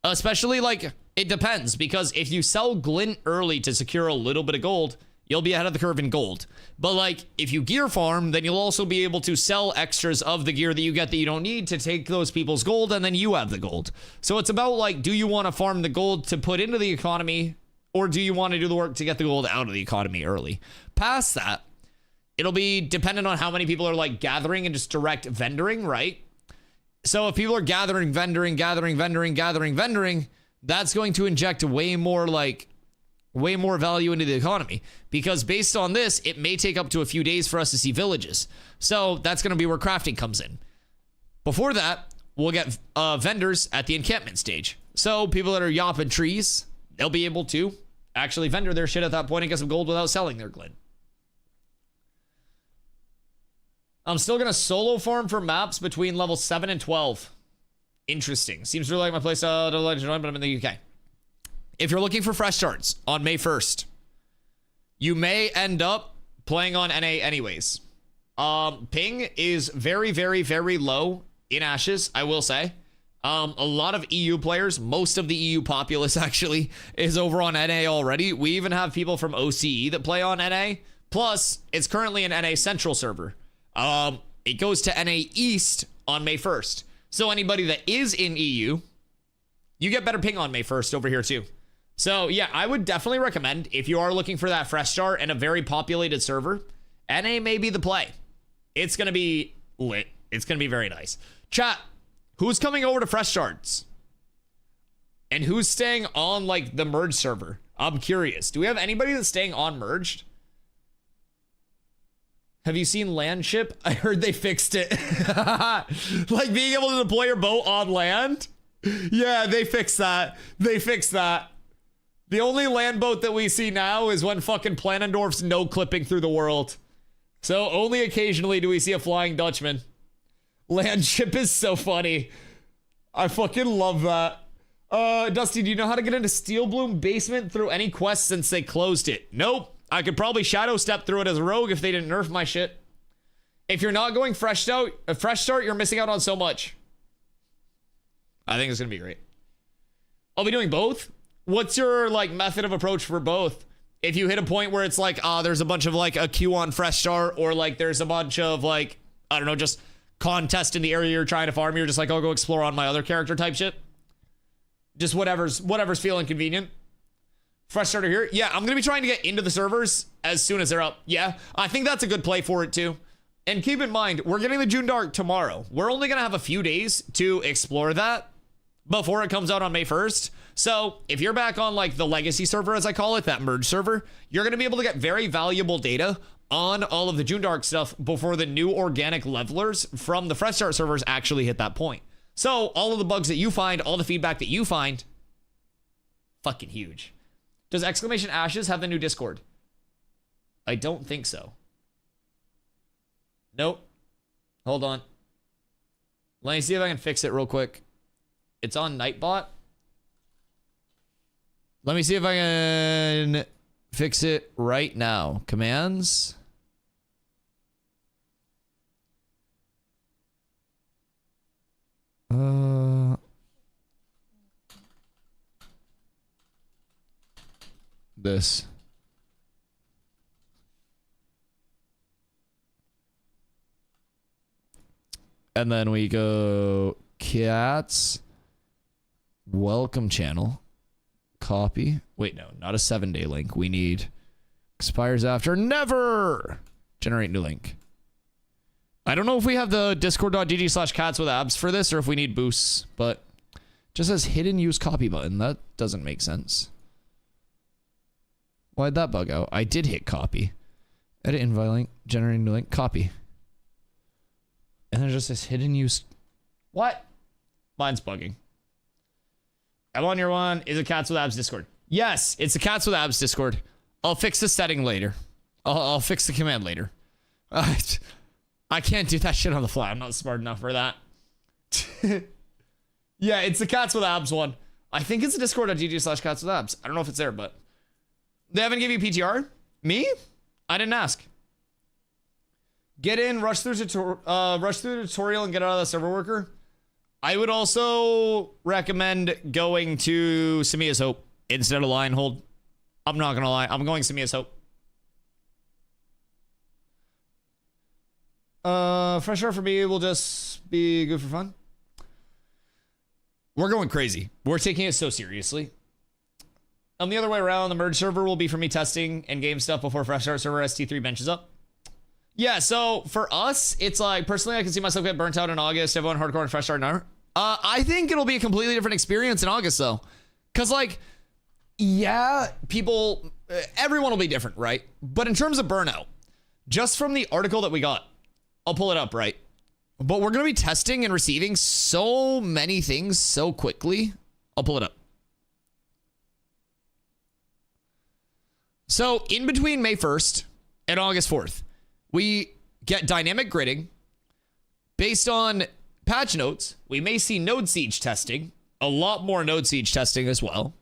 Especially like It depends, because if you sell glint early to secure a little bit of gold, you'll be ahead of the curve in gold. But like, if you gear farm, then you'll also be able to sell extras of the gear that you get that you don't need to take those people's gold, and then you have the gold. So it's about like, do you want to farm the gold to put into the economy, or do you want to do the work to get the gold out of the economy early? Past that, it'll be dependent on how many people are like gathering and just direct vendoring, right? So if people are gathering, vendoring, that's going to inject way more value into the economy, because based on this, it may take up to a few days for us to see villages. So that's going to be where crafting comes in. Before that, we'll get vendors at the encampment stage. So people that are yopping trees, they'll be able to actually vendor their shit at that point and get some gold without selling their glint. I'm still going to solo farm for maps between level 7 and 12. Interesting. Seems really like my playstyle. Don't like to join, but I'm in the UK. If you're looking for fresh starts on May 1st, you may end up playing on NA anyways. Ping is very, very, very low in Ashes, I will say. A lot of EU players, most of the EU populace actually, is over on NA already. We even have people from OCE that play on NA. Plus, it's currently an NA Central server. It goes to NA East on May 1st. So anybody that is in EU, you get better ping on May 1st over here too. So yeah, I would definitely recommend, if you are looking for that fresh start and a very populated server, NA may be the play. It's going to be lit. It's going to be very nice. Chat, who's coming over to fresh starts? And who's staying on like the merge server? I'm curious. Do we have anybody that's staying on merged? Have you seen land ship? I heard they fixed it. Like being able to deploy your boat on land? Yeah, they fixed that. They fixed that. The only land boat that we see now is when fucking Planendorf's no clipping through the world. So only occasionally do we see a Flying Dutchman. Land ship is so funny. I fucking love that. Dusty, do you know how to get into Steel Bloom basement through any quest since they closed it? Nope. I could probably shadow step through it as a rogue if they didn't nerf my shit. If you're not going fresh start, you're missing out on so much. I think it's gonna be great. I'll be doing both. What's your like method of approach for both? If you hit a point where it's like, there's a bunch of like a queue on fresh start, or like there's a bunch of like, I don't know, just contest in the area you're trying to farm, you're just like, I'll go explore on my other character type shit. Just whatever's feeling convenient. Fresh starter here. Yeah, I'm going to be trying to get into the servers as soon as they're up. Yeah, I think that's a good play for it too. And keep in mind, we're getting the JUNDARK tomorrow. We're only going to have a few days to explore that before it comes out on May 1st. So if you're back on like the legacy server, as I call it, that merge server, you're going to be able to get very valuable data on all of the JUNDARK stuff before the new organic levelers from the fresh start servers actually hit that point. So all of the bugs that you find, all the feedback that you find, fucking huge. Does Exclamation Ashes have the new Discord? I don't think so. Nope. Hold on. Let me see if I can fix it real quick. It's on Nightbot. Let me see if I can fix it right now. Commands. This. And then we go cats. Welcome channel. Copy. Wait, no, not a 7-day link. We need expires after never. Generate new link. I don't know if we have the discord.gg/cats with abs for this or if we need boosts, but just says hidden use copy button. That doesn't make sense. Why'd that bug out? I did hit copy. Edit invite link, generate new link, copy. And then just says hidden use. What? Mine's bugging. I'm on your one. Is it Cats with Abs Discord? Yes, it's a Cats with Abs Discord. I'll fix the setting later. I'll fix the command later. I can't do that shit on the fly. I'm not smart enough for that. Yeah, it's the Cats with Abs one. I think it's a discord.gg/cats with abs. I don't know if it's there, but they haven't given you PTR? Me? I didn't ask. Get in, rush through the tutorial and get out of the server worker. I would also recommend going to Samia's Hope instead of Lion Hold. I'm not gonna lie, I'm going Samia's Hope. Fresh start for me will just be good for fun. We're going crazy. We're taking it so seriously. The other way around, the merge server will be for me testing Endgame stuff before fresh start server ST3 benches up. Yeah, so for us, it's like, personally, I can see myself get burnt out in August. Everyone hardcore and fresh start now. I think it'll be a completely different experience in August, though. Because, like, yeah, people, everyone will be different, right? But in terms of burnout, just from the article that we got, I'll pull it up, right? But we're going to be testing and receiving so many things so quickly. I'll pull it up. So in between May 1st and August 4th, we get dynamic gridding. Based on patch notes, we may see node siege testing. A lot more node siege testing as well.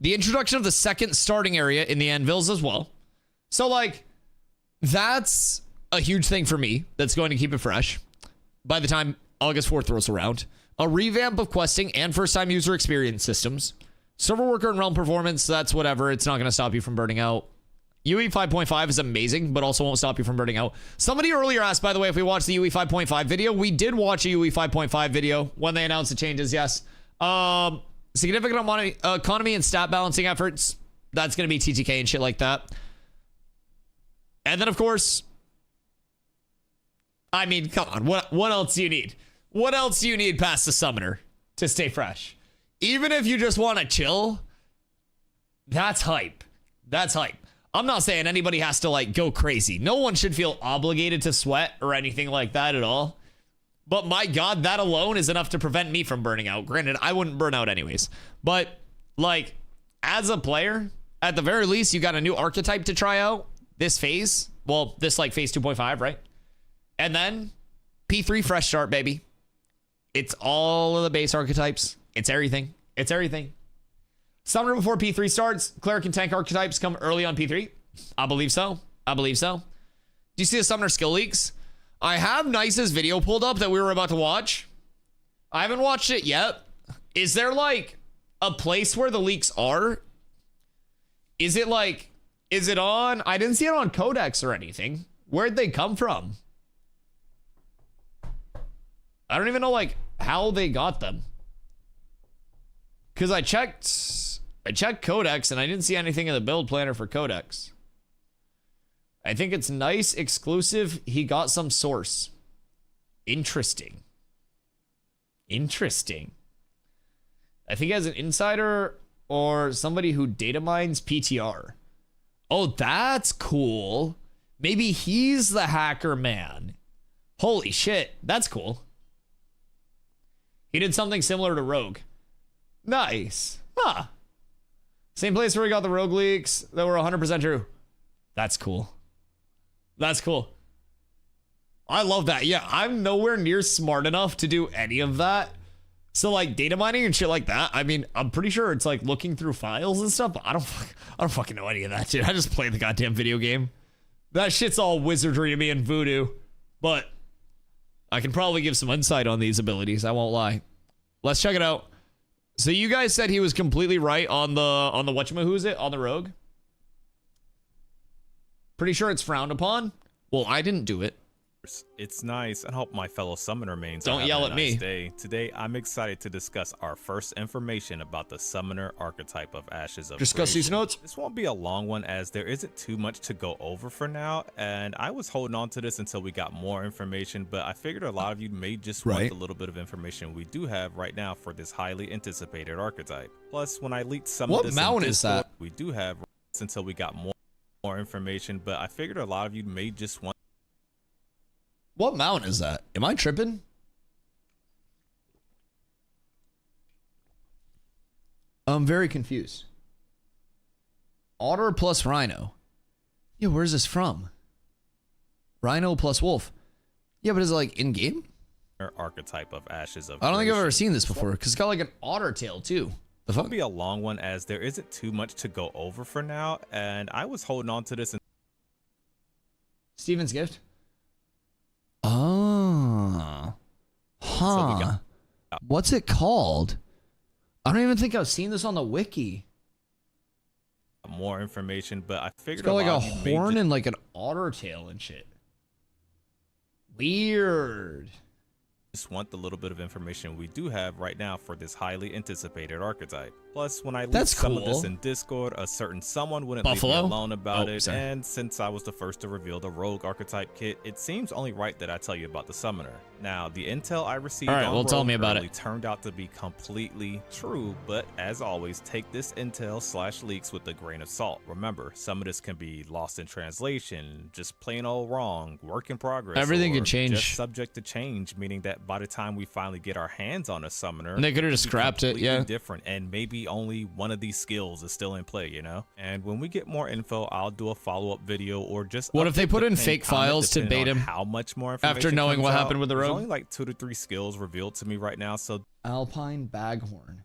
The introduction of the second starting area in the anvils as well. So, like, that's a huge thing for me that's going to keep it fresh by the time August 4th rolls around. A revamp of questing and first-time user experience systems. Server worker and realm performance, that's whatever. It's not going to stop you from burning out. UE 5.5 is amazing, but also won't stop you from burning out. Somebody earlier asked, by the way, if we watched the UE 5.5 video. We did watch a UE 5.5 video when they announced the changes, yes. Significant amount of economy and stat balancing efforts. That's going to be TTK and shit like that. And then, of course, I mean, come on. What else do you need? What else do you need past the summoner to stay fresh? Even if you just want to chill, that's hype. That's hype. I'm not saying anybody has to, like, go crazy. No one should feel obligated to sweat or anything like that at all. But my God, that alone is enough to prevent me from burning out. Granted, I wouldn't burn out anyways. But, like, as a player, at the very least, you got a new archetype to try out this phase. Well, this, like, phase 2.5, right? And then P3 fresh start, baby. It's all of the base archetypes. It's everything. It's everything. Summoner before P3 starts. Cleric and tank archetypes come early on P3. I believe so. I believe so. Do you see the summoner skill leaks? I have Nice's video pulled up that we were about to watch. I haven't watched it yet. Is there, like, a place where the leaks are? Is it, like, is it on? I didn't see it on Codex or anything. Where'd they come from? I don't even know, like, how they got them. Because I checked Codex and I didn't see anything in the build planner for Codex. I think it's nice, exclusive. He got some source. Interesting. Interesting. I think he has an insider or somebody who data mines PTR. Oh, that's cool. Maybe he's the hacker man. Holy shit, that's cool. He did something similar to Rogue. Nice. Huh. Same place where we got the Rogue leaks that were 100% true. That's cool. That's cool. I love that. Yeah, I'm nowhere near smart enough to do any of that. So, like, data mining and shit like that, I mean, I'm pretty sure it's like looking through files and stuff, but I don't fucking know any of that shit. I just play the goddamn video game. That shit's all wizardry to me and voodoo. But I can probably give some insight on these abilities, I won't lie. Let's check it out. So you guys said he was completely right on the whatchamahoo's on the Rogue? Pretty sure it's frowned upon? Well, I didn't do it. It's nice. I hope my fellow summoner mains don't yell at me. Today, I'm excited to discuss our first information about the summoner archetype of Ashes of Discuss these notes. This won't be a long one as there isn't too much to go over for now, and I was holding on to this until we got more information, but I figured a lot of you may just want the little bit of information we do have right now for this highly anticipated archetype. Plus, when I leaked some of this, what mount is that? We do have until we got more information, but I figured a lot of you may just want. What mount is that? Am I tripping? I'm very confused. Otter plus Rhino. Yeah, where's this from? Rhino plus Wolf. Yeah, but is it like in game? Archetype of Ashes of I don't think I've ever seen this before because it's got like an otter tail too. The fuck? It'll be a long one as there isn't too much to go over for now, and I was holding on to this. Steven's gift. Oh. Huh. What's it called? I don't even think I've seen this on the wiki. More information, but I figured It's got like a lot of you may horn and like an otter tail and shit. Weird. just want the little bit of information we do have right now for this highly anticipated archetype. Plus, when I leaked That's some of this cool. in Discord, a certain someone wouldn't Buffalo? leave me alone about Oh, it, sorry. and since I was the first to reveal the rogue archetype kit, it seems only right that I tell you about the summoner. Now, the intel I received All right, on well, tell rogue me about early it. turned out to be completely true, but as always, take this intel/leaks with a grain of salt. Remember, some of this can be lost in translation, just plain old wrong, work in progress. Everything or can change. Just subject to change, meaning that by the time we finally get our hands on a summoner, And they could have just it'll be scrapped it, completely yeah. different, and maybe only one of these skills is still in play, you know? And when we get more info, I'll do a follow-up video or just What if they update put the in pinned fake comment files to depending bait on him how much more information after knowing comes what out. happened with the There's rogue? only like 2 to 3 skills revealed to me right now, so Alpine Baghorn.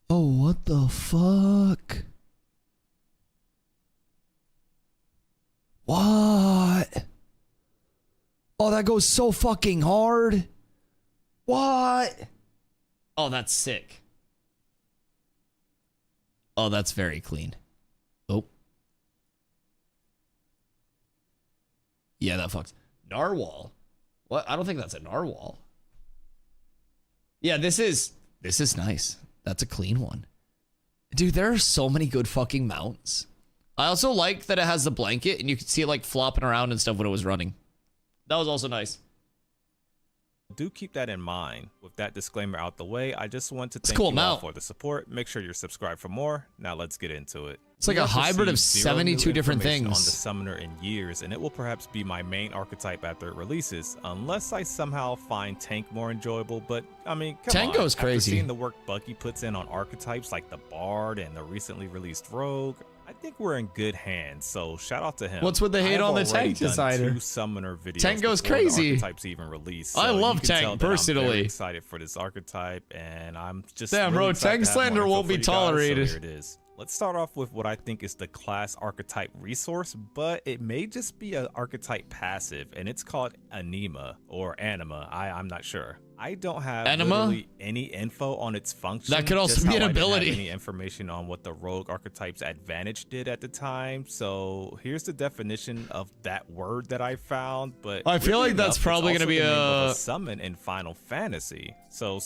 Oh, what the fuck? What? Oh, that goes so fucking hard. What? Oh, that's sick. Oh, that's very clean. Oh. Yeah, that fucks. Narwhal. What? I don't think that's a narwhal. Yeah, this is nice. That's a clean one. Dude, there are so many good fucking mounts. I also like that it has the blanket and you can see it like flopping around and stuff when it was running. That was also nice. do keep that in mind. With that disclaimer out the way, I just want to thank cool you all mount. for the support. Make sure you're subscribed for more. Now let's get into it. It's like We a have hybrid of received 0 new 72 different information things. on the summoner in years, and it will perhaps be my main archetype after it releases, unless I somehow find Tank more enjoyable. But I mean, come Tank on. goes crazy. After seeing the work Bucky puts in on archetypes like the Bard and the recently released Rogue, I think we're in good hands. So shout out to him. What's with the I hate have on the already Tank done designer? 2 summoner videos Tank goes before the crazy. archetypes even release. I So you love can Tank tell that I'm personally. very excited for this archetype, and I'm just Damn, really bro, excited Tank to have more slander info won't for be you guys, so tolerated. here it is. Let's start off with what I think is the class archetype resource, but it may just be an archetype passive, and it's called Anima or Anima. I'm not sure. I don't have Anima? literally any info on its function. That could also just be how an I didn't have ability. any information on what the Rogue archetype's advantage did at the time. So here's the definition of that word that I found. But I feel weirdly like that's enough, probably it's gonna be also the name of a- summon in Final Fantasy. So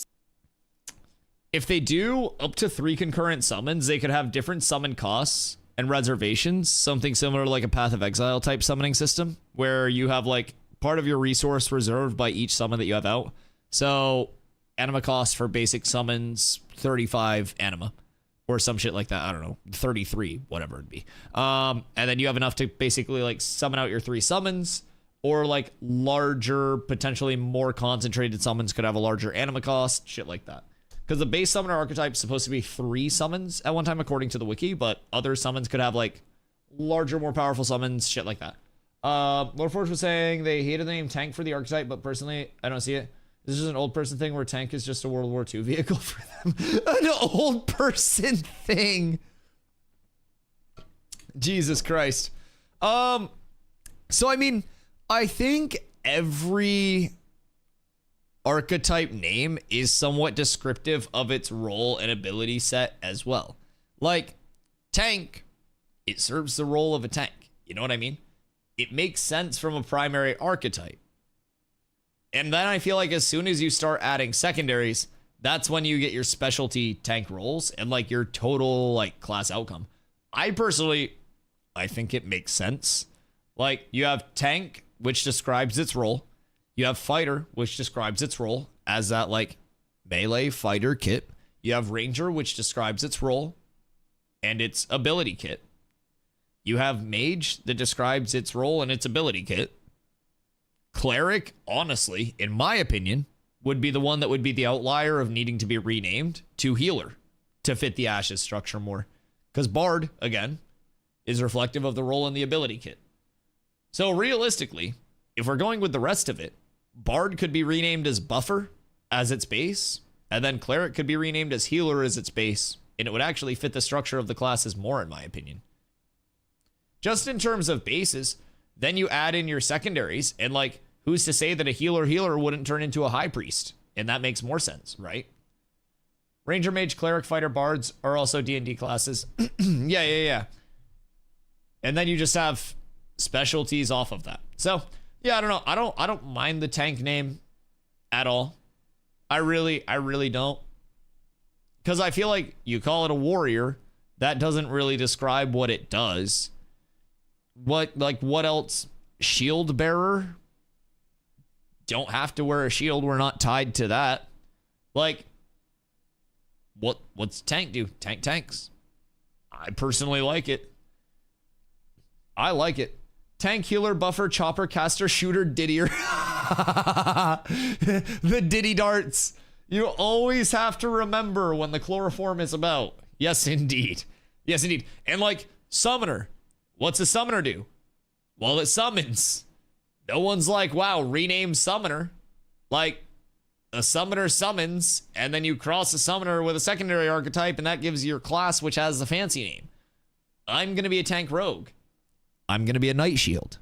If they do up to 3 concurrent summons, they could have different summon costs and reservations, something similar to like a Path of Exile type summoning system, where you have like part of your resource reserved by each summon that you have out. So anima cost for basic summons, 35 anima or some shit like that. I don't know, 33, whatever it'd be. And then you have enough to basically like summon out your 3 summons, or like larger, potentially more concentrated summons could have a larger anima cost, shit like that. Because the base summoner archetype is supposed to be 3 summons at one time, according to the wiki, but other summons could have like larger, more powerful summons, shit like that. Lord Forge was saying they hated the name Tank for the archetype, but personally, I don't see it. This is an old person thing where Tank is just a World War II vehicle for them. An old person thing. Jesus Christ. So I mean, I think every archetype name is somewhat descriptive of its role and ability set as well. Like Tank, it serves the role of a tank. You know what I mean? It makes sense from a primary archetype. And then I feel like as soon as you start adding secondaries, that's when you get your specialty tank roles and like your total like class outcome. I think it makes sense. Like you have tank, which describes its role. You have fighter, which describes its role as that like melee fighter kit. You have ranger, which describes its role and its ability kit. You have mage that describes its role and its ability kit. Cleric, honestly, in my opinion, would be the one that would be the outlier of needing to be renamed to healer to fit the Ashes structure more. Because Bard, again, is reflective of the role in the ability kit. So realistically, if we're going with the rest of it, Bard could be renamed as Buffer as its base, and then Cleric could be renamed as Healer as its base, and it would actually fit the structure of the classes more, in my opinion. Just in terms of bases, Then you add in your secondaries, and like, who's to say that a healer wouldn't turn into a high priest? And that makes more sense, right? Ranger, mage, cleric, fighter, bards are also D&D classes. Yeah. And then you just have specialties off of that. So yeah, I don't know. I don't mind the tank name at all. I really don't. Because I feel like you call it a warrior, that doesn't really describe what it does. What else? Shield bearer? Don't have to wear a shield. We're not tied to that. Like, what's tank do? Tanks. I personally like it. I like it. Tank, healer, buffer, chopper, caster, shooter, diddier. The diddy darts. You always have to remember when the chloroform is about. Yes, indeed. Yes, indeed. And like, summoner. What's a summoner do? Well, it summons. No one's like, wow, rename summoner. Like, a summoner summons, and then you cross a summoner with a secondary archetype, and that gives you your class, which has a fancy name. I'm going to be a tank rogue. I'm going to be a Night Shield.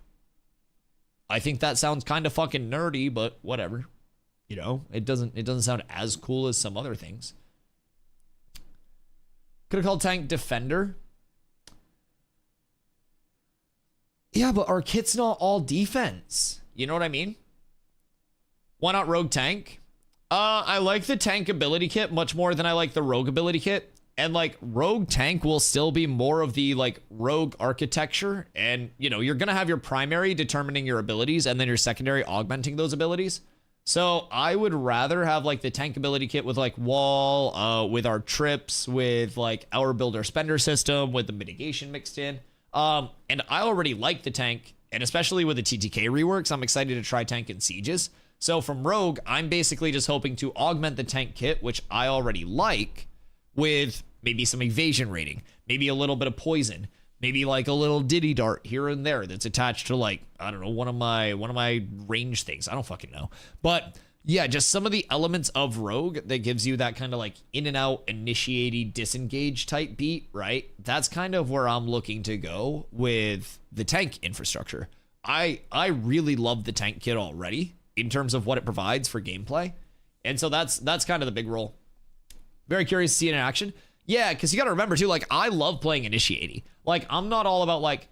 I think that sounds kind of fucking nerdy, but whatever. You know, it doesn't sound as cool as some other things. Could have called tank Defender. Yeah, but our kit's not all defense. You know what I mean? Why not rogue tank? I like the tank ability kit much more than I like the rogue ability kit. And like, rogue tank will still be more of the like rogue architecture. And you know, you're gonna have your primary determining your abilities and then your secondary augmenting those abilities. So I would rather have like the tank ability kit with like wall, with our trips, with like our builder spender system, with the mitigation mixed in. And I already like the tank, and especially with the TTK reworks, I'm excited to try tank in sieges. So from rogue, I'm basically just hoping to augment the tank kit, which I already like, with maybe some evasion rating, maybe a little bit of poison, maybe like a little diddy dart here and there that's attached to like, I don't know, one of my range things. I don't fucking know. But yeah, just some of the elements of rogue that gives you that kind of like in and out, initiating, disengage type beat, right? That's kind of where I'm looking to go with the tank infrastructure. I really love the tank kit already in terms of what it provides for gameplay. And so that's kind of the big role. Very curious to see it in action. Yeah, because you got to remember too, like, I love playing initiating. Like, I'm not all about like,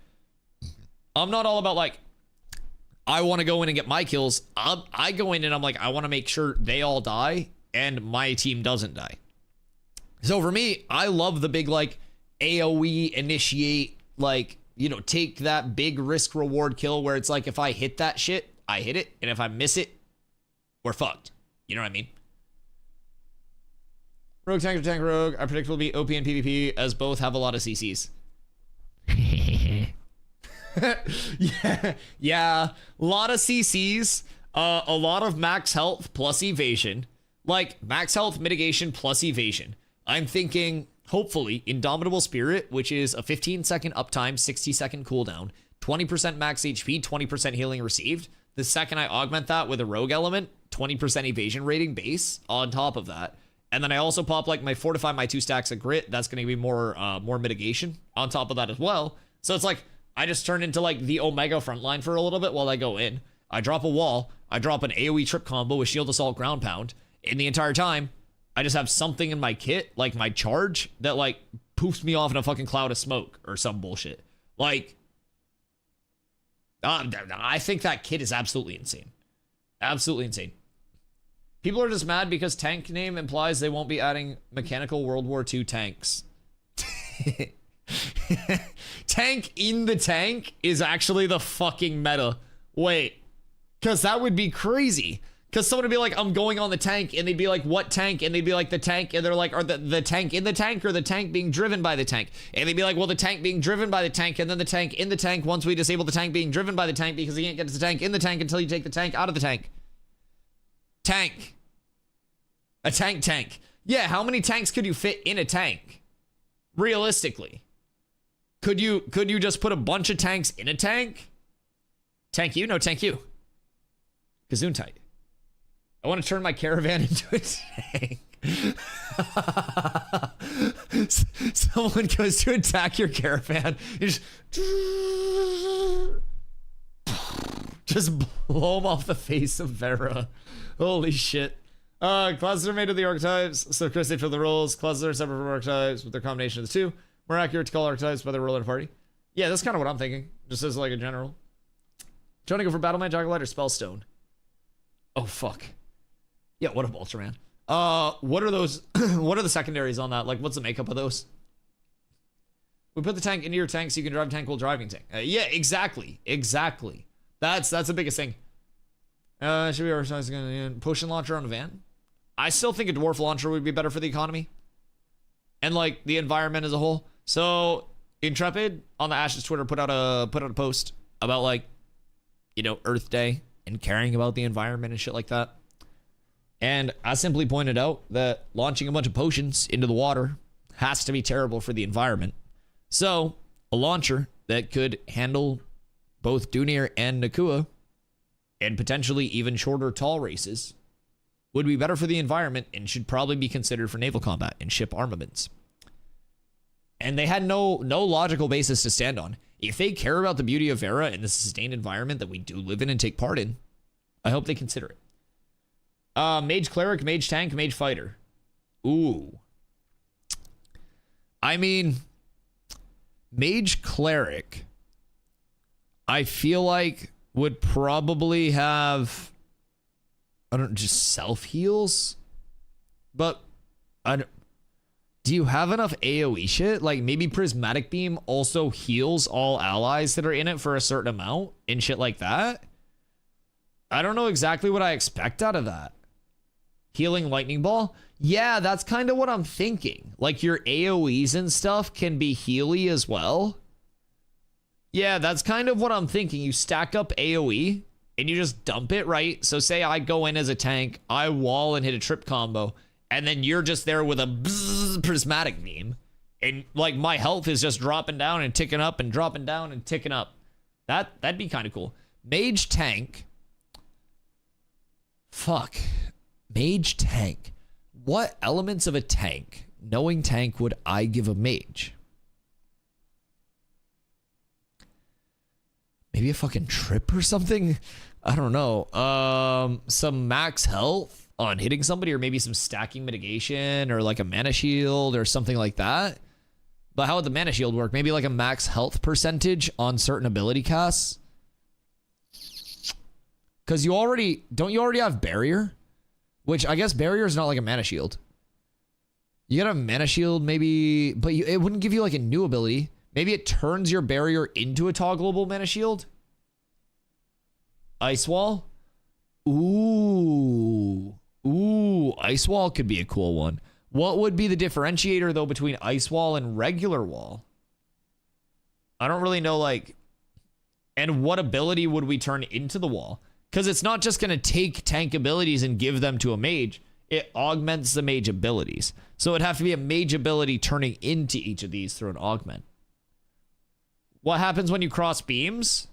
I want to go in and get my kills. I go in and I'm like, I want to make sure they all die and my team doesn't die. So for me, I love the big like AoE initiate, like, you know, take that big risk reward kill where it's like, if I hit that shit, I hit it. And if I miss it, we're fucked. You know what I mean? Rogue tank or tank rogue. I predict will be OP and PvP as both have a lot of CCs. yeah, a lot of CCs, a lot of max health plus evasion, like max health mitigation plus evasion. I'm thinking, hopefully, Indomitable Spirit, which is a 15-second uptime, 60-second cooldown, 20% max HP, 20% healing received. The second I augment that with a rogue element, 20% evasion rating base on top of that. And then I also pop like my fortify my 2 stacks of grit. That's going to be more mitigation on top of that as well. So it's like, I just turn into like the Omega frontline for a little bit while I go in. I drop a wall. I drop an AoE trip combo with shield assault ground pound. In the entire time, I just have something in my kit, like my charge, that like poofs me off in a fucking cloud of smoke or some bullshit. Like, I think that kit is absolutely insane. Absolutely insane. People are just mad because tank name implies they won't be adding mechanical World War II tanks. Tank in the tank is actually the fucking meta. Wait, because that would be crazy. Because someone would be like, I'm going on the tank, and they'd be like, what tank? And they'd be like, the tank, and they're like, are the tank in the tank or the tank being driven by the tank? And they'd be like, well, the tank being driven by the tank, and then the tank in the tank once we disable the tank being driven by the tank, because you can't get to the tank in the tank until you take the tank out of the tank. Tank. A tank. Yeah, how many tanks could you fit in a tank? Realistically. Could you just put a bunch of tanks in a tank? Tank you? No, tank you. Gesundheit. I want to turn my caravan into a tank. Someone goes to attack your caravan. You just... Just blow him off the face of Vera. Holy shit. Classes are made of the archetypes, so Chris did for the roles. Classes are separate from archetypes with their combination of the two. More accurate to call archetypes by the role in a party. Yeah, that's kind of what I'm thinking. Just as like a general. Trying to go for Battleman, Jackalight, or Spellstone. Oh, fuck. Yeah, what a Ultraman. What are those? What are the secondaries on that? Like, what's the makeup of those? We put the tank into your tank so you can drive a tank while driving tank. Yeah, exactly. Exactly. That's the biggest thing. Should we oversize again? Potion launcher on a van? I still think a dwarf launcher would be better for the economy. And like the environment as a whole. So Intrepid on the Ashes Twitter put out a post about like, you know, Earth Day and caring about the environment and shit like that. And I simply pointed out that launching a bunch of potions into the water has to be terrible for the environment. So a launcher that could handle both Dunir and Nakua and potentially even shorter tall races would be better for the environment and should probably be considered for naval combat and ship armaments. And they had no logical basis to stand on. If they care about the beauty of Vera and the sustained environment that we do live in and take part in, I hope they consider it. Mage Cleric, Mage Tank, Mage Fighter. Ooh. I mean, Mage Cleric, I feel like would probably have, I don't know, just self-heals? But, do you have enough AoE shit? Like, maybe Prismatic Beam also heals all allies that are in it for a certain amount and shit like that? I don't know exactly what I expect out of that. Healing Lightning Ball? Yeah, that's kind of what I'm thinking. Like, your AoEs and stuff can be healy as well. Yeah, that's kind of what I'm thinking. You stack up AoE and you just dump it, right? So say I go in as a tank, I wall and hit a trip combo, and then you're just there with a bzzz Prismatic Beam. And like my health is just dropping down and ticking up and dropping down and ticking up. That'd be kind of cool. Mage Tank. Fuck. Mage Tank. What elements of a tank, knowing tank, would I give a mage? Maybe a fucking trip or something? I don't know. Some max health on hitting somebody, or maybe some stacking mitigation, or like a mana shield or something like that. But how would the mana shield work? Maybe like a max health percentage on certain ability casts? Because don't you already have barrier? Which I guess barrier is not like a mana shield. You got a mana shield maybe, but it wouldn't give you like a new ability. Maybe it turns your barrier into a toggleable mana shield. Ice Wall. Ooh, Ice Wall could be a cool one. What would be the differentiator though between Ice Wall and regular wall? I don't really know, like, and what ability would we turn into the wall? Because it's not just going to take tank abilities and give them to a mage. It augments the mage abilities. So it'd have to be a mage ability turning into each of these through an augment. What happens when you cross beams?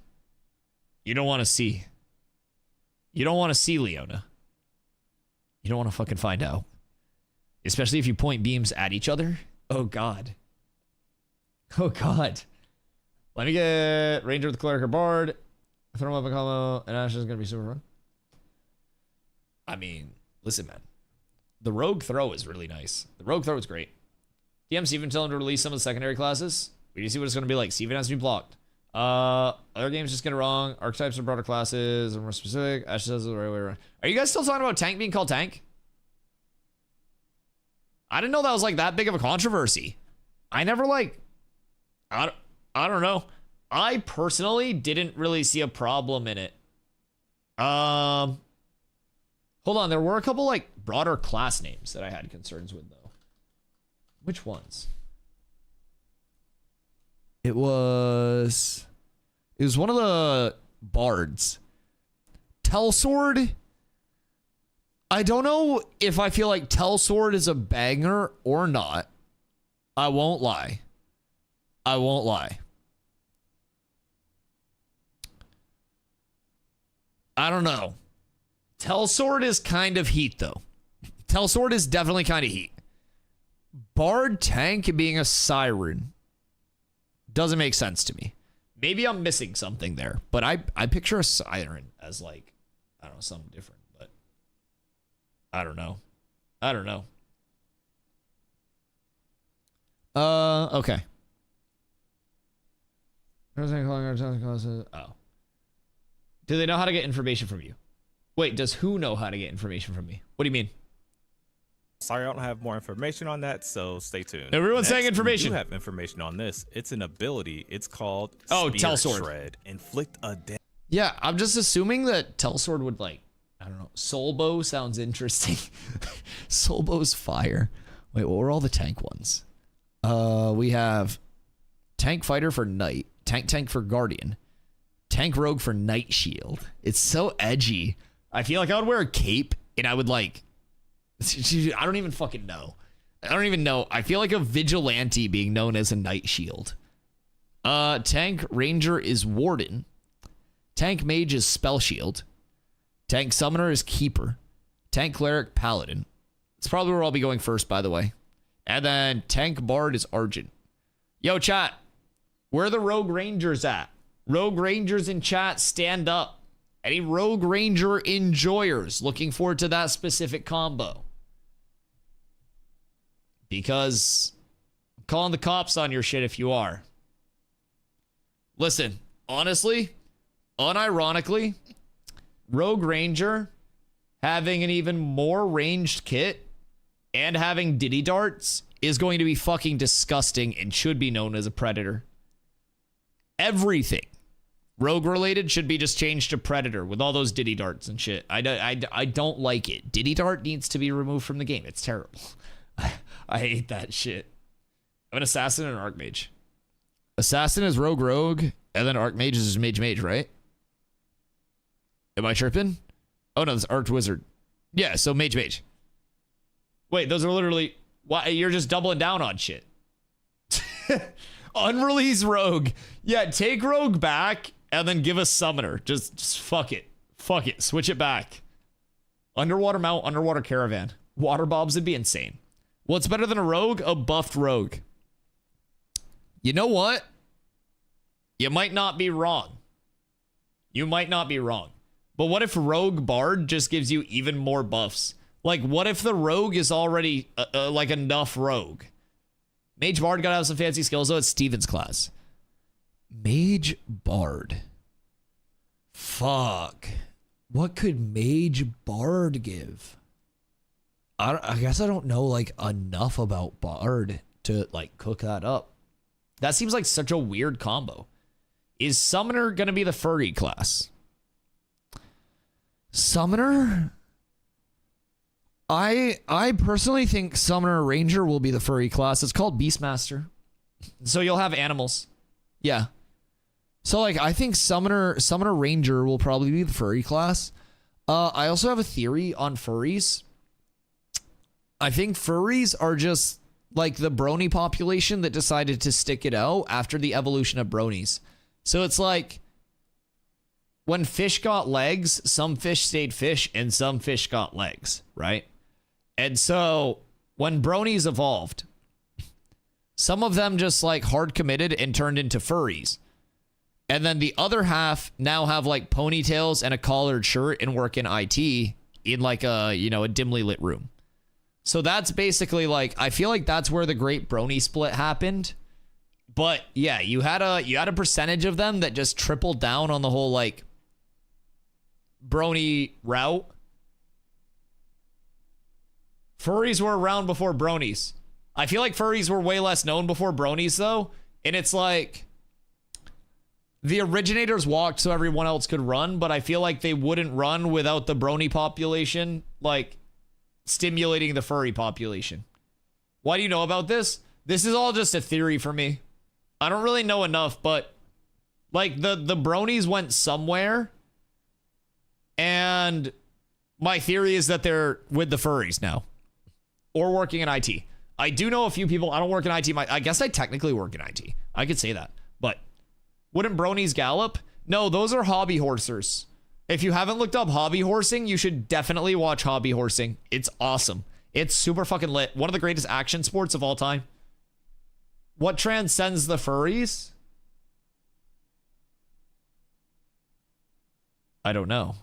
You don't want to see. You don't want to see, Leona. You don't want to fucking find out. Especially if you point beams at each other. Oh, God. Oh, God. Let me get Ranger with the Cleric or Bard. Throw him up a combo, and Ash is going to be super fun. I mean, listen, man. The Rogue Throw is really nice. The Rogue Throw is great. DM Steven tell him to release some of the secondary classes. We need to see what it's going to be like. Steven has to be blocked. Other games just get it wrong. Archetypes are broader classes are more specific. Ash says it the right way around. Are you guys still talking about tank being called tank? I didn't know that was like that big of a controversy. I never like... I don't know. I personally didn't really see a problem in it. Hold on, there were a couple like broader class names that I had concerns with though. Which ones? It was one of the bards. Tellsword. I don't know if I feel like Tellsword is a banger or not. I won't lie. I don't know. Tellsword is kind of heat, though. Tellsword is definitely kind of heat. Bard tank being a siren doesn't make sense to me. Maybe I'm missing something there, but I picture a siren as like, I don't know, something different, but I don't know. Okay. Oh. Do they know how to get information from you? Wait, does who know how to get information from me? What do you mean? Sorry, I don't have more information on that, so stay tuned. Everyone's saying information. We do have information on this. It's an ability. It's called Telsword. Shred. Inflict a Yeah, I'm just assuming that Telsword would like, I don't know. Soul Bow sounds interesting. Soul Bow's fire. Wait, what were all the tank ones? We have Tank Fighter for Knight, Tank for Guardian, Tank Rogue for Night Shield. It's so edgy. I feel like I would wear a cape and I would like, I don't even fucking know. I don't even know. I feel like a vigilante being known as a Night Shield. Tank Ranger is Warden. Tank Mage is Spell Shield. Tank Summoner is Keeper. Tank Cleric Paladin. It's probably where I'll be going first, by the way. And then Tank Bard is Argent. Yo, chat. Where are the Rogue Rangers at? Rogue Rangers in chat, stand up. Any Rogue Ranger enjoyers looking forward to that specific combo? Because I'm calling the cops on your shit if you are. Listen, honestly, unironically, Rogue Ranger having an even more ranged kit and having Diddy darts is going to be fucking disgusting and should be known as a predator. Everything Rogue related should be just changed to predator with all those Diddy darts and shit. I don't like it. Diddy dart needs to be removed from the game. It's terrible. I hate that shit. I'm an assassin and an archmage. Assassin is rogue, and then archmage is mage, right? Am I tripping? Oh no, it's archwizard. Yeah, so mage. Wait, those are literally, why you're just doubling down on shit. Unreleased rogue. Yeah, take rogue back and then give us summoner. Just fuck it. Switch it back. Underwater mount, underwater caravan. Water bobs would be insane. What's better than a rogue? A buffed rogue. You know what? You might not be wrong. But what if Rogue Bard just gives you even more buffs? Like, what if the Rogue is already, like, enough Rogue? Mage Bard gotta have some fancy skills, though. It's Steven's class. Mage Bard. Fuck. What could Mage Bard give? I guess I don't know, like, enough about Bard to, like, cook that up. That seems like such a weird combo. Is Summoner gonna be the furry class? Summoner? I personally think Summoner Ranger will be the furry class. It's called Beastmaster. So you'll have animals. Yeah. So like I think Summoner Ranger will probably be the furry class. I also have a theory on furries. I think furries are just like the brony population that decided to stick it out after the evolution of bronies. So it's like when fish got legs, some fish stayed fish and some fish got legs, right? And so when bronies evolved, some of them just like hard committed and turned into furries. And then the other half now have like ponytails and a collared shirt and work in IT in like a, you know, a dimly lit room. So that's basically like, I feel like that's where the great brony split happened. But yeah, you had a percentage of them that just tripled down on the whole like brony route. Furries were around before bronies. I feel like furries were way less known before bronies though. And it's like the originators walked so everyone else could run, but I feel like they wouldn't run without the brony population like stimulating the furry population. Why do you know about this? This is all just a theory for me. I don't really know enough, but like the bronies went somewhere and my theory is that they're with the furries now or working in IT. I do know a few people. I don't work in IT. I guess I technically work in IT. I could say that, but wouldn't bronies gallop? No, those are hobby horsers. If you haven't looked up hobby horsing, you should definitely watch hobby horsing. It's awesome. It's super fucking lit. One of the greatest action sports of all time. What transcends the furries? I don't know.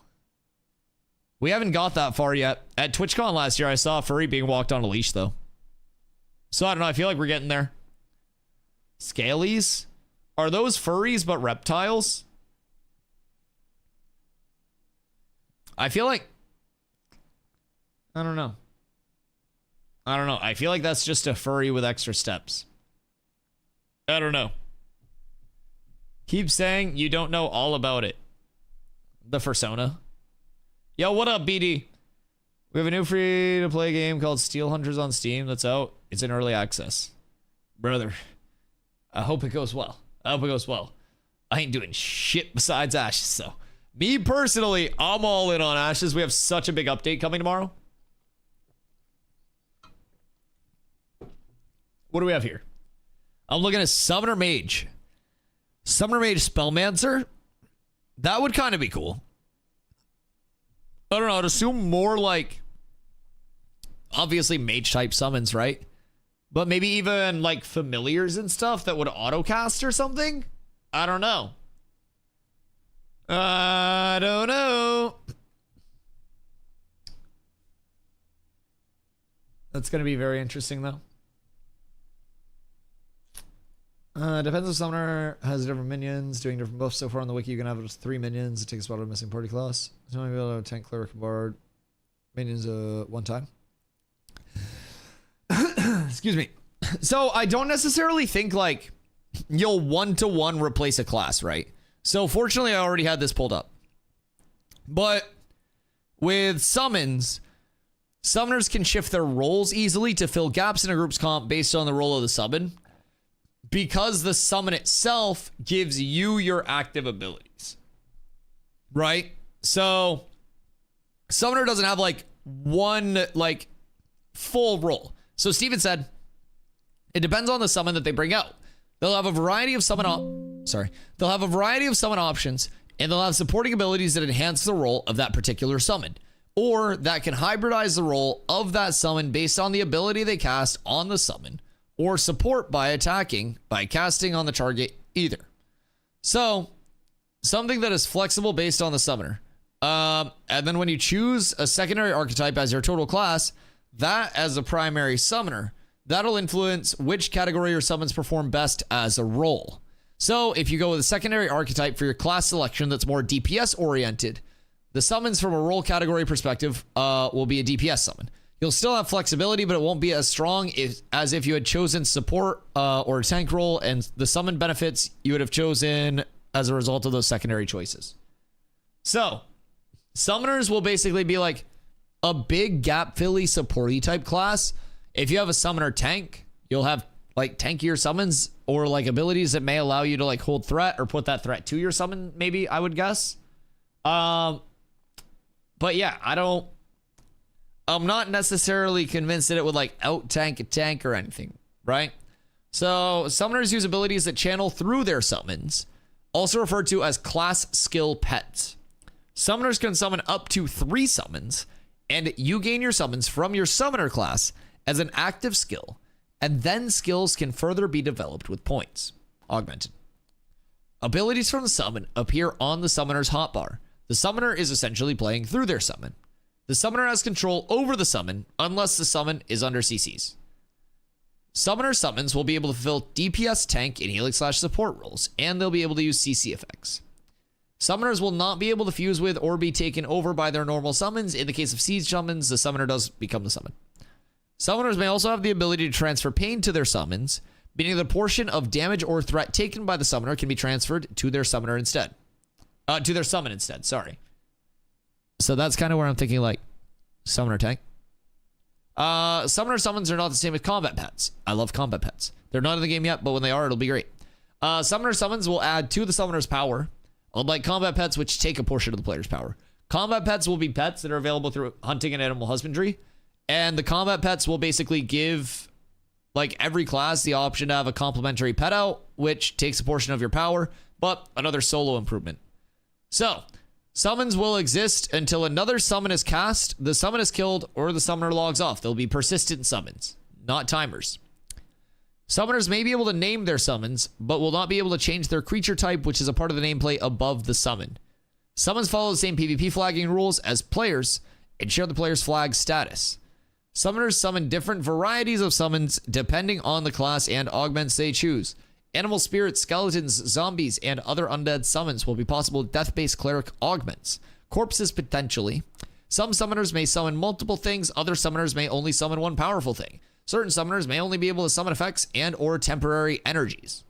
We haven't got that far yet. At TwitchCon last year, I saw a furry being walked on a leash, though. So I don't know. I feel like we're getting there. Scalies? Are those furries but reptiles? I feel like... I don't know. I feel like that's just a furry with extra steps. I don't know. Keep saying you don't know all about it. The Fursona. Yo, what up, BD? We have a new free-to-play game called Steel Hunters on Steam that's out. It's in early access. Brother, I hope it goes well. I ain't doing shit besides Ashes, so. Me personally, I'm all in on Ashes. We have such a big update coming tomorrow. What do we have here? I'm looking at Summoner Mage. Summoner Mage Spellmancer? That would kind of be cool. I don't know. I'd assume more like... obviously mage-type summons, right? But maybe even like familiars and stuff that would auto-cast or something? I don't know. I don't know. That's going to be very interesting, though. Depends if summoner has different minions, doing different buffs. So far on the wiki, you can have up to 3 minions. It takes a spot of a missing party class. So only be able to have tank, cleric, and bard minions one time. Excuse me. So I don't necessarily think like you'll one-to-one replace a class, right? So fortunately, I already had this pulled up. But with summons, summoners can shift their roles easily to fill gaps in a group's comp based on the role of the summon, because the summon itself gives you your active abilities, right? So summoner doesn't have like one like full role. So Steven said it depends on the summon that they bring out. They'll have a variety of summon they'll have a variety of summon options, and they'll have supporting abilities that enhance the role of that particular summon, or that can hybridize the role of that summon based on the ability they cast on the summon, or support by attacking by casting on the target either. So something that is flexible based on the summoner. And then when you choose a secondary archetype as your total class, that as a primary summoner, that'll influence which category your summons perform best as a role. So if you go with a secondary archetype for your class selection that's more DPS oriented, the summons from a role category perspective will be a DPS summon. You'll still have flexibility, but it won't be as strong as if you had chosen support or tank role, and the summon benefits you would have chosen as a result of those secondary choices. So summoners will basically be like a big gap filly supporty type class. If you have a summoner tank, you'll have like tankier summons or like abilities that may allow you to like hold threat or put that threat to your summon, maybe, I would guess. But yeah, I'm not necessarily convinced that it would like out tank a tank or anything, right? So summoners use abilities that channel through their summons, also referred to as class skill pets. Summoners can summon up to 3 summons, and you gain your summons from your summoner class as an active skill, and then skills can further be developed with points. Augmented. Abilities from the summon appear on the summoner's hotbar. The summoner is essentially playing through their summon. The summoner has control over the summon unless the summon is under CCs. Summoner summons will be able to fulfill DPS, tank, and healing/support roles, and they'll be able to use CC effects. Summoners will not be able to fuse with or be taken over by their normal summons. In the case of siege summons, the summoner does become the summon. Summoners may also have the ability to transfer pain to their summons, meaning the portion of damage or threat taken by the summoner can be transferred to their summoner instead. To their summon instead, sorry. So that's kind of where I'm thinking like summoner tank. Summoner summons are not the same as combat pets. I love combat pets. They're not in the game yet, but when they are, it'll be great. Summoner summons will add to the summoner's power, unlike combat pets, which take a portion of the player's power. Combat pets will be pets that are available through hunting and animal husbandry. And the combat pets will basically give like every class the option to have a complementary pet out, which takes a portion of your power, but another solo improvement. So summons will exist until another summon is cast, the summon is killed, or the summoner logs off. They'll be persistent summons, not timers. Summoners may be able to name their summons, but will not be able to change their creature type, which is a part of the nameplate above the summon. Summons follow the same PvP flagging rules as players and share the player's flag status. Summoners summon different varieties of summons depending on the class and augments they choose. Animal spirits, skeletons, zombies, and other undead summons will be possible with death-based cleric augments. Corpses potentially. Some summoners may summon multiple things, other summoners may only summon one powerful thing. Certain summoners may only be able to summon effects and or temporary energies.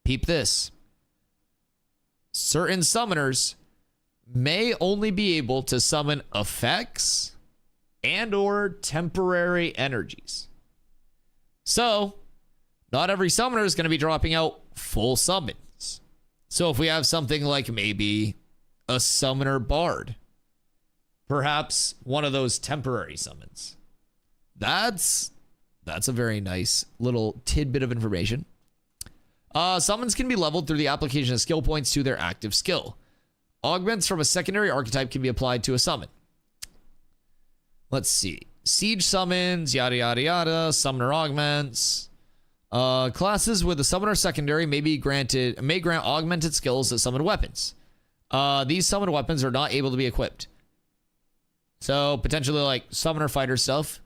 Peep this. Certain summoners may only be able to summon effects and or temporary energies. So, not every summoner is going to be dropping out full summons. So if we have something like maybe a summoner bard, perhaps one of those temporary summons. That's a very nice little tidbit of information. Summons can be leveled through the application of skill points to their active skill. Augments from a secondary archetype can be applied to a summon. Let's see. Siege summons, yada yada yada, summoner augments. Classes with a summoner secondary may grant augmented skills that summon weapons. These summoned weapons are not able to be equipped. So potentially like summoner fighter stuff.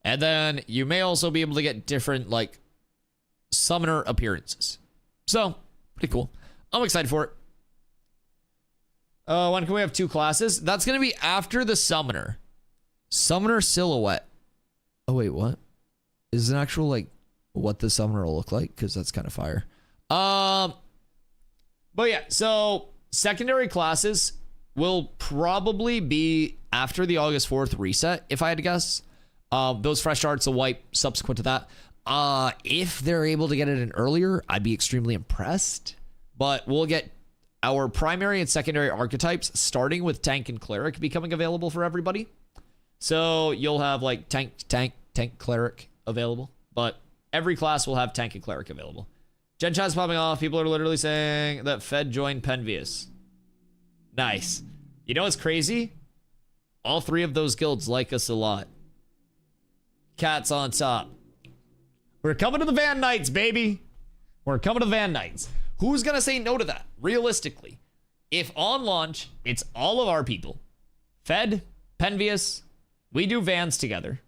And then you may also be able to get different like summoner appearances. So pretty cool. I'm excited for it. When can we have 2 classes? That's going to be after the summoner. Summoner silhouette. Oh wait, what? Is it an actual like what the summoner will look like? Because that's kind of fire. But yeah, so secondary classes will probably be after the August 4th reset, if I had to guess. Those fresh starts will wipe subsequent to that. If they're able to get it in earlier, I'd be extremely impressed. But we'll get our primary and secondary archetypes starting with tank and cleric becoming available for everybody. So you'll have like tank, cleric available, but every class will have tank and cleric available. Gen chat's popping off. People are literally saying that Fed joined Penvius. Nice. You know what's crazy? All 3 of those guilds like us a lot. Cats on top. We're coming to the Van Knights, baby. We're coming to the Van Knights. Who's going to say no to that? Realistically, if on launch, it's all of our people. Fed, Penvius, we do Vans together.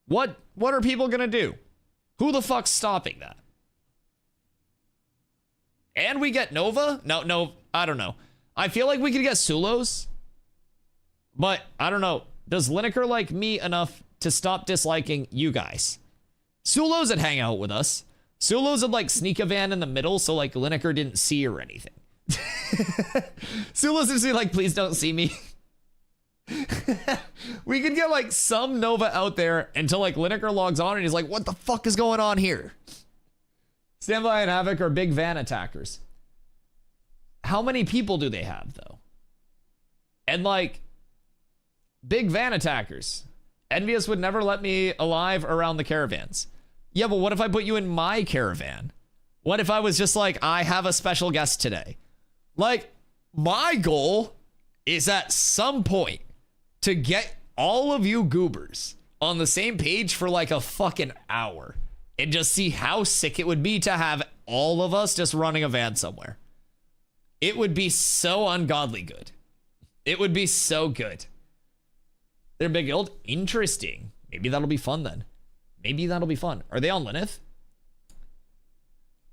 What are people going to do? Who the fuck's stopping that? And we get Nova? No, I don't know. I feel like we could get Sulos. But I don't know. Does Lineker like me enough to stop disliking you guys? Sulos would hang out with us. Sulos would like sneak a van in the middle so like Lineker didn't see or anything. Sulos would be like, please don't see me. We could get like some Nova out there until like Lineker logs on and he's like, what the fuck is going on here? Standby and Havoc are big van attackers. How many people do they have though? And like big van attackers. Envious would never let me alive around the caravans. Yeah, but what if I put you in my caravan? What if I was just like, I have a special guest today? Like, my goal is at some point to get all of you goobers on the same page for like a fucking hour and just see how sick it would be to have all of us just running a van somewhere. It would be so ungodly good. It would be so good. They're big guild. Interesting. Maybe that'll be fun then. Maybe that'll be fun. Are they on Lineth?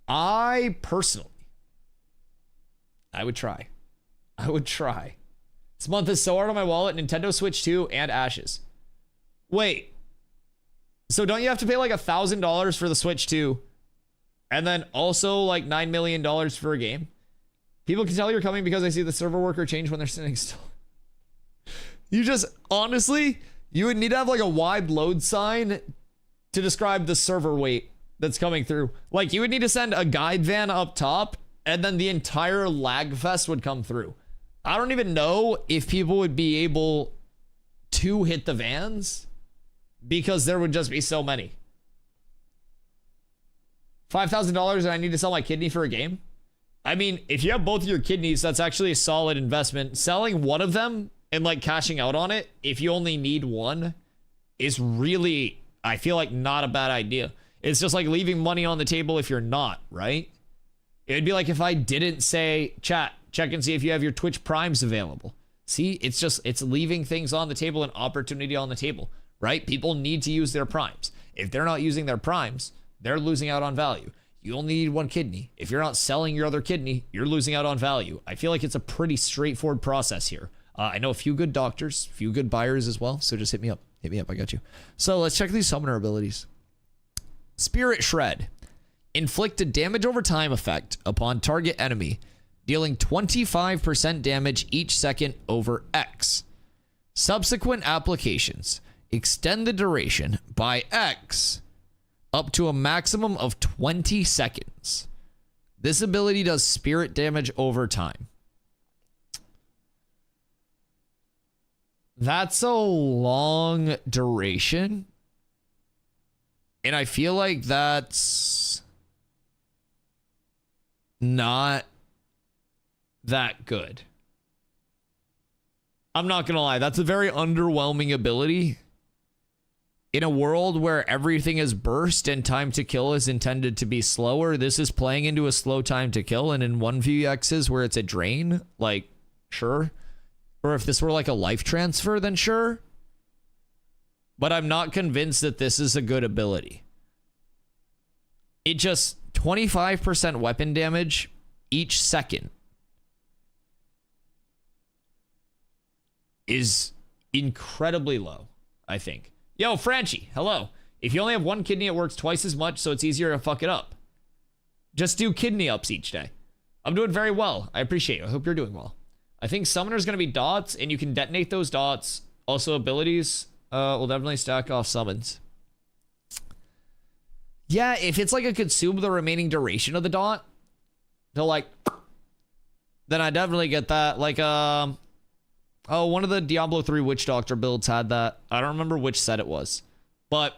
I would try. This month is so hard on my wallet. Nintendo Switch 2 and Ashes. Wait. So don't you have to pay like $1,000 for the Switch 2 and then also like $9 million for a game? People can tell you're coming because I see the server worker change when they're sitting still. You just, honestly, you would need to have like a wide load sign to describe the server weight that's coming through. Like you would need to send a guide van up top and then the entire lag fest would come through. I don't even know if people would be able to hit the vans because there would just be so many. $5,000 and I need to sell my kidney for a game? I mean, if you have both of your kidneys, that's actually a solid investment. Selling one of them and like cashing out on it, if you only need one, is really, I feel like, not a bad idea. It's just like leaving money on the table if you're not, right? It'd be like if I didn't say, chat, Check and see if you have your Twitch Primes available. See, it's leaving things on the table and opportunity on the table, right? People need to use their Primes. If they're not using their Primes, they're losing out on value. You only need one kidney. If you're not selling your other kidney, you're losing out on value. I feel like it's a pretty straightforward process here. I know a few good doctors, a few good buyers as well, so just hit me up. Hit me up, I got you. So let's check these summoner abilities. Spirit Shred. Inflict a damage over time effect upon target enemy, dealing 25% damage each second over X. Subsequent applications extend the duration by X up to a maximum of 20 seconds. This ability does spirit damage over time. That's a long duration. And I feel like that's not that good. I'm not gonna lie, that's a very underwhelming ability. In a world where everything is burst and time to kill is intended to be slower, this is playing into a slow time to kill, and in 1vx's where it's a drain, like, sure. Or if this were like a life transfer, then sure. But I'm not convinced that this is a good ability. It just 25% weapon damage each second is incredibly low, I think. Yo, Franchi, hello. If you only have one kidney, it works twice as much, so it's easier to fuck it up. Just do kidney ups each day. I'm doing very well. I appreciate you. I hope you're doing well. I think Summoner's going to be dots, and you can detonate those dots. Also, abilities will definitely stack off summons. Yeah, if it's like a consume the remaining duration of the dot, to like, then I definitely get that. Like, oh, one of the Diablo 3 Witch Doctor builds had that. I don't remember which set it was. But,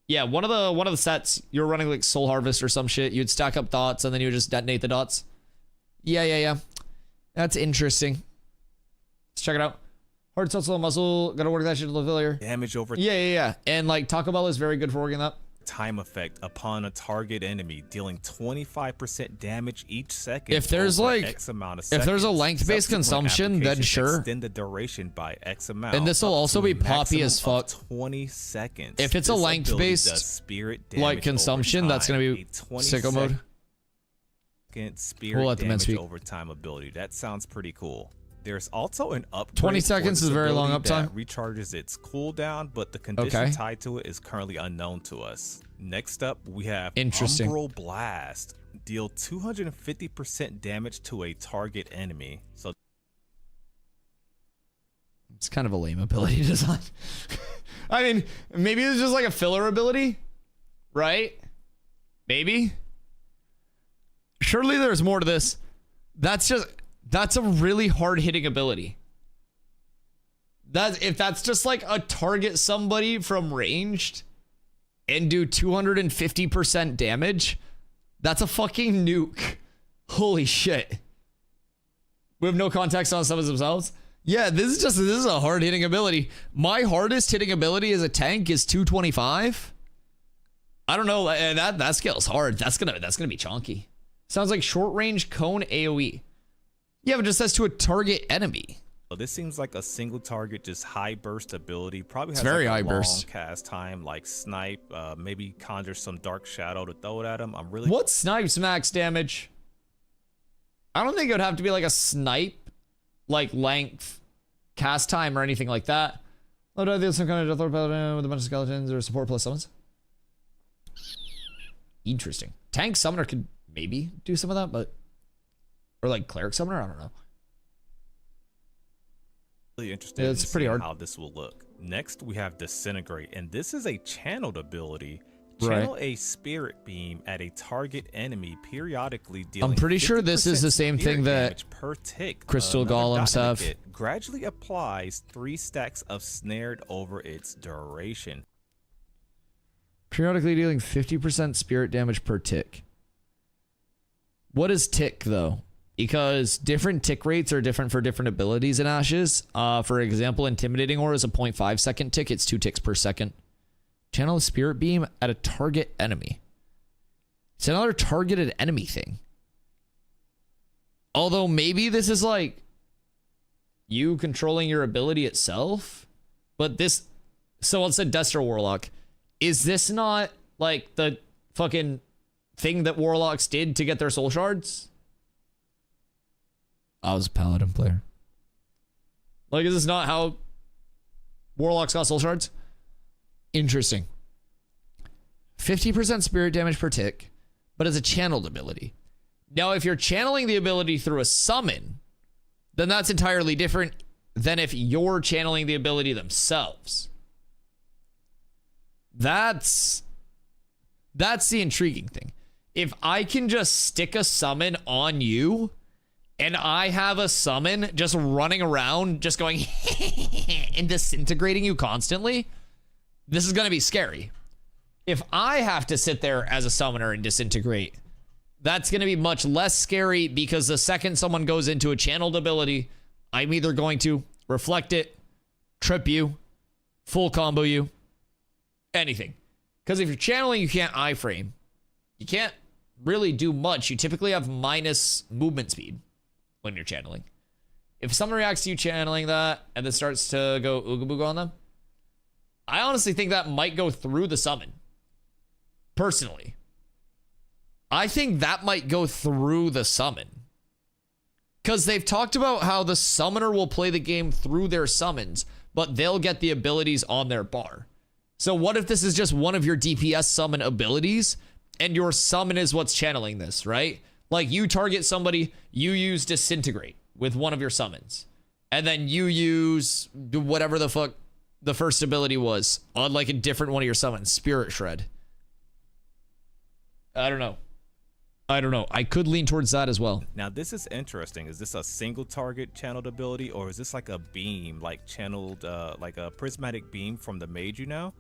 yeah, one of the sets, you were running like Soul Harvest or some shit. You'd stack up dots, and then you would just detonate the dots. Yeah. That's interesting. Let's check it out. Heart, muscle, muscle. Gotta work that shit to the failure. Damage over. Yeah. And like Taco Bell is very good for working that. Time effect upon a target enemy, dealing 25% damage each second. If there's like X amount of seconds. If there's a length-based consumption, then sure. Extend the duration by X amount. And this will also be poppy as fuck. 20 seconds. If it's a length-based like consumption, that's gonna be sicko mode. Spirit damage over time ability. That sounds pretty cool. There's also an upgrade. 20 seconds is very long uptime. That recharges its cooldown, but the condition tied to it is currently unknown to us. Next up, we have Umbral Blast. Deal 250% damage to a target enemy. So it's kind of a lame ability design. I mean, maybe it's just like a filler ability, right? Maybe. Surely there's more to this. That's a really hard-hitting ability. If that's just like a target somebody from ranged and do 250% damage, that's a fucking nuke. Holy shit. We have no context on summons themselves. Yeah, this is a hard-hitting ability. My hardest hitting ability as a tank is 225. I don't know, and that scale's hard. That's gonna be chunky. Sounds like short range cone AoE. Yeah, but it just says to a target enemy. So this seems like a single target, just high burst ability. Probably has very like high burst cast time, like snipe. Maybe conjure some dark shadow to throw it at him. I'm really. What snipes max damage? I don't think it would have to be like a snipe, like length, cast time, or anything like that. Oh, do I do some kind of Deathlord Paladin with a bunch of skeletons or support plus summons? Interesting. Tank summoner could maybe do some of that, but or like cleric summoner, I don't know. Really interested it's in pretty hard how this will look. Next, we have Disintegrate, and this is a channeled ability. Channel a spirit beam at a target enemy periodically. Dealing I'm pretty sure this is the same thing that per tick. Crystal Golems have. Gradually applies 3 stacks of snared over its duration. Periodically dealing 50% spirit damage per tick. What is tick though? Because different tick rates are different for different abilities in Ashes. For example, Intimidating Aura is a 0.5 second tick. It's 2 ticks per second. Channel a Spirit Beam at a target enemy. It's another targeted enemy thing. Although maybe this is like you controlling your ability itself. But this, so it said Duster Warlock. Is this not like the fucking thing that Warlocks did to get their soul shards? I was a Paladin player. Like, is this not how Warlocks got soul shards? Interesting. 50% spirit damage per tick, but it's a channeled ability. Now, if you're channeling the ability through a summon, then that's entirely different than if you're channeling the ability themselves. That's the intriguing thing. If I can just stick a summon on you, and I have a summon just running around, just going and disintegrating you constantly, this is going to be scary. If I have to sit there as a summoner and disintegrate, that's going to be much less scary, because the second someone goes into a channeled ability, I'm either going to reflect it, trip you, full combo you, anything. Because if you're channeling, you can't iframe. You can't really do much. You typically have minus movement speed when you're channeling. If someone reacts to you channeling that and then starts to go ooga booga on them, I honestly think that might go through the summon. Personally. I think that might go through the summon. Because they've talked about how the summoner will play the game through their summons, but they'll get the abilities on their bar. So what if this is just one of your DPS summon abilities, and your summon is what's channeling this, right? Like, you target somebody, you use Disintegrate with one of your summons, and then you use whatever the fuck the first ability was on like a different one of your summons, Spirit Shred. I don't know. I could lean towards that as well. Now, this is interesting. Is this a single target channeled ability, or is this like a beam, like channeled, like a prismatic beam from the mage, you know?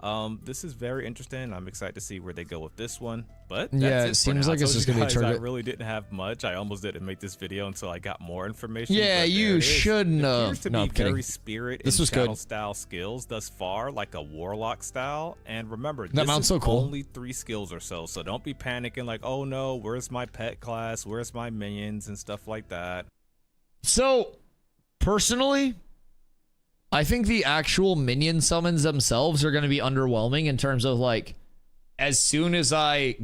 This is very interesting. I'm excited to see where they go with this one. But yeah, it seems like it's just gonna be target. I really didn't have much. I almost didn't make this video until I got more information. Yeah, you shouldn't have. No, I'm kidding. Very spirit this and was channel good. style skills thus far, like a warlock style. And remember, that this mount's is so cool. only 3 skills or so. So don't be panicking like, oh no, where's my pet class? Where's my minions and stuff like that? So, personally, I think the actual minion summons themselves are going to be underwhelming in terms of like, as soon as I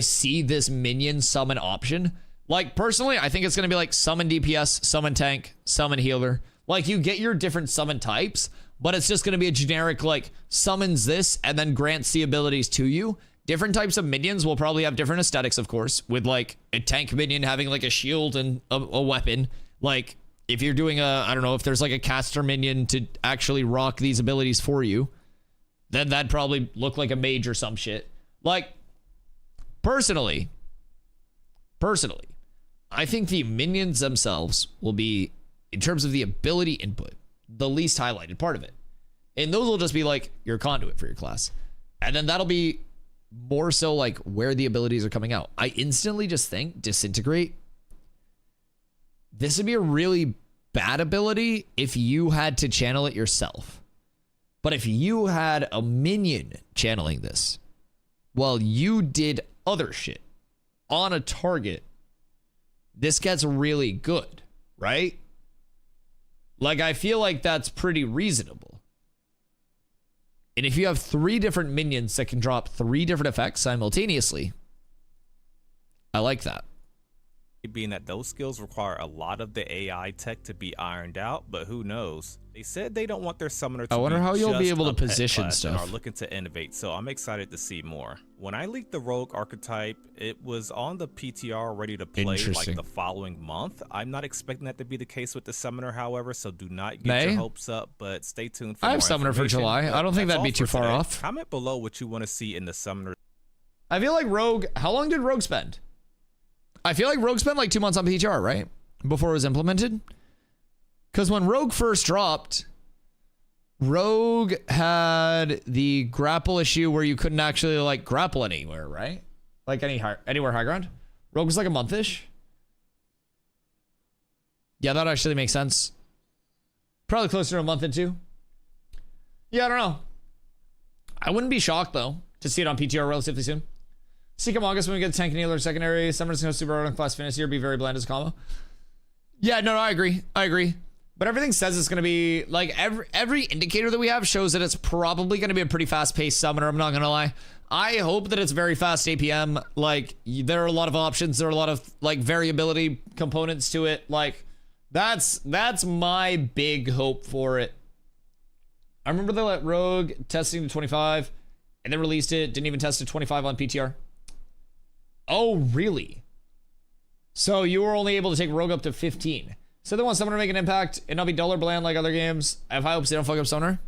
see this minion summon option, like personally, I think it's going to be like summon DPS, summon tank, summon healer. Like, you get your different summon types, but it's just going to be a generic like summons this and then grants the abilities to you. Different types of minions will probably have different aesthetics, of course, with like a tank minion having like a shield and a weapon. Like, if you're doing I don't know, if there's like a caster minion to actually rock these abilities for you, then that'd probably look like a mage or some shit. Like, personally, I think the minions themselves will be, in terms of the ability input, the least highlighted part of it. And those will just be like your conduit for your class. And then that'll be more so like where the abilities are coming out. I instantly just think Disintegrate, this would be a really bad ability if you had to channel it yourself. But if you had a minion channeling this while you did other shit on a target, this gets really good, right? Like, I feel like that's pretty reasonable. And if you have 3 different minions that can drop 3 different effects simultaneously, I like that. Being that those skills require a lot of the AI tech to be ironed out, but who knows? They said they don't want their summoner to I wonder be how you'll be just able a to pet position class and stuff. are looking to innovate, so I'm excited to see more. When I leaked the rogue archetype, it was on the PTR ready to play like the following month. I'm not expecting that to be the case with the summoner, however, so do not get your hopes up, but stay tuned for I have more summoner for information. July. I don't think that'd be too far off. Comment below what you want to see in the summoner. I feel like Rogue, how long did Rogue spend? I feel like Rogue spent like 2 months on PTR, right? Before it was implemented. Because when Rogue first dropped, Rogue had the grapple issue where you couldn't actually like grapple anywhere, right? Like anywhere high ground. Rogue was like a month-ish. Yeah, that actually makes sense. Probably closer to a month and 2. Yeah, I don't know. I wouldn't be shocked though to see it on PTR relatively soon. Seek Among Us when we get tank and healer secondary. Summoners no super hard on class finish here. Be very bland as a combo. Yeah, no, I agree. But everything says it's going to be like every indicator that we have shows that it's probably going to be a pretty fast-paced summoner. I'm not going to lie. I hope that it's very fast APM. Like, there are a lot of options. There are a lot of like variability components to it. Like, that's my big hope for it. I remember they let Rogue testing to 25 and then released it. Didn't even test to 25 on PTR. Oh, really? So you were only able to take Rogue up to 15. So they want someone to make an impact and not be dull or bland like other games. I have high hopes they don't fuck up Summoner.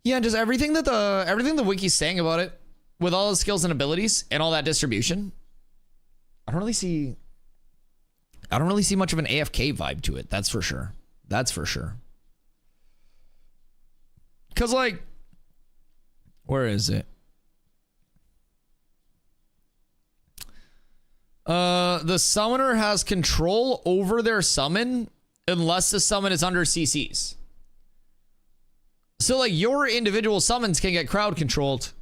Yeah, just everything the wiki's saying about it, with all the skills and abilities and all that distribution, I don't really see much of an AFK vibe to it. That's for sure. Cause like, where is it? The summoner has control over their summon unless the summon is under CCs. So like your individual summons can get crowd controlled,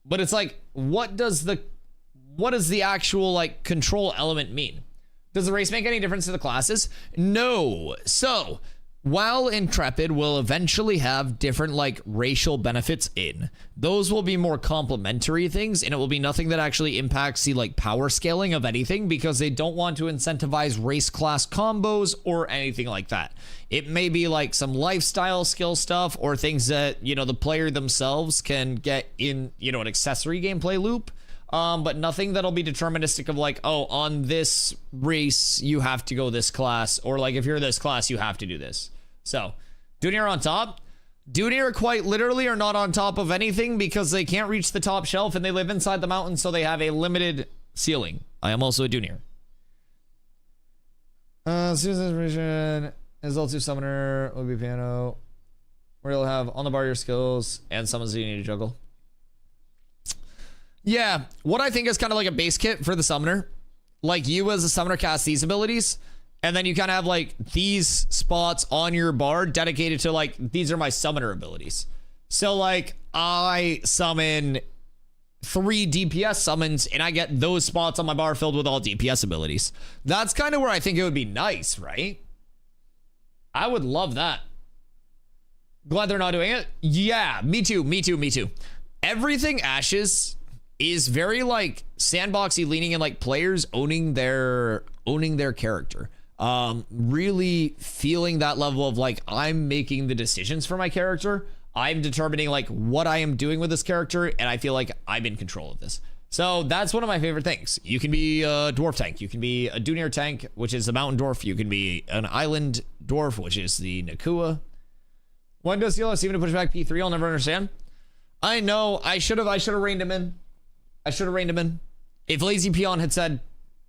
but it's like, what does the actual like control element mean? Does the race make any difference to the classes? No. So while Intrepid will eventually have different like racial benefits in, those will be more complementary things, and it will be nothing that actually impacts the like power scaling of anything, because they don't want to incentivize race class combos or anything like that. It may be like some lifestyle skill stuff or things that, you know, the player themselves can get in, you know, an accessory gameplay loop. But nothing that'll be deterministic of like, oh, on this race you have to go this class, or like if you're this class you have to do this. So Dunir on top. Dunir quite literally are not on top of anything because they can't reach the top shelf and they live inside the mountain, so they have a limited ceiling. I am also a Dunir. Susan is also summoner will be piano, where you'll have on the bar your skills and summons that you need to juggle. Yeah, what I think is kind of like a base kit for the summoner. Like, you as a summoner cast these abilities, and then you kind of have like these spots on your bar dedicated to like, these are my summoner abilities. So like, I summon 3 DPS summons and I get those spots on my bar filled with all DPS abilities. That's kind of where I think it would be nice, right? I would love that. Glad they're not doing it. Yeah, me too. Everything Ashes is very like sandboxy, leaning in like players owning their character. Really feeling that level of like, I'm making the decisions for my character. I'm determining like what I am doing with this character, and I feel like I'm in control of this. So that's one of my favorite things. You can be a dwarf tank. You can be a Dunir tank, which is the mountain dwarf. You can be an island dwarf, which is the Nakua. When does Steelers even to push back P3? I'll never understand. I know. I should have reined him in. If Lazy Peon had said,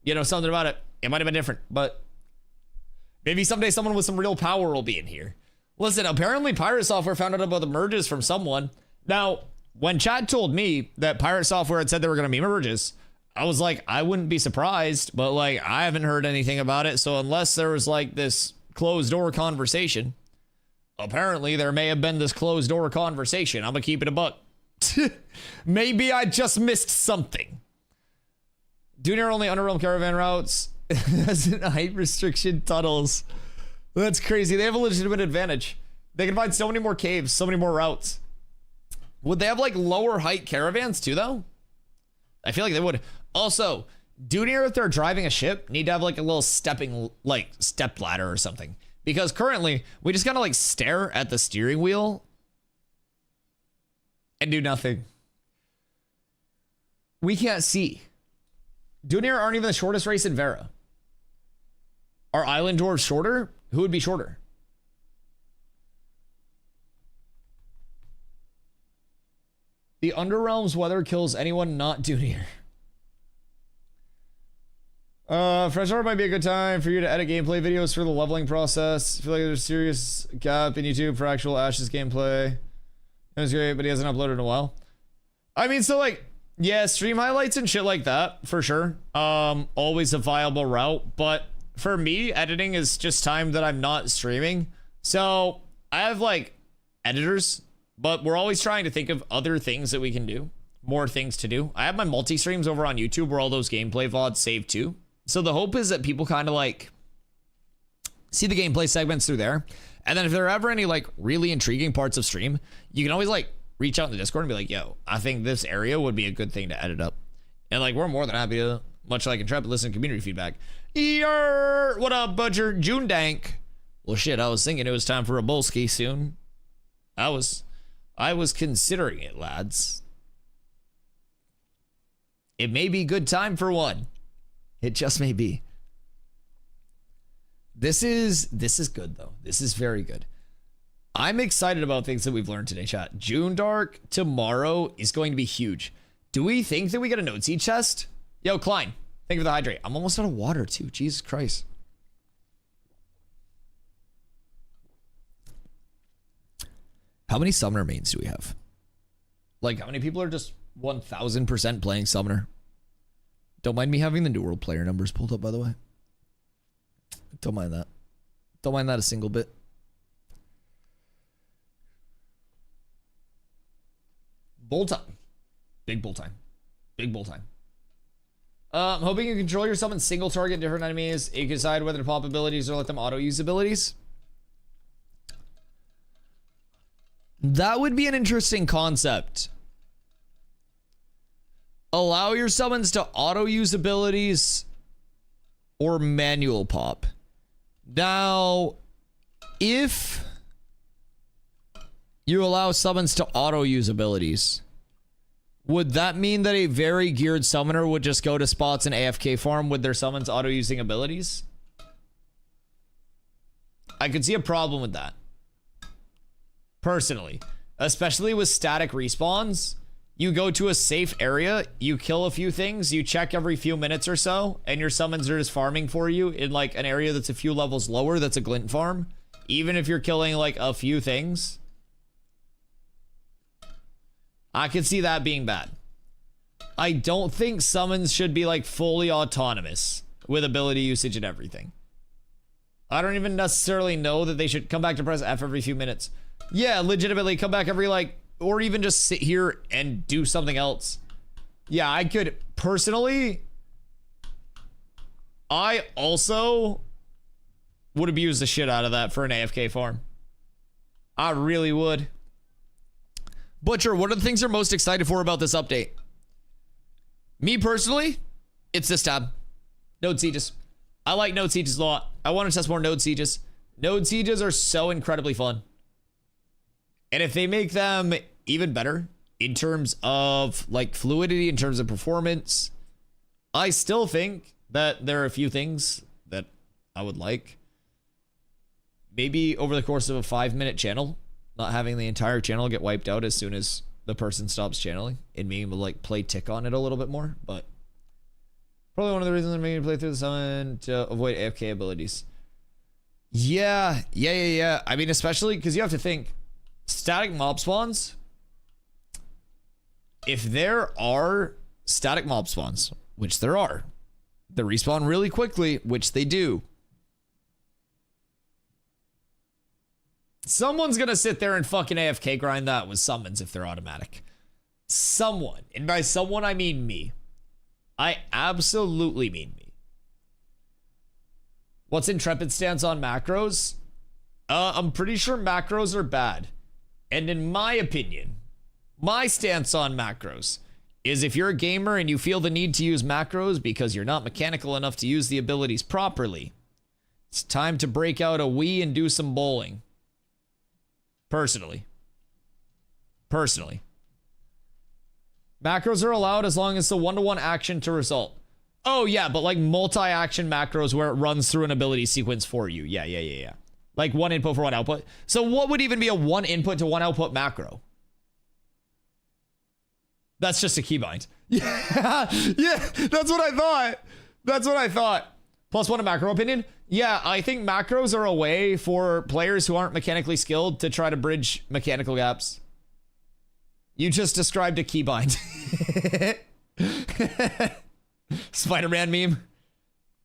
you know, something about it, it might have been different. But maybe someday someone with some real power will be in here. Listen, apparently Pirate Software found out about the merges from someone. Now, when Chad told me that Pirate Software had said there were going to be merges, I was like, I wouldn't be surprised, but like, I haven't heard anything about it. So unless there was like this closed door conversation, apparently there may have been this closed door conversation. I'm going to keep it a buck. Maybe I just missed something. Dunir only Underrealm caravan routes. As in height restriction tunnels. That's crazy. They have a legitimate advantage. They can find so many more caves, so many more routes. Would they have like lower height caravans too though? I feel like they would. Also, Dunir, if they're driving a ship, need to have like a little stepping, like step ladder or something. Because currently we just gotta like stare at the steering wheel and do nothing. We can't see. Dunir aren't even the shortest race in Vera. Are Island Dwarves shorter? Who would be shorter? The Underrealm's weather kills anyone not Dunir. Fresh Hour might be a good time for you to edit gameplay videos for the leveling process. I feel like there's a serious gap in YouTube for actual Ashes gameplay. It was great, but he hasn't uploaded in a while. I mean, so like, yeah, stream highlights and shit like that, for sure. Always a viable route, but for me, editing is just time that I'm not streaming. So I have like editors, but we're always trying to think of other things that we can do more things to do. I have my multi-streams over on YouTube where all those gameplay VODs save too. So the hope is that people kind of like see the gameplay segments through there. And then if there are ever any like really intriguing parts of stream, you can always like reach out in the Discord and be like, yo, I think this area would be a good thing to edit up. And like, we're more than happy to, much like Intrepid, listen to community feedback. Yerr! What up, Butcher? JUNDARK. Well, shit, I was thinking it was time for a Bolski soon. I was considering it, lads. It may be good time for one. It just may be. This is good though. This is very good. I'm excited about things that we've learned today, chat. JUNDARK tomorrow is going to be huge. Do we think that we get a note seed chest? Yo, Klein, thank you for the hydrate. I'm almost out of water too. Jesus Christ. How many summoner mains do we have? Like, how many people are just 1000% playing summoner? Don't mind me having the New World player numbers pulled up, by the way. Don't mind that. Don't mind that a single bit. Bull time. Big bull time. Big bull time. I'm hoping you control your summon single target different enemies. You can decide whether to pop abilities or let them auto use abilities. That would be an interesting concept. Allow your summons to auto use abilities or manual pop. Now, if you allow summons to auto use abilities, would that mean that a very geared summoner would just go to spots in AFK farm with their summons auto using abilities? I could see a problem with that. Personally, especially with static respawns. You go to a safe area, you kill a few things, you check every few minutes or so, and your summons are just farming for you in like an area that's a few levels lower, that's a glint farm. Even if you're killing like a few things. I could see that being bad. I don't think summons should be like fully autonomous with ability usage and everything. I don't even necessarily know that they should come back to press F every few minutes. Yeah, legitimately come back every like, or even just sit here and do something else. Yeah, I could personally. I also would abuse the shit out of that for an AFK farm. I really would. Butcher, what are the things you're most excited for about this update? Me personally, it's this tab. Node sieges. I like node sieges a lot. I want to test more node sieges. Node sieges are so incredibly fun. And if they make them even better in terms of like fluidity, in terms of performance, I still think that there are a few things that I would like. Maybe over the course of a 5-minute channel, not having the entire channel get wiped out as soon as the person stops channeling and being able to like play tick on it a little bit more. But probably one of the reasons I'm making me play through the summon to avoid AFK abilities. Yeah. I mean, especially because you have to think static mob spawns. If there are static mob spawns, which there are, that respawn really quickly, which they do, someone's gonna sit there and fucking AFK grind that with summons if they're automatic. Someone. And by someone, I mean me. I absolutely mean me. What's Intrepid's stance on macros? I'm pretty sure macros are bad. And in my opinion, my stance on macros is if you're a gamer and you feel the need to use macros because you're not mechanical enough to use the abilities properly, it's time to break out a Wii and do some bowling. Personally. Macros are allowed as long as it's a one-to-one action to result. Oh yeah, but like multi-action macros where it runs through an ability sequence for you. Yeah. Like one input for one output. So what would even be a one input to one output macro? That's just a keybind. Yeah, that's what I thought. Plus one a macro opinion. Yeah, I think macros are a way for players who aren't mechanically skilled to try to bridge mechanical gaps. You just described a keybind. Spider-Man meme.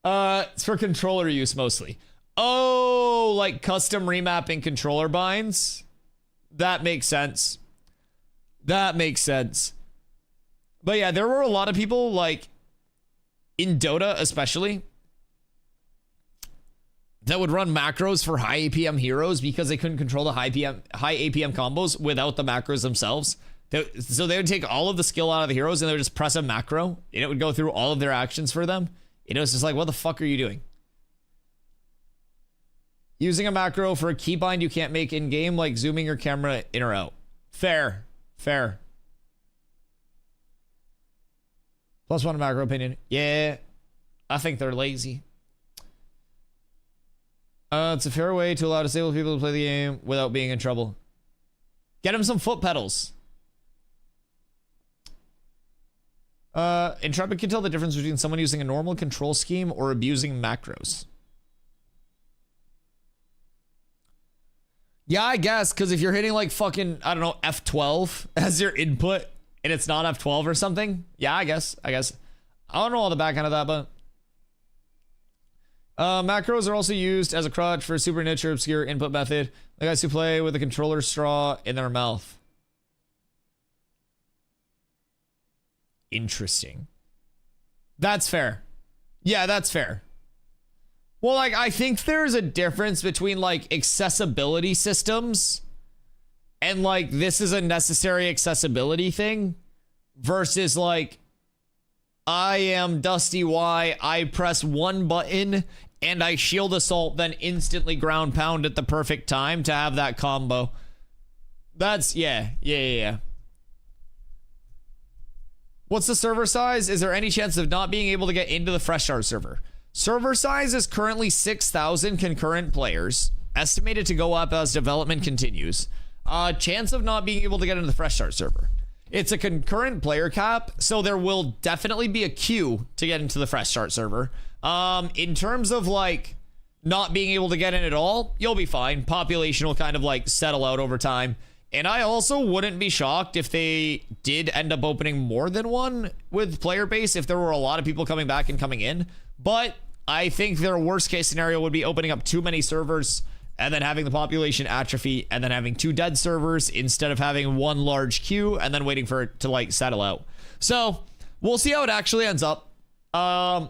It's for controller use mostly. Oh, like custom remapping controller binds? That makes sense. But yeah, there were a lot of people, like, in Dota especially, that would run macros for high APM heroes because they couldn't control the high APM combos without the macros themselves. So they would take all of the skill out of the heroes and they would just press a macro and it would go through all of their actions for them. And it was just like, what the fuck are you doing? Using a macro for a keybind you can't make in game, like zooming your camera in or out. Fair. Fair. +1 macro opinion. Yeah. I think they're lazy. It's a fair way to allow disabled people to play the game without being in trouble. Get them some foot pedals. Intrepid can tell the difference between someone using a normal control scheme or abusing macros. Yeah, I guess, because if you're hitting like fucking, I don't know, F12 as your input and it's not F12 or something, yeah, I guess. I don't know all the back end of that, but macros are also used as a crutch for a super niche or obscure input method. The guys who play with a controller straw in their mouth. Interesting. That's fair. Yeah, that's fair. Well, like, I think there's a difference between, like, accessibility systems and, like, this is a necessary accessibility thing versus, like, I am DustyWhy, I press one button and I shield assault, then instantly ground pound at the perfect time to have that combo. That's, yeah. What's the server size? Is there any chance of not being able to get into the Fresh Start server? Server size is currently 6,000 concurrent players, estimated to go up as development continues. Chance of not being able to get into the Fresh Start server. It's a concurrent player cap, so there will definitely be a queue to get into the Fresh Start server. In terms of like not being able to get in at all, you'll be fine. Population will kind of like settle out over time. And I also wouldn't be shocked if they did end up opening more than one with player base, if there were a lot of people coming back and coming in. But I think their worst case scenario would be opening up too many servers and then having the population atrophy and then having 2 dead servers instead of having 1 large queue and then waiting for it to like settle out. So we'll see how it actually ends up. I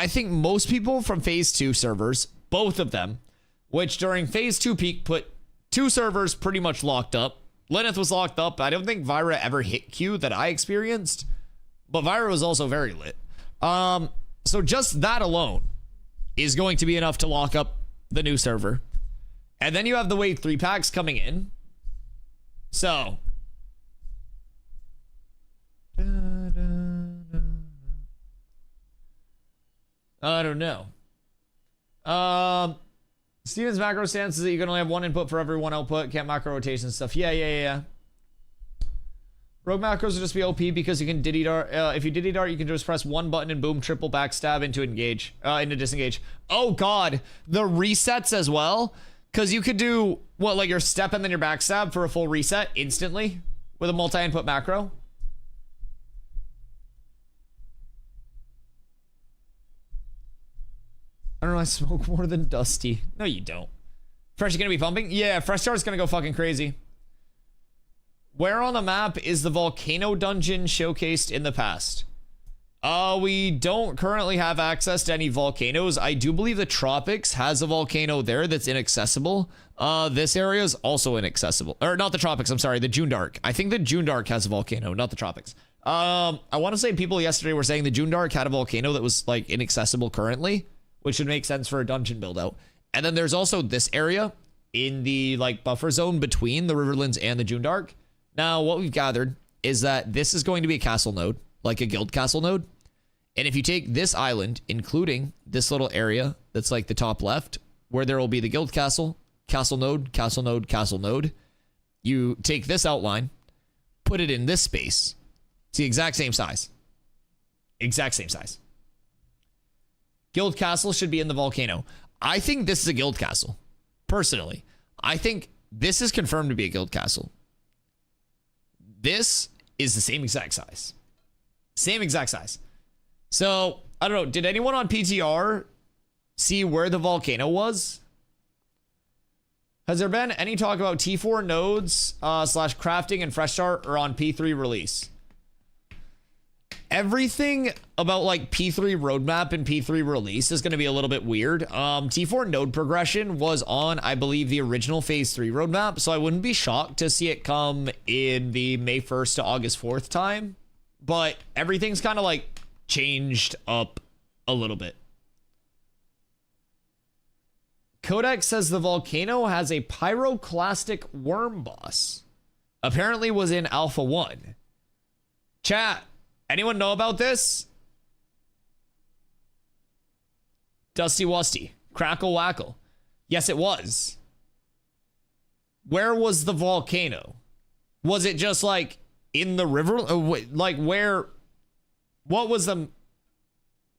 think most people from phase 2 servers, both of them, which during phase 2 peak put 2 servers pretty much locked up. Lilith was locked up. I don't think Vyra ever hit Q that I experienced, but Vyra was also very lit. So just that alone is going to be enough to lock up the new server. And then you have the wave 3 packs coming in. So I don't know. Steven's macro stance is that you can only have 1 input for every 1 output. Can't macro rotation stuff. Yeah. Rogue macros will just be OP because you can diddy dart. If you diddy dart, you can just press 1 button and boom, triple backstab into engage, into disengage. Oh god, the resets as well, because you could do what, like your step and then your backstab for a full reset instantly with a multi-input macro. I don't know, I smoke more than Dusty. No, you don't. Fresh is gonna be pumping? Yeah, Fresh Start's gonna go fucking crazy. Where on the map is the volcano dungeon showcased in the past? We don't currently have access to any volcanoes. I do believe the Tropics has a volcano there that's inaccessible. This area is also inaccessible. Or not the Tropics, I'm sorry, the JUNDARK. I think the JUNDARK has a volcano, not the Tropics. I want to say people yesterday were saying the JUNDARK had a volcano that was like inaccessible currently, which would make sense for a dungeon build out. And then there's also this area in the like buffer zone between the Riverlands and the JUNDARK. Now, what we've gathered is that this is going to be a castle node, like a guild castle node. And if you take this island, including this little area that's like the top left, where there will be the guild castle, castle node, castle node, castle node, you take this outline, put it in this space. It's the exact same size. Exact same size. Guild castle should be in the volcano. I think this is a guild castle. Personally, I think this is confirmed to be a guild castle. This is the same exact size. Same exact size. So, I don't know. Did anyone on PTR see where the volcano was? Has there been any talk about T4 nodes slash crafting and fresh start or on P3 release? Everything about like P3 roadmap and P3 release is going to be a little bit weird. T4 node progression was on, I believe, the original phase 3 roadmap, so I wouldn't be shocked to see it come in the May 1st to August 4th time, but everything's kind of like changed up a little bit. Codex says the volcano has a pyroclastic worm boss. Apparently was in Alpha 1. Chat, anyone know about this? Dusty Wusty. Crackle Wackle. Yes, it was. Where was the volcano? Was it just like in the river? Like where? What was the...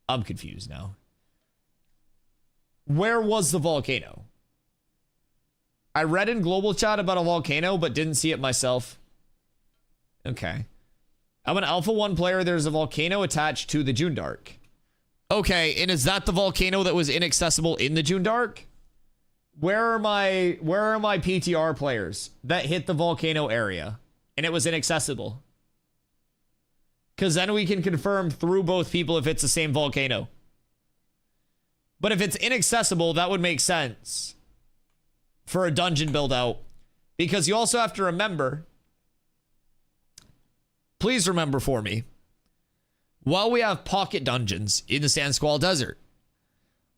I'm confused now. Where was the volcano? I read in global chat about a volcano, but didn't see it myself. Okay. I'm an Alpha 1 player. There's a volcano attached to the JUNDARK. Okay, and is that the volcano that was inaccessible in the JUNDARK? Where are my PTR players that hit the volcano area and it was inaccessible? Because then we can confirm through both people if it's the same volcano. But if it's inaccessible, that would make sense for a dungeon build out. Because you also have to remember, please remember for me, while we have pocket dungeons in the Sand Squall Desert,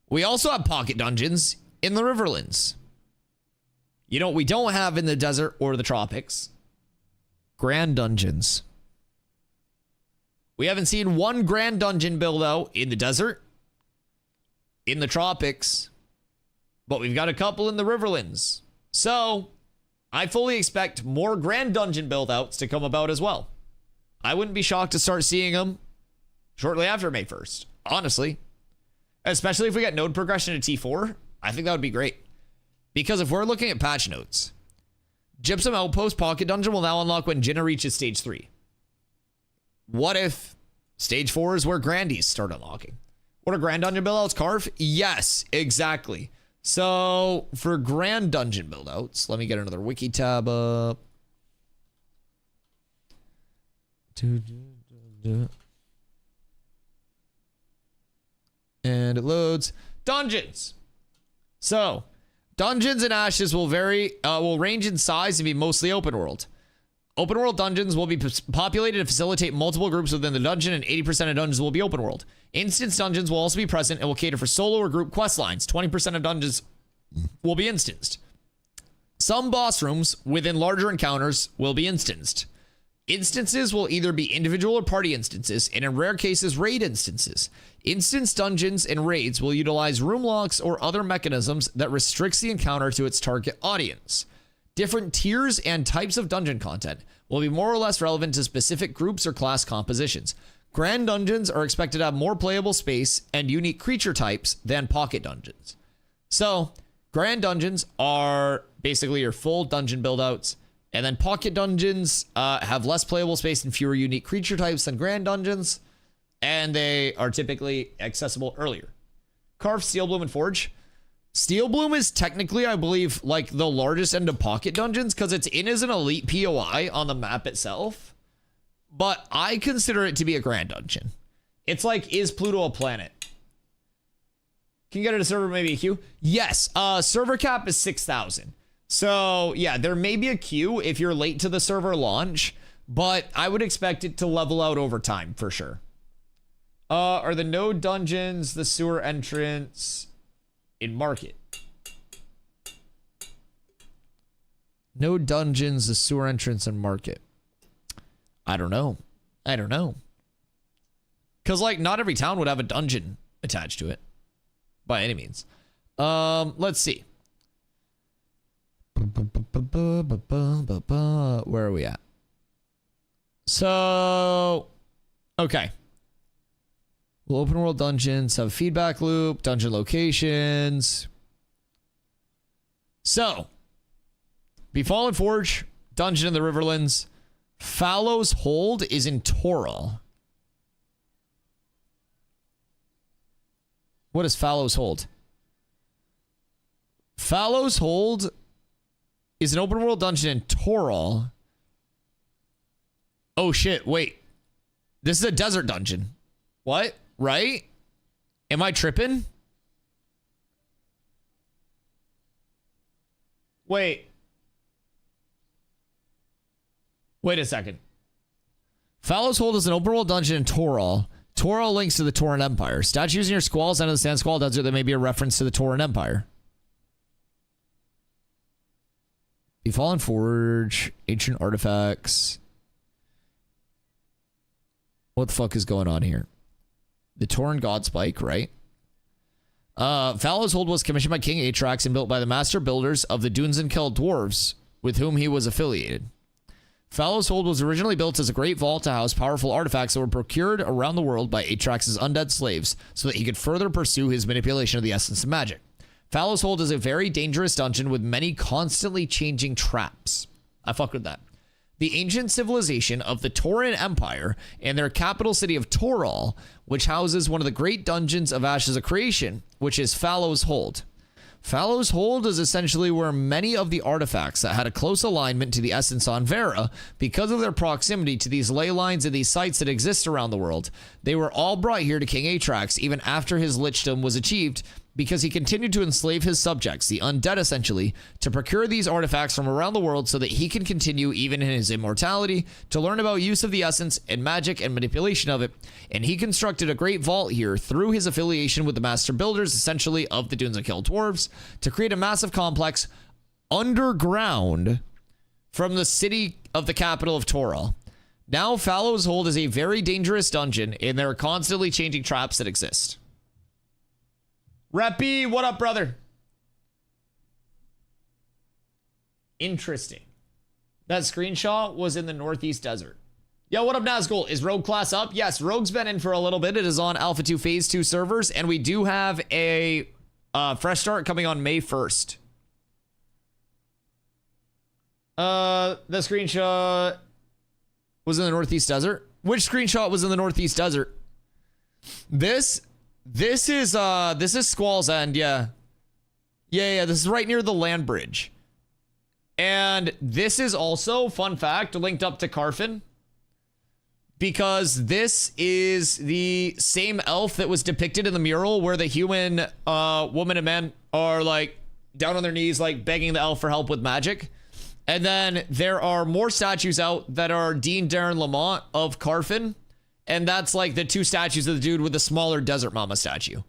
we also have pocket dungeons in the Riverlands. You know what we don't have in the desert or the tropics? Grand dungeons. We haven't seen one grand dungeon build out in the desert, in the tropics, but we've got a couple in the Riverlands. So I fully expect more grand dungeon build outs to come about as well. I wouldn't be shocked to start seeing them shortly after May 1st, honestly. Especially if we get node progression to T4, I think that would be great. Because if we're looking at patch notes, Gypsum Outpost Pocket Dungeon will now unlock when Jinna reaches stage 3. What if stage 4 is where Grandies start unlocking? What are grand dungeon buildouts, Carve? Yes, exactly. So for grand dungeon buildouts, let me get another wiki tab up. And it loads. Dungeons. So dungeons and ashes will range in size and be mostly open world. Open world dungeons will be populated to facilitate multiple groups within the dungeon, and 80% of dungeons will be open world. Instance dungeons will also be present and will cater for solo or group quest lines. 20% of dungeons will be instanced. Some boss rooms within larger encounters will be instanced. Instances will either be individual or party instances, and in rare cases, raid instances. Instance dungeons and raids will utilize room locks or other mechanisms that restricts the encounter to its target audience. Different tiers and types of dungeon content will be more or less relevant to specific groups or class compositions. Grand dungeons are expected to have more playable space and unique creature types than pocket dungeons. So, grand dungeons are basically your full dungeon buildouts, and then pocket dungeons have less playable space and fewer unique creature types than grand dungeons, and they are typically accessible earlier. Carve, Steelbloom, and Forge. Steelbloom is technically, I believe, like the largest end of pocket dungeons because it's in as an elite POI on the map itself. But I consider it to be a grand dungeon. It's like, is Pluto a planet? Can you get it a server, maybe a queue? Yes, server cap is 6,000. So yeah, there may be a queue if you're late to the server launch, but I would expect it to level out over time for sure. Are the node dungeons the sewer entrance in market? Node dungeons, the sewer entrance in market. I don't know. Because like not every town would have a dungeon attached to it by any means. Let's see. Where are we at? So, okay. Will open world dungeons have a feedback loop, dungeon locations? So, Befallen Forge, dungeon in the Riverlands. Fallow's Hold is in Toral. What is Fallow's Hold? Fallow's Hold is an open world dungeon in Toral. Oh shit, wait. This is a desert dungeon. What? Right? Am I tripping? Wait. Wait a second. Fallows Hold is an open world dungeon in Toral. Toral links to the Tauran Empire. Statues near Squall's end of the Sand Squall Desert that may be a reference to the Tauran Empire. Befallen Forge, ancient artifacts. What the fuck is going on here? The Tauran God Spike, right? Fallows Hold was commissioned by King Atrax and built by the master builders of the Dunzenkill dwarves, with whom he was affiliated. Fallows Hold was originally built as a great vault to house powerful artifacts that were procured around the world by Atrax's undead slaves, so that he could further pursue his manipulation of the essence of magic. Fallows Hold is a very dangerous dungeon with many constantly changing traps. I fuck with that. The ancient civilization of the Tauran Empire and their capital city of Toral, which houses one of the great dungeons of Ashes of Creation, which is Fallows Hold. Fallows Hold is essentially where many of the artifacts that had a close alignment to the essence on Vera, because of their proximity to these ley lines and these sites that exist around the world, they were all brought here to King Atrax even after his lichdom was achieved, because he continued to enslave his subjects, the undead essentially, to procure these artifacts from around the world so that he can continue, even in his immortality, to learn about use of the essence and magic and manipulation of it. And he constructed a great vault here through his affiliation with the master builders, essentially, of the Dunzenkill dwarves, to create a massive complex underground from the city of the capital of Toral. Now, Fallows Hold is a very dangerous dungeon, and there are constantly changing traps that exist. Reppy, what up, brother? Interesting. That screenshot was in the Northeast Desert. Yo, what up, Nazgul? Is Rogue class up? Yes, Rogue's been in for a little bit. It is on Alpha 2 Phase 2 servers, and we do have a fresh start coming on May 1st. The screenshot was in the Northeast Desert. Which screenshot was in the Northeast Desert? This is Squall's End, yeah. Yeah, this is right near the land bridge. And this is also, fun fact, linked up to Carfin, because this is the same elf that was depicted in the mural where the human woman and man are like down on their knees, like begging the elf for help with magic. And then there are more statues out that are Dean Darren Lamont of Carfin. And that's like the two statues of the dude with the smaller Desert Mama statue.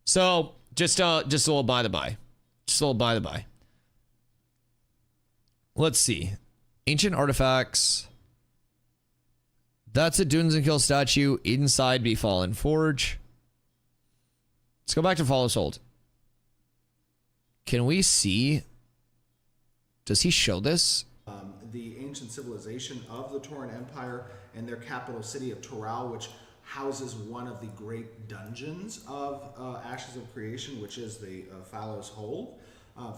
So just a little by the by. Just a little by the by. Let's see. Ancient artifacts. That's a Dunzenkill statue inside Befallen Forge. Let's go back to Fallows Hold. Can we see? Does he show this? The ancient civilization of the Tauran Empire and their capital city of Toral, which houses one of the great dungeons of Ashes of Creation, which is the Fallows Hold.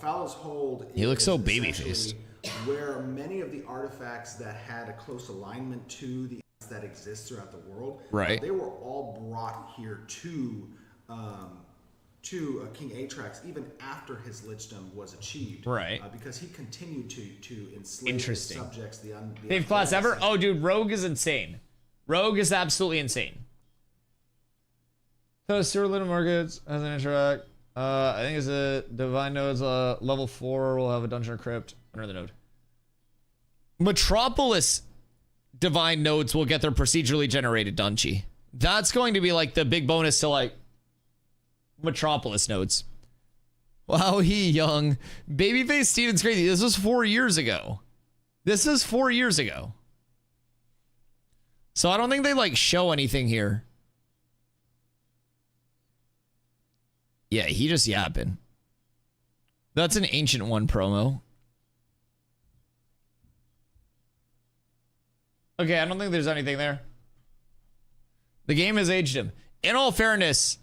Fallows Hold. He looks so baby-faced. Where many of the artifacts that had a close alignment to the that exists throughout the world, right? They were all brought here to King Atrax even after his lichdom was achieved, right? Because he continued to enslave his subjects. The Fave class ever? Oh, dude, Rogue is insane. Rogue is absolutely insane. So Stuart Little Markets has an interact. I think it's a Divine Node's level 4 will have a Dungeon or Crypt under the node. Metropolis Divine Nodes will get their procedurally generated Dunchi. That's going to be like the big bonus to like Metropolis nodes. Wow, he young. Babyface Steven's crazy. This was 4 years ago. This is 4 years ago. So I don't think they like show anything here. Yeah, he just yapping. That's an Ancient One promo. Okay, I don't think there's anything there. The game has aged him. In all fairness,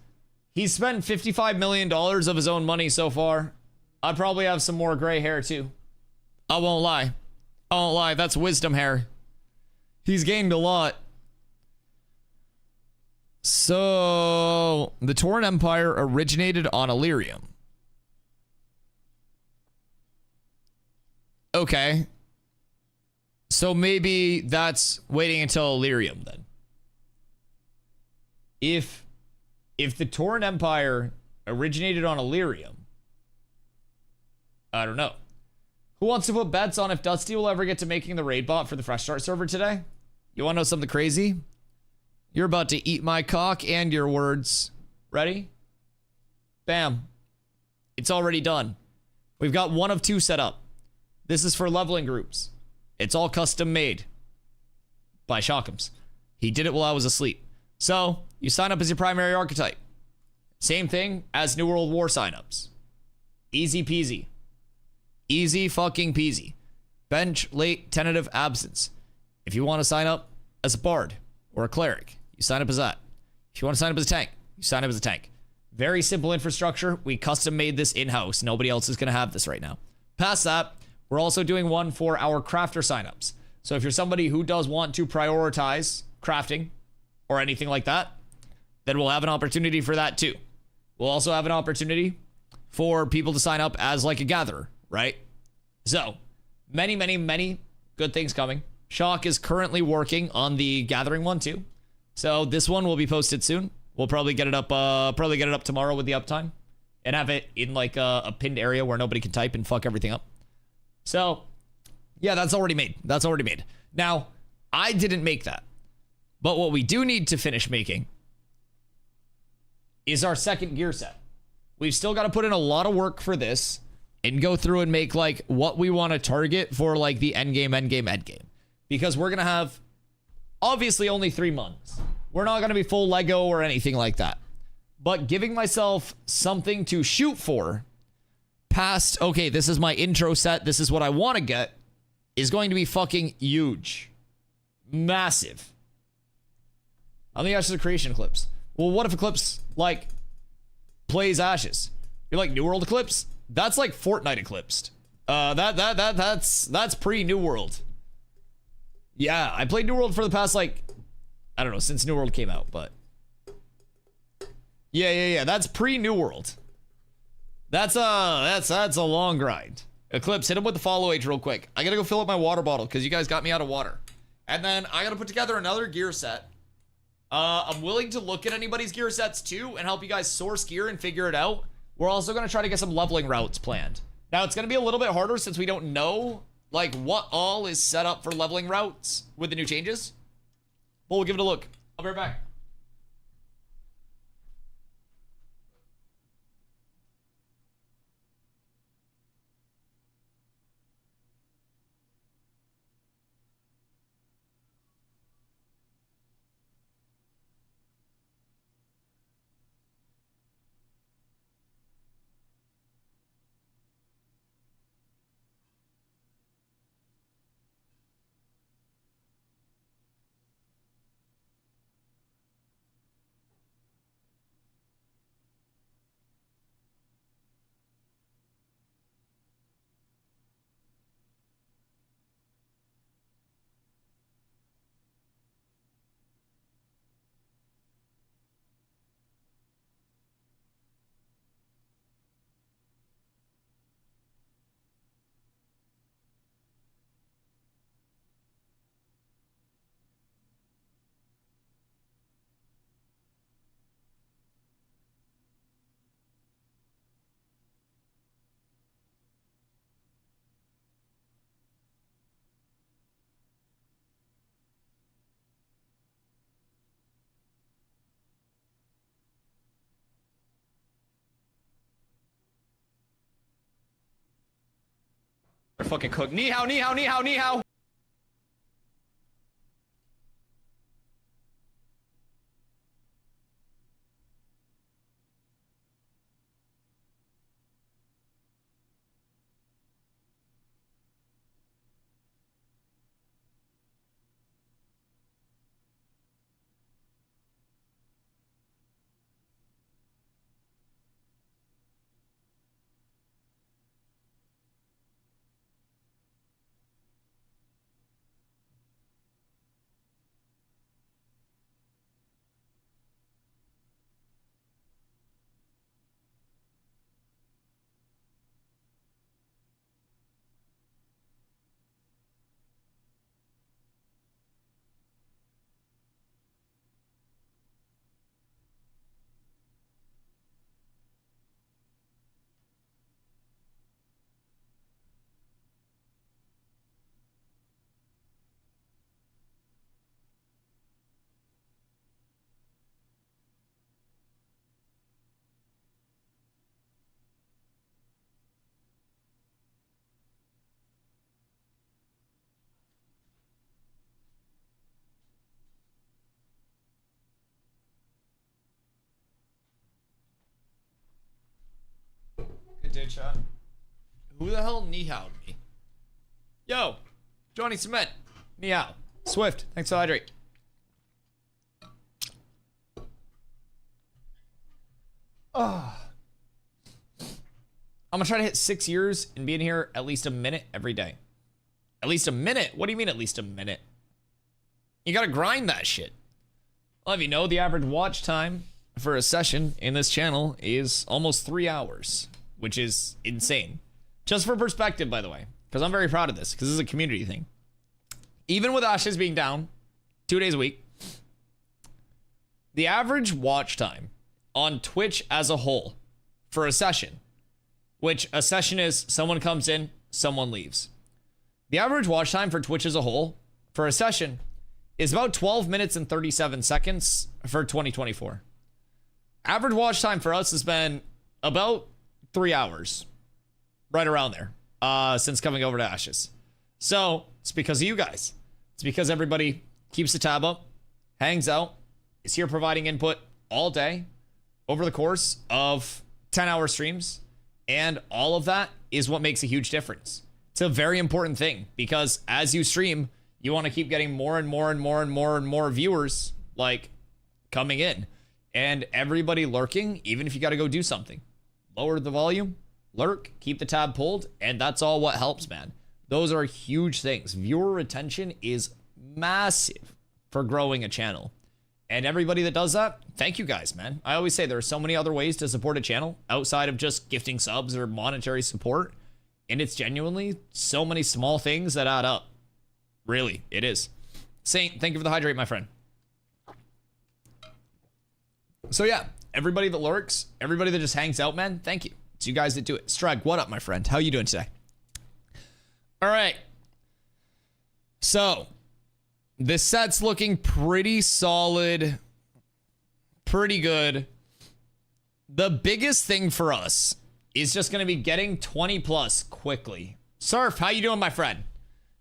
he's spent $55 million of his own money so far. I probably have some more gray hair too. I won't lie. I won't lie. That's wisdom hair. He's gained a lot. So, the Tauran Empire originated on Illyrium. Okay. So maybe that's waiting until Illyrium then. If the Tauren Empire originated on Illyrium, I don't know. Who wants to put bets on if Dusty will ever get to making the raid bot for the Fresh Start server today? You want to know something crazy? You're about to eat my cock and your words. Ready? Bam. It's already done. We've got one of two set up. This is for leveling groups. It's all custom made by Shockums. He did it while I was asleep. So, you sign up as your primary archetype. Same thing as New World War signups. Easy peasy. Easy fucking peasy. Bench, late, tentative, absence. If you want to sign up as a bard or a cleric, you sign up as that. If you want to sign up as a tank, you sign up as a tank. Very simple infrastructure. We custom made this in-house. Nobody else is going to have this right now. Past that, we're also doing one for our crafter signups. So if you're somebody who does want to prioritize crafting or anything like that, then we'll have an opportunity for that too. We'll also have an opportunity for people to sign up as like a gatherer, right? So, many good things coming. Shock is currently working on the gathering one too. So this one will be posted soon. We'll probably get it up tomorrow with the uptime and have it in like a pinned area where nobody can type and fuck everything up. So, yeah, that's already made. That's already made. Now, I didn't make that. But what we do need to finish making is our second gear set. We've still got to put in a lot of work for this and go through and make like what we want to target for like the endgame. Because we're going to have obviously only 3 months. We're not going to be full Lego or anything like that. But giving myself something to shoot for past, okay, this is my intro set, this is what I want to get, is going to be fucking huge. Massive. On the Ashes of Creation Eclipse. Well, what if Eclipse, like, plays Ashes? You're like, New World Eclipse? That's like Fortnite Eclipsed. That's pre-New World. Yeah, I played New World for the past, like, I don't know, since New World came out, but yeah, that's pre-New World. That's a long grind. Eclipse, hit him with the follow age real quick. I gotta go fill up my water bottle because you guys got me out of water. And then I gotta put together another gear set. I'm willing to look at anybody's gear sets too and help you guys source gear and figure it out. We're also gonna try to get some leveling routes planned. Now it's gonna be a little bit harder since we don't know like what all is set up for leveling routes with the new changes. But we'll give it a look. I'll be right back. They're fucking cooked. Ni hao, ni hao, ni hao, ni hao. It did, chat. Who the hell ni-how'd me? Yo, Johnny Cement. Ni-how. Swift, thanks for hydrate. I'm gonna try to hit 6 years and be in here at least a minute every day. At least a minute? What do you mean at least a minute? You gotta grind that shit. I'll have you know the average watch time for a session in this channel is almost 3 hours, which is insane. Just for perspective, by the way, because I'm very proud of this, because this is a community thing. Even with Ashes being down 2 days a week, the average watch time on Twitch as a whole for a session, which a session is someone comes in, someone leaves. The average watch time for Twitch as a whole for a session is about 12 minutes and 37 seconds for 2024. Average watch time for us has been about 3 hours, right around there, since coming over to Ashes. So it's because of you guys. It's because everybody keeps the tab up, hangs out, is here providing input all day over the course of 10-hour streams. And all of that is what makes a huge difference. It's a very important thing because as you stream, you want to keep getting more and more and more and more and more viewers like coming in, and everybody lurking, even if you got to go do something. Lower the volume, lurk, keep the tab pulled, and that's all what helps, man. Those are huge things. Viewer retention is massive for growing a channel. And everybody that does that, thank you guys, man. I always say there are so many other ways to support a channel outside of just gifting subs or monetary support. And it's genuinely so many small things that add up. Really, it is. Saint, thank you for the hydrate, my friend. So yeah, everybody that lurks, everybody that just hangs out, man, thank you. It's you guys that do it. Strag, what up, my friend? How you doing today? All right. So, this set's looking pretty solid, pretty good. The biggest thing for us is just going to be getting 20 plus quickly. Surf, how you doing, my friend?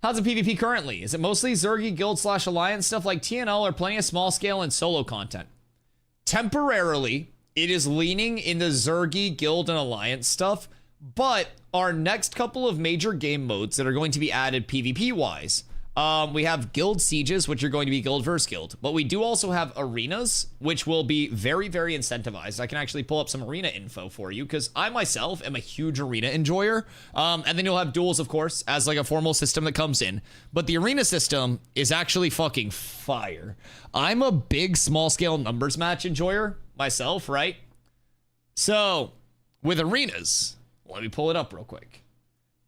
How's the PvP currently? Is it mostly Zergy guild / alliance stuff like TNL or plenty of small scale and solo content? Temporarily, it is leaning into Zergy guild and alliance stuff, but our next couple of major game modes that are going to be added PvP wise, we have guild sieges, which are going to be guild versus guild, but we do also have arenas, which will be very, very incentivized. I can actually pull up some arena info for you because I myself am a huge arena enjoyer. And then you'll have duels, of course, as like a formal system that comes in. But the arena system is actually fucking fire. I'm a big small scale numbers match enjoyer myself, right? So with arenas, let me pull it up real quick.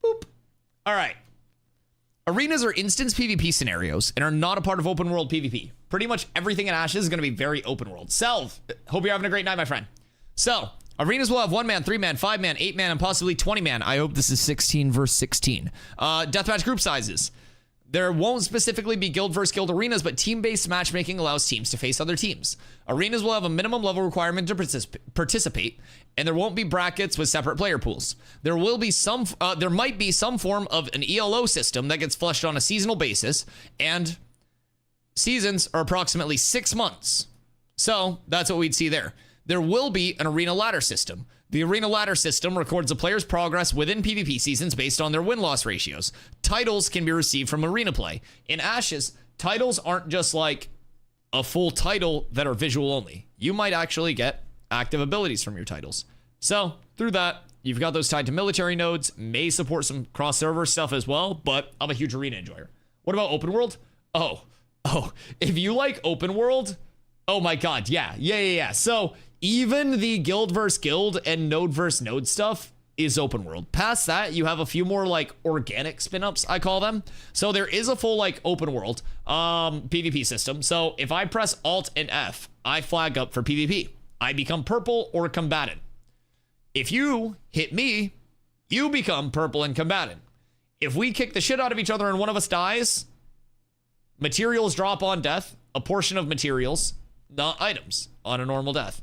Boop. All right. Arenas are instance PvP scenarios and are not a part of open world PvP. Pretty much everything in Ashes is going to be very open world. Self, hope you're having a great night, my friend. So, arenas will have 1 man, 3 man, 5 man, 8 man, and possibly 20 man. I hope this is 16 versus 16. Deathmatch group sizes. There won't specifically be guild versus guild arenas, but team-based matchmaking allows teams to face other teams. Arenas will have a minimum level requirement to participate, and there won't be brackets with separate player pools. There will be some, there might be some form of an ELO system that gets flushed on a seasonal basis, and seasons are approximately 6 months. So that's what we'd see there. There will be an arena ladder system. The arena ladder system records a player's progress within PvP seasons based on their win-loss ratios. Titles can be received from arena play. In Ashes, titles aren't just like a full title that are visual only. You might actually get active abilities from your titles. So through that, you've got those tied to military nodes, may support some cross-server stuff as well, but I'm a huge arena enjoyer. What about open world? Oh, if you like open world, oh my God, yeah. So even the guild versus guild and node versus node stuff is open world. Past that, you have a few more like organic spin-ups, I call them. So there is a full like open world PvP system. So if I press Alt and F, I flag up for PvP. I become purple or combatant. If you hit me, you become purple and combatant. If we kick the shit out of each other and one of us dies, materials drop on death, a portion of materials, not items, on a normal death.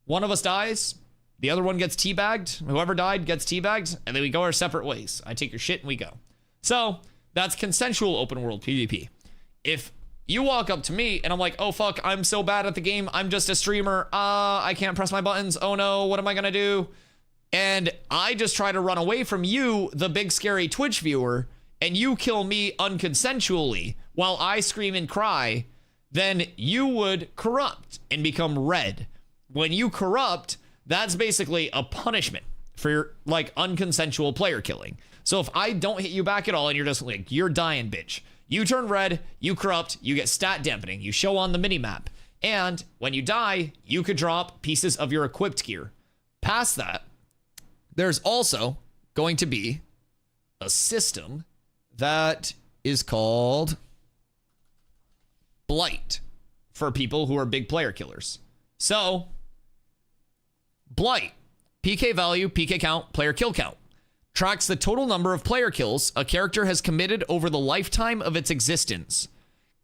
One of us dies, the other one gets teabagged, whoever died gets teabagged, and then we go our separate ways. I take your shit and we go. So, that's consensual open world PvP. If you walk up to me and I'm like, oh fuck, I'm so bad at the game, I'm just a streamer, I can't press my buttons, oh no, what am I gonna do? and I just try to run away from you, the big scary Twitch viewer, and you kill me unconsensually while I scream and cry, then you would corrupt and become red. When you corrupt, that's basically a punishment for your like unconsensual player killing. So if I don't hit you back at all and you're just like, you're dying, bitch, you turn red, you corrupt, you get stat dampening, you show on the minimap. And when you die, you could drop pieces of your equipped gear. Past that, there's also going to be a system that is called Blight for people who are big player killers. So, Blight, PK value, PK count, player kill count, tracks the total number of player kills a character has committed over the lifetime of its existence.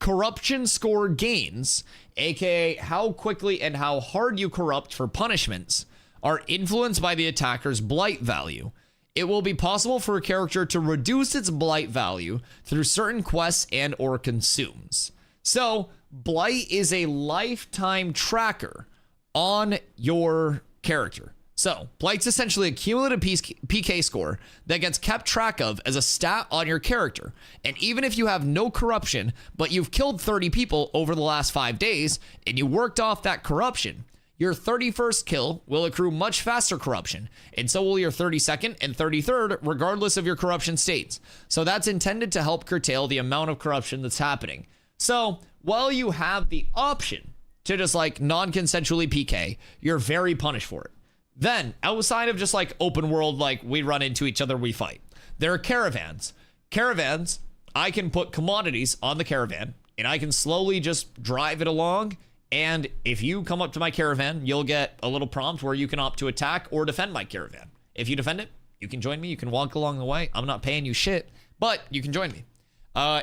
Corruption score gains, aka how quickly and how hard you corrupt for punishments, are influenced by the attacker's blight value. It will be possible for a character to reduce its blight value through certain quests and or consumes. So, blight is a lifetime tracker on your character. So, blight's essentially a cumulative PK score that gets kept track of as a stat on your character. And even if you have no corruption, but you've killed 30 people over the last 5 days, and you worked off that corruption, your 31st kill will accrue much faster corruption, and so will your 32nd and 33rd, regardless of your corruption states. So that's intended to help curtail the amount of corruption that's happening. So, while you have the option to just like non-consensually PK, you're very punished for it. Then, outside of just like open world, like we run into each other, we fight, there are caravans. Caravans, I can put commodities on the caravan and I can slowly just drive it along. And if you come up to my caravan, you'll get a little prompt where you can opt to attack or defend my caravan. If you defend it, you can join me. You can walk along the way. I'm not paying you shit, but you can join me.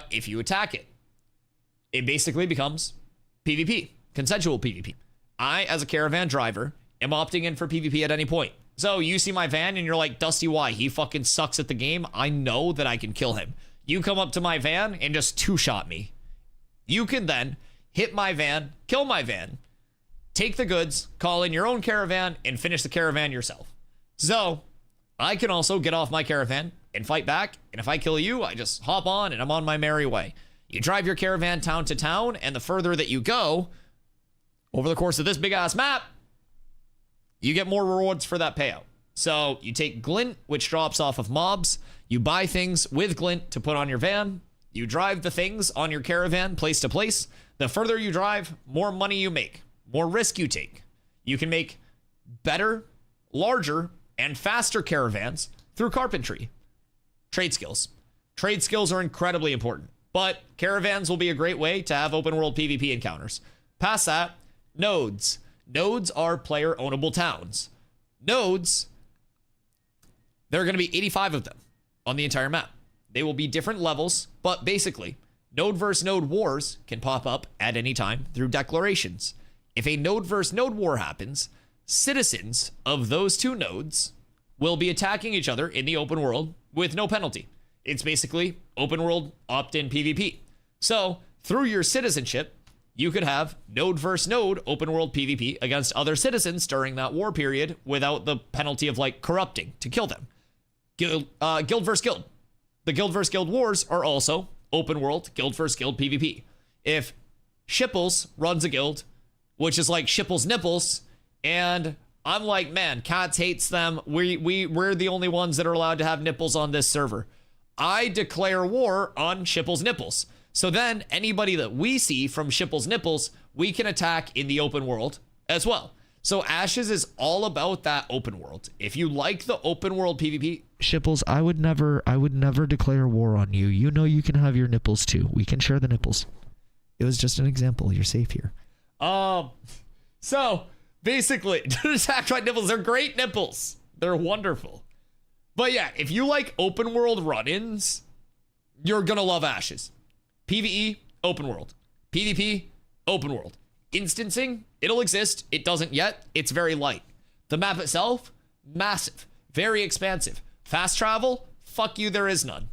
If you attack it, it basically becomes PvP, consensual PvP. I, as a caravan driver, am opting in for PvP at any point. So you see my van and you're like, DustyWhy, he fucking sucks at the game. I know that I can kill him. You come up to my van and just two-shot me. You can then hit my van, kill my van, take the goods, call in your own caravan, and finish the caravan yourself. So I can also get off my caravan and fight back. And if I kill you, I just hop on and I'm on my merry way. You drive your caravan town to town, and the further that you go, over the course of this big ass map, you get more rewards for that payout. So you take glint, which drops off of mobs. You buy things with glint to put on your van. You drive the things on your caravan place to place. The further you drive, more money you make, more risk you take. You can make better, larger, and faster caravans through carpentry. Trade skills. Trade skills are incredibly important, but caravans will be a great way to have open world PvP encounters. Past that, nodes. Nodes are player ownable towns. Nodes, there are going to be 85 of them on the entire map. They will be different levels, but basically, node versus node wars can pop up at any time through declarations. If a node versus node war happens, citizens of those two nodes will be attacking each other in the open world with no penalty. It's basically open world opt-in PvP. So through your citizenship, you could have node versus node open world PvP against other citizens during that war period without the penalty of like corrupting to kill them. Guild versus guild. The guild versus guild wars are also open world guild versus guild PvP. If Shipples runs a guild, which is like Shipples nipples, and I'm like, man, Cats hates them. We're the only ones that are allowed to have nipples on this server. I declare war on Shipples nipples. So then anybody that we see from Shipples nipples, we can attack in the open world as well. So Ashes is all about that open world. If you like the open world PvP, Shipples, I would never declare war on you. You know you can have your nipples too. We can share the nipples. It was just an example. You're safe here. So basically, attack my nipples. They're great nipples. They're wonderful. But yeah, if you like open world run-ins, you're gonna love Ashes. PvE, open world. PvP, open world. Instancing, it'll exist. It doesn't yet. It's very light. The map itself, massive, very expansive. Fast travel, fuck you, there is none.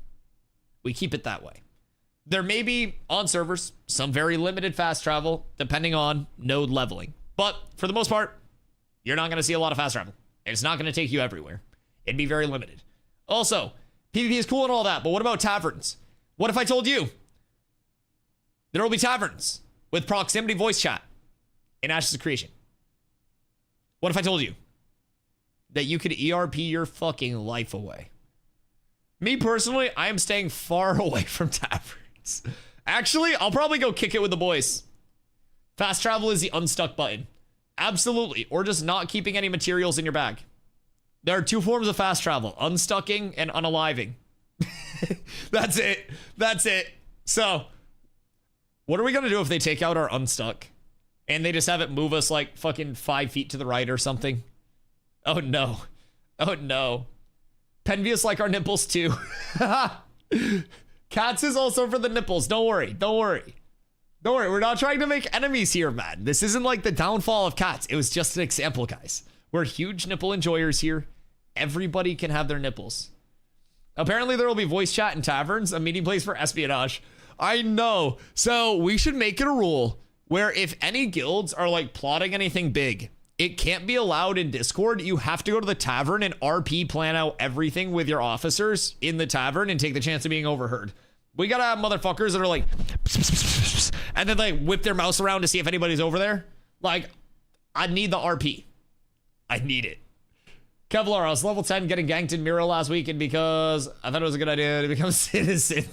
We keep it that way. There may be, on servers, some very limited fast travel, depending on node leveling. But for the most part, you're not going to see a lot of fast travel. It's not going to take you everywhere. It'd be very limited. Also, PvP is cool and all that, but what about taverns? What if I told you there will be taverns with proximity voice chat in Ashes of Creation? What if I told you that you could ERP your fucking life away? Me personally, I am staying far away from taverns. Actually, I'll probably go kick it with the boys. Fast travel is the unstuck button. Absolutely. Or just not keeping any materials in your bag. There are 2 forms of fast travel: unstucking and unaliving. That's it. That's it. So, what are we going to do if they take out our unstuck and they just have it move us like fucking 5 feet to the right or something? Oh no. Oh no. Penvious like our nipples too. Cats is also for the nipples. Don't worry. Don't worry. Don't worry. We're not trying to make enemies here, man. This isn't like the downfall of cats. It was just an example, guys. We're huge nipple enjoyers here. Everybody can have their nipples. Apparently there will be voice chat in taverns, a meeting place for espionage. I know. So we should make it a rule where if any guilds are like plotting anything big, it can't be allowed in Discord. You have to go to the tavern and RP plan out everything with your officers in the tavern and take the chance of being overheard. We gotta have motherfuckers that are like, and then like whip their mouse around to see if anybody's over there. Like, I need the RP. I need it. Kevlar, I was level 10 getting ganked in Miro last weekend because I thought it was a good idea to become a citizen.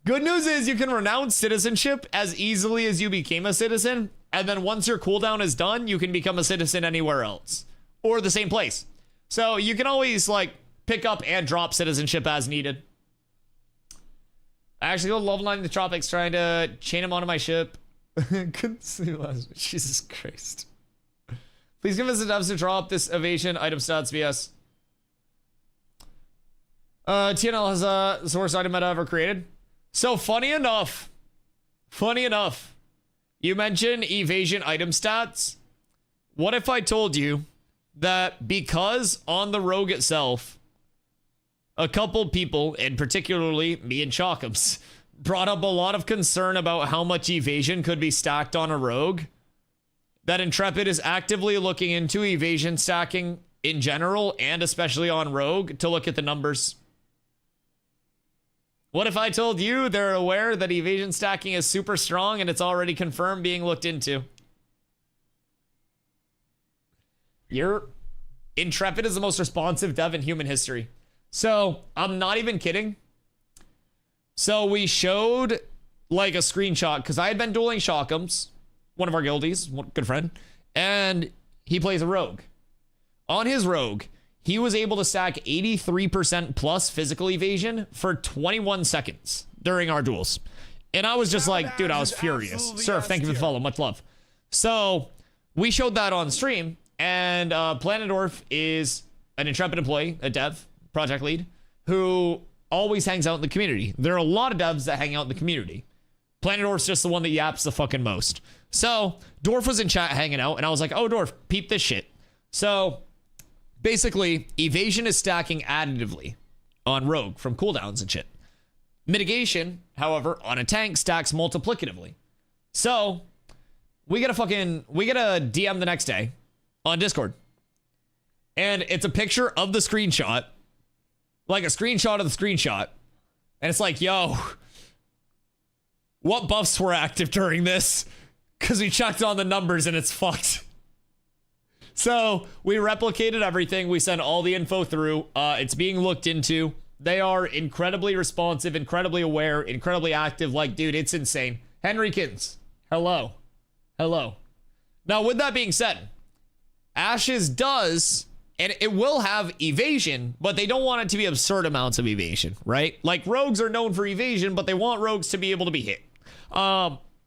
Good news is you can renounce citizenship as easily as you became a citizen. And then once your cooldown is done, you can become a citizen anywhere else or the same place. So you can always like pick up and drop citizenship as needed. I actually go level 9 in the tropics trying to chain him onto my ship. Couldn't see last. Jesus Christ. Please give us the devs to drop this evasion item stats BS. TNL has a source item meta ever created. So funny enough, you mentioned evasion item stats. What if I told you that because on the rogue itself, a couple people, and particularly me and Chalkums, brought up a lot of concern about how much evasion could be stacked on a rogue, that Intrepid is actively looking into evasion stacking in general and especially on rogue to look at the numbers. What if I told you they're aware that evasion stacking is super strong and it's already confirmed being looked into? Intrepid is the most responsive dev in human history. So, I'm not even kidding. So, we showed like a screenshot because I had been dueling Shockums, one of our guildies, one good friend, and he plays a rogue. On his rogue, he was able to stack 83% plus physical evasion for 21 seconds during our duels. And I was just like, dude, I was furious. Surf, thank you for the follow. Much love. So we showed that on stream, and Planendorf is an Intrepid employee, a dev, project lead, who always hangs out in the community. There are a lot of devs that hang out in the community. Planendorf's just the one that yaps the fucking most. So Dorf was in chat hanging out, and I was like, oh, Dorf, peep this shit. So basically, evasion is stacking additively on rogue from cooldowns and shit. Mitigation, however, on a tank stacks multiplicatively. So we get a DM the next day on Discord. And it's a picture of the screenshot, like a screenshot of the screenshot. And it's like, yo, what buffs were active during this? Because we checked on the numbers and it's fucked. So we replicated everything. We sent all the info through. It's being looked into. They are incredibly responsive, incredibly aware, incredibly active. Like, dude, it's insane. Henrykins, hello. Hello. Now, with that being said, Ashes does, and it will have evasion, but they don't want it to be absurd amounts of evasion, right? Like, rogues are known for evasion, but they want rogues to be able to be hit.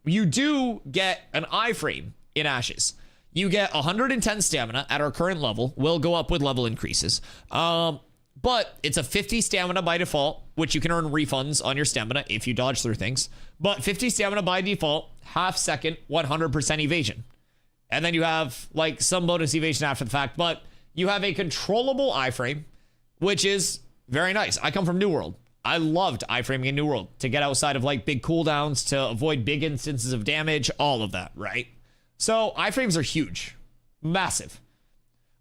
You do get an iframe in Ashes. You get 110 stamina at our current level. Will go up with level increases. But it's a 50 stamina by default, which you can earn refunds on your stamina if you dodge through things. But 50 stamina by default, half second, 100% evasion. And then you have like some bonus evasion after the fact, but you have a controllable iframe, which is very nice. I come from New World. I loved iframing in New World to get outside of like big cooldowns, to avoid big instances of damage, all of that, right? So iframes are huge, massive.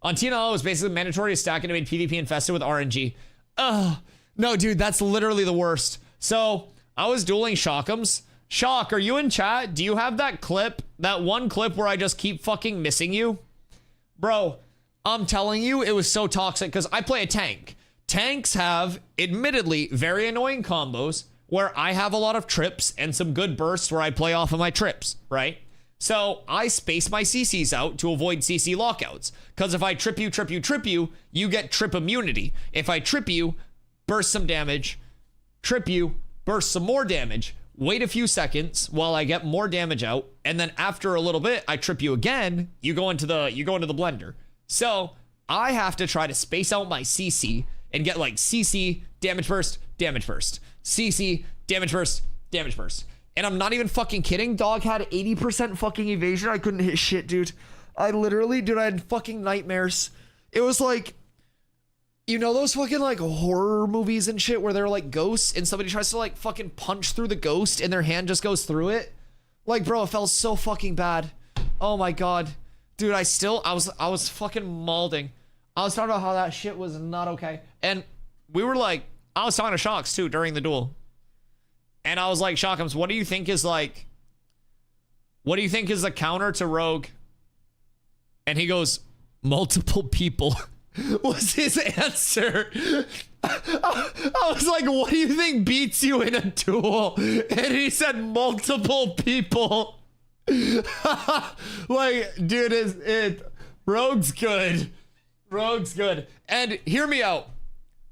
On TNL, it was basically mandatory to stack and to make PvP infested with RNG. Ugh. No, dude, that's literally the worst. So, I was dueling Shock'ems. Shock, are you in chat? Do you have that clip? That one clip where I just keep fucking missing you? Bro, I'm telling you, it was so toxic because I play a tank. Tanks have, admittedly, very annoying combos where I have a lot of trips and some good bursts where I play off of my trips, right? So I space my CCs out to avoid CC lockouts. Because if I trip you, you get trip immunity. If I trip you, burst some damage, trip you, burst some more damage, wait a few seconds while I get more damage out, and then after a little bit, I trip you again, you go into the blender. So I have to try to space out my CC and get like CC, damage burst, CC, damage burst. And I'm not even fucking kidding. Dog had 80% fucking evasion. I couldn't hit shit, dude. I had fucking nightmares. It was like, you know those fucking like horror movies and shit where they're like ghosts and somebody tries to like fucking punch through the ghost and their hand just goes through it? Like, bro, it felt so fucking bad. Oh my God. Dude, I was fucking mauling. I was talking about how that shit was not okay. And we were like, I was talking to Shocks too during the duel. And I was like, Shock'ems, what do you think is the counter to Rogue? And he goes, multiple people was his answer. I was like, what do you think beats you in a duel? And he said multiple people. Like, dude, Rogue's good. Rogue's good. And hear me out.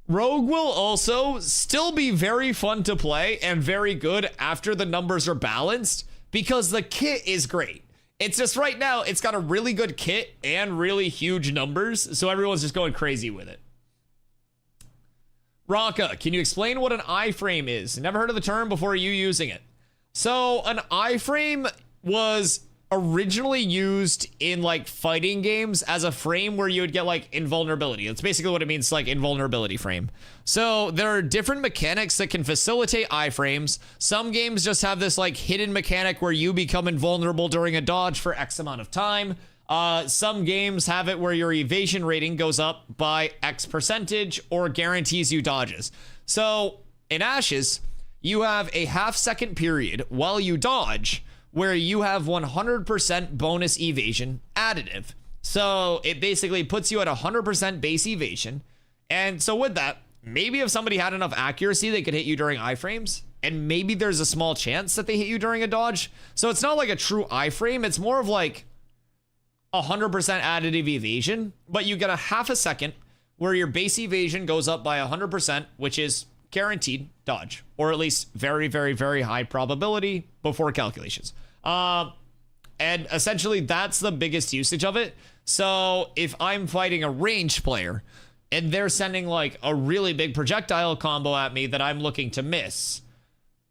Rogue will also still be very fun to play and very good after the numbers are balanced because the kit is great. It's just right now, it's got a really good kit and really huge numbers, so everyone's just going crazy with it. Raka, can you explain what an iframe is? Never heard of the term before you using it. So an iframe was originally used in like fighting games as a frame where you would get like invulnerability. That's basically what it means, like invulnerability frame. So there are different mechanics that can facilitate iframes. Some games just have this like hidden mechanic where you become invulnerable during a dodge for X amount of time. Some games have it where your evasion rating goes up by X percentage or guarantees you dodges. So in Ashes, you have a half-second period while you dodge where you have 100% bonus evasion additive. So it basically puts you at 100% base evasion. And so with that, maybe if somebody had enough accuracy, they could hit you during iframes. And maybe there's a small chance that they hit you during a dodge. So it's not like a true iframe. It's more of like 100% additive evasion. But you get a half a second where your base evasion goes up by 100%, which is guaranteed dodge. Or at least very, very, very high probability before calculations. And essentially that's the biggest usage of it. So if I'm fighting a ranged player and they're sending like a really big projectile combo at me that I'm looking to miss,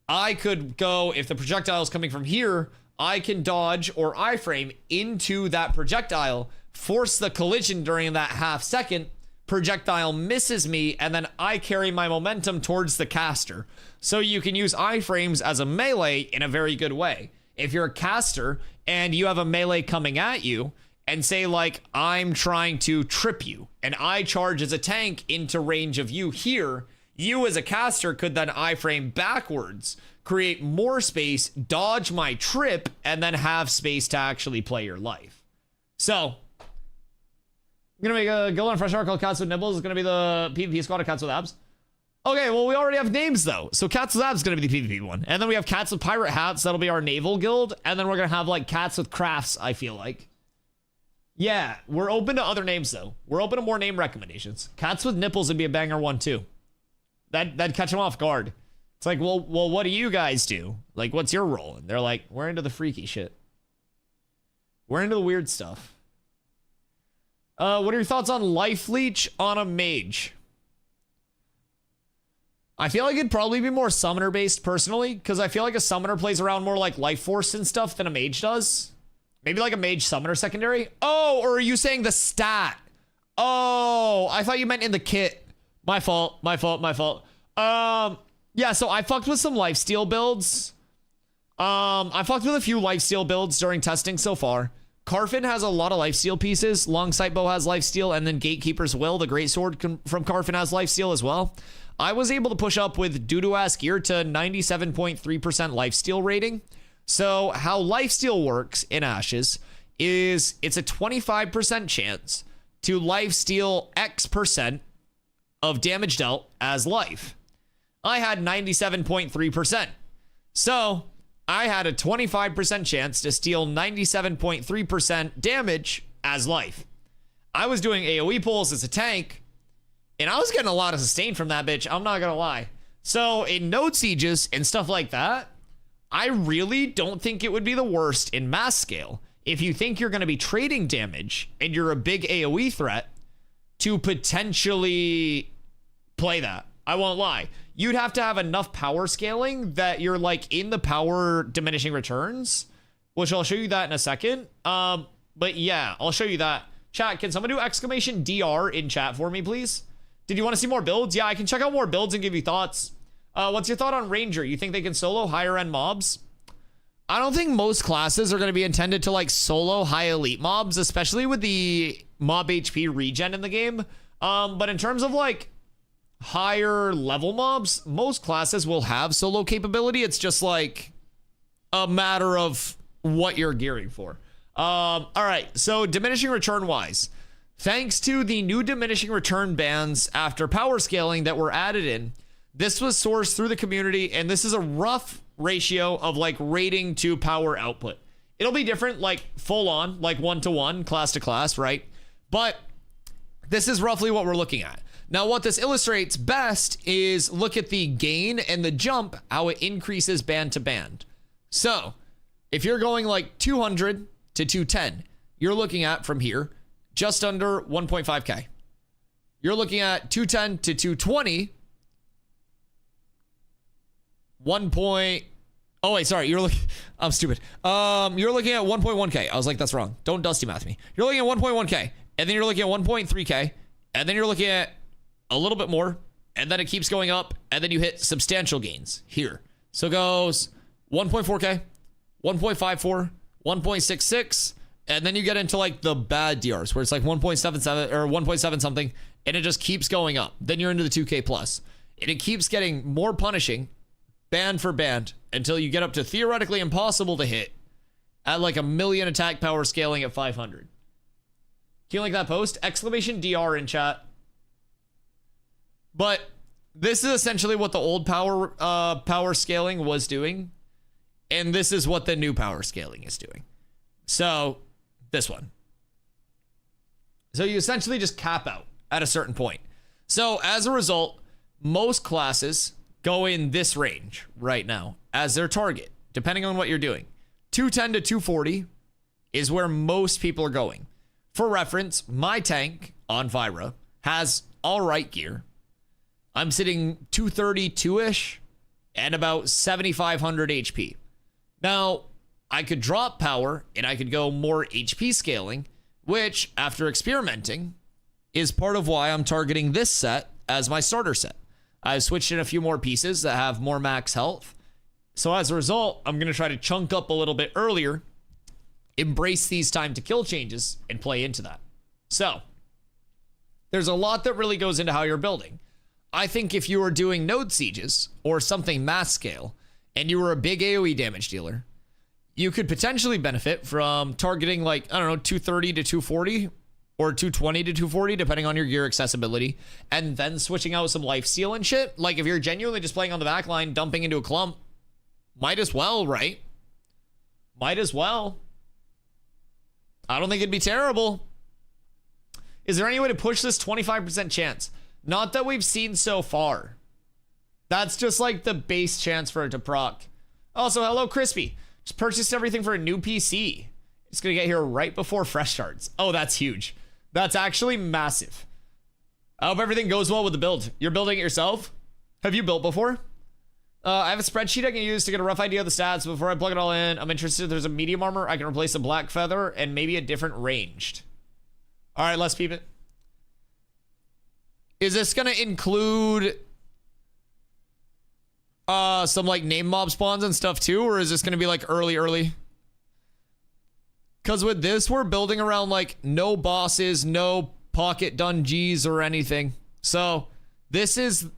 I could go, if the projectile is coming from here, I can dodge or iframe into that projectile, force the collision during that half second, projectile misses me, and then I carry my momentum towards the caster. So you can use iframes as a melee in a very good way. If you're a caster and you have a melee coming at you and say like, I'm trying to trip you and I charge as a tank into range of you here, you as a caster could then iframe backwards, create more space, dodge my trip, and then have space to actually play your life. So I'm gonna make a guild on Fresh Art called Cats with Nibbles. It's gonna be the PvP squad of Cats with Abs. Okay, well, we already have names, though. So Cats with Abs is going to be the PvP one. And then we have Cats with Pirate Hats. That'll be our naval guild. And then we're going to have, like, Cats with Crafts, I feel like. Yeah, we're open to other names, though. We're open to more name recommendations. Cats with Nipples would be a banger one, too. That'd catch them off guard. It's like, well, what do you guys do? Like, what's your role? And they're like, we're into the freaky shit. We're into the weird stuff. What are your thoughts on Life Leech on a mage? I feel like it'd probably be more summoner based personally, because I feel like a summoner plays around more like life force and stuff than a mage does. Maybe like a mage summoner secondary. Oh, or are you saying the stat? Oh, I thought you meant in the kit. My fault. Yeah, so I fucked with some lifesteal builds. I fucked with a few lifesteal builds during testing so far. Carfin has a lot of lifesteal pieces. Longsight Bow has lifesteal, and then Gatekeeper's Will, the greatsword from Carfin, has lifesteal as well. I was able to push up with doo-doo-ass gear to 97.3% lifesteal rating. So how lifesteal works in Ashes is it's a 25% chance to lifesteal X% of damage dealt as life. I had 97.3%. So I had a 25% chance to steal 97.3% damage as life. I was doing AoE pulls as a tank, and I was getting a lot of sustain from that bitch. I'm not gonna lie. So in node sieges and stuff like that, I really don't think it would be the worst in mass scale if you think you're gonna be trading damage and you're a big AoE threat to potentially play that. I won't lie. You'd have to have enough power scaling that you're like in the power diminishing returns, which I'll show you that in a second. But yeah, I'll show you that. Chat, can someone do exclamation DR in chat for me, please? Did you want to see more builds? Yeah, I can check out more builds and give you thoughts. What's your thought on Ranger? You think they can solo higher end mobs? I don't think most classes are going to be intended to like solo high elite mobs, especially with the mob HP regen in the game. But in terms of like higher level mobs, most classes will have solo capability. It's just like a matter of what you're gearing for. All right, so diminishing return wise, thanks to the new diminishing return bans after power scaling that were added in, this was sourced through the community, and this is a rough ratio of like rating to power output. It'll be different, like full on, like 1-to-1, class to class, right? But this is roughly what we're looking at. Now, what this illustrates best is look at the gain and the jump, how it increases band to band. So if you're going like 200 to 210, you're looking at from here, just under 1.5K. You're looking at 210 to 220, oh wait, sorry, you're looking, I'm stupid. You're looking at 1.1K. I was like, that's wrong. Don't dusty math me. You're looking at 1.1K, and then you're looking at 1.3K, and then you're looking at a little bit more, and then it keeps going up, and then you hit substantial gains here. So it goes 1.4K, 1.54, 1.66, and then you get into like the bad DRs where it's like 1.77 or 1.7 something, and it just keeps going up. Then you're into the 2K plus, and it keeps getting more punishing band for band until you get up to theoretically impossible to hit at like 1,000,000 attack power scaling at 500. Can you like that post? Exclamation DR in chat. But this is essentially what the old power scaling was doing, and this is what the new power scaling is doing. So this one. So you essentially just cap out at a certain point. So as a result, most classes go in this range right now as their target, depending on what you're doing. 210 to 240 is where most people are going. For reference, my tank on Vyra has all right gear. I'm sitting 232-ish and about 7,500 HP. Now, I could drop power and I could go more HP scaling, which, after experimenting, is part of why I'm targeting this set as my starter set. I've switched in a few more pieces that have more max health. So as a result, I'm going to try to chunk up a little bit earlier, embrace these time to kill changes, and play into that. So there's a lot that really goes into how you're building. I think if you were doing node sieges or something mass scale and you were a big AoE damage dealer, you could potentially benefit from targeting like, I don't know, 230 to 240 or 220 to 240, depending on your gear accessibility, and then switching out some lifesteal and shit. Like if you're genuinely just playing on the back line, dumping into a clump, might as well, right? Might as well. I don't think it'd be terrible. Is there any way to push this 25% chance? Not that we've seen so far. That's just like the base chance for it to proc. Also, hello, Crispy. Just purchased everything for a new PC. It's gonna get here right before fresh starts. Oh, that's huge. That's actually massive. I hope everything goes well with the build. You're building it yourself? Have you built before? I have a spreadsheet I can use to get a rough idea of the stats. Before I plug it all in, I'm interested if there's a medium armor. I can replace a black feather and maybe a different ranged. All right, let's peep it. Is this gonna include some like name mob spawns and stuff too, or is this gonna be like early? Because with this, we're building around like no bosses, no pocket dungeons or anything. So this is,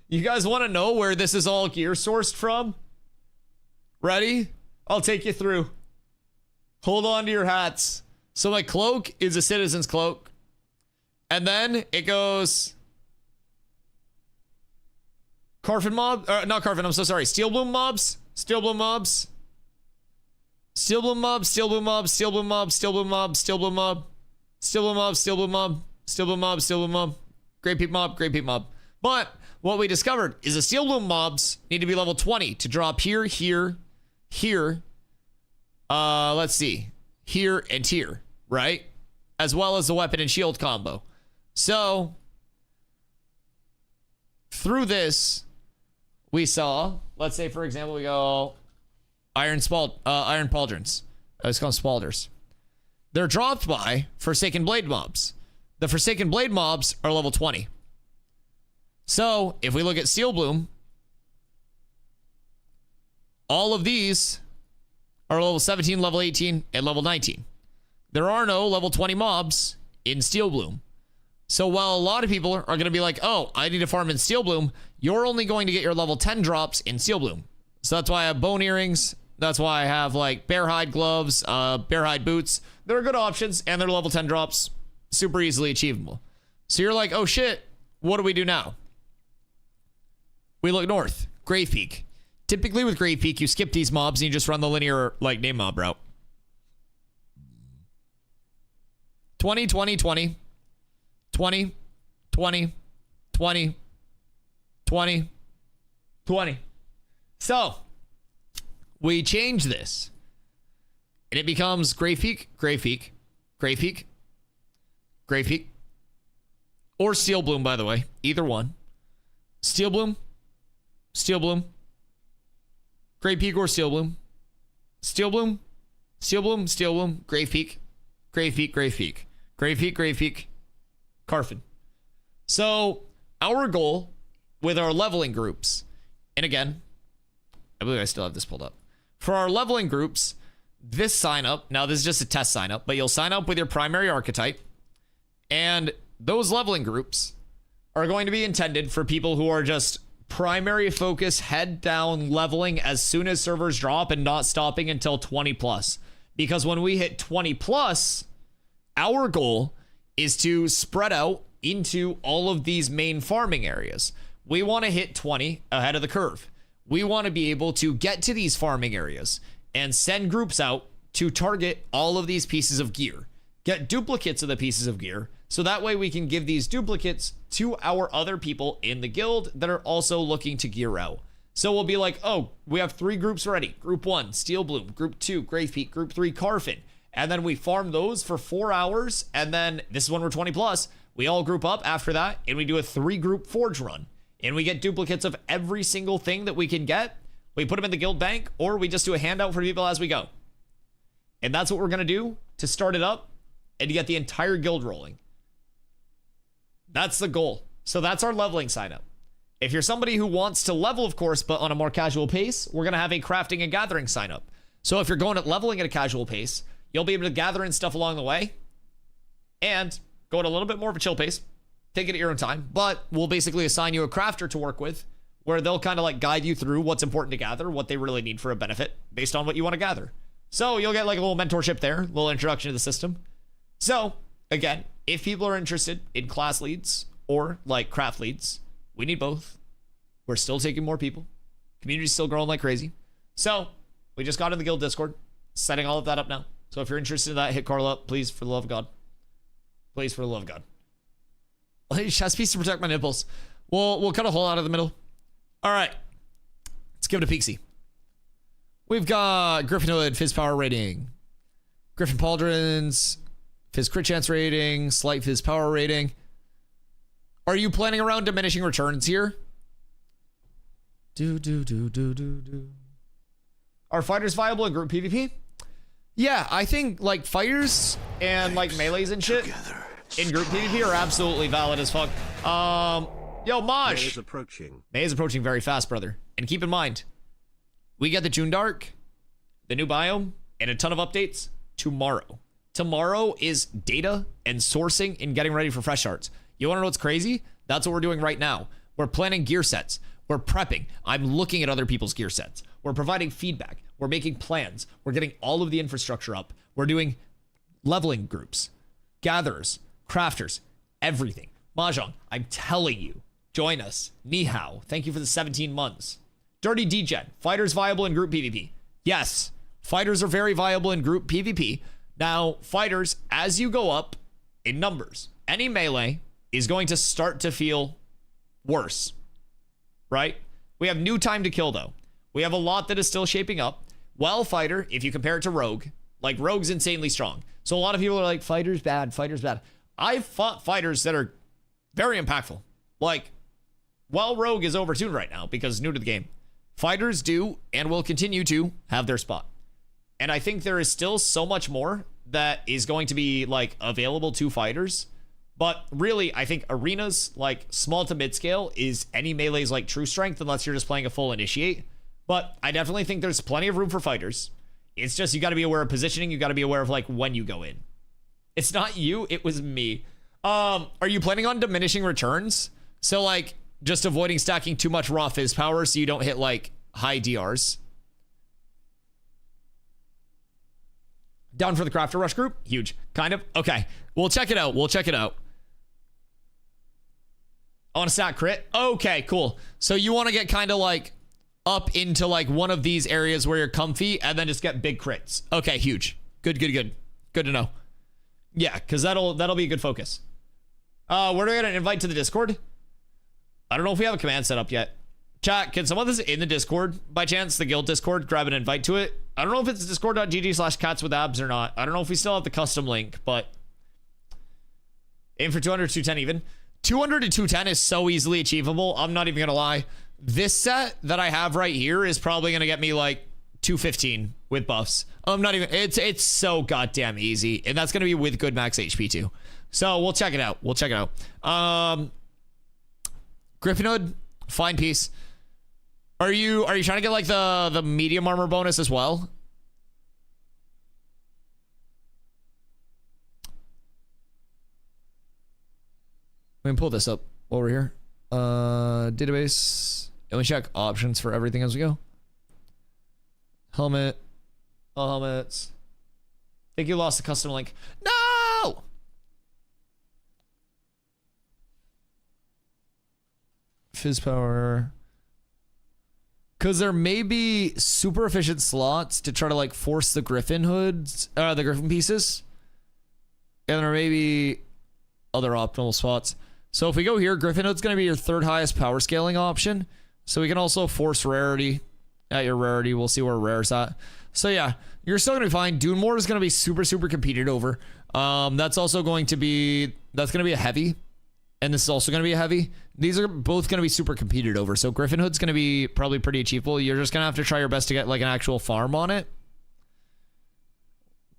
you guys want to know where this is all gear sourced from? Ready? I'll take you through. Hold on to your hats. So my cloak is a citizen's cloak. And then it goes Carfin mob, not Carfin, I'm so sorry. Steel Bloom mobs, Steel Bloom mobs. Steel Bloom mob, Steel Bloom mob, Steel Bloom mob, Steel Bloom mob, Steel Bloom mob. Steel Bloom mob, Steel Bloom mob, Steel Bloom mob, Steel Bloom mob. Great peep mob, Great peep mob. But what we discovered is the Steel Bloom mobs need to be level 20 to drop here, here, here. Let's see. Here and here, right? As well as the weapon and shield combo. So through this, we saw, let's say for example, we go iron pauldrons. I was calling spalders. They're dropped by Forsaken Blade mobs. The Forsaken Blade mobs are level 20. So if we look at Steel Bloom, all of these are level 17, level 18, and level 19. There are no level 20 mobs in Steel Bloom. So while a lot of people are going to be like, oh, I need to farm in Steel Bloom, you're only going to get your level 10 drops in Steel Bloom. So that's why I have bone earrings. That's why I have like bear hide gloves, bear hide boots. They're good options and they're level 10 drops. Super easily achievable. So you're like, oh shit, what do we do now? We look north, Grave Peak. Typically with Grave Peak, you skip these mobs and you just run the linear like name mob route. 20, 20, 20. 20, 20, 20, 20, 20. So we change this and it becomes Grave Peak, Grave Peak, Grave Peak, Grave Peak, or Steel Bloom, by the way, either one. Steel Bloom, Steel Bloom, Grave Peak or Steel Bloom, Steel Bloom, Steel Bloom, Steel Bloom, Grave Peak, Grave Peak, Grave Peak, Grave Peak, Grave Peak, Carfin. So our goal with our leveling groups, and again, I believe I still have this pulled up. For our leveling groups, this sign up, now this is just a test sign up, but you'll sign up with your primary archetype, and those leveling groups are going to be intended for people who are just primary focus, head down leveling as soon as servers drop and not stopping until 20 plus. Because when we hit 20 plus, our goal is to spread out into all of these main farming areas. We want to hit 20 ahead of the curve. We want to be able to get to these farming areas and send groups out to target all of these pieces of gear. Get duplicates of the pieces of gear, so that way we can give these duplicates to our other people in the guild that are also looking to gear out. So we'll be like, oh, we have 3 groups ready. Group 1, Steel Bloom. Group 2, Grave Peak. Group 3, Carfin. And then we farm those for 4 hours. And then this is when we're 20 plus. We all group up after that and we do a 3-group forge run. And we get duplicates of every single thing that we can get. We put them in the guild bank, or we just do a handout for people as we go. And that's what we're going to do to start it up and to get the entire guild rolling. That's the goal. So that's our leveling sign up. If you're somebody who wants to level, of course, but on a more casual pace, we're going to have a crafting and gathering sign up. So if you're going at leveling at a casual pace, you'll be able to gather in stuff along the way and go at a little bit more of a chill pace. Take it at your own time, but we'll basically assign you a crafter to work with where they'll kind of like guide you through what's important to gather, what they really need for a benefit based on what you want to gather. So you'll get like a little mentorship there, a little introduction to the system. So again, if people are interested in class leads or like craft leads, we need both. We're still taking more people. Community's still growing like crazy. So we just got in the guild Discord, setting all of that up now. So if you're interested in that, hit Carl up, please, for the love of God. Please, for the love of God. Chest piece to protect my nipples. We'll cut a hole out of the middle. All right. Let's give it a peek-see. We've got Griffin Hood, Fizz Power rating. Griffin Pauldrons, Fizz Crit Chance rating, Slight Fizz Power rating. Are you planning around diminishing returns here? Are fighters viable in group PvP? Yeah, I think like fighters and like melees and shit in group PvP are absolutely valid as fuck. Yo, Maj. May is approaching. May is approaching very fast, brother. And keep in mind, we get the JUNDARK, the new biome, and a ton of updates tomorrow. Tomorrow is data and sourcing and getting ready for fresh starts. You want to know what's crazy? That's what we're doing right now. We're planning gear sets. We're prepping. I'm looking at other people's gear sets. We're providing feedback. We're making plans. We're getting all of the infrastructure up. We're doing leveling groups, gatherers, crafters, everything. Mahjong, I'm telling you, join us. Ni hao, thank you for the 17 months. Dirty Degen, fighters viable in group PvP. Yes, fighters are very viable in group PvP. Now, fighters, as you go up in numbers, any melee is going to start to feel worse, right? We have new time to kill, though. We have a lot that is still shaping up. Well, fighter, if you compare it to rogue, like rogue's insanely strong. So a lot of people are like, fighter's bad, fighter's bad. I've fought fighters that are very impactful. Like, well, rogue is overtuned right now because it's new to the game. Fighters do and will continue to have their spot. And I think there is still so much more that is going to be like available to fighters. But really, I think arenas like small to mid scale is any melee's like true strength unless you're just playing a full initiate. But I definitely think there's plenty of room for fighters. It's just you got to be aware of positioning. You got to be aware of like when you go in. It's not you, it was me. Are you planning on diminishing returns? So like just avoiding stacking too much raw fizz power so you don't hit like high DRs. Down for the crafter rush group? Huge. Kind of. Okay. We'll check it out. We'll check it out. On a stack crit? Okay, cool. So you want to get kind of like up into like one of these areas where you're comfy and then just get big crits. Okay, huge. Good, good, good. Good to know. Yeah, because that'll be a good focus. Where do I get an invite to the Discord? I don't know if we have a command set up yet. Chat, can someone that's in the Discord, by chance, the guild Discord, grab an invite to it? I don't know if it's discord.gg/catswithabs or not. I don't know if we still have the custom link, but aim for 200 to 210 even. 200 to 210 is so easily achievable. I'm not even gonna lie. This set that I have right here is probably gonna get me like 215 with buffs. I'm not even, it's so goddamn easy. And that's gonna be with good max HP too. So we'll check it out. We'll check it out. Griffin Hood, fine piece. Are you trying to get like the medium armor bonus as well? Let me pull this up over here. Database. And we check options for everything as we go. Helmet. All helmets. I think you lost the custom link. No! Fizz power. Because there may be super efficient slots to try to like force the Griffin hoods, the Griffin pieces. And there may be other optimal spots. So if we go here, Griffin Hood's going to be your third highest power scaling option. So we can also force rarity at your rarity. We'll see where rare's at. So yeah, you're still going to be fine. Dunemore is going to be super, super competed over. That's also going to be, that's going to be a heavy. And this is also going to be a heavy. These are both going to be super competed over. So Griffin Hood's going to be probably pretty achievable. You're just going to have to try your best to get like an actual farm on it.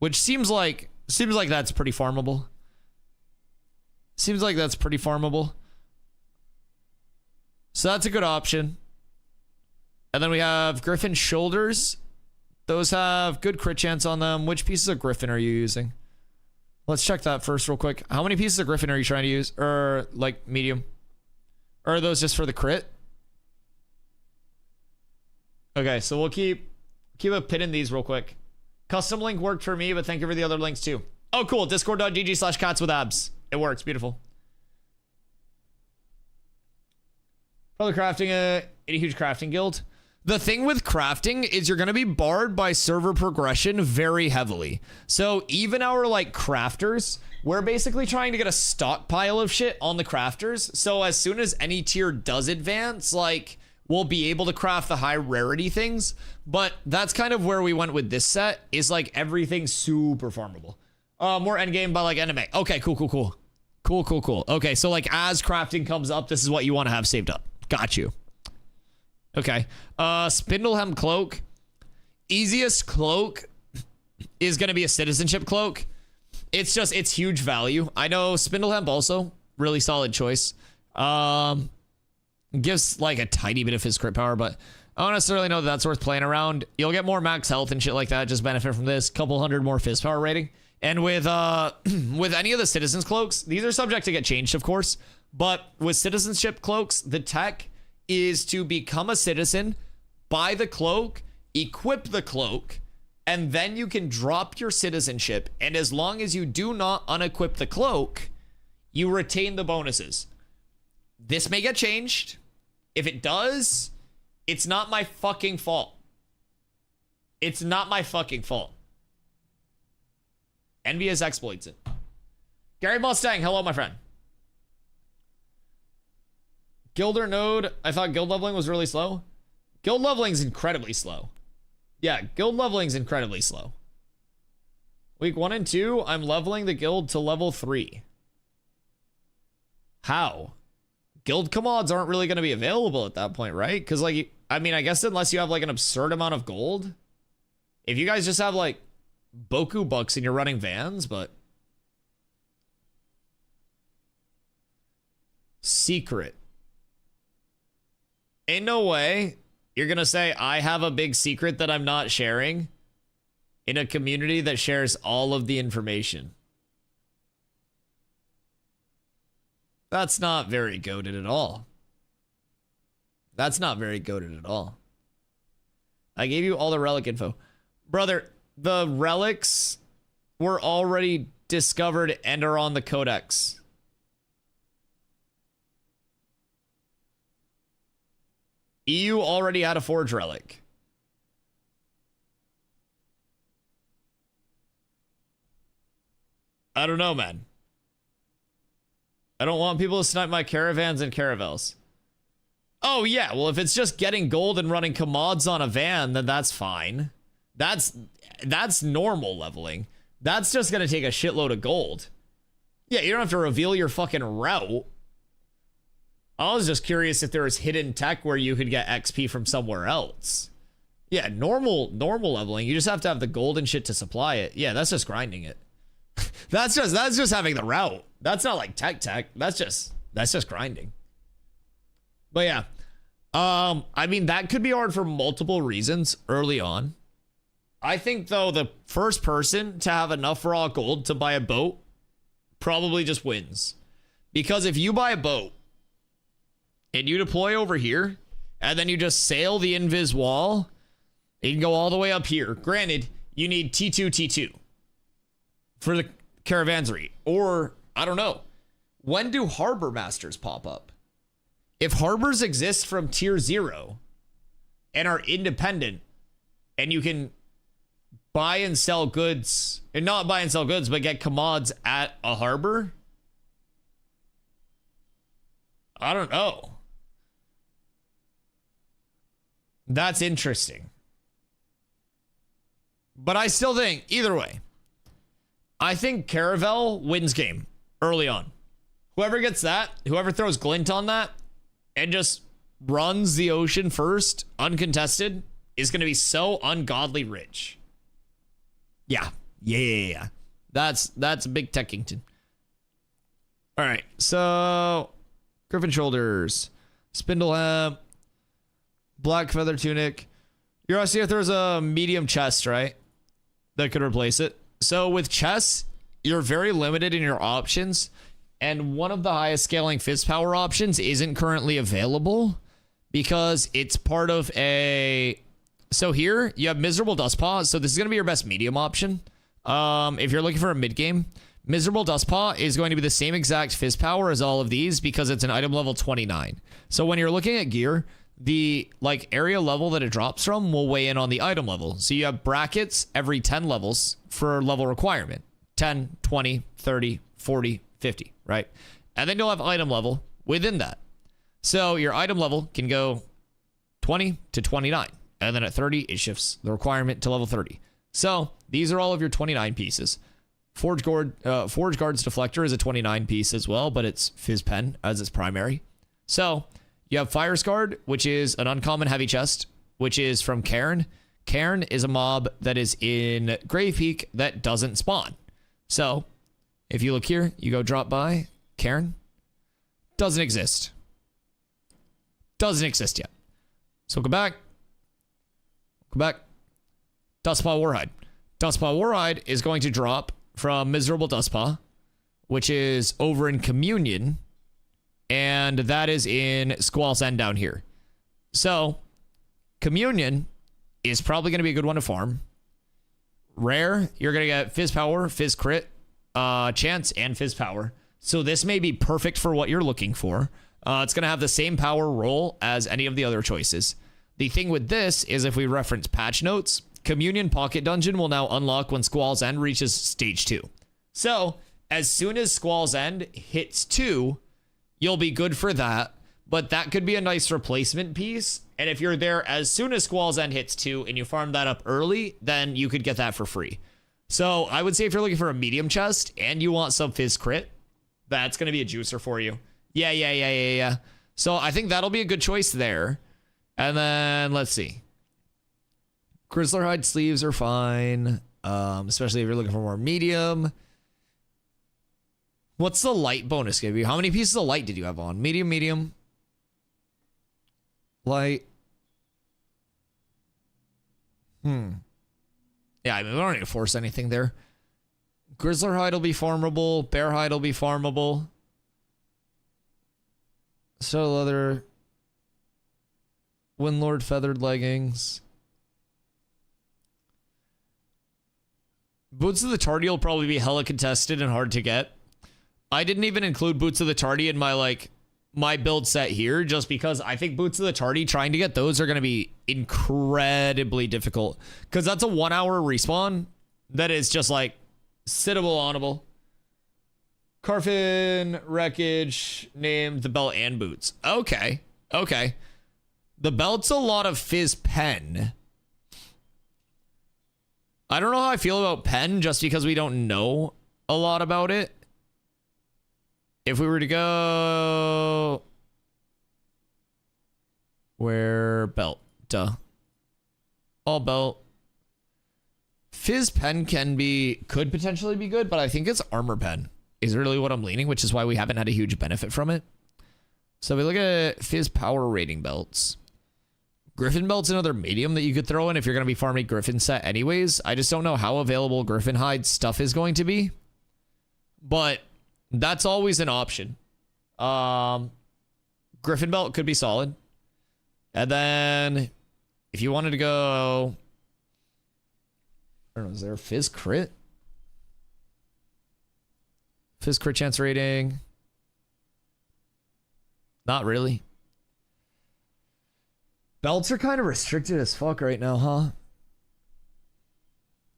Which seems like that's pretty farmable. Seems like that's pretty farmable. So that's a good option. And then we have Griffin shoulders. Those have good crit chance on them. Which pieces of Griffin are you using? Let's check that first real quick. How many pieces of Griffin are you trying to use? Or like medium? Or are those just for the crit? Okay, so we'll keep a pin in these real quick. Custom link worked for me, but thank you for the other links too. Oh, cool. Discord.gg/catswithabs. It works. Beautiful. Probably crafting a huge crafting guild. The thing with crafting is you're going to be barred by server progression very heavily. So even our like crafters, we're basically trying to get a stockpile of shit on the crafters. So as soon as any tier does advance, like we'll be able to craft the high rarity things. But that's kind of where we went with this set, is like everything super farmable. More endgame by like anime. Okay, cool. Okay, so like as crafting comes up, this is what you want to have saved up. Got you. Okay. Spindlehem cloak. Easiest cloak is going to be a citizenship cloak. It's huge value. I know Spindlehem also really solid choice. Gives like a tiny bit of his crit power, but I don't necessarily know that that's worth playing around. You'll get more max health and shit like that. Just benefit from this. Couple hundred more fizz power rating. And with with any of the citizens cloaks, these are subject to get changed, of course. But with citizenship cloaks, the tech is to become a citizen, buy the cloak, equip the cloak, and then you can drop your citizenship. And as long as you do not unequip the cloak, you retain the bonuses. This may get changed. If it does, it's not my fucking fault. It's not my fucking fault. Envious exploits it. Gary Mustang, hello, my friend. Guild or node? I thought guild leveling was really slow. Guild leveling is incredibly slow. Yeah, guild leveling is incredibly slow. Week 1 and 2, I'm leveling the guild to level 3. How? Guild commods aren't really going to be available at that point, right? Because, like, I mean, I guess unless you have, like, an absurd amount of gold. If you guys just have, like, Boku bucks and you're running vans, but... Secret. Ain't no way you're going to say, I have a big secret that I'm not sharing in a community that shares all of the information. That's not very goated at all. That's not very goated at all. I gave you all the relic info. Brother, the relics were already discovered and are on the codex. EU already had a forge relic. I don't know, man. I don't want people to snipe my caravans and caravels. Oh, yeah. Well, if it's just getting gold and running commods on a van, then that's fine. That's normal leveling. That's just going to take a shitload of gold. Yeah, you don't have to reveal your fucking route. I was just curious if there was hidden tech where you could get XP from somewhere else. Yeah, normal leveling. You just have to have the gold and shit to supply it. Yeah, that's just grinding it. That's just having the route. That's not like tech. That's just grinding. But yeah. I mean, that could be hard for multiple reasons early on. I think though the first person to have enough raw gold to buy a boat probably just wins. Because if you buy a boat and you deploy over here and then you just sail the invis wall, you can go all the way up here. Granted, you need T2 for the caravansary. Or, I don't know. When do harbor masters pop up? If harbors exist from tier 0 and are independent and you can buy and sell goods, and not buy and sell goods, but get commods at a harbor, I don't know. That's interesting. But I still think, either way, I think Caravel wins game early on. Whoever gets that, whoever throws Glint on that, and just runs the ocean first, uncontested, is going to be so ungodly rich. Yeah. That's big Techington. All right, so Griffin Shoulders, Spindle Hemp, Black Feather Tunic. You're asking if there's a medium chest, right? That could replace it. So with chests, you're very limited in your options. And one of the highest scaling fizz power options isn't currently available because it's part of a... So here, you have Miserable Dustpaw. So this is going to be your best medium option. If you're looking for a mid-game, Miserable Dustpaw is going to be the same exact fizz power as all of these because it's an item level 29. So when you're looking at gear, the area level that it drops from will weigh in on the item level. So you have brackets every 10 levels for level requirement. 10, 20, 30, 40, 50, right? And then you'll have item level within that. So your item level can go 20 to 29. And then at 30, it shifts the requirement to level 30. So these are all of your 29 pieces. Forge Guard's Deflector is a 29 piece as well, but it's Fizz Pen as its primary. So you have Fire Scarred, which is an uncommon heavy chest, which is from Cairn. Cairn is a mob that is in Grave Peak that doesn't spawn. So if you look here, you go drop by Cairn. Doesn't exist. Doesn't exist yet. So go back. Welcome back. Dustpaw Warhide. Dustpaw Warhide is going to drop from Miserable Dustpaw, which is over in Communion, and that is in Squall's End down here. So, Communion is probably going to be a good one to farm. Rare, you're going to get Fizz Power, Fizz Crit, Chance, and Fizz Power. So this may be perfect for what you're looking for. It's going to have the same power roll as any of the other choices. The thing with this is if we reference patch notes, Communion Pocket Dungeon will now unlock when Squall's End reaches stage 2. So, as soon as Squall's End hits 2, you'll be good for that. But that could be a nice replacement piece. And if you're there as soon as Squall's End hits 2 and you farm that up early, then you could get that for free. So I would say if you're looking for a medium chest and you want some Fizz Crit, that's going to be a juicer for you. Yeah. So I think that'll be a good choice there. And then let's see. Grizzler Hide sleeves are fine. Especially if you're looking for more medium. What's the light bonus give you? How many pieces of light did you have on? Medium. Light. Yeah, I mean, we don't need to force anything there. Grizzler Hide will be farmable. Bear Hide will be farmable. So leather. Windlord feathered leggings. Boots of the Tardy will probably be hella contested and hard to get. I didn't even include Boots of the Tardy in my build set here, just because I think Boots of the Tardy, trying to get those are going to be incredibly difficult. Because that's a 1 hour respawn that is just like sittable, onable. Carfin Wreckage named the belt and boots. Okay. The belt's a lot of Fizz Pen. I don't know how I feel about Pen just because we don't know a lot about it. If we were to go... Where? Belt. Duh. All belt. Fizz Pen could potentially be good, but I think it's Armor Pen is really what I'm leaning, which is why we haven't had a huge benefit from it. So if we look at Fizz Power rating belts. Griffin belt's another medium that you could throw in if you're going to be farming Griffin set anyways. I just don't know how available Griffin hide stuff is going to be. But that's always an option. Griffin belt could be solid. And then if you wanted to go... I don't know, is there a Fizz Crit? Fizz Crit chance rating? Not really. Belts are kind of restricted as fuck right now, huh?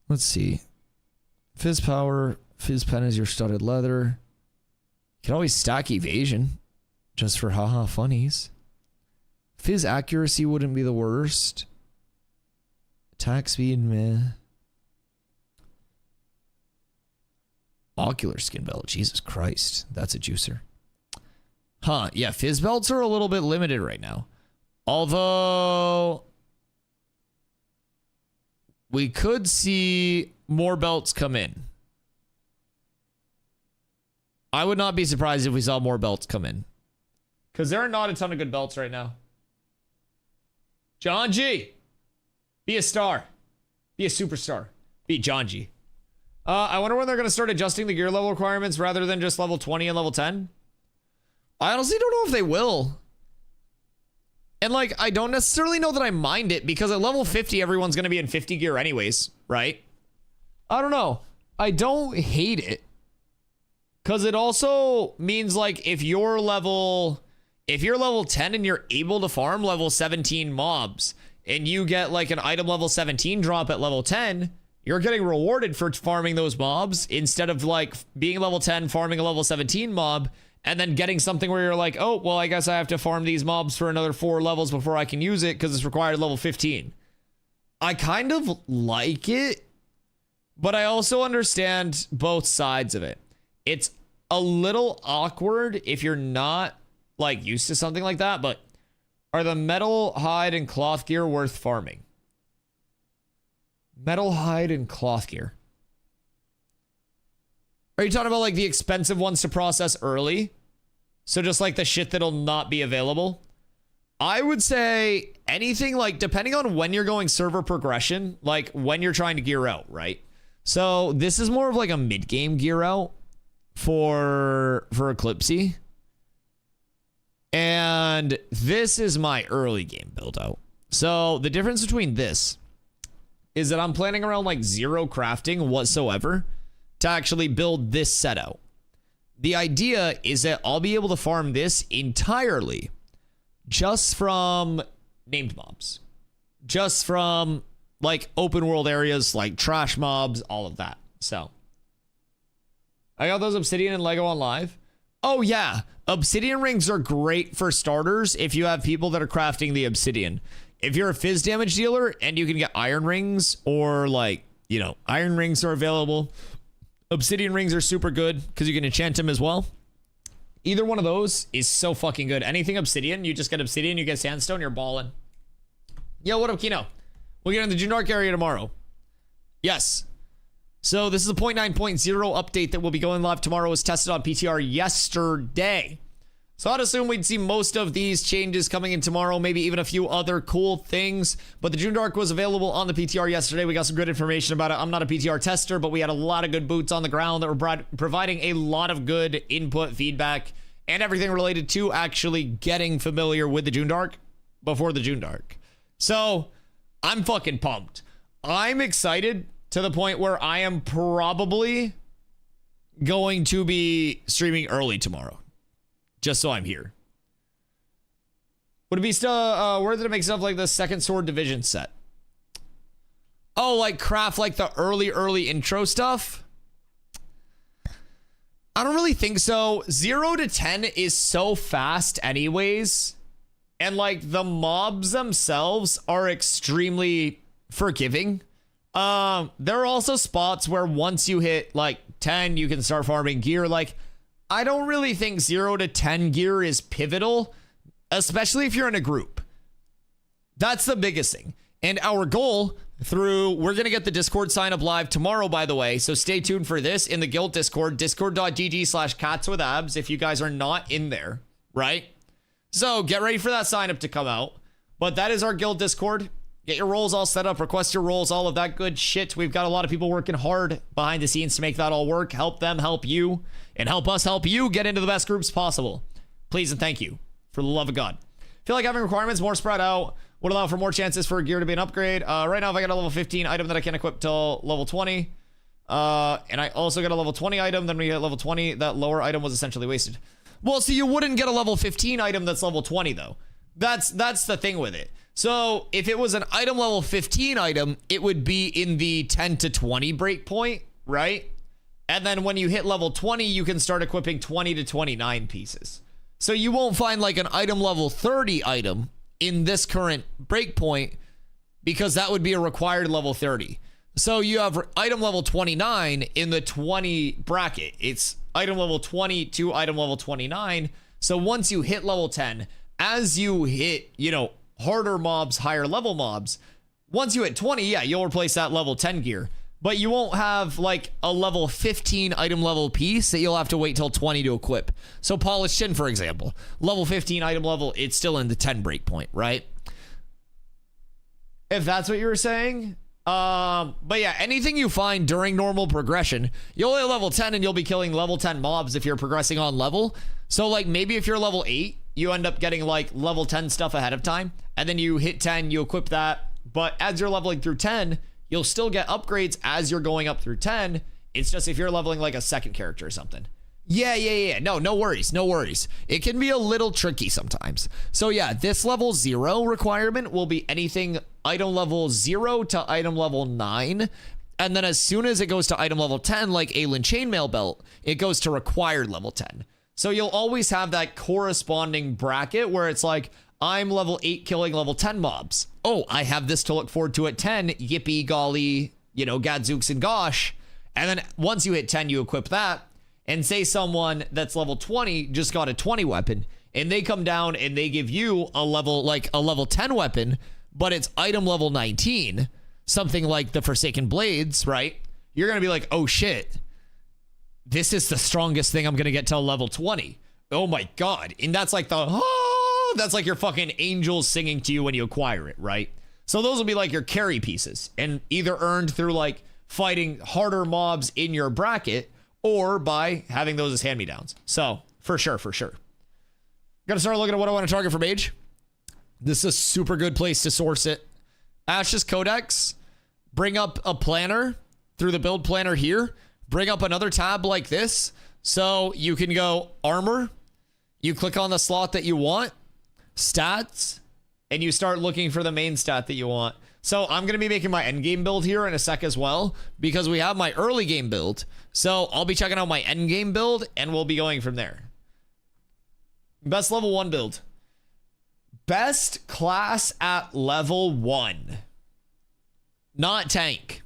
Let's see. Fizz Power, Fizz Pen is your studded leather. You can always stack Evasion, just for haha funnies. Fizz Accuracy wouldn't be the worst. Attack speed, meh. Ocular Skin Belt, Jesus Christ. That's a juicer. Huh, yeah, Fizz belts are a little bit limited right now. Although we could see more belts come in. I would not be surprised if we saw more belts come in. Because there are not a ton of good belts right now. John G. Be a star. Be a superstar. Be John G. I wonder when they're going to start adjusting the gear level requirements rather than just level 20 and level 10. I honestly don't know if they will. And like, I don't necessarily know that I mind it because at level 50, everyone's going to be in 50 gear anyways, right? I don't know. I don't hate it. Because it also means like if you're level 10 and you're able to farm level 17 mobs and you get like an item level 17 drop at level 10, you're getting rewarded for farming those mobs instead of like being level 10, farming a level 17 mob, and then getting something where you're like, oh, well, I guess I have to farm these mobs for another 4 levels before I can use it because it's required level 15. I kind of like it, but I also understand both sides of it. It's a little awkward if you're not like used to something like that, but are the metal, hide, and cloth gear worth farming? Metal, hide, and cloth gear. Are you talking about like the expensive ones to process early? So just like the shit that'll not be available? I would say anything like, depending on when you're going server progression, like when you're trying to gear out, right? So this is more of like a mid-game gear out for Eclipsey. And this is my early game build out. So the difference between this is that I'm planning around like 0 crafting whatsoever to actually build this set out. The idea is that I'll be able to farm this entirely just from named mobs. Just from like open world areas like trash mobs, all of that. So I got those obsidian and Lego on live. Oh yeah, obsidian rings are great for starters if you have people that are crafting the obsidian. If you're a fizz damage dealer and you can get iron rings, or like, you know, iron rings are available. Obsidian rings are super good because you can enchant them as well. Either one of those is so fucking good. Anything obsidian, you just get obsidian, you get sandstone, you're balling. Yo, what up, Kino? We'll get in the JUNDARK area tomorrow. Yes. So this is a 0.9.0 update that will be going live tomorrow. It was tested on PTR yesterday. So I'd assume we'd see most of these changes coming in tomorrow, maybe even a few other cool things. But the JUNDARK was available on the PTR yesterday. We got some good information about it. I'm not a PTR tester, but we had a lot of good boots on the ground that were providing a lot of good input, feedback, and everything related to actually getting familiar with the JUNDARK before the JUNDARK. So I'm fucking pumped. I'm excited to the point where I am probably going to be streaming early tomorrow. Just so I'm here. Would it be still worth it to make stuff like the second sword division set? Oh, like craft like the early intro stuff? I don't really think so. 0 to 10 is so fast anyways. And like the mobs themselves are extremely forgiving. There are also spots where once you hit like 10, you can start farming gear. Like, I don't really think 0 to 10 gear is pivotal, especially if you're in a group. That's the biggest thing. And our goal we're going to get the Discord sign up live tomorrow, by the way. So stay tuned for this in the guild Discord, discord.gg/catswithabs if you guys are not in there, right? So get ready for that sign up to come out. But that is our guild Discord. Get your roles all set up, request your roles, all of that good shit. We've got a lot of people working hard behind the scenes to make that all work. Help them, help you, and help us help you get into the best groups possible. Please and thank you, for the love of God. Feel like having requirements more spread out would allow for more chances for gear to be an upgrade. Right now, if I got a level 15 item that I can't equip till level 20, and I also got a level 20 item, then when you get level 20, that lower item was essentially wasted. Well, so you wouldn't get a level 15 item that's level 20, though. That's the thing with it. So if it was an item level 15 item, it would be in the 10 to 20 breakpoint, right? And then when you hit level 20, you can start equipping 20 to 29 pieces. So you won't find like an item level 30 item in this current breakpoint because that would be a required level 30. So you have item level 29 in the 20 bracket. It's item level 20 to item level 29. So once you hit level 10, as you hit, you know, harder mobs, higher level mobs, once you hit 20, yeah, you'll replace that level 10 gear. But you won't have like a level 15 item level piece that you'll have to wait till 20 to equip. So Polished Chin, for example, level 15 item level, it's still in the 10 breakpoint, right? If that's what you were saying. But yeah, anything you find during normal progression, you'll hit level 10 and you'll be killing level 10 mobs if you're progressing on level. So like maybe if you're level 8, you end up getting like level 10 stuff ahead of time, and then you hit 10, you equip that. But as you're leveling through 10, you'll still get upgrades as you're going up through 10. It's just if you're leveling like a second character or something. Yeah. No worries. It can be a little tricky sometimes. So yeah, this level 0 requirement will be anything item level 0 to item level 9. And then as soon as it goes to item level 10, like Aelin Chainmail Belt, it goes to required level 10. So you'll always have that corresponding bracket where it's like, I'm level 8 killing level 10 mobs. Oh, I have this to look forward to at 10. Yippee, golly, you know, gadzooks and gosh. And then once you hit 10, you equip that. And say someone that's level 20 just got a 20 weapon, and they come down and they give you a level, like a level 10 weapon, but it's item level 19, something like the Forsaken Blades, right? You're going to be like, oh shit, this is the strongest thing I'm going to get till level 20. Oh my God. And that's like the That's like your fucking angels singing to you when you acquire it, right? So those will be like your carry pieces, and either earned through like fighting harder mobs in your bracket or by having those as hand-me-downs. So for sure. Gotta start looking at what I want to target for mage. This is a super good place to source it. Ash's Codex. Bring up a planner through the build planner here. Bring up another tab like this. So you can go armor. You click on the slot that you want. Stats. And you start looking for the main stat that you want. So I'm going to be making my endgame build here in a sec as well, because we have my early game build. So I'll be checking out my endgame build and we'll be going from there. Best level 1 build. Best class at level 1. Not tank.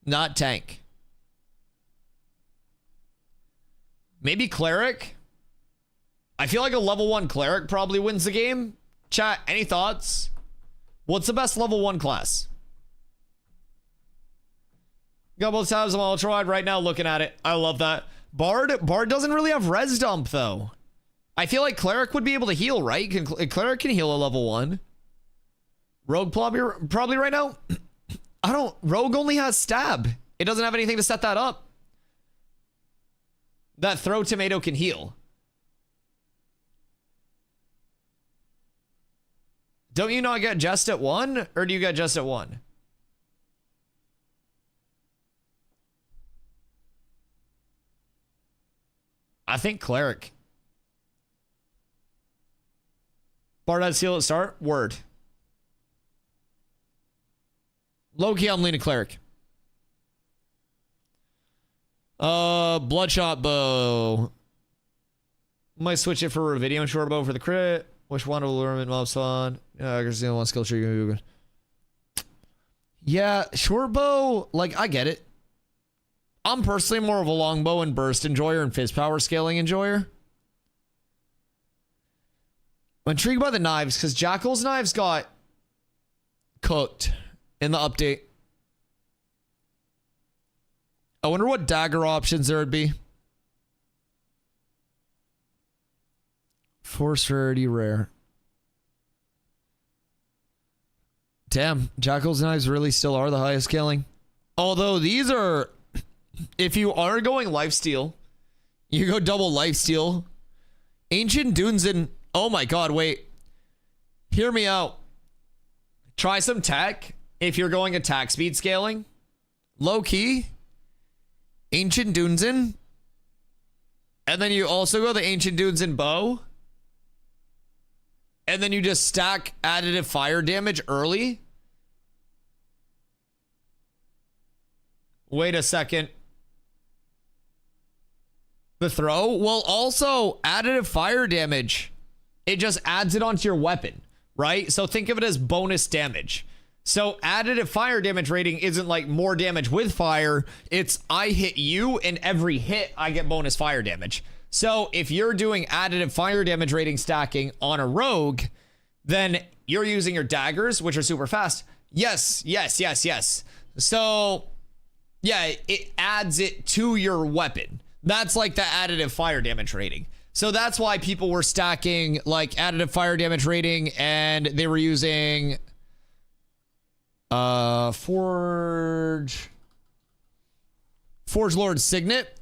Not tank. Maybe cleric. I feel like a level 1 cleric probably wins the game. Chat, any thoughts? What's the best level 1 class? Got both tabs. I'm ultra wide right now looking at it. I love that. Bard doesn't really have res dump though. I feel like cleric would be able to heal, right? Cleric can heal a level 1. Rogue probably right now. Rogue only has stab. It doesn't have anything to set that up. That throw tomato can heal. Don't you not get just at 1? Or do you get just at 1? I think cleric. Bard has heal at start. Word. Low-key, I'm leaning cleric. Bloodshot bow. Might switch it for a video and short bow for the crit. Which one will learn mobs on? I can see one skill tree. Yeah, short bow, like I get it. I'm personally more of a longbow and burst enjoyer and fizz power scaling enjoyer. I'm intrigued by the knives because Jackal's knives got cooked in the update. I wonder what dagger options there would be. Force rarity rare. Damn, Jackal's knives really still are the highest scaling. Although these are, if you are going lifesteal, you go double lifesteal. Ancient Dunes in, oh my god, wait. Hear me out. Try some tech if you're going attack speed scaling. Low key. Ancient Dunes in. And then you also go the Ancient Dunes in bow. And then you just stack additive fire damage early. Wait a second. The throw? Well, also additive fire damage. It just adds it onto your weapon, right? So think of it as bonus damage. So additive fire damage rating isn't like more damage with fire. It's I hit you and every hit I get bonus fire damage. So if you're doing additive fire damage rating stacking on a rogue, then you're using your daggers, which are super fast. Yes. So yeah, it adds it to your weapon. That's like the additive fire damage rating. So that's why people were stacking like additive fire damage rating and they were using Forge Lord Signet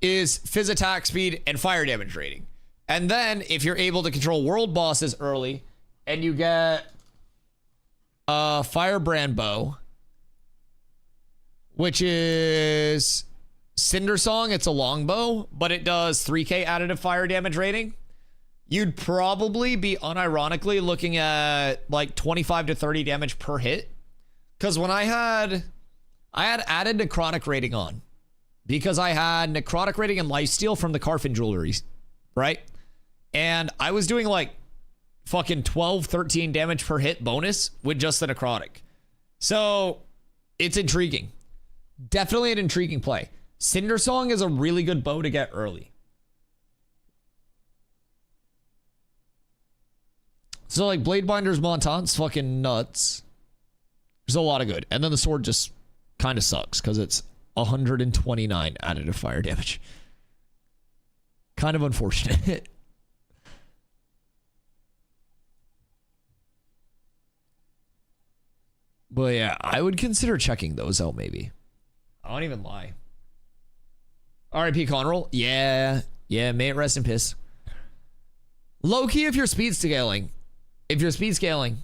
is fizz attack speed and fire damage rating. And then if you're able to control world bosses early and you get Firebrand bow, which is Cinder Song, it's a longbow, but it does 3k additive fire damage rating. You'd probably be unironically looking at like 25 to 30 damage per hit. Because when I had added necrotic rating on, because I had necrotic rating and lifesteal from the Carfin jewelry, right? And I was doing like fucking 12, 13 damage per hit bonus with just the necrotic. So it's intriguing. Definitely an intriguing play. Cinder Song is a really good bow to get early. So like Bladebinder's Montante's fucking nuts. There's a lot of good. And then the sword just kind of sucks because it's 129 additive fire damage. Kind of unfortunate. But yeah, I would consider checking those out maybe. I won't even lie. RIP Conroll. Yeah. Yeah, may it rest in piss. Low key if you're speed scaling. If you're speed scaling.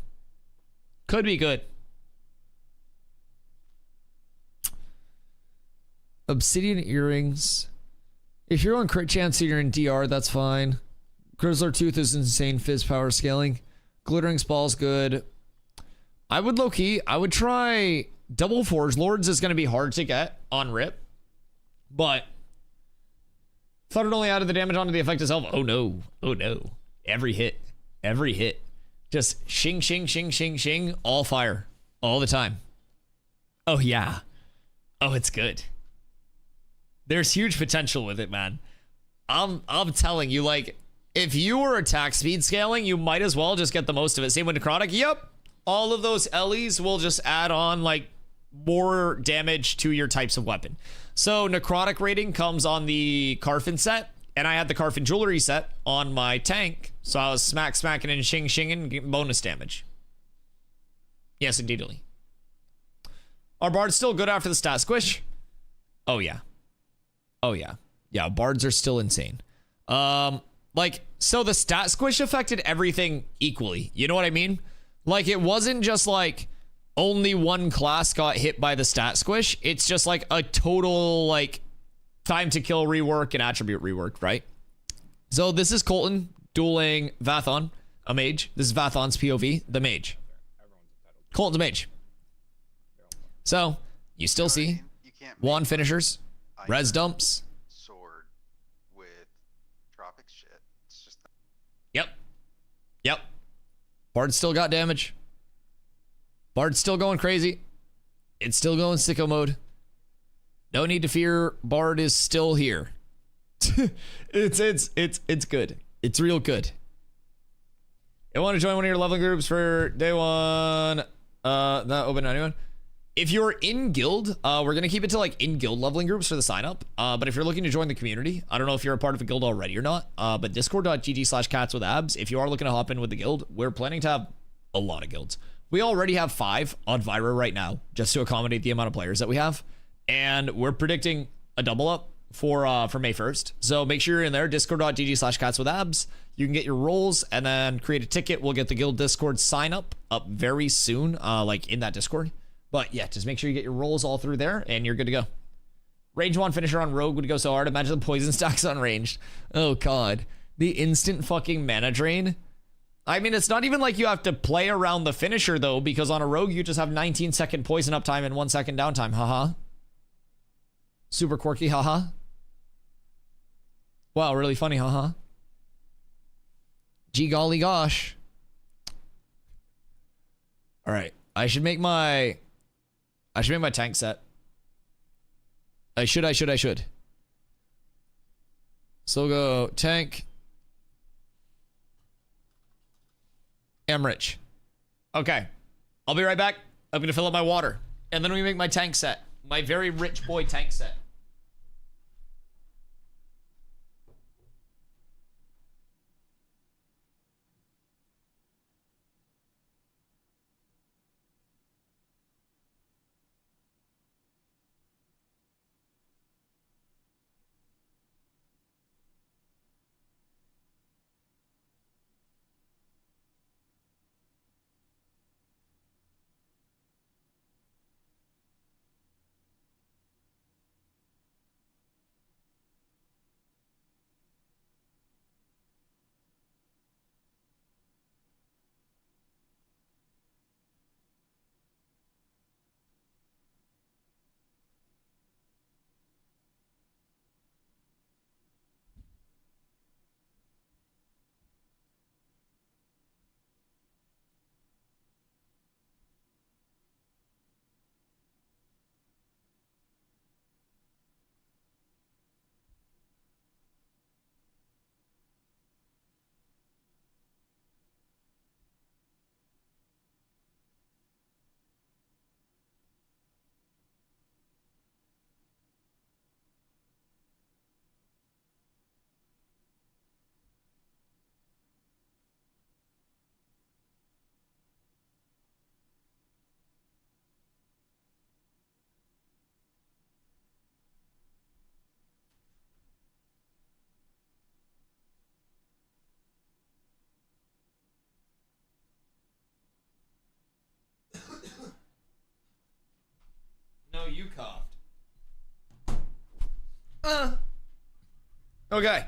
Could be good. Obsidian earrings. If you're on crit chance and you're in DR, that's fine. Grizzler Tooth is insane fizz power scaling. Glittering Spall's good. I would low key, I would try double Forge Lords is going to be hard to get on rip. But thought it only added the damage onto the effect itself. Oh no. Oh no. Every hit. Every hit. Just shing, shing, shing, shing, shing. All fire. All the time. Oh yeah. Oh, it's good. There's huge potential with it, man. I'm telling you, like, if you were attack speed scaling, you might as well just get the most of it. Same with Necrotic. Yep. All of those Ellies will just add on, like, more damage to your types of weapon. So Necrotic rating comes on the Carfin set, and I had the Carfin Jewelry set on my tank, so I was smacking and shinging, getting bonus damage. Yes, indeedly. Are bards still good after the stat squish? Oh yeah. Oh yeah. Yeah, bards are still insane. Like, so the stat squish affected everything equally. You know what I mean? Like, it wasn't just like only one class got hit by the stat squish. It's just like a total, like, time to kill rework and attribute rework, right? So this is Colton dueling Vathon, a mage. This is Vathon's POV, the mage. Colton's a mage. So you still see wand finishers, res dumps. Sword with tropic shit. It's just Yep. Yep. Bard still got damage. Bard's still going crazy. It's still going sicko mode. No need to fear. Bard is still here. It's good. It's real good. I want to join one of your leveling groups for day one. Not open to anyone. If you're in guild, we're gonna keep it to like in guild leveling groups for the sign up. But if you're looking to join the community, I don't know if you're a part of a guild already or not. But discord.gg/catswithabs. If you are looking to hop in with the guild, we're planning to have a lot of guilds. We already have 5 on Vyra right now, just to accommodate the amount of players that we have. And we're predicting a double up for May 1st. So make sure you're in there, discord.gg/catswithabs. You can get your roles and then create a ticket. We'll get the guild Discord sign up very soon, like in that Discord. But yeah, just make sure you get your rolls all through there and you're good to go. Range 1 finisher on Rogue would go so hard. Imagine the poison stacks on ranged. Oh god. The instant fucking mana drain. I mean, it's not even like you have to play around the finisher though, because on a Rogue you just have 19-second poison uptime and 1-second downtime. Haha. Super quirky, haha. Wow, really funny, haha. Gee golly gosh. Alright. I should make my tank set. I should. So go tank. Emrich. Okay. I'll be right back. I'm gonna fill up my water. And then we make my tank set. My very rich boy tank set. coughed. Okay.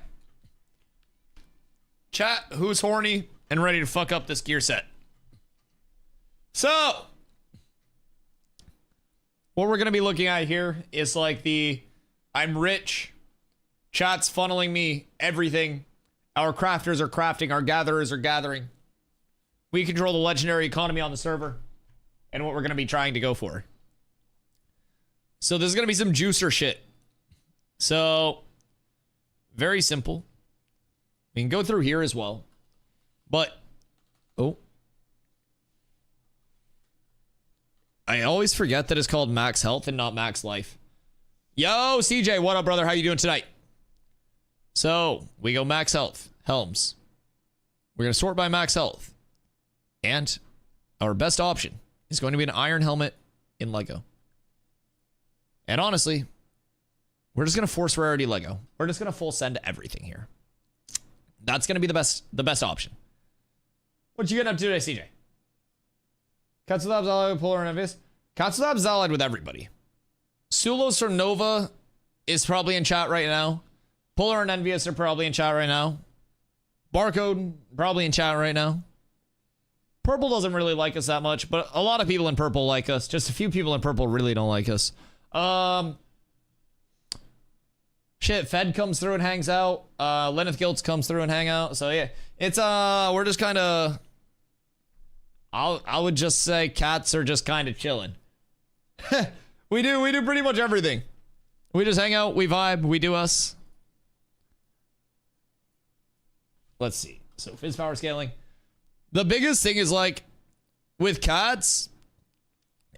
Chat, who's horny and ready to fuck up this gear set? So, what we're going to be looking at here is like the I'm rich, chat's funneling me everything, our crafters are crafting, our gatherers are gathering. We control the legendary economy on the server and what we're going to be trying to go for. So there's going to be some juicer shit. So, very simple. We can go through here as well. But, oh. I always forget that it's called max health and not max life. Yo, CJ, what up, brother? How you doing tonight? So, we go max health, helms. We're going to sort by max health. And our best option is going to be an iron helmet in Lego. And honestly, we're just going to force rarity Lego. We're just going to full send everything here. That's going to be the best option. What you getting up to today, CJ? Katsulab's allied with Polar and Envious. Katsulab's allied with everybody. Sulos from Nova is probably in chat right now. Polar and Envious are probably in chat right now. Barcode, probably in chat right now. Purple doesn't really like us that much, but a lot of people in purple like us. Just a few people in purple really don't like us. Shit, Fed comes through and hangs out. Lenneth Giltz comes through and hang out. So yeah, it's we're just kind of. I would just say cats are just kind of chilling. we do pretty much everything. We just hang out, we vibe, we do us. Let's see. So fizz power scaling. The biggest thing is like with cats,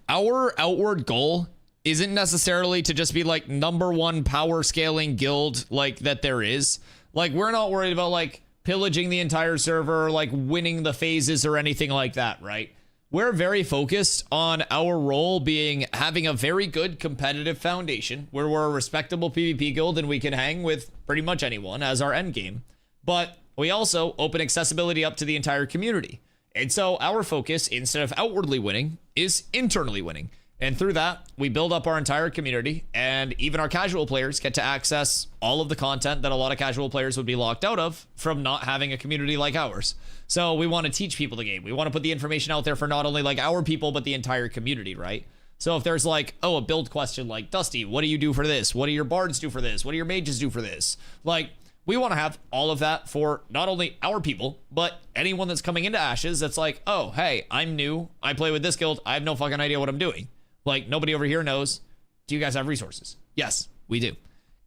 our outward goal isn't necessarily to just be like #1 power scaling guild like that there is. Like we're not worried about like pillaging the entire server, like winning the phases or anything like that, right? We're very focused on our role being having a very good competitive foundation where we're a respectable PvP guild and we can hang with pretty much anyone as our end game. But we also open accessibility up to the entire community. And so our focus, instead of outwardly winning, is internally winning. And through that, we build up our entire community, and even our casual players get to access all of the content that a lot of casual players would be locked out of from not having a community like ours. So we want to teach people the game. We want to put the information out there for not only like our people, but the entire community, right? So if there's like, oh, a build question like, Dusty, what do you do for this? What do your bards do for this? What do your mages do for this? Like, we want to have all of that for not only our people, but anyone that's coming into Ashes that's like, oh, hey, I'm new. I play with this guild. I have no fucking idea what I'm doing. Like, nobody over here knows. Do you guys have resources? Yes, we do.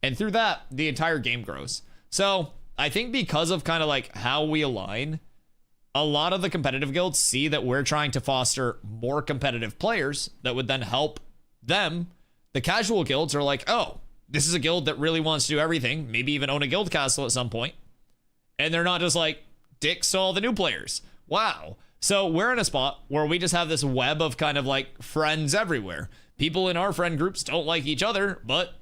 And through that, the entire game grows. So I think because of kind of like how we align, a lot of the competitive guilds see that we're trying to foster more competitive players that would then help them. The casual guilds are like, oh, this is a guild that really wants to do everything, maybe even own a guild castle at some point. And they're not just like dicks to all the new players. Wow. So we're in a spot where we just have this web of kind of like friends everywhere. People in our friend groups don't like each other, but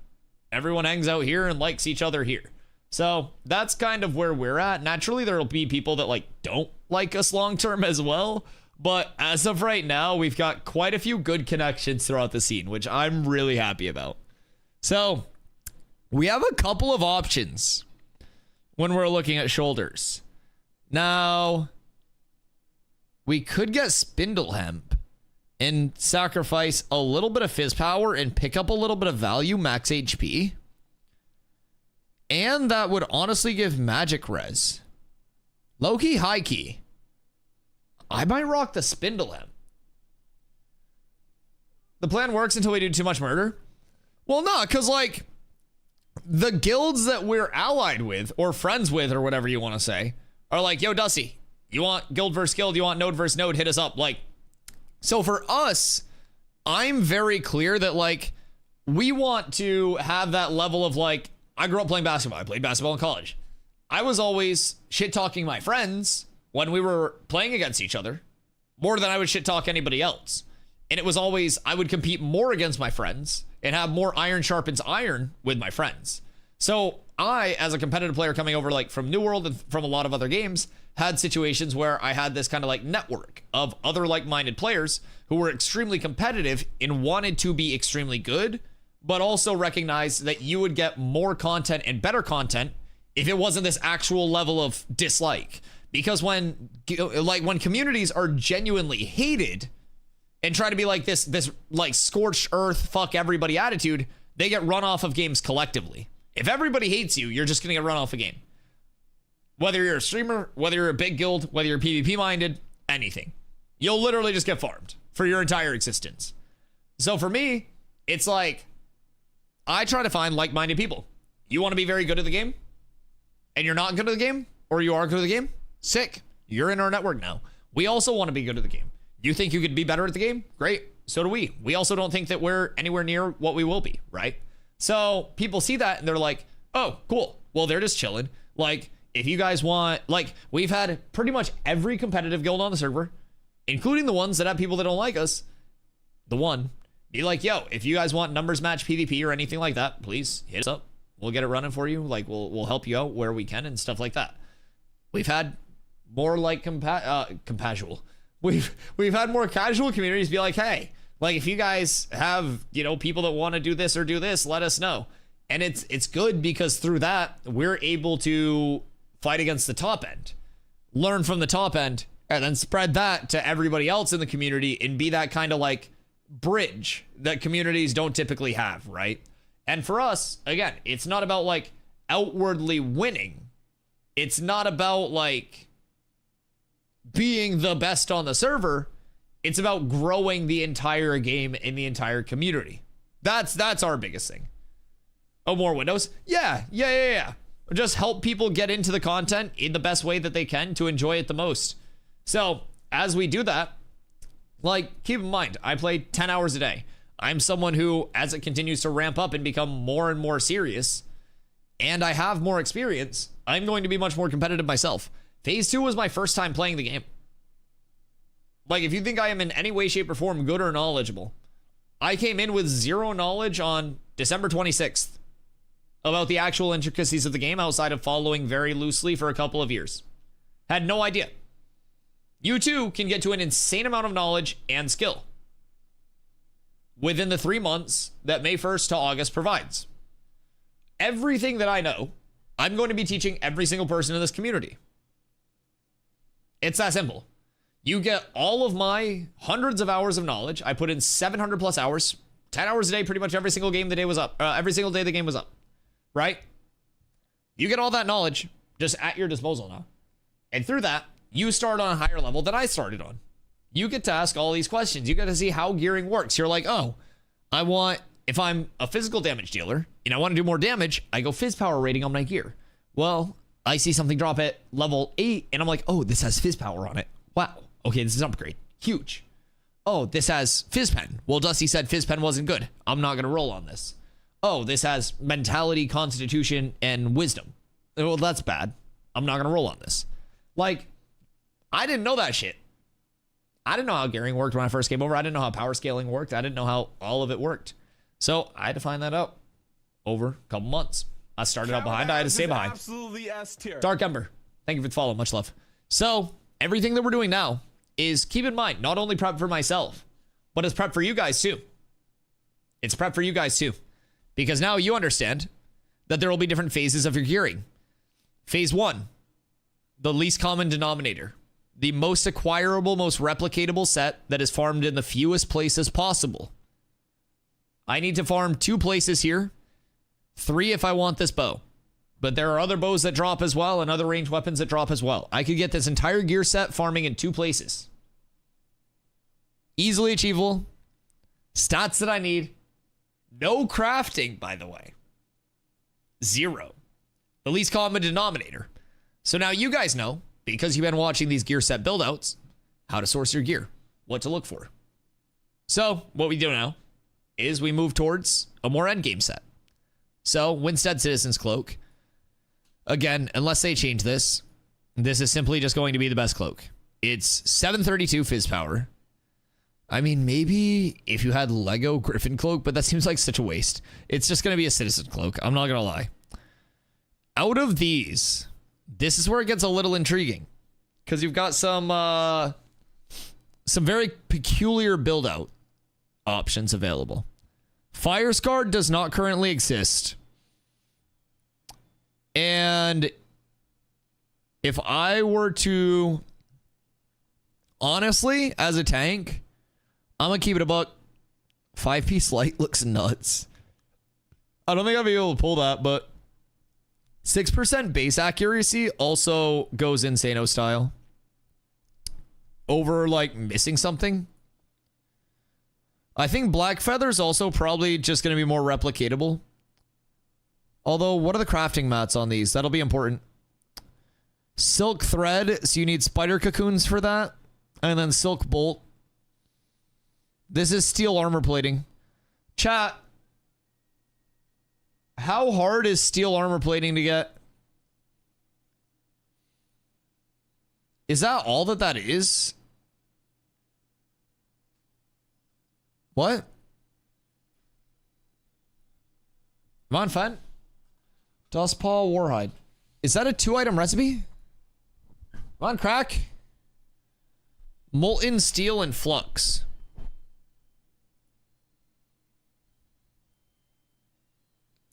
everyone hangs out here and likes each other here. So that's kind of where we're at. Naturally, there'll be people that like don't like us long term as well. But as of right now, we've got quite a few good connections throughout the scene, which I'm really happy about. So we have a couple of options when we're looking at shoulders. Now, we could get spindle hemp and sacrifice a little bit of fizz power and pick up a little bit of value, max HP. And that would honestly give magic res. Low key, high key. I might rock the spindle hemp. The plan works until we do too much murder. Well, no, because like the guilds that we're allied with or friends with or whatever you want to say are like, yo, Dusty, you want guild versus guild, you want node versus node, hit us up. Like, so for us, I'm very clear that like we want to have that level of like, I grew up playing basketball. I played basketball in college. I was always shit talking my friends when we were playing against each other more than I would shit talk anybody else. And it was always, I would compete more against my friends and have more iron sharpens iron with my friends. So I, as a competitive player coming over like from New World and from a lot of other games, had situations where I had this kind of like network of other like-minded players who were extremely competitive and wanted to be extremely good, but also recognize that you would get more content and better content if it wasn't this actual level of dislike. Because when communities are genuinely hated and try to be like this like scorched earth, fuck everybody attitude, they get run off of games collectively. If everybody hates you, you're just gonna get run off a game. Whether you're a streamer, whether you're a big guild, whether you're PvP minded, anything. You'll literally just get farmed for your entire existence. So for me, it's like, I try to find like-minded people. You want to be very good at the game, and you're not good at the game, or you are good at the game? Sick. You're in our network now. We also want to be good at the game. You think you could be better at the game? Great. So do we. We also don't think that we're anywhere near what we will be, right? So people see that and they're like, oh, cool. Well, they're just chilling. Like, if you guys want, like, we've had pretty much every competitive guild on the server, including the ones that have people that don't like us, be like, yo, if you guys want numbers match PvP or anything like that, please hit us up. We'll get it running for you. Like, we'll help you out where we can and stuff like that. We've had more like casual. We've had more casual communities be like, hey, like, if you guys have, you know, people that want to do this or do this, let us know. And it's good because through that, we're able to fight against the top end, learn from the top end, and then spread that to everybody else in the community and be that kind of like bridge that communities don't typically have, right? And for us, again, it's not about like outwardly winning. It's not about like being the best on the server. It's about growing the entire game in the entire community. That's our biggest thing. Oh, more windows? Yeah. Just help people get into the content in the best way that they can to enjoy it the most. So as we do that, like, keep in mind, I play 10 hours a day. I'm someone who, as it continues to ramp up and become more and more serious, and I have more experience, I'm going to be much more competitive myself. Phase 2 was my first time playing the game. Like, if you think I am in any way, shape, or form good or knowledgeable, I came in with zero knowledge on December 26th about the actual intricacies of the game outside of following very loosely for a couple of years. Had no idea. You too can get to an insane amount of knowledge and skill within the 3 months that May 1st to August provides. Everything that I know, I'm going to be teaching every single person in this community. It's that simple. You get all of my hundreds of hours of knowledge. I put in 700 plus hours, 10 hours a day, pretty much every single game the day was up. Every single day the game was up, right? You get all that knowledge just at your disposal now. And through that, you start on a higher level than I started on. You get to ask all these questions. You get to see how gearing works. You're like, oh, if I'm a physical damage dealer and I want to do more damage, I go fizz power rating on my gear. Well, I see something drop at level 8 and I'm like, oh, this has fizz power on it. Wow. Okay, this is an upgrade. Huge. Oh, this has fizz pen. Well, Dusty said fizz pen wasn't good. I'm not going to roll on this. Oh, this has mentality, constitution, and wisdom. Well, that's bad. I'm not going to roll on this. Like, I didn't know that shit. I didn't know how gearing worked when I first came over. I didn't know how power scaling worked. I didn't know how all of it worked. So I had to find that out over a couple months. I started out behind. I had to stay behind. Absolutely S tier. Dark Ember, thank you for the follow. Much love. So everything that we're doing now is, keep in mind, not only prep for myself, but it's prep for you guys too. It's prep for you guys too. Because now you understand that there will be different phases of your gearing. Phase 1, the least common denominator. The most acquirable, most replicatable set that is farmed in the fewest places possible. I need to farm 2 places here. 3 if I want this bow. But there are other bows that drop as well and other ranged weapons that drop as well. I could get this entire gear set farming in 2 places. Easily achievable. Stats that I need. No crafting, by the way. 0. The least common denominator. So now you guys know, because you've been watching these gear set build-outs, how to source your gear, what to look for. So what we do now is we move towards a more endgame set. So Winstead Citizen's Cloak. Again, unless they change this, this is simply just going to be the best cloak. It's 732 fizz power. I mean, maybe if you had Lego Griffin Cloak, but that seems like such a waste. It's just going to be a Citizen Cloak. I'm not going to lie. Out of these, this is where it gets a little intriguing, because you've got some very peculiar build out options available. Fire Scar does not currently exist. And if I were to, honestly, as a tank, I'm going to keep it a buck. 5-piece light looks nuts. I don't think I'll be able to pull that, but 6% base accuracy also goes Insano style. Over, like, missing something. I think Black Feather's also probably just going to be more replicatable. Although, what are the crafting mats on these? That'll be important. Silk Thread, so you need spider cocoons for that. And then Silk Bolt. This is steel armor plating. Chat. How hard is steel armor plating to get? Is that all that is? What? Come on, fun. Dustpaw Warhide. Is that a 2-item recipe? Come on, crack. Molten steel and flux.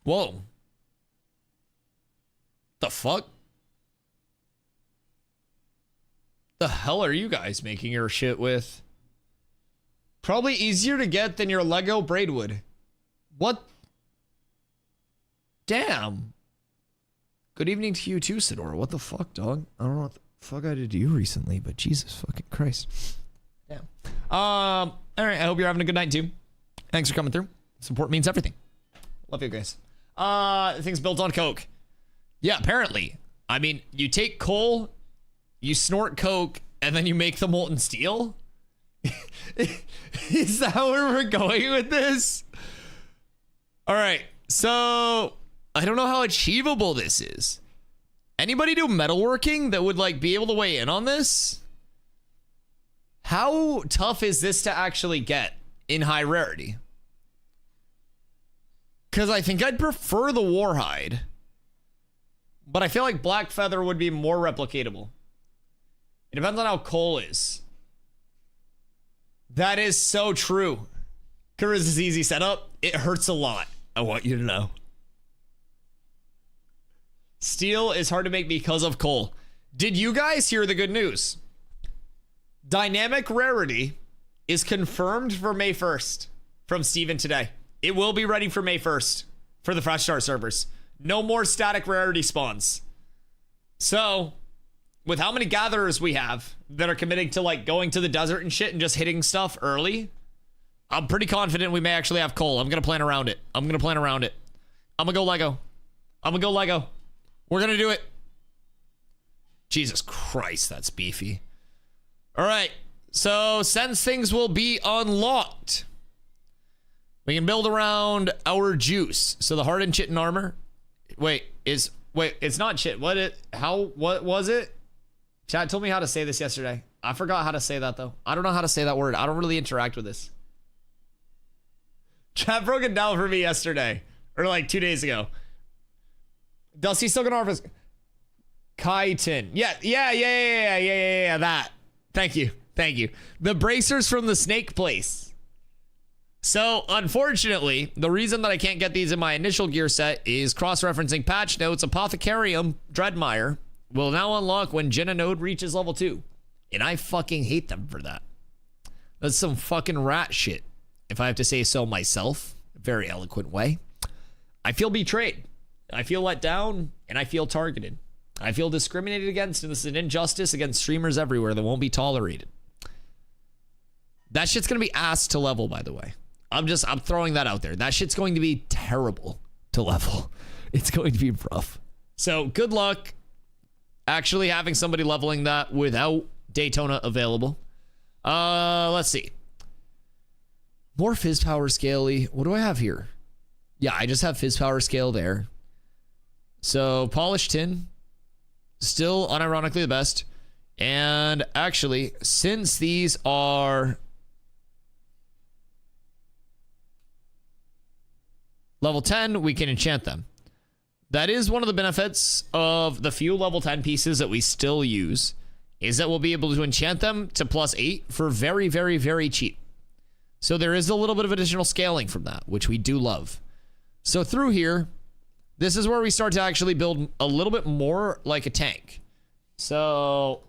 Whoa. The fuck? The hell are you guys making your shit with? Probably easier to get than your Lego Braidwood. What? Damn. Good evening to you too, Sidora. What the fuck, dog? I don't know what the fuck I did to you recently, but Jesus fucking Christ. Damn. All right. I hope you're having a good night too. Thanks for coming through. Support means everything. Love you guys. Things built on coke. Yeah, apparently. I mean, you take coal, you snort coke, and then you make the molten steel? Is that where we're going with this? All right, so I don't know how achievable this is. Anybody do metalworking that would like be able to weigh in on this? How tough is this to actually get in high rarity? Because I think I'd prefer the Warhide, but I feel like Black Feather would be more replicatable. It depends on how coal is. That is so true. Kara's easy setup. It hurts a lot. I want you to know. Steel is hard to make because of coal. Did you guys hear the good news? Dynamic rarity is confirmed for May 1st from Steven today. It will be ready for May 1st for the Fresh Start servers. No more static rarity spawns. So, with how many gatherers we have that are committing to like going to the desert and shit and just hitting stuff early, I'm pretty confident we may actually have coal. I'm going to plan around it. I'm going to go Lego. We're going to do it. Jesus Christ, that's beefy. All right. So, since things will be unlocked, we can build around our juice. So the hardened chitin armor. Wait, it's not chit. What was it? Chat told me how to say this yesterday. I forgot how to say that though. I don't know how to say that word. I don't really interact with this. Chat broke it down for me yesterday. Or like 2 days ago. Dusty still gonna harvest. Chitin. Yeah, that. Thank you. The bracers from the snake place. So, unfortunately, the reason that I can't get these in my initial gear set is cross-referencing patch notes. Apothecarium Dreadmire will now unlock when Jenna node reaches level 2. And I fucking hate them for that. That's some fucking rat shit, if I have to say so myself. Very eloquent way. I feel betrayed. I feel let down, and I feel targeted. I feel discriminated against, and this is an injustice against streamers everywhere that won't be tolerated. That shit's gonna be ass to level, by the way. I'm throwing that out there. That shit's going to be terrible to level. It's going to be rough. So good luck actually having somebody leveling that without Daytona available. Let's see. More Fizz Power Scaly. What do I have here? Yeah, I just have Fizz Power Scale there. So Polished Tin. Still unironically the best. And actually, since these are level 10, we can enchant them. That is one of the benefits of the few level 10 pieces that we still use, is that we'll be able to enchant them to +8 for very, very, very cheap. So there is a little bit of additional scaling from that, which we do love. So through here, this is where we start to actually build a little bit more like a tank. So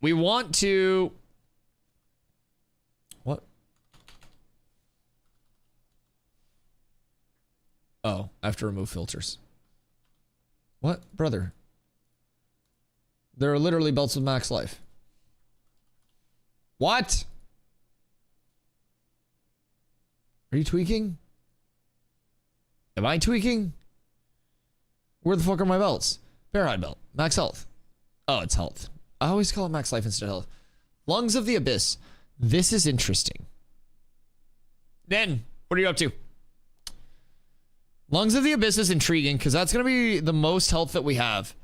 we want to... What? Oh, I have to remove filters. What? Brother. There are literally belts with max life. What? Are you tweaking? Am I tweaking? Where the fuck are my belts? Bear hide belt. Max health. Oh, it's health. I always call it max life instead of health. Lungs of the Abyss. This is interesting. Then, what are you up to? Lungs of the Abyss is intriguing because that's going to be the most health that we have.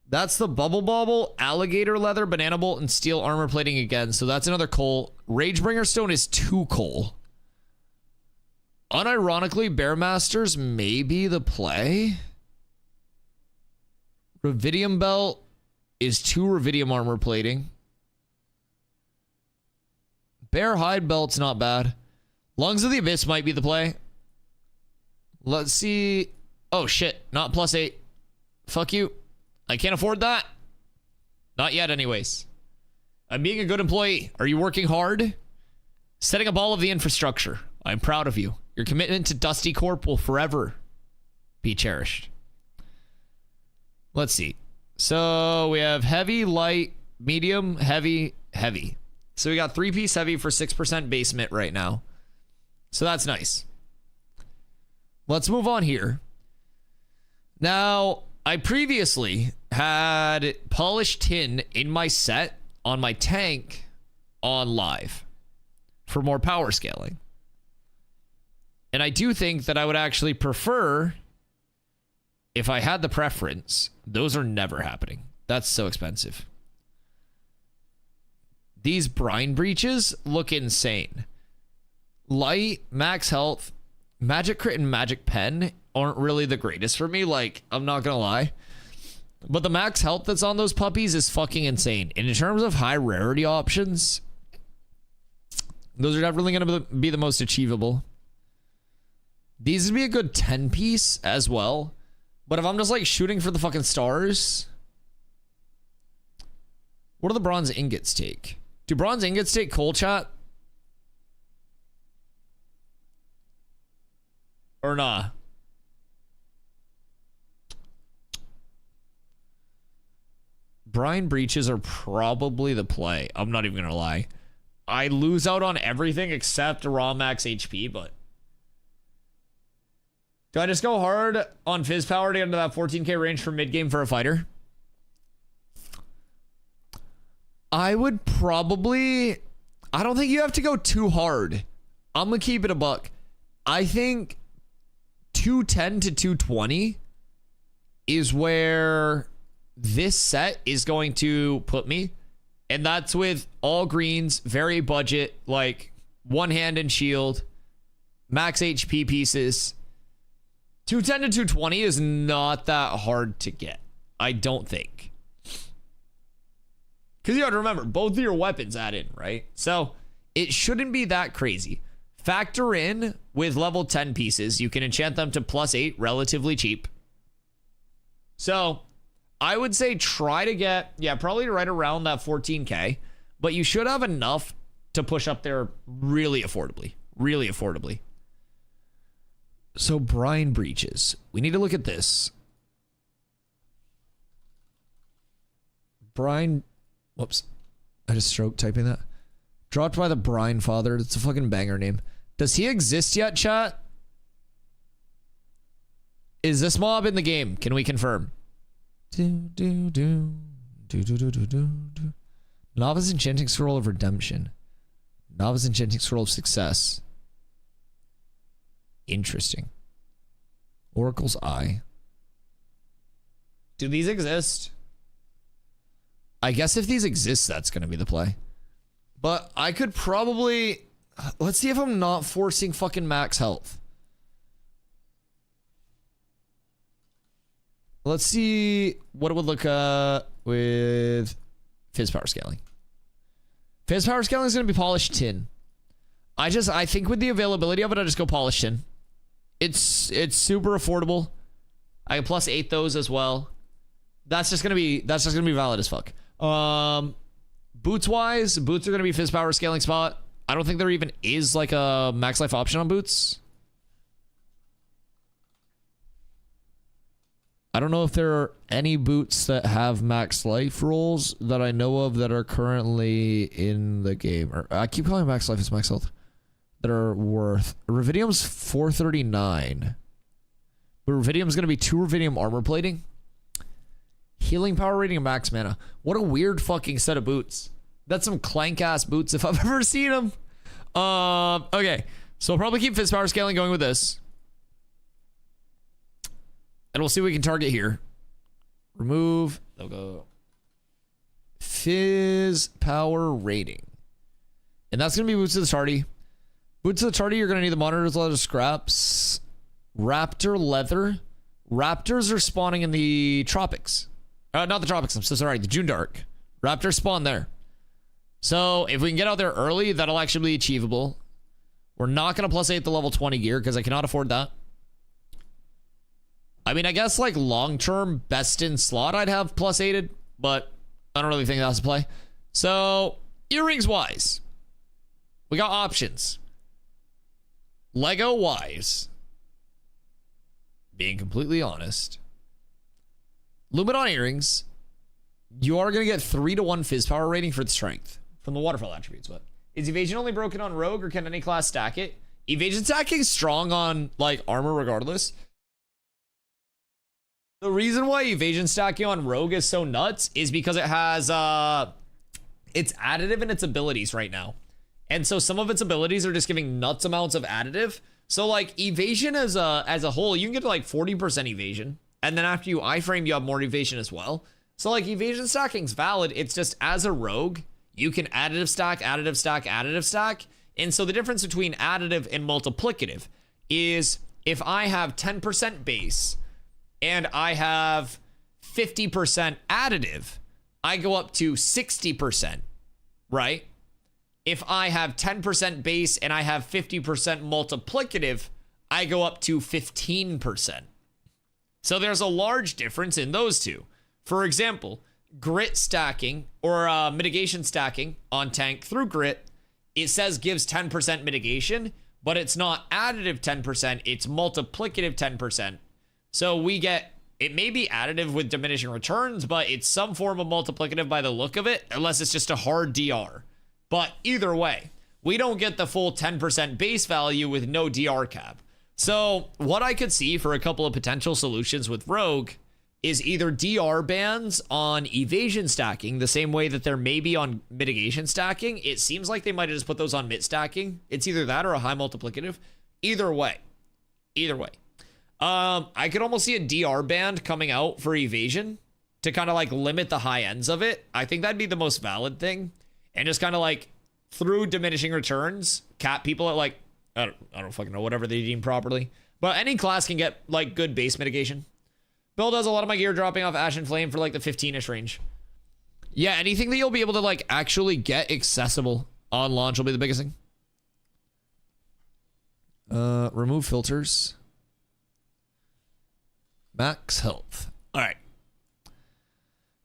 That's the Bubble Bobble, Alligator Leather, Banana Bolt, and Steel Armor Plating again. So that's another coal. Ragebringer Stone is 2 coal. Unironically, Bearmasters may be the play. Ruvidium Belt is 2 Ruvidium Armor Plating. Bear Hide Belt's not bad. Lungs of the Abyss might be the play. Let's see. Oh, shit. Not +8. Fuck you. I can't afford that. Not yet, anyways. I'm being a good employee. Are you working hard? Setting up all of the infrastructure. I'm proud of you. Your commitment to Dusty Corp will forever be cherished. Let's see. So we have heavy, light, medium, heavy, heavy. So we got 3-piece heavy for 6% basement right now. So that's nice. Let's move on here. Now, I previously had polished tin in my set on my tank on live for more power scaling. And I do think that I would actually prefer, if I had the preference, those are never happening. That's so expensive. These brine breaches look insane. Light, max health, magic crit, and magic pen aren't really the greatest for me. Like, I'm not gonna lie. But the max health that's on those puppies is fucking insane. And in terms of high rarity options, those are definitely gonna be the most achievable. These would be a good 10-piece as well. But if I'm just like shooting for the fucking stars, what do the bronze ingots take? Do bronze ingots take coal, chat? Or nah? Brine breaches are probably the play. I'm not even gonna lie. I lose out on everything except raw max HP, but... Do I just go hard on Fizz Power to get into that 14k range for mid-game for a fighter? I would probably... I don't think you have to go too hard. I'm going to keep it a buck. I think 210 to 220 is where this set is going to put me. And that's with all greens, very budget, like one hand and shield, max HP pieces. 210 to 220 is not that hard to get, I don't think. Because you have to remember, both of your weapons add in, right? So it shouldn't be that crazy. Factor in with level 10 pieces, you can enchant them to +8 relatively cheap. So I would say try to get, yeah, probably right around that 14k. But you should have enough to push up there really affordably. Really affordably. So brine breaches. We need to look at this. Brine... Whoops. I just stroked typing that. Dropped by the Brine Father. It's a fucking banger name. Does he exist yet, chat? Is this mob in the game? Can we confirm? Novice Enchanting Scroll of Redemption. Novice Enchanting Scroll of Success. Interesting. Oracle's Eye. Do these exist? I guess if these exist, that's going to be the play. But I could probably... Let's see if I'm not forcing fucking max health. Let's see what it would look with Fizz Power Scaling. Fizz Power Scaling is going to be polished tin. I think with the availability of it, I just go polished tin. It's super affordable. I can +8 those as well. That's just gonna be valid as fuck. Boots wise, boots are gonna be fizz power scaling spot. I don't think there even is like a max life option on boots. I don't know if there are any boots that have max life rolls that I know of that are currently in the game. Or I keep calling max life as max health. That are worth. Ruvidium's 439. But Ruvidium's going to be 2 Ruvidium armor plating. Healing power rating and max mana. What a weird fucking set of boots. That's some clank ass boots if I've ever seen them. Okay. So I'll probably keep fizz power scaling going with this. And we'll see what we can target here. Remove. They'll go. Fizz power rating. And that's going to be boots of the tardy. Boots of the tardy, you're going to need the monitor's leather scraps. Raptor leather. Raptors are spawning in the tropics. Not the tropics, I'm so sorry. The JUNDARK. Raptors spawn there. So if we can get out there early, that'll actually be achievable. We're not going to +8 the level 20 gear because I cannot afford that. I mean, I guess like long-term best in slot I'd have +8'd, but I don't really think that's a play. So earrings wise, we got options. Lego wise, being completely honest, Luminon earrings, you are going to get 3-to-1 fizz power rating for the strength from the waterfall attributes. But is evasion only broken on rogue, or can any class stack it? Evasion stacking is strong on like armor regardless. The reason why evasion stacking on rogue is so nuts is because it has it's additive in its abilities right now. And so some of its abilities are just giving nuts amounts of additive. So like evasion as a whole, you can get to like 40% evasion. And then after you iframe, you have more evasion as well. So like evasion stacking's valid. It's just as a rogue, you can additive stack, additive stack, additive stack. And so the difference between additive and multiplicative is if I have 10% base and I have 50% additive, I go up to 60%, right? If I have 10% base and I have 50% multiplicative, I go up to 15%. So there's a large difference in those two. For example, grit stacking or mitigation stacking on tank through grit, it says gives 10% mitigation, but it's not additive 10%, it's multiplicative 10%. So we get, it may be additive with diminishing returns, but it's some form of multiplicative by the look of it, unless it's just a hard DR. But either way, we don't get the full 10% base value with no DR cap. So what I could see for a couple of potential solutions with Rogue is either DR bans on evasion stacking, the same way that there may be on mitigation stacking. It seems like they might have just put those on mit stacking. It's either that or a high multiplicative. Either way. I could almost see a DR band coming out for evasion to kind of like limit the high ends of it. I think that'd be the most valid thing. And just kind of like through diminishing returns, cap people at like, I don't fucking know, whatever they deem properly. But any class can get like good base mitigation. Bill does a lot of my gear dropping off Ash and Flame for like the 15-ish range. Yeah, anything that you'll be able to like actually get accessible on launch will be the biggest thing. Remove filters. Max health. All right.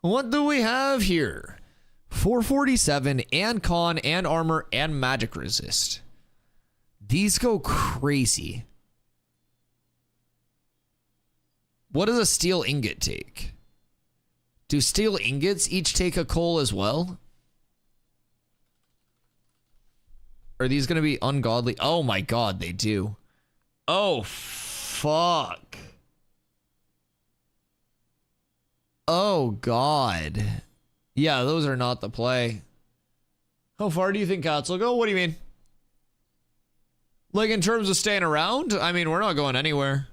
What do we have here? 447 and con and armor and magic resist. These go crazy. What does a steel ingot take? Do steel ingots each take a coal as well? Are these going to be ungodly? Oh my god, they do. Oh, fuck. Oh god. Yeah, those are not the play. How far do you think cats will go? What do you mean? Like in terms of staying around? I mean, we're not going anywhere.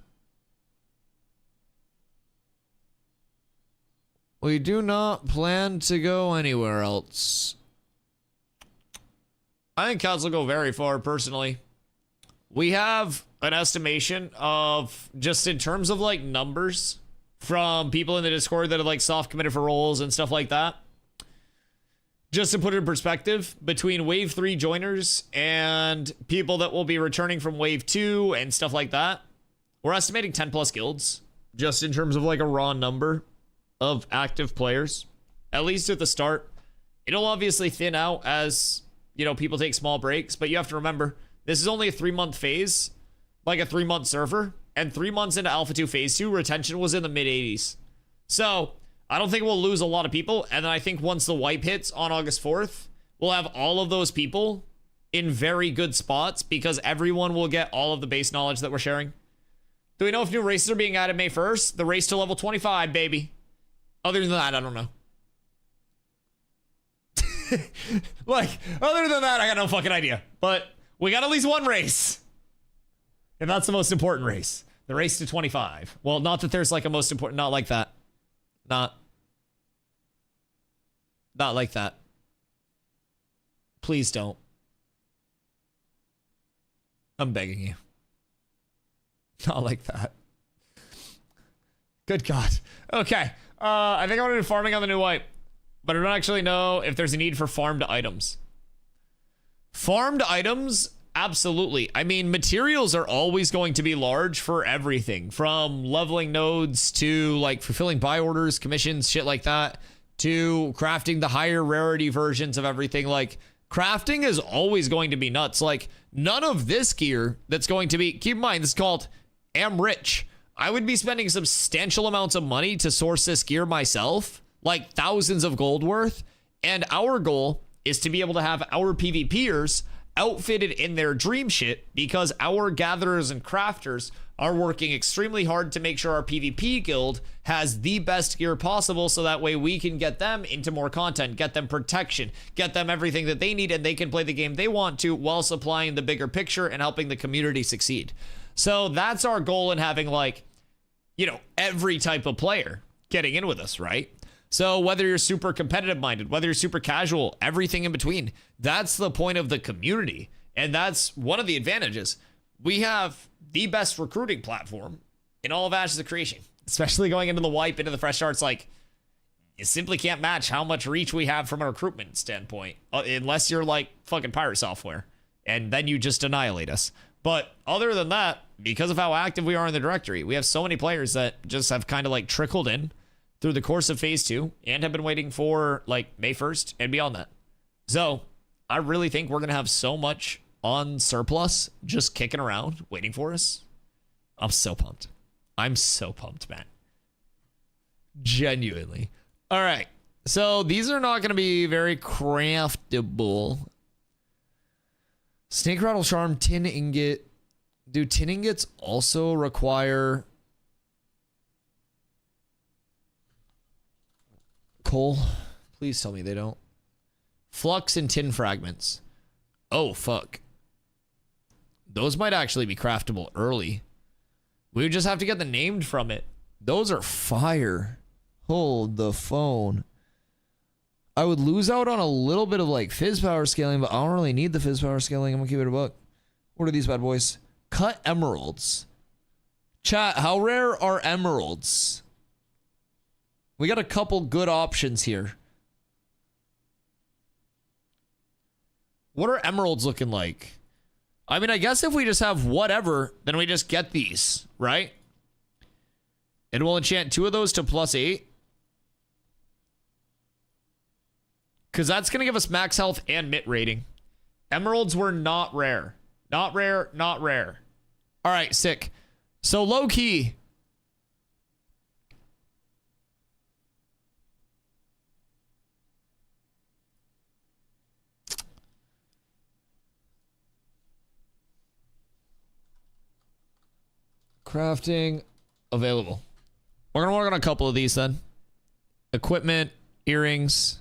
We do not plan to go anywhere else. I think cats will go very far, personally. We have an estimation of, just in terms of like numbers, from people in the Discord that have like soft committed for roles and stuff like that. just to put it in perspective, between Wave 3 joiners and people that will be returning from Wave 2 and stuff like that, we're estimating 10 plus guilds, just in terms of like a raw number of active players, at least at the start. It'll obviously thin out as, you know, people take small breaks, but you have to remember, this is only a 3-month phase, like a 3-month server, and 3 months into Alpha 2 Phase 2, retention was in the mid-80s. So, I don't think we'll lose a lot of people, and then I think once the wipe hits on August 4th, we'll have all of those people in very good spots because everyone will get all of the base knowledge that we're sharing. Do we know if new races are being added May 1st? The race to level 25, baby. Other than that, I don't know. Like, other than that, I got no fucking idea. But we got at least one race. And that's the most important race. The race to 25. Well, not that there's like a most important, not like that. Not like that. Please don't. I'm begging you. Not like that. Good God. Okay. I think I want to do farming on the new wipe. But I don't actually know if there's a need for farmed items. Farmed items? Absolutely. I mean, materials are always going to be large for everything. From leveling nodes to like fulfilling buy orders, commissions, shit like that. To crafting the higher rarity versions of everything. Like, crafting is always going to be nuts. Like, none of this gear that's going to be... Keep in mind, this is called Am Rich. I would be spending substantial amounts of money to source this gear myself. Like thousands of gold worth. And our goal is to be able to have our PvPers outfitted in their dream shit because our gatherers and crafters are working extremely hard to make sure our PvP guild has the best gear possible so that way we can get them into more content, get them protection, get them everything that they need, and they can play the game they want to while supplying the bigger picture and helping the community succeed. So that's our goal in having, like, you know, every type of player getting in with us, right? So whether you're super competitive minded, whether you're super casual, everything in between, that's the point of the community. And that's one of the advantages. We have the best recruiting platform in all of Ashes of Creation, especially going into the wipe, into the fresh starts. Like, you simply can't match how much reach we have from a recruitment standpoint, unless you're like fucking pirate software, and then you just annihilate us. But other than that, because of how active we are in the directory, we have so many players that just have kind of like trickled in through the course of phase 2 and have been waiting for like May 1st and beyond that. So I really think we're going to have so much on surplus just kicking around waiting for us. I'm so pumped. I'm so pumped, man. Genuinely. All right. So these are not going to be very craftable. Snake rattle charm, tin ingot. Do tin ingots also require coal? Please tell me they don't. Flux and tin fragments. Oh, fuck. Those might actually be craftable early. We would just have to get the named from it. Those are fire. Hold the phone. I would lose out on a little bit of like fizz power scaling, but I don't really need the fizz power scaling. I'm gonna keep it a buck. What are these bad boys? Cut emeralds. Chat, how rare are emeralds? We got a couple good options here. What are emeralds looking like? I mean, I guess if we just have whatever, then we just get these, right? And we'll enchant 2 of those to +8. Because that's going to give us max health and mit rating. Emeralds were not rare. Not rare, not rare. All right, sick. So low key. Crafting available. We're going to work on a couple of these then. Equipment, earrings,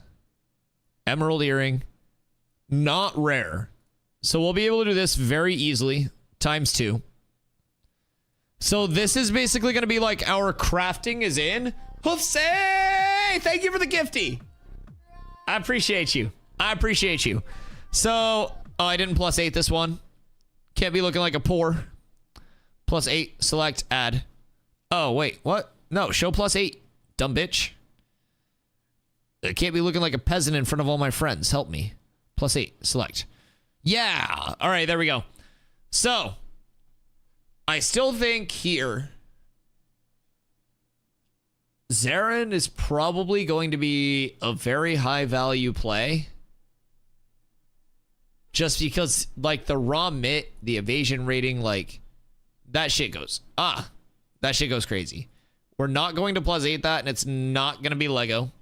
emerald earring. Not rare. So we'll be able to do this very easily. ×2. So this is basically going to be like our crafting is in. Hoofsay! Thank you for the gifty. I appreciate you. I appreciate you. So, oh, I didn't +8 this one. Can't be looking like a poor. +8, select, add. Oh, wait, what? No, show +8. Dumb bitch. I can't be looking like a peasant in front of all my friends. Help me. +8. Select. Yeah. All right, there we go. So, I still think here, Zarin is probably going to be a very high value play. Just because, like, the raw mit, the evasion rating, like, that shit goes. That shit goes crazy. We're not going to +8 that, and it's not going to be Lego.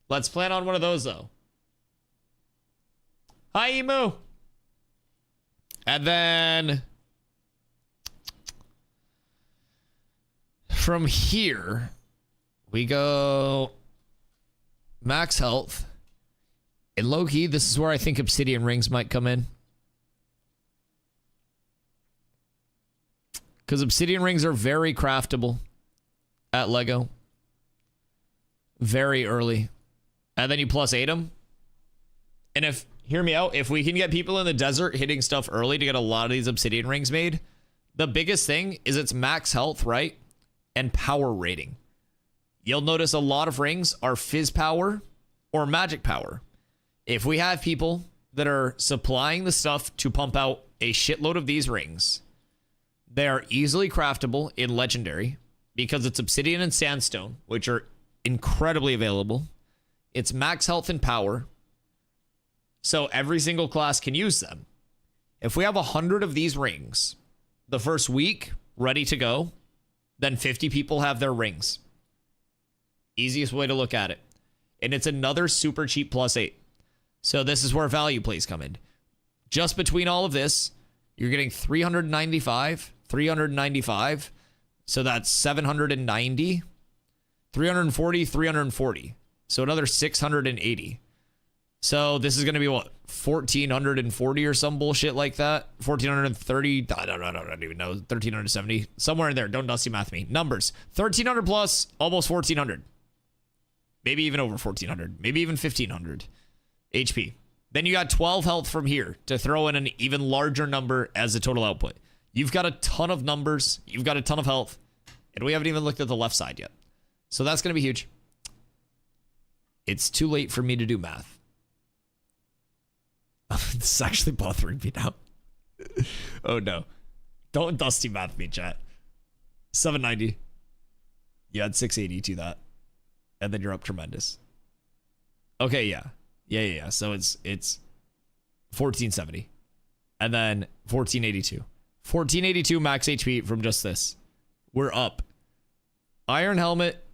Let's plan on one of those, though. Hi, Emu. And then from here, we go max health. And low-key, this is where I think obsidian rings might come in. Because obsidian rings are very craftable at Lego. Very early. And then you +8 them. And if, hear me out, if we can get people in the desert hitting stuff early to get a lot of these obsidian rings made, the biggest thing is it's max health, right? And power rating. You'll notice a lot of rings are fizz power or magic power. If we have people that are supplying the stuff to pump out a shitload of these rings, they are easily craftable in legendary because it's obsidian and sandstone, which are incredibly available. It's max health and power. So every single class can use them. If we have 100 of these rings the first week ready to go, then 50 people have their rings. Easiest way to look at it. And it's another super cheap +8. So this is where value plays come in. Just between all of this, you're getting 395, 395. So that's 790, 340, 340. So another 680. So this is going to be what, 1,440 or some bullshit like that? 1,430, I don't even know, 1,370, somewhere in there. Don't dusty math me. Numbers, 1,300 plus, almost 1,400. Maybe even over 1,400, maybe even 1,500 HP. Then you got 12 health from here to throw in an even larger number as a total output. You've got a ton of numbers, you've got a ton of health, and we haven't even looked at the left side yet. So that's going to be huge. It's too late for me to do math. This is actually bothering me now. Oh no. Don't dusty math me, chat. 790. You had 680 to that. And then you're up tremendous. Okay, yeah. Yeah. So it's 1470. And then 1482. 1482 max HP from just this. We're up. Iron helmet.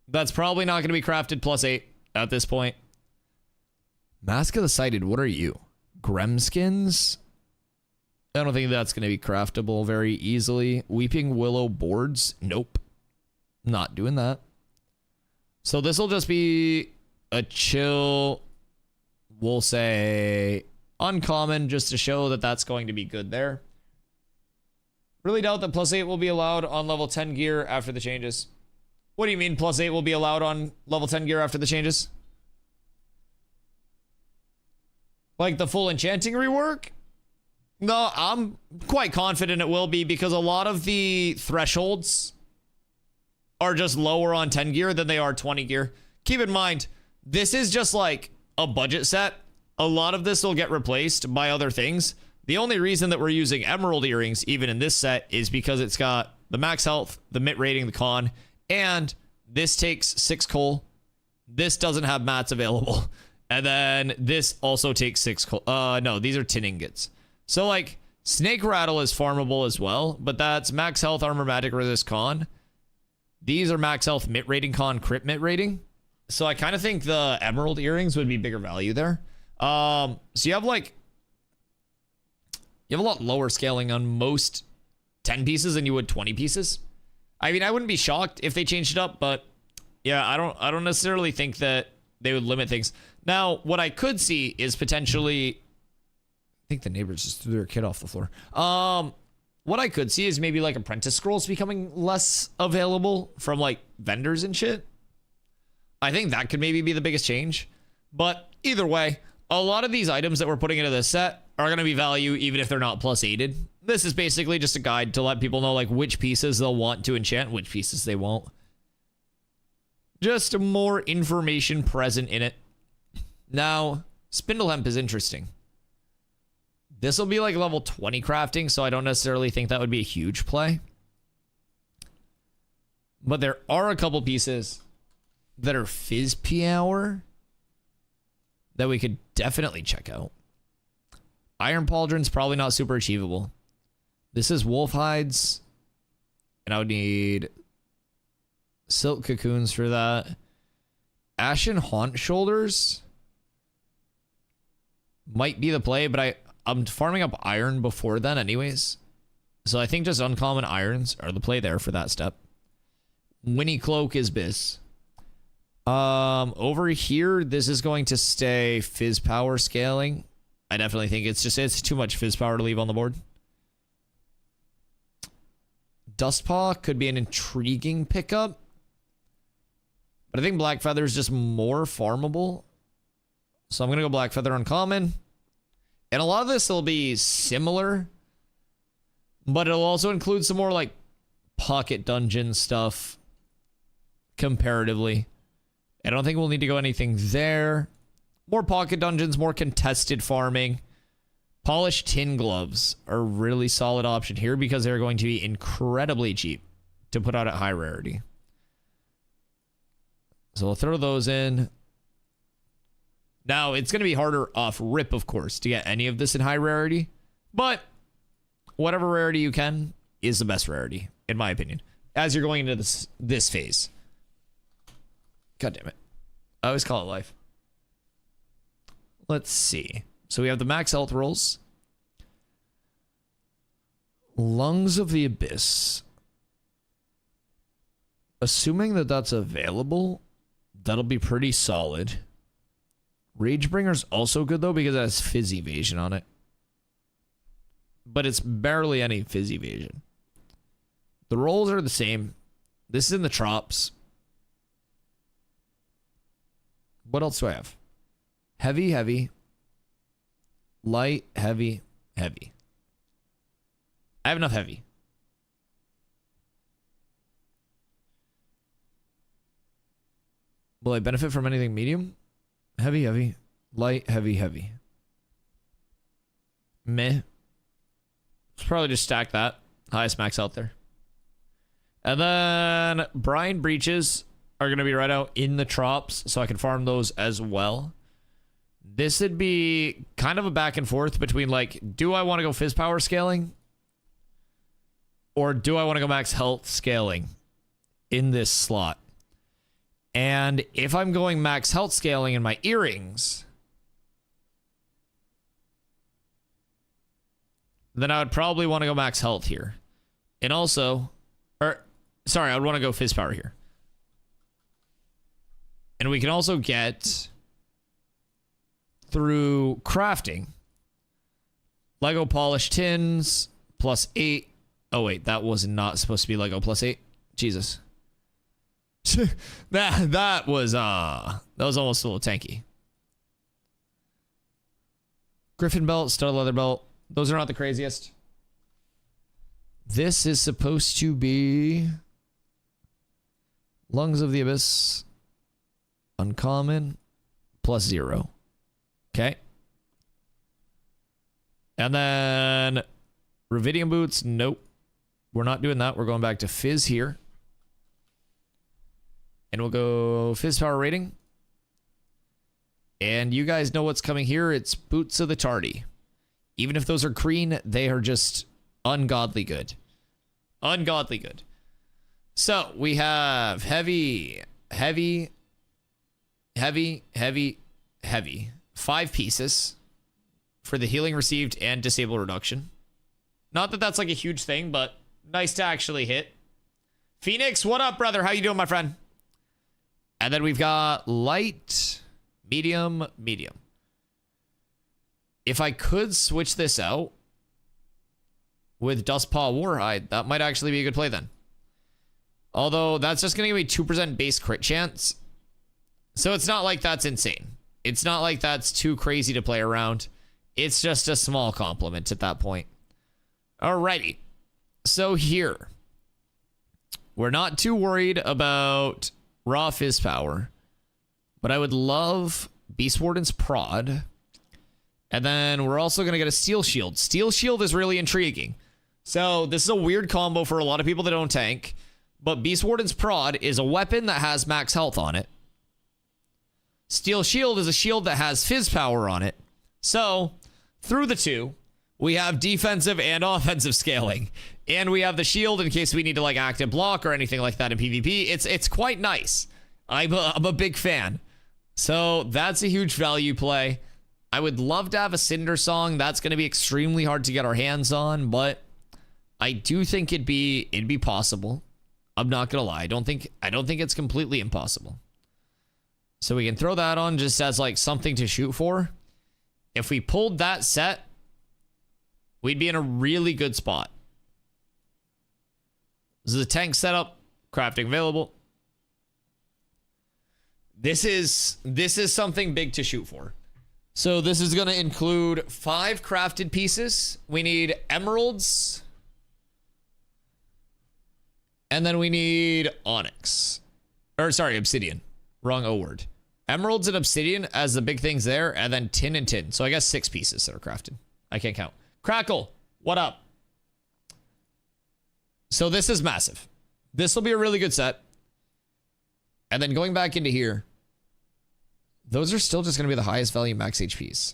That's probably not going to be crafted +8 at this point. Mask of the Sighted, what are you? Gremskins? I don't think that's going to be craftable very easily. Weeping Willow boards? Nope. Not doing that. So this will just be a chill, we'll say, uncommon, just to show that that's going to be good there. Really doubt that +8 will be allowed on level 10 gear after the changes. What do you mean +8 will be allowed on level 10 gear after the changes? Like the full enchanting rework? No, I'm quite confident it will be because a lot of the thresholds are just lower on 10 gear than they are 20 gear. Keep in mind, this is just like a budget set. A lot of this will get replaced by other things. The only reason that we're using emerald earrings, even in this set, is because it's got the max health, the mit rating, the con, and this takes 6 coal. This doesn't have mats available. And then this also takes 6 coal. No, these are tin ingots. So like snake rattle is farmable as well, but that's max health, armor, magic, resist, con. These are max health, mit rating, con, crit mit rating. So I kind of think the emerald earrings would be bigger value there. So you have like, you have a lot lower scaling on most 10 pieces than you would 20 pieces. I mean, I wouldn't be shocked if they changed it up, but yeah, I don't necessarily think that they would limit things. Now, what I could see is potentially, I think the neighbors just threw their kid off the floor. What I could see is maybe like apprentice scrolls becoming less available from like vendors and shit. I think that could maybe be the biggest change. But either way, a lot of these items that we're putting into this set are going to be value even if they're not +8'd. This is basically just a guide to let people know like which pieces they'll want to enchant, which pieces they won't. Just more information present in it. Now, spindle hemp is interesting. This will be like level 20 crafting, so I don't necessarily think that would be a huge play. But there are a couple pieces that are fizz hour that we could definitely check out. Iron pauldron's probably not super achievable. This is wolf hides, and I would need silk cocoons for that. Ashen haunch shoulders might be the play, but I'm farming up iron before then anyways. So I think just uncommon irons are the play there for that step. Winnie cloak is biz. Over here, this is going to stay fizz power scaling. I definitely think it's too much fizz power to leave on the board. Dustpaw could be an intriguing pickup, but I think Black Feather is just more farmable. So I'm going to go Black Feather uncommon. And a lot of this will be similar, but it'll also include some more like pocket dungeon stuff comparatively. I don't think we'll need to go anything there. More pocket dungeons, more contested farming. Polished tin gloves are a really solid option here because they're going to be incredibly cheap to put out at high rarity. So we'll throw those in. Now, it's going to be harder off rip, of course, to get any of this in high rarity. But whatever rarity you can is the best rarity, in my opinion, as you're going into this phase. God damn it. I always call it life. Let's see. So we have the max health rolls. Lungs of the Abyss. Assuming that that's available, that'll be pretty solid. Ragebringer's also good, though, because it has fizz evasion on it. But it's barely any fizz evasion. The rolls are the same. This is in the Trops. What else do I have? Heavy, heavy. Light, heavy, heavy. I have enough heavy. Will I benefit from anything medium? Heavy, heavy. Light, heavy, heavy. Meh. Let's probably just stack that. Highest max out there. And then brine breaches are going to be right out in the Trops, so I can farm those as well. This would be kind of a back and forth between, like, do I want to go fizz power scaling? Or do I want to go max health scaling in this slot? And if I'm going max health scaling in my earrings, then I would probably want to go max health here. And also, I would want to go fizz power here. And we can also get, through crafting, Lego polished tins +8. Oh wait, that was not supposed to be Lego +8. Jesus. that was almost a little tanky. Griffin belt, stud leather belt. Those are not the craziest. This is supposed to be Lungs of the Abyss. Uncommon +0. Okay. And then Ruvidium boots. Nope. We're not doing that. We're going back to fizz here. And we'll go fizz power rating. And you guys know what's coming here. It's Boots of the Tardy. Even if those are green, they are just ungodly good. Ungodly good. So we have heavy, heavy, heavy, heavy, heavy. 5 pieces for the healing received and disable reduction. Not that that's like a huge thing, but nice to actually hit. Phoenix, what up, brother? How you doing, my friend? And then we've got light, medium, medium. If I could switch this out with Dustpaw Warhide, that might actually be a good play then. Although that's just going to give me 2% base crit chance. So it's not like that's insane. It's not like that's too crazy to play around. It's just a small compliment at that point. Alrighty. So here, we're not too worried about raw fizz power. But I would love Beast Warden's prod. And then we're also going to get a Steel Shield. Steel Shield is really intriguing. So this is a weird combo for a lot of people that don't tank. But Beast Warden's prod is a weapon that has max health on it. Steel Shield is a shield that has fizz power on it. So through the two, we have defensive and offensive scaling. And we have the shield in case we need to like active block or anything like that in PvP. It's quite nice. I'm a big fan. So that's a huge value play. I would love to have a Cinder Song. That's going to be extremely hard to get our hands on, but I do think it'd be possible. I'm not going to lie. I don't think it's completely impossible. So we can throw that on just as like something to shoot for. If we pulled that set, we'd be in a really good spot. This is a tank setup, crafting available. This is something big to shoot for. So this is going to include 5 crafted pieces. We need emeralds. And then we need onyx. Or sorry, obsidian. Wrong O word. Emeralds and obsidian as the big things there. And then tin and tin. So I guess 6 pieces that are crafted. I can't count. Crackle, what up? So this is massive. This will be a really good set. And then going back into here. Those are still just going to be the highest value max HPs.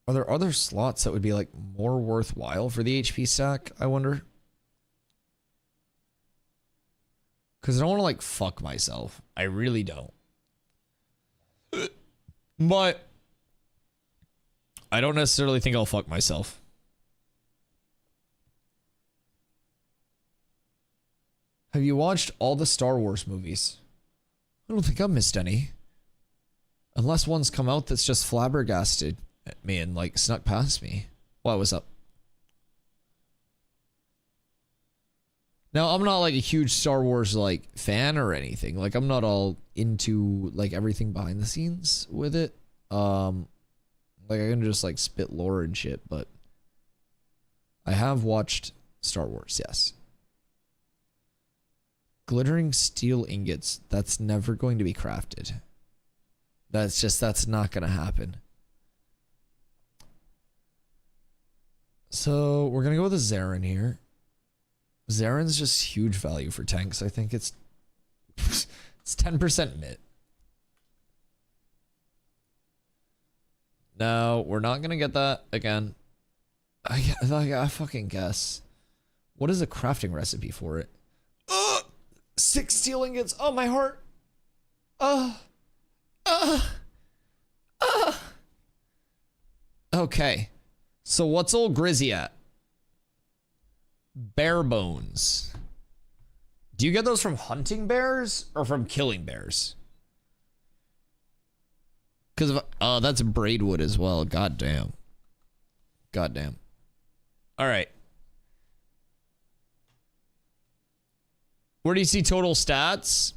Are there other slots that would be like more worthwhile for the HP stack? I wonder. Because I don't want to like fuck myself. I really don't. But I don't necessarily think I'll fuck myself. Have you watched all the Star Wars movies? I don't think I've missed any. Unless one's come out that's just flabbergasted at me and like snuck past me. What was up? Now, I'm not like a huge Star Wars like fan or anything. Like I'm not all into like everything behind the scenes with it. Like I can just like spit lore and shit, but I have watched Star Wars, yes. Glittering steel ingots. That's never going to be crafted. That's not going to happen. So we're going to go with a Zarin here. Zarin's just huge value for tanks. I think it's 10% mid. No, we're not going to get that again. I fucking guess. What is a crafting recipe for it? 6 steel ingots. Oh, my heart. Okay. So what's old Grizzy at? Bear bones. Do you get those from hunting bears or from killing bears? Because that's braidwood as well. God damn. God damn. All right. Where do you see total stats?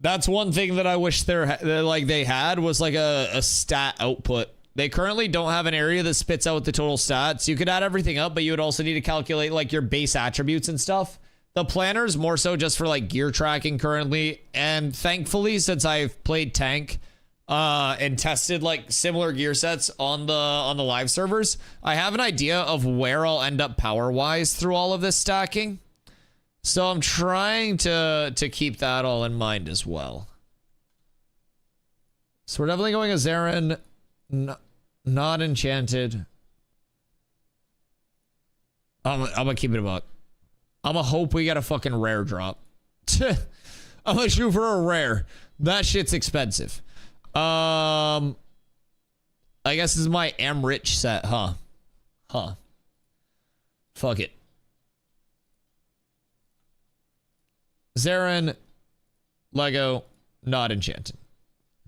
That's one thing that I wish they had was like a stat output. They currently don't have an area that spits out the total stats. You could add everything up, but you would also need to calculate like your base attributes and stuff. The planner's more so just for like gear tracking currently. And thankfully, since I've played tank and tested like similar gear sets on the live servers, I have an idea of where I'll end up power-wise through all of this stacking. So I'm trying to keep that all in mind as well. So we're definitely going a Zarin, not enchanted. I'm gonna keep it a buck. I'm gonna hope we get a fucking rare drop. I'm gonna shoot for a rare. That shit's expensive. I guess this is my am rich set, huh? Fuck it. Zarin, Lego, not enchanted.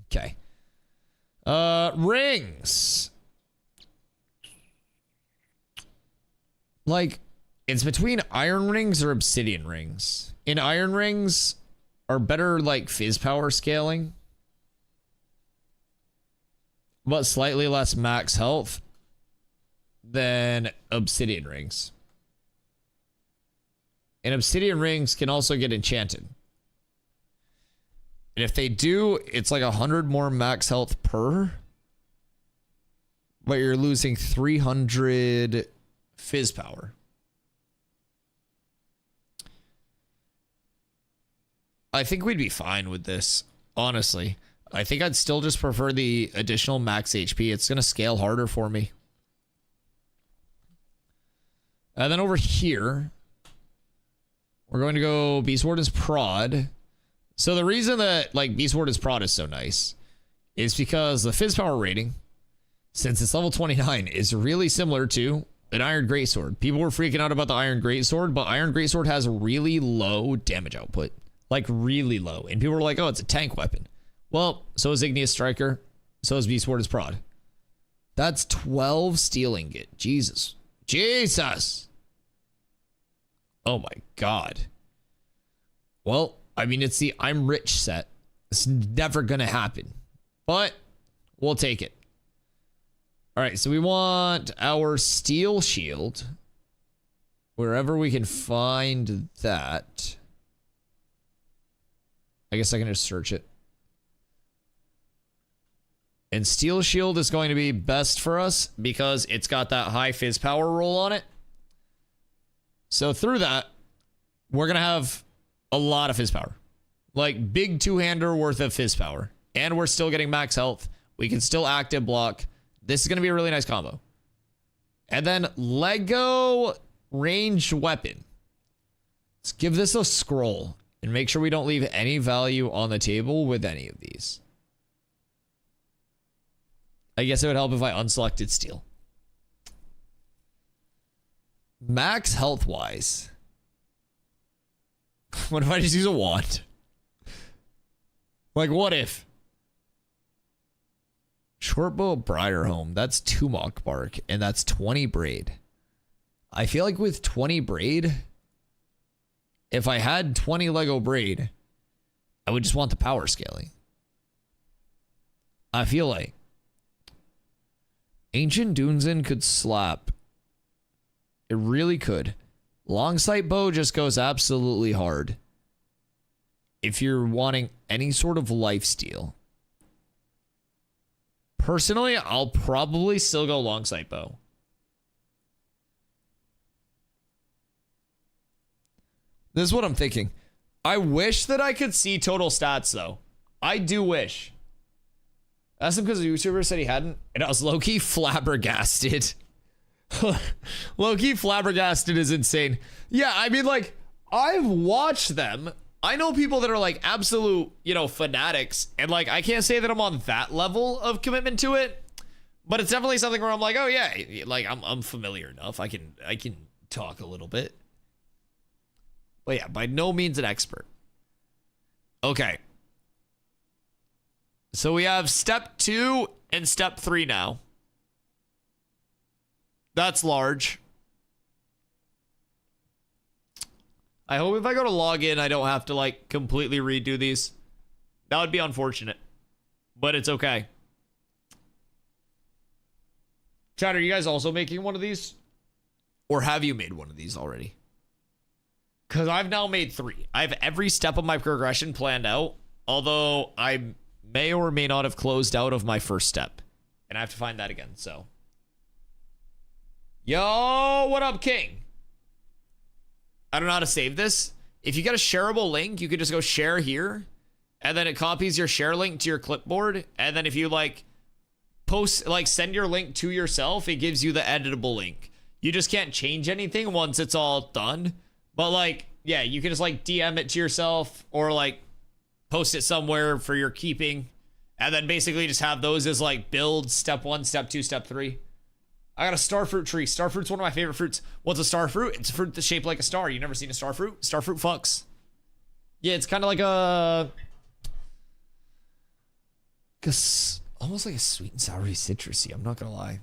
Okay. Rings. Like, it's between iron rings or obsidian rings. In iron rings are better like fizz power scaling, but slightly less max health than obsidian rings. And obsidian rings can also get enchanted. And if they do, it's like 100 more max health per. But you're losing 300 fizz power. I think we'd be fine with this, honestly. I think I'd still just prefer the additional max HP. It's going to scale harder for me. And then over here, we're going to go Beast Warden's Prod. So the reason that like Beast Warden's Prod is so nice is because the fizz power rating, since it's level 29, is really similar to an Iron Greatsword. People were freaking out about the Iron Greatsword, but Iron Greatsword has really low damage output. Like really low. And people were like, oh, it's a tank weapon. Well, so is Igneous Striker. So is Beast Warden's Prod. That's 12 steel ingot. Jesus. Jesus. Oh my God. Well, I mean, it's the I'm rich set. It's never going to happen. But we'll take it. All right, so we want our steel shield. Wherever we can find that. I guess I can just search it. And steel shield is going to be best for us because it's got that high fizz power roll on it. So through that, we're going to have a lot of fizz power. Like big two-hander worth of fizz power. And we're still getting max health. We can still active block. This is going to be a really nice combo. And then Lego ranged weapon. Let's give this a scroll and make sure we don't leave any value on the table with any of these. I guess it would help if I unselected steel. Max health wise. What if I just use a wand? Like what if? Shortbow Briarhome, that's 2 mock bark, and that's 20 braid. I feel like with 20 braid, if I had 20 Lego braid, I would just want the power scaling. I feel like Ancient Dunzen could slap. It really could. Long sight bow just goes absolutely hard. If you're wanting any sort of lifesteal. Personally, I'll probably still go long sight bow. This is what I'm thinking. I wish that I could see total stats, though. I do wish. That's because the YouTuber said he hadn't, and I was low-key flabbergasted. Low-key flabbergasted is insane. Yeah, I mean, like, I've watched them. I know people that are, like, absolute, you know, fanatics, and, like, I can't say that I'm on that level of commitment to it, but it's definitely something where I'm like, oh, yeah, like, I'm familiar enough. I can talk a little bit. But yeah, by no means an expert. Okay. So we have step 2 and step 3 now. That's large. I hope if I go to log in, I don't have to like completely redo these. That would be unfortunate, but it's okay. Chad, are you guys also making one of these? Or have you made one of these already? Because I've now made 3. I have every step of my progression planned out, although I may or may not have closed out of my first step. And I have to find that again, so. Yo, what up, King? I don't know how to save this. If you get a shareable link, you could just go share here, and then it copies your share link to your clipboard, and then if you, like, post, like, send your link to yourself, it gives you the editable link. You just can't change anything once it's all done. But, like, yeah, you can just, like, DM it to yourself or, like, post it somewhere for your keeping. And then basically just have those as, like, build step 1, step 2, step 3. I got a starfruit tree. Starfruit's one of my favorite fruits. What's a starfruit? It's a fruit that's shaped like a star. You never seen a starfruit? Starfruit fucks. Yeah, it's kind of like almost like a sweet and soury citrusy. I'm not going to lie.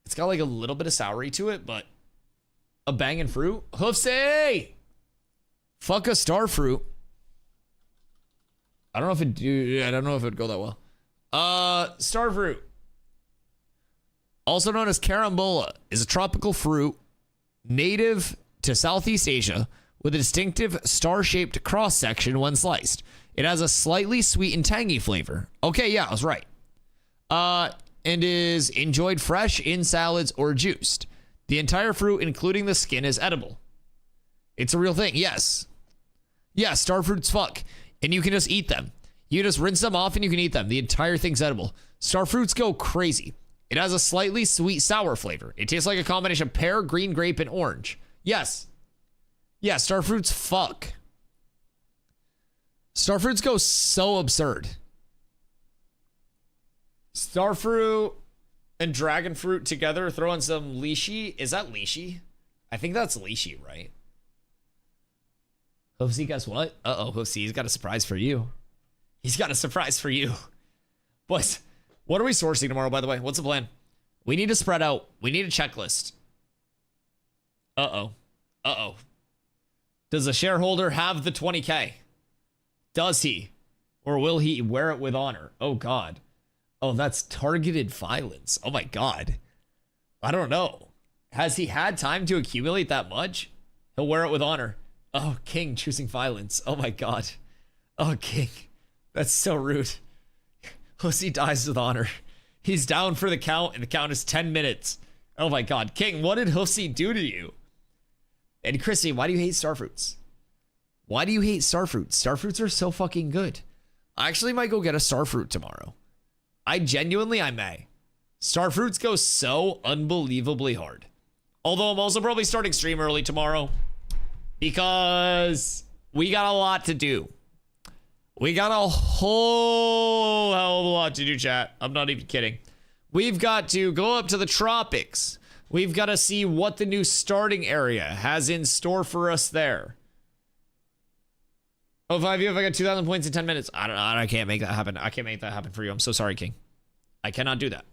It's got, like, a little bit of soury to it, but a banging fruit? Hoofsy! Fuck a starfruit. I don't know if it'd go that well. Starfruit, also known as carambola, is a tropical fruit native to Southeast Asia with a distinctive star-shaped cross-section when sliced. It has a slightly sweet and tangy flavor. Okay, yeah, I was right. And is enjoyed fresh in salads or juiced. The entire fruit, including the skin, is edible. It's a real thing, yes. Yeah, star fruits fuck. And you can just eat them. You just rinse them off and you can eat them. The entire thing's edible. Star fruits go crazy. It has a slightly sweet sour flavor. It tastes like a combination of pear, green grape, and orange. Yes. Yeah, star fruits fuck. Star fruits go so absurd. Star fruit and dragon fruit together. Throw in some lychee. Is that lychee? I think that's lychee, right? Hoofsy, guess what? Uh-oh, Hoofsy, he's got a surprise for you. He's got a surprise for you. But what are we sourcing tomorrow, by the way? What's the plan? We need to spread out. We need a checklist. Uh-oh. Uh-oh. Does the shareholder have the 20K? Does he? Or will he wear it with honor? Oh, God. Oh, that's targeted violence. Oh, my God. I don't know. Has he had time to accumulate that much? He'll wear it with honor. Oh, King choosing violence. Oh, my God. Oh, King. That's so rude. Pussy dies with honor. He's down for the count, and the count is 10 minutes. Oh, my God. King, what did Hussy do to you? And Chrissy, why do you hate starfruits? Why do you hate starfruits? Starfruits are so fucking good. I actually might go get a starfruit tomorrow. I may. Starfruits go so unbelievably hard. Although I'm also probably starting stream early tomorrow because we got a lot to do. We got a whole hell of a lot to do, chat. I'm not even kidding. We've got to go up to the tropics. We've got to see what the new starting area has in store for us there. Oh, 5U, if I got 2,000 points in 10 minutes. I don't know. I can't make that happen. I can't make that happen for you. I'm so sorry, King. I cannot do that.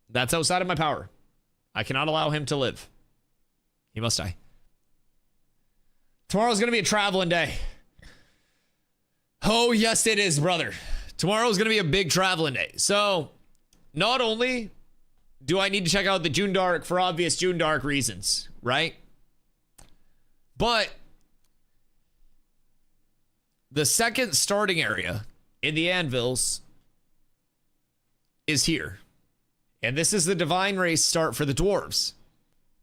That's outside of my power. I cannot allow him to live. He must die. Tomorrow's going to be a traveling day. Oh, yes, it is, brother. Tomorrow's going to be a big traveling day. So, not only do I need to check out the JUNDARK for obvious JUNDARK reasons, right? But the second starting area in the anvils is here. And this is the divine race start for the dwarves.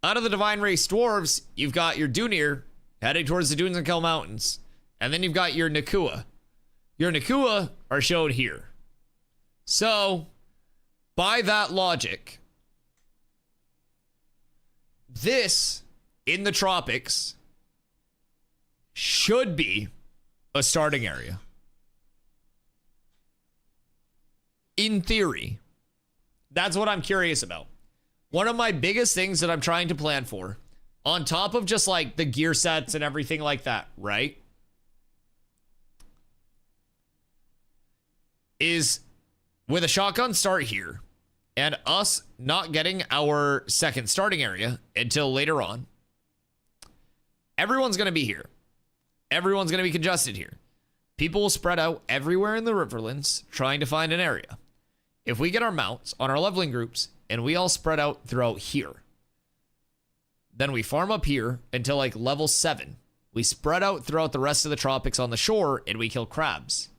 Out of the divine race dwarves, you've got your Dunir heading towards the Dunes and Kel Mountains. And then you've got your Nakua. Your Nakua are shown here. So, by that logic, this in the tropics should be a starting area. In theory. That's what I'm curious about. One of my biggest things that I'm trying to plan for, on top of just like the gear sets and everything like that, right? Is with a shotgun start here and us not getting our second starting area until later on, everyone's going to be here. Everyone's going to be congested here. People will spread out everywhere in the Riverlands trying to find an area. If we get our mounts on our leveling groups and we all spread out throughout here, then we farm up here until like level 7. We spread out throughout the rest of the tropics on the shore and we kill crabs.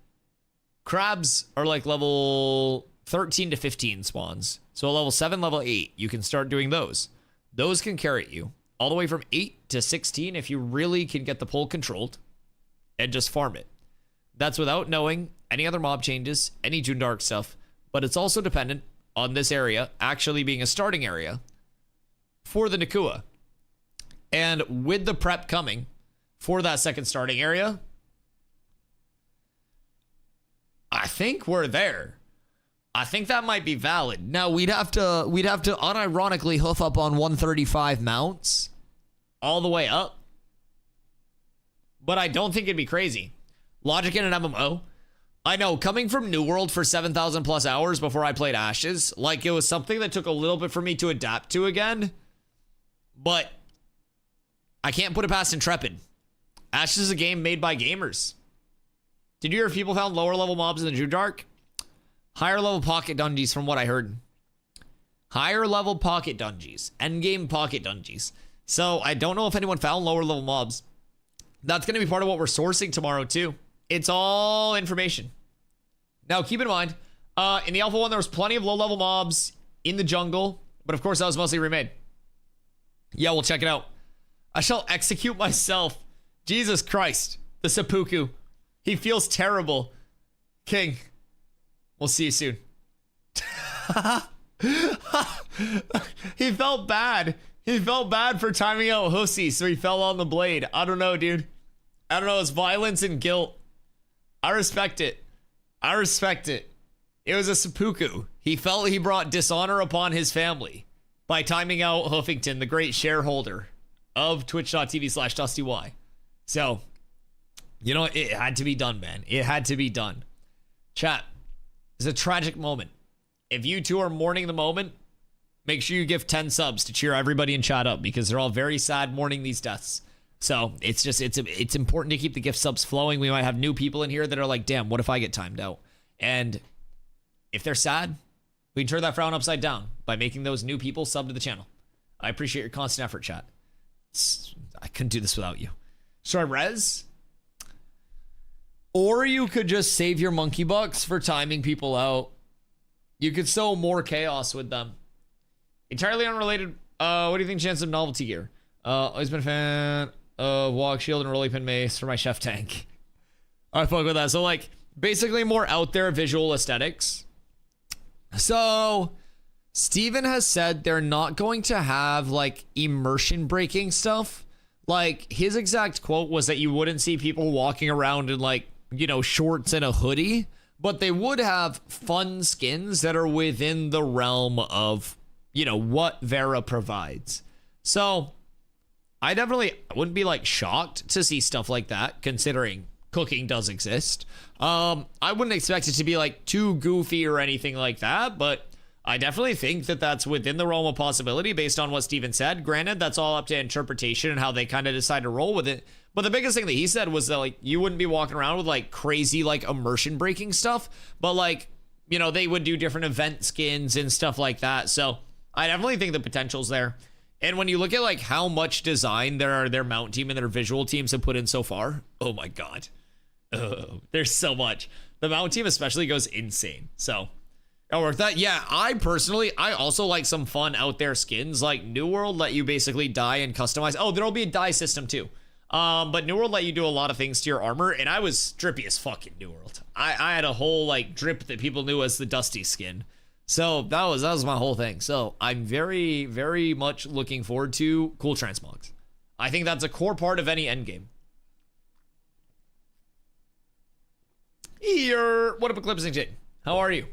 Crabs are like level 13 to 15 spawns. So level 7, level 8, you can start doing those. Those can carry you all the way from 8 to 16 if you really can get the pull controlled and just farm it. That's without knowing any other mob changes, any JUNDARK stuff, but it's also dependent on this area actually being a starting area for the Nakua. And with the prep coming for that second starting area, I think we're there. I think that might be valid. Now we'd have to unironically hoof up on 135 mounts all the way up. But I don't think it'd be crazy. Logic in an MMO. I know, coming from New World for 7,000 plus hours before I played Ashes, like it was something that took a little bit for me to adapt to again. But I can't put it past Intrepid. Ashes is a game made by gamers. Did you hear if people found lower level mobs in the JUNDARK? Higher level pocket dungeons from what I heard. Higher level pocket dungeons. Endgame pocket dungeons. So I don't know if anyone found lower level mobs. That's going to be part of what we're sourcing tomorrow too. It's all information. Now keep in mind, in the Alpha 1, there was plenty of low level mobs in the jungle, but of course that was mostly remade. Yeah, we'll check it out. I shall execute myself. Jesus Christ. The seppuku. He feels terrible. King. We'll see you soon. He felt bad. He felt bad for timing out Hussy, so he fell on the blade. I don't know, dude. I don't know. It's violence and guilt. I respect it. I respect it. It was a seppuku. He felt he brought dishonor upon his family by timing out Hoofington, the great shareholder of twitch.tv/DustyWhy. So, you know, it had to be done, man. It had to be done. Chat, it's a tragic moment. If you two are mourning the moment, make sure you give 10 subs to cheer everybody in chat up, because they're all very sad mourning these deaths. So it's important to keep the gift subs flowing. We might have new people in here that are like, damn, what if I get timed out? And if they're sad, we can turn that frown upside down by making those new people sub to the channel. I appreciate your constant effort, chat. I couldn't do this without you. Should I res? Or you could just save your monkey bucks for timing people out. You could sow more chaos with them. Entirely unrelated. What do you think chance of novelty gear? Always been a fan of walk shield and rolling pin mace for my chef tank. I fuck with that. So like basically more out there visual aesthetics. So Steven has said they're not going to have like immersion breaking stuff. Like his exact quote was that you wouldn't see people walking around in like, you know, shorts and a hoodie, but they would have fun skins that are within the realm of, you know, what Vera provides. So I wouldn't be like shocked to see stuff like that, considering cooking does exist. I wouldn't expect it to be like too goofy or anything like that, but I definitely think that that's within the realm of possibility based on what Steven said. Granted, that's all up to interpretation and how they kind of decide to roll with it. But the biggest thing that he said was that like you wouldn't be walking around with like crazy like immersion breaking stuff, but like, you know, they would do different event skins and stuff like that. So I definitely think the potential's there. And when you look at like how much design their mount team and their visual teams have put in so far, oh my god, there's so much. The mount team especially goes insane. So I'll work that. Yeah, I also like some fun out there skins. Like New World let you basically dye and customize. Oh, there'll be a dye system too. But New World let you do a lot of things to your armor, and I was drippy as fuck in New World. I had a whole like drip that people knew as the Dusty skin. So that was my whole thing. So I'm very, very much looking forward to cool transmogs. I think that's a core part of any endgame. Here, what up, Eclipsing Jade? How are you?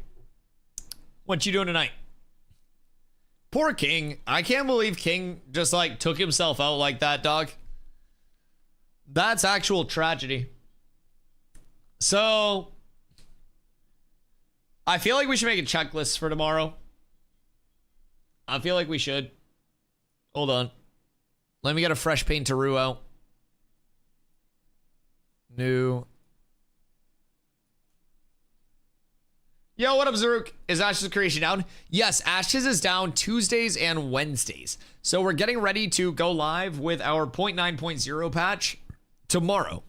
What you doing tonight? Poor King. I can't believe King just like took himself out like that, dog. That's actual tragedy. So I feel like we should make a checklist for tomorrow. I feel like we should. Hold on. Let me get a fresh painteroo out. New. Yo, what up, Zaruk? Is Ashes of Creation down? Yes, Ashes is down Tuesdays and Wednesdays. So we're getting ready to go live with our 0.9.0 patch tomorrow.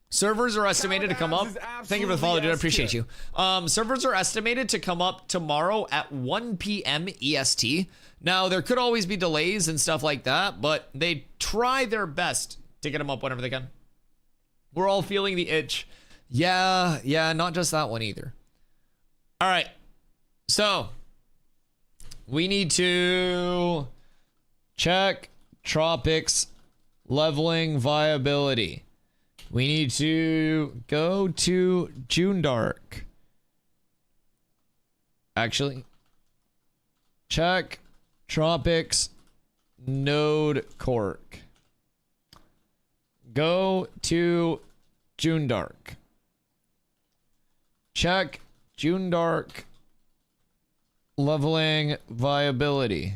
Servers are estimated to come up. Thank you for the follow, dude. I appreciate you. Servers are estimated to come up tomorrow at 1 p.m. EST. Now, there could always be delays and stuff like that, but they try their best to get them up whenever they can. We're all feeling the itch. Yeah, not just that one either. All right. So, we need to check Tropics leveling viability. We need to go to JUNDARK. Actually, check Tropics node cork. Go to JUNDARK. Check JUNDARK leveling viability.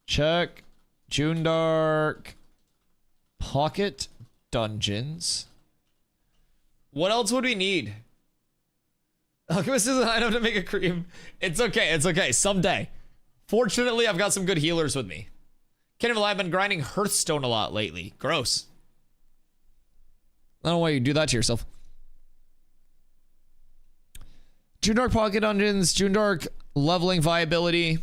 Check JUNDARK pocket dungeons. What else would we need? Alchemist is an item to make a cream. It's okay. Someday. Fortunately, I've got some good healers with me. Kenville, I've been grinding Hearthstone a lot lately. Gross. I don't know why you do that to yourself. JUNDARK Pocket Dungeons, JUNDARK leveling viability.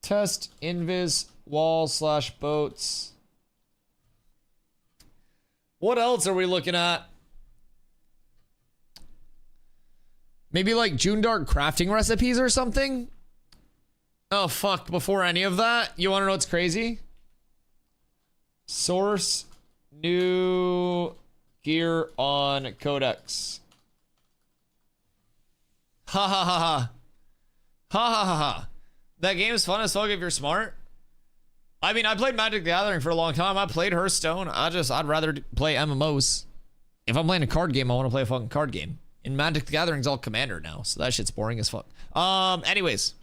Test invis wall / boats. What else are we looking at? Maybe like JUNDARK crafting recipes or something? Oh, fuck. Before any of that, you want to know what's crazy? Source new gear on Codex. Ha ha ha ha. Ha ha ha ha. That game is fun as fuck if you're smart. I mean, I played Magic the Gathering for a long time. I played Hearthstone. I'd rather play MMOs. If I'm playing a card game, I want to play a fucking card game. And Magic the Gathering's all Commander now, so that shit's boring as fuck. Anyways.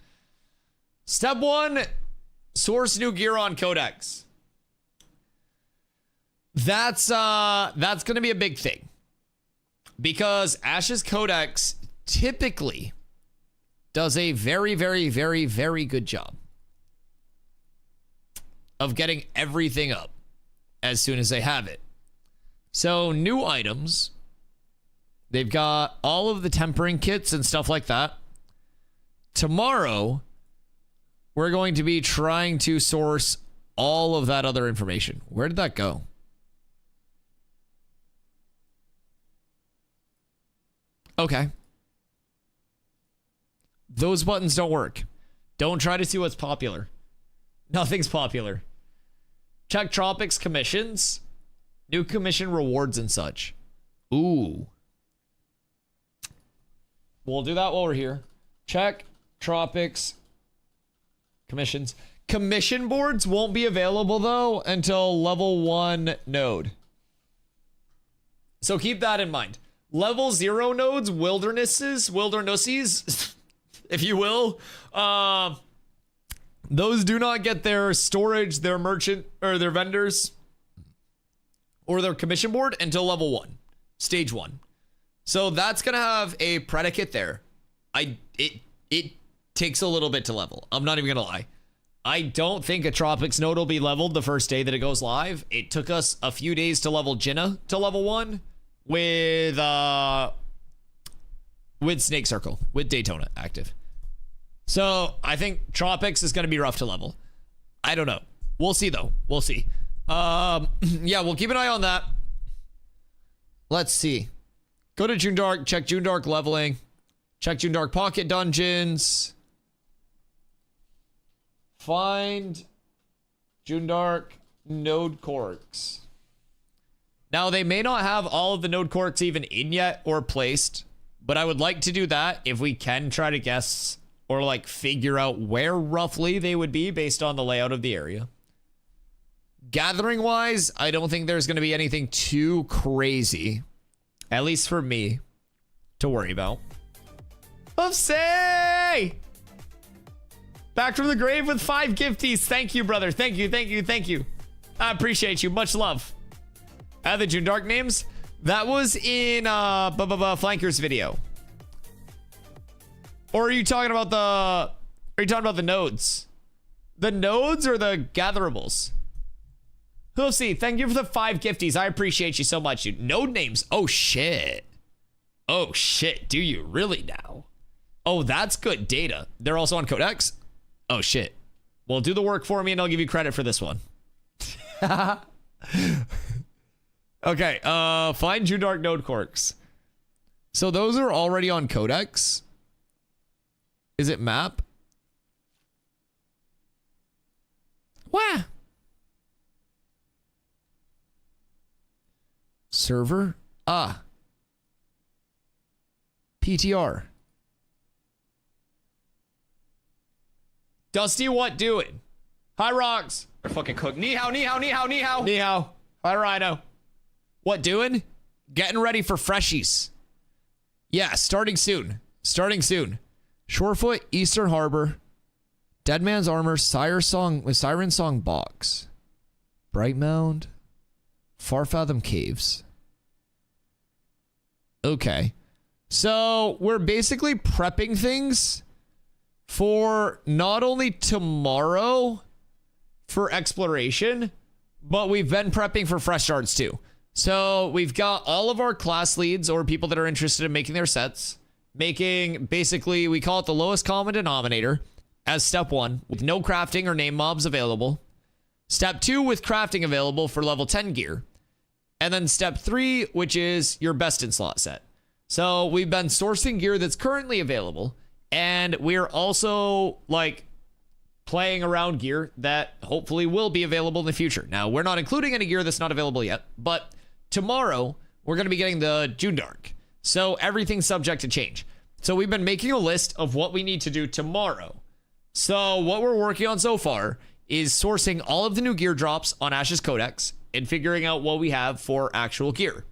Step 1, source new gear on Codex. That's gonna be a big thing. Because Ash's Codex typically does a very, very, very, very good job of getting everything up as soon as they have it. So new items, they've got all of the tempering kits and stuff like that. Tomorrow, we're going to be trying to source all of that other information. Where did that go? Okay. Those buttons don't work. Don't try to see what's popular. Nothing's popular. Check Tropics commissions. New commission rewards and such. Ooh. We'll do that while we're here. Check Tropics commissions. Commission boards won't be available though until level 1 node. So keep that in mind. Level 0 nodes, wildernesses, if you will, those do not get their storage, their merchant, or their vendors, or their commission board until level 1, stage 1. So that's gonna have a predicate there. It takes a little bit to level. I'm not even gonna lie. I don't think a Tropics node will be leveled the first day that it goes live. It took us a few days to level Jinna to level 1 with Snake Circle, with Daytona active. So I think Tropics is gonna be rough to level. I don't know. We'll see though. We'll see. Yeah, we'll keep an eye on that. Let's see. Go to JUNDARK, check JUNDARK leveling, check JUNDARK Pocket Dungeons. Find JUNDARK node corks. Now, they may not have all of the node corks even in yet or placed, but I would like to do that if we can try to guess or like figure out where roughly they would be based on the layout of the area. Gathering wise, I don't think there's going to be anything too crazy, at least for me, to worry about. Oopsie! Back from the grave with 5 gifties. Thank you, brother. Thank you, thank you, thank you. I appreciate you. Much love. The JUNDARK names. That was in Flanker's video. Or are you talking about the nodes? The nodes or the gatherables? Hoofsy, thank you for the 5 gifties. I appreciate you so much, dude. Node names. Oh shit. Oh shit. Do you really now? Oh, that's good data. They're also on Codex? Oh shit. Well, do the work for me and I'll give you credit for this one. Okay, find JUNDARK node corks. So those are already on Codex. Is it map? Wah. Server? Ah. PTR. Dusty, what doing? Hi, Rocks. They're fucking cooked. Ni hao, ni hao, ni hao, ni hao. Ni hao. Hi, Rhino. What doing? Getting ready for freshies. Yeah, starting soon. Starting soon. Shorefoot, Eastern Harbor, Dead Man's Armor, Siren Song Box, Bright Mound, Far Fathom Caves. Okay. So we're basically prepping things for not only tomorrow for exploration, but we've been prepping for fresh starts too. So we've got all of our class leads or people that are interested in making their sets, making basically, we call it the lowest common denominator as step 1 with no crafting or name mobs available. Step 2 with crafting available for level 10 gear. And then step 3, which is your best in slot set. So we've been sourcing gear that's currently available, and we're also like playing around gear that hopefully will be available in the future. Now, we're not including any gear that's not available yet, but tomorrow we're going to be getting the JUNDARK. So everything's subject to change. So we've been making a list of what we need to do tomorrow. So what we're working on so far is sourcing all of the new gear drops on Ash's Codex and figuring out what we have for actual gear.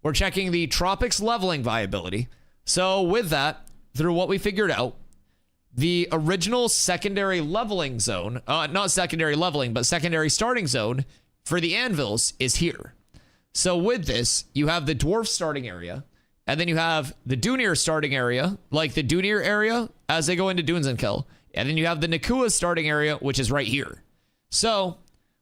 We're checking the Tropics leveling viability. So with that, through what we figured out, the original secondary leveling zone, not secondary leveling, but secondary starting zone for the anvils is here. So with this, you have the dwarf starting area, and then you have the Dunir starting area, like the Dunir area as they go into Dunes and Kill. And then you have the Nakua starting area, which is right here. So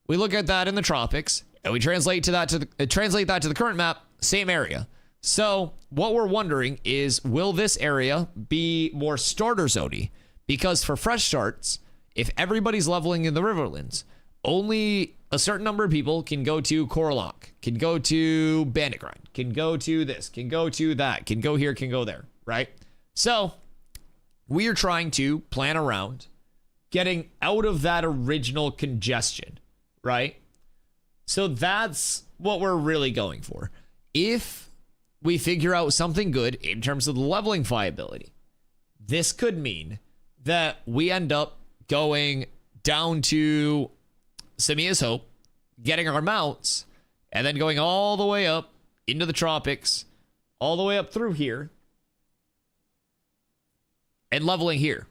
we look at that in the tropics, and we translate that to the current map, same area. So what we're wondering is, will this area be more starter zoney? Because for fresh starts, if everybody's leveling in the Riverlands, only a certain number of people can go to Koralok, can go to Bandit Grind, can go to this, can go to that, can go here, can go there, right? So we are trying to plan around getting out of that original congestion, right? So that's what we're really going for. If we figure out something good in terms of the leveling viability, this could mean that we end up going down to Samia's Hope, getting our mounts, and then going all the way up into the tropics, all the way up through here, and leveling here.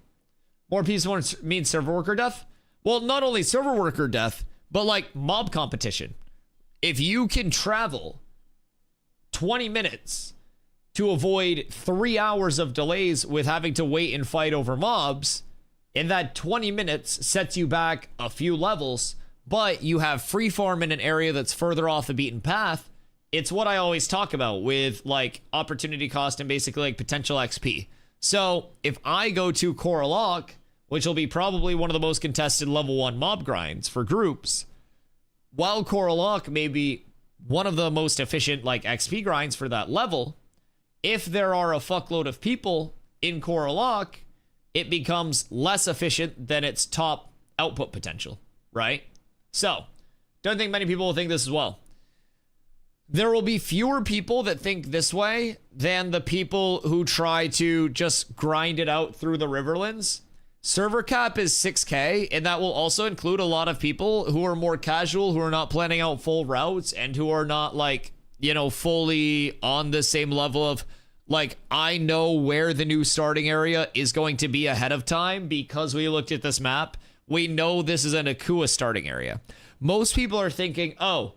More peaceful means server worker death? Well, not only server worker death, but like mob competition. If you can travel 20 minutes to avoid 3 hours of delays with having to wait and fight over mobs, and that 20 minutes sets you back a few levels, but you have free farm in an area that's further off the beaten path, it's what I always talk about with like opportunity cost and basically like potential XP. So if I go to Koralok, which will be probably one of the most contested level 1 mob grinds for groups, while Koralok may be one of the most efficient like XP grinds for that level, if there are a fuckload of people in Koralok, it becomes less efficient than its top output potential, right? So, don't think many people will think this as well. There will be fewer people that think this way than the people who try to just grind it out through the Riverlands. Server cap is 6K, and that will also include a lot of people who are more casual, who are not planning out full routes, and who are not like, you know, fully on the same level of like, I know where the new starting area is going to be ahead of time because we looked at this map. We know this is an Akua starting area. Most people are thinking, oh,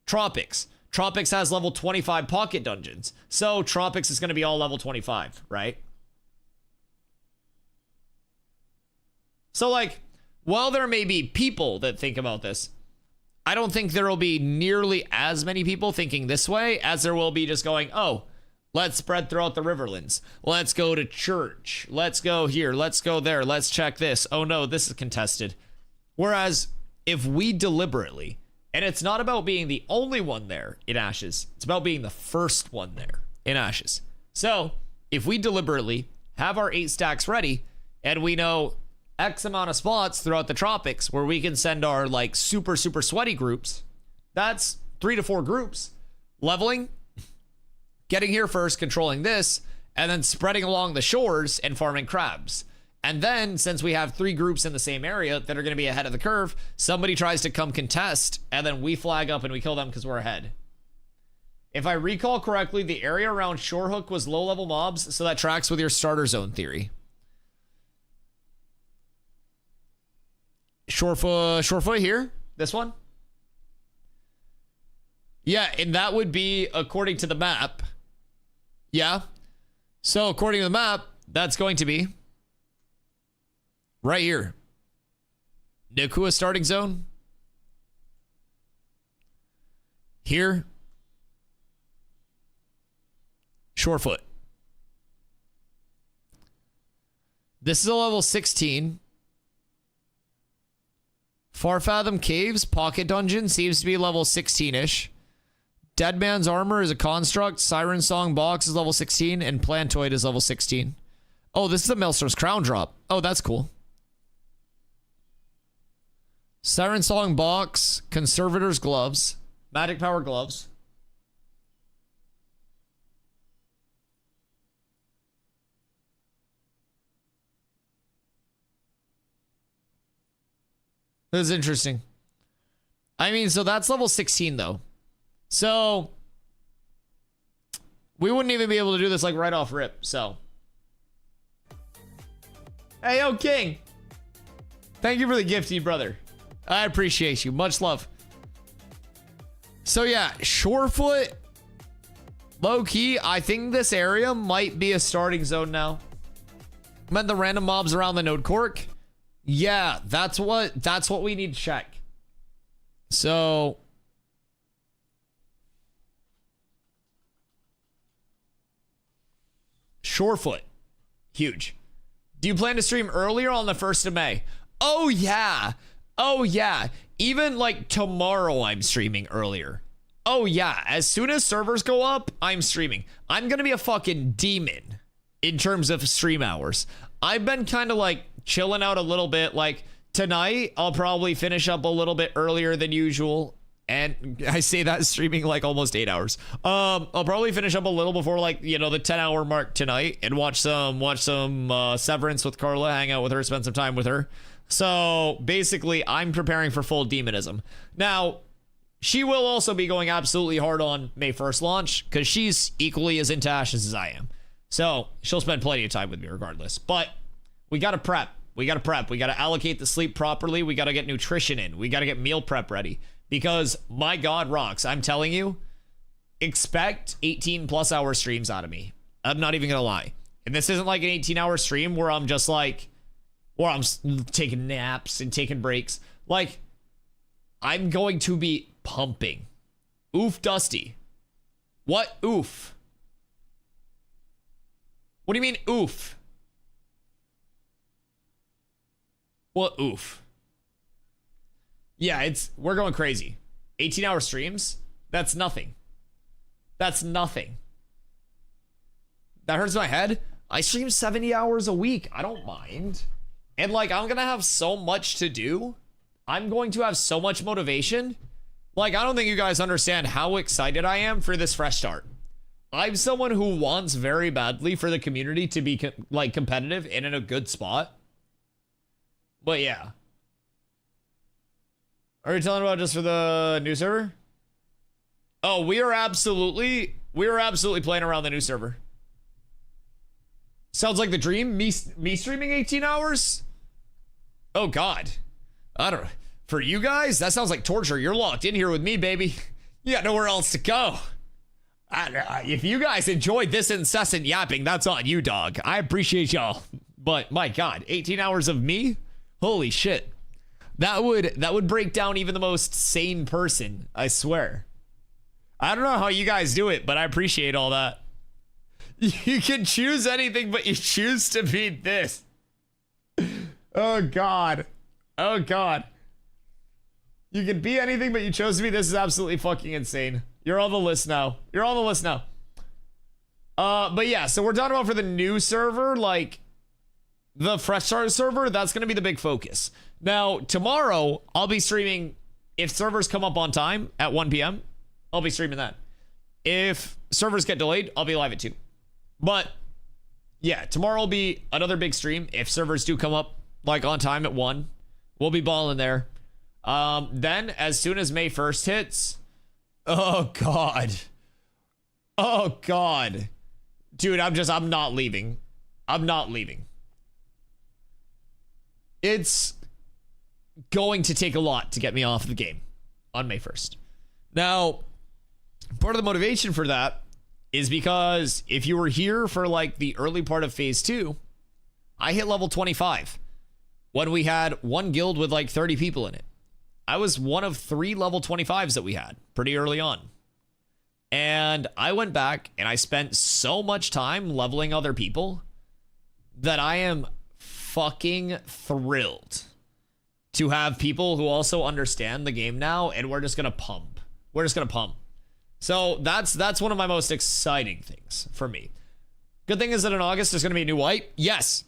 Tropics. Tropics has level 25 pocket dungeons. So Tropics is going to be all level 25, right? So like, while there may be people that think about this, I don't think there will be nearly as many people thinking this way as there will be just going, oh, let's spread throughout the Riverlands. Let's go to church. Let's go here. Let's go there. Let's check this. Oh no, this is contested. Whereas if we deliberately, and it's not about being the only one there in Ashes, it's about being the first one there in Ashes. So if we deliberately have our 8 stacks ready and we know X amount of spots throughout the tropics where we can send our like super sweaty groups, that's 3 to 4 groups leveling, getting here first, controlling this, and then spreading along the shores and farming crabs. And then since we have 3 groups in the same area that are going to be ahead of the curve, somebody tries to come contest and then we flag up and we kill them because we're ahead. If I recall correctly, the area around Shorehook was low level mobs, so that tracks with your starter zone theory. Shorefoot here, this one. Yeah, and that would be according to the map. Yeah. So according to the map, that's going to be Right here. Nakua starting zone. Here. Shorefoot. This is a level 16. Farfathom Caves, Pocket Dungeon, seems to be level 16-ish. Dead Man's Armor is a construct. Siren Song Box is level 16. And Plantoid is level 16. Oh, this is a Maelstrom's Crown drop. Oh, that's cool. Siren Song Box, Conservator's Gloves, Magic Power Gloves. This is interesting. I mean, so that's level 16 though. So we wouldn't even be able to do this like right off rip. So, hey, yo, King. Thank you for the gift, you brother. I appreciate you. Much love. So yeah, Shorefoot, low key, I think this area might be a starting zone now. Met the random mobs around the node cork. Yeah, that's what we need to check. So Shorefoot, huge. Do you plan to stream earlier on the 1st of May? Oh yeah. Oh yeah. Even like tomorrow I'm streaming earlier. Oh yeah. As soon as servers go up, I'm streaming. I'm gonna be a fucking demon in terms of stream hours. I've been kind of like chilling out a little bit. Like tonight, I'll probably finish up a little bit earlier than usual. And I say that streaming like almost 8 hours. I'll probably finish up a little before like, you know, the 10-hour mark tonight and watch some Severance with Carla, hang out with her, spend some time with her. So basically, I'm preparing for full demonism. Now, she will also be going absolutely hard on May 1st launch because she's equally as into Ashes as I am. So she'll spend plenty of time with me regardless. But we got to prep. We got to prep. We got to allocate the sleep properly. We got to get nutrition in. We got to get meal prep ready. Because, my God, Rocks, I'm telling you, expect 18+ hour streams out of me. I'm not even going to lie. And this isn't like an 18-hour stream where I'm just like, or I'm taking naps and taking breaks. Like, I'm going to be pumping. Oof, Dusty. What oof? What do you mean oof? What oof? Yeah, we're going crazy. 18-hour streams? That's nothing. That's nothing. That hurts my head. I stream 70 hours a week. I don't mind. And like, I'm gonna have so much to do. I'm going to have so much motivation. Like, I don't think you guys understand how excited I am for this fresh start. I'm someone who wants very badly for the community to be like competitive and in a good spot. But yeah. Are you telling about just for the new server? Oh, we are absolutely playing around the new server. Sounds like the dream. Me streaming 18 hours? Oh God. I don't know. For you guys, that sounds like torture. You're locked in here with me, baby. You got nowhere else to go. If you guys enjoyed this incessant yapping, that's on you, dog. I appreciate y'all. But my God, 18 hours of me? Holy shit. That would break down even the most sane person, I swear. I don't know how you guys do it, but I appreciate all that. You can choose anything, but you choose to be this. Oh God. Oh God. You can be anything, but you chose to be this is absolutely fucking insane. You're on the list now. You're on the list now. But yeah, so we're talking about for the new server, like the fresh start server, that's going to be the big focus. Now, tomorrow, I'll be streaming, if servers come up on time at 1 p.m., I'll be streaming that. If servers get delayed, I'll be live at 2. But, yeah, tomorrow will be another big stream. If servers do come up, like, on time at 1, we'll be balling there. Then, as soon as May 1st hits, oh, God. Oh, God. Dude, I'm not leaving. I'm not leaving. It's going to take a lot to get me off the game on May 1st. Now, part of the motivation for that is because if you were here for like the early part of phase 2, I hit level 25. when we had one guild with like 30 people in it. I was one of 3 level 25s that we had pretty early on. And I went back and I spent so much time leveling other people that I am fucking thrilled to have people who also understand the game now, and we're just gonna pump. We're just gonna pump. So that's one of my most exciting things for me. Good thing is that in August there's gonna be a new wipe. Yes.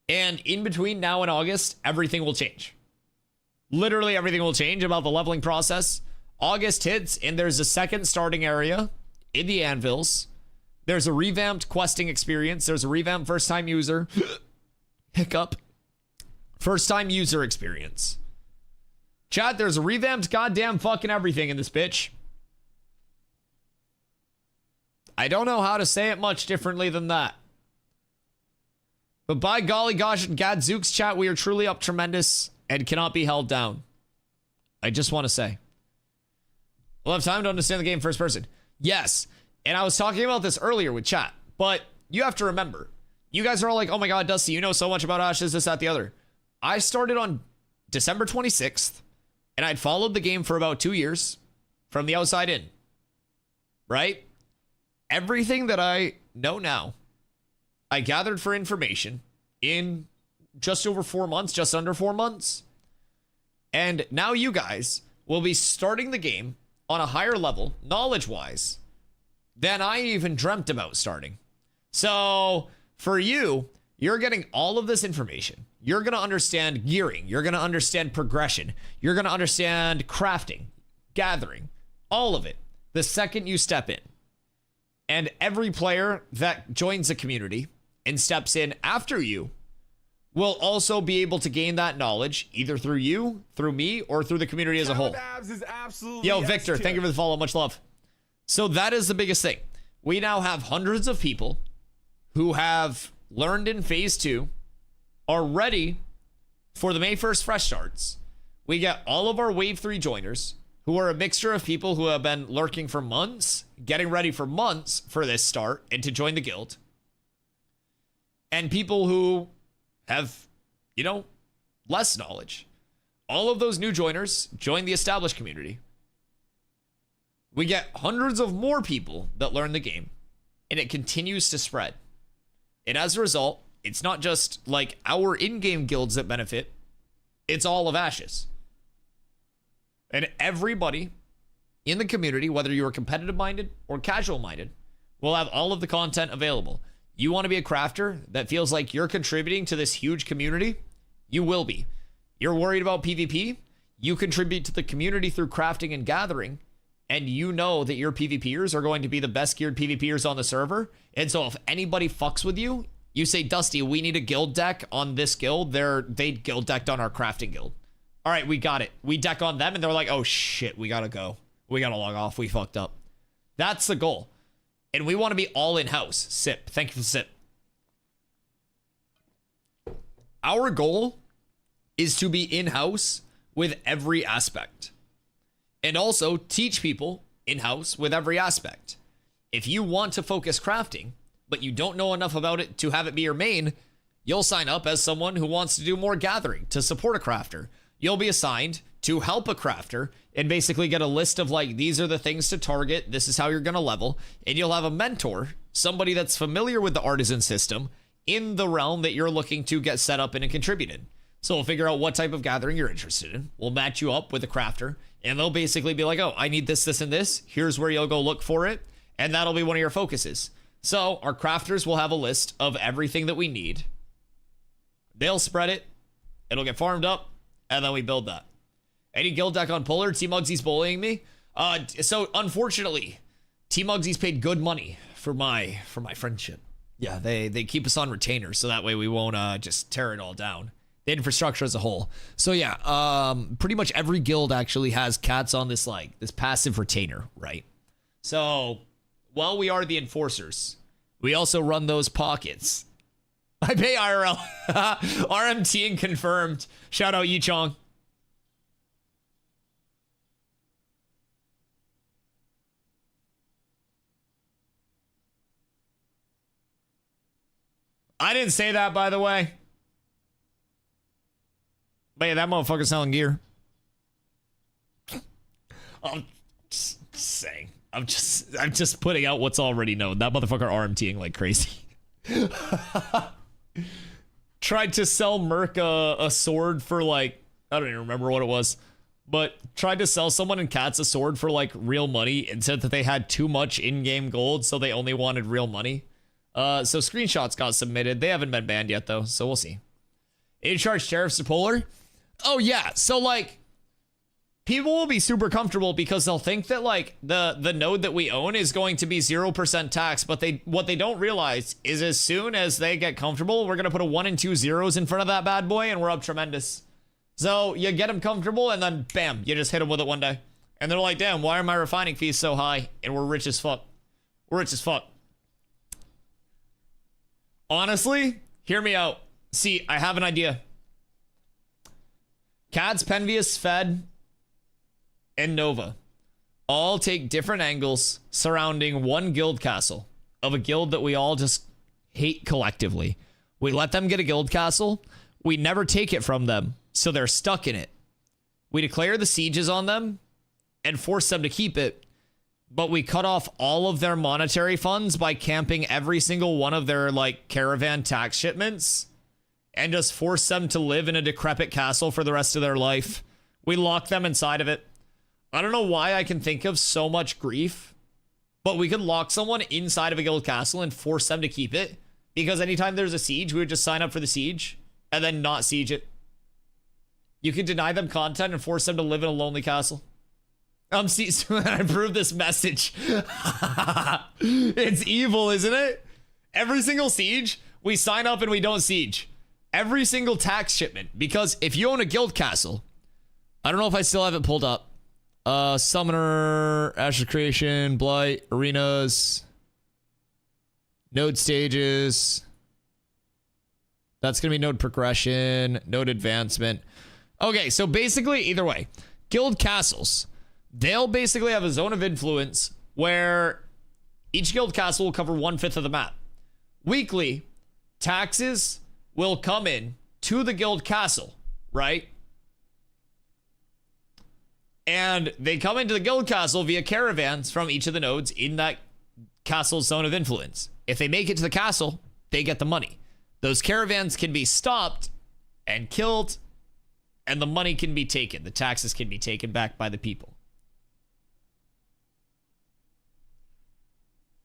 And in between now and August, everything will change. Literally everything will change about the leveling process. August hits and there's a second starting area in the anvils. There's a revamped questing experience. There's a revamped first time user. Hiccup. First time user experience. Chat, there's a revamped goddamn fucking everything in this bitch. I don't know how to say it much differently than that. But by golly gosh and gadzooks, chat, we are truly up tremendous and cannot be held down. I just want to say. We'll have time to understand the game first person. Yes. And I was talking about this earlier with chat, but you have to remember, you guys are all like, oh my God, Dusty, you know so much about Ashes, this, that, the other. I started on December 26th, and I'd followed the game for about 2 years from the outside in. Right? Everything that I know now, I gathered for information in just over 4 months, just under 4 months. And now you guys will be starting the game on a higher level, knowledge-wise, than I even dreamt about starting. So for you, you're getting all of this information. You're going to understand gearing. You're going to understand progression. You're going to understand crafting, gathering, all of it the second you step in. And every player that joins the community and steps in after you will also be able to gain that knowledge either through you, through me, or through the community as a whole. Yo, Victor, thank you for the follow. Much love. So that is the biggest thing. We now have hundreds of people who have learned in phase 2, are ready for the May 1st fresh starts. We get all of our wave 3 joiners who are a mixture of people who have been lurking for months, getting ready for months for this start and to join the guild. And people who have, you know, less knowledge. All of those new joiners join the established community. We get hundreds of more people that learn the game, and it continues to spread. And as a result, it's not just like our in-game guilds that benefit, it's all of Ashes. And everybody in the community, whether you are competitive minded or casual minded, will have all of the content available. You want to be a crafter that feels like you're contributing to this huge community? You will be. You're worried about PvP? You contribute to the community through crafting and gathering, and you know that your PvPers are going to be the best geared PvPers on the server. And so if anybody fucks with you, you say, Dusty, we need a guild deck on this guild. They guild decked on our crafting guild. All right, we got it. We deck on them, and they're like, oh shit, we gotta go. We gotta log off. We fucked up. That's the goal. And we want to be all in-house. Sip. Thank you for the sip. Our goal is to be in-house with every aspect. And also teach people in-house with every aspect. If you want to focus crafting, but you don't know enough about it to have it be your main, you'll sign up as someone who wants to do more gathering to support a crafter. You'll be assigned to help a crafter and basically get a list of like, these are the things to target. This is how you're going to level. And you'll have a mentor, somebody that's familiar with the artisan system in the realm that you're looking to get set up in and contributed. So we'll figure out what type of gathering you're interested in. We'll match you up with a crafter, and they'll basically be like, oh, I need this, this, and this. Here's where you'll go look for it. And that'll be one of your focuses. So our crafters will have a list of everything that we need. They'll spread it. It'll get farmed up, and then we build that. Any guild deck on Polar? T-Mugsy's bullying me. So unfortunately, T-Mugsy's paid good money for my friendship. Yeah, they keep us on retainer, so that way we won't just tear it all down. The infrastructure as a whole. So yeah, pretty much every guild actually has cats on this passive retainer, right? So while we are the enforcers, we also run those pockets. I pay IRL. RMT and confirmed. Shout out Yi Chong. I didn't say that, by the way. But yeah, that motherfucker's selling gear. I'm just saying. I'm just putting out what's already known. That motherfucker RMTing like crazy. Tried to sell Merc a sword for like, I don't even remember what it was, but tried to sell someone in Cats a sword for like real money and said that they had too much in-game gold, so they only wanted real money. So screenshots got submitted. They haven't been banned yet though, so we'll see. In-charge tariffs to Polar. Oh yeah, so like people will be super comfortable because they'll think that like the node that we own is going to be 0% tax, but what they don't realize is as soon as they get comfortable, we're gonna put a 1 and 2 zeros in front of that bad boy and we're up tremendous. So you get them comfortable and then bam, you just hit them with it one day. And they're like, damn, why are my refining fees so high? And we're rich as fuck. We're rich as fuck. Honestly, hear me out. See, I have an idea. Cads, Penvius, Fed, and Nova all take different angles surrounding one guild castle of a guild that we all just hate collectively. We let them get a guild castle. We never take it from them, so they're stuck in it. We declare the sieges on them and force them to keep it, but we cut off all of their monetary funds by camping every single one of their like caravan tax shipments and just force them to live in a decrepit castle for the rest of their life. We lock them inside of it. I don't know why I can think of so much grief, but we could lock someone inside of a guild castle and force them to keep it, because anytime there's a siege, we would just sign up for the siege and then not siege it. You can deny them content and force them to live in a lonely castle. See, I approve this message. It's evil, isn't it? Every single siege, we sign up and we don't siege. Every single tax shipment, because if you own a guild castle, I don't know if I still have it pulled up. Summoner, Ashes Creation, Blight, Arenas, Node Stages. That's going to be node progression, node advancement. Okay, so basically, either way, guild castles, they'll basically have a zone of influence where each guild castle will cover 1/5 of the map. Weekly, taxes will come in to the guild castle, right? And they come into the guild castle via caravans from each of the nodes in that castle's zone of influence. If they make it to the castle, they get the money. Those caravans can be stopped and killed, and the money can be taken. The taxes can be taken back by the people.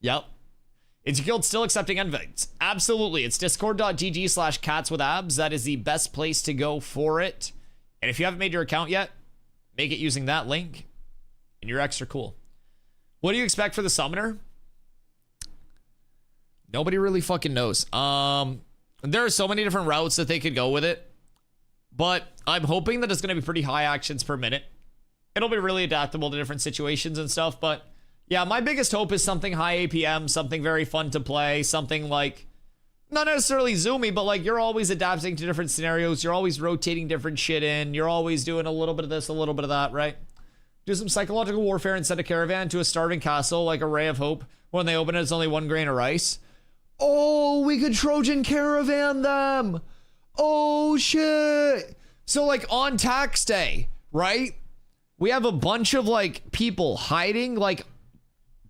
Yep. Is your guild still accepting invites? Absolutely. It's discord.gg/catswithabs. That is the best place to go for it. And if you haven't made your account yet, make it using that link, and you're extra cool. What do you expect for the summoner? Nobody really fucking knows. There are so many different routes that they could go with it, but I'm hoping that it's going to be pretty high actions per minute. It'll be really adaptable to different situations and stuff, but yeah, my biggest hope is something high APM, something very fun to play, something like, not necessarily zoomy, but like you're always adapting to different scenarios, you're always rotating different shit in, you're always doing a little bit of this, a little bit of that, right? Do some psychological warfare and send a caravan to a starving castle like a Ray of Hope. When they open it, it's only 1 grain of rice. Oh, we could Trojan caravan them. Oh, shit. So like on tax day, right? We have a bunch of like people hiding like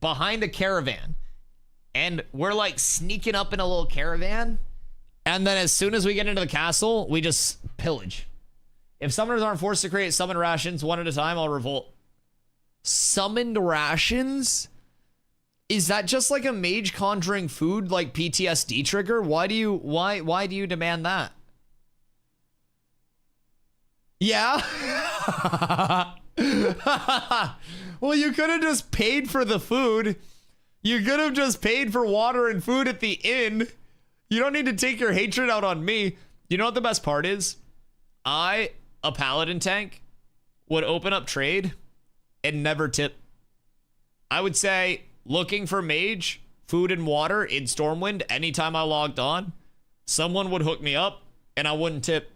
behind a caravan. And we're like sneaking up in a little caravan. And then as soon as we get into the castle, we just pillage. If summoners aren't forced to create summon rations one at a time, I'll revolt. Summoned rations? Is that just like a mage conjuring food like PTSD trigger? Why do you demand that? Yeah? Well, you could have just paid for the food. You could have just paid for water and food at the inn. You don't need to take your hatred out on me. You know what the best part is? A paladin tank, would open up trade and never tip. I would say looking for mage, food and water in Stormwind anytime I logged on, someone would hook me up and I wouldn't tip.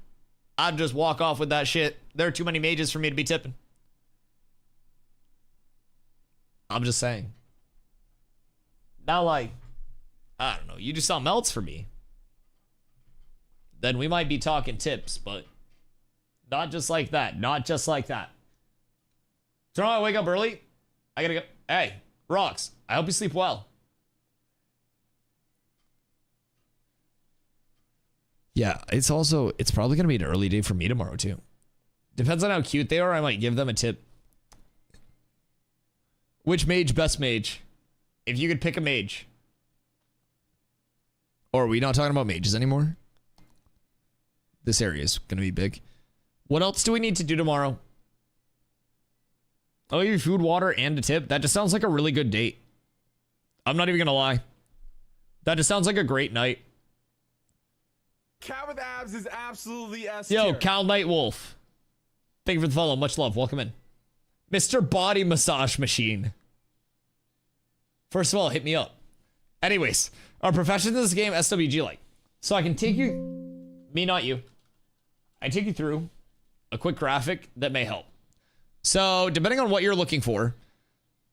I'd just walk off with that shit. There are too many mages for me to be tipping. I'm just saying. Now, like, I don't know, you do something else for me, then we might be talking tips, but Not just like that. Not just like that. Tomorrow I wake up early. I gotta go. Hey, Rocks, I hope you sleep well. Yeah, it's probably gonna be an early day for me tomorrow too. Depends on how cute they are. I might give them a tip. Which mage, best mage? If you could pick a mage. Or are we not talking about mages anymore? This area is gonna be big. What else do we need to do tomorrow? I'll give you food, water, and a tip. That just sounds like a really good date. I'm not even gonna lie. That just sounds like a great night. Cat with abs is absolutely S Yo, tier. Cal Night Wolf. Thank you for the follow. Much love. Welcome in. Mr. Body Massage Machine. First of all, hit me up. Anyways, our professions in this game, SWG like. So I can take you, me not you. I take you through a quick graphic that may help. So depending on what you're looking for,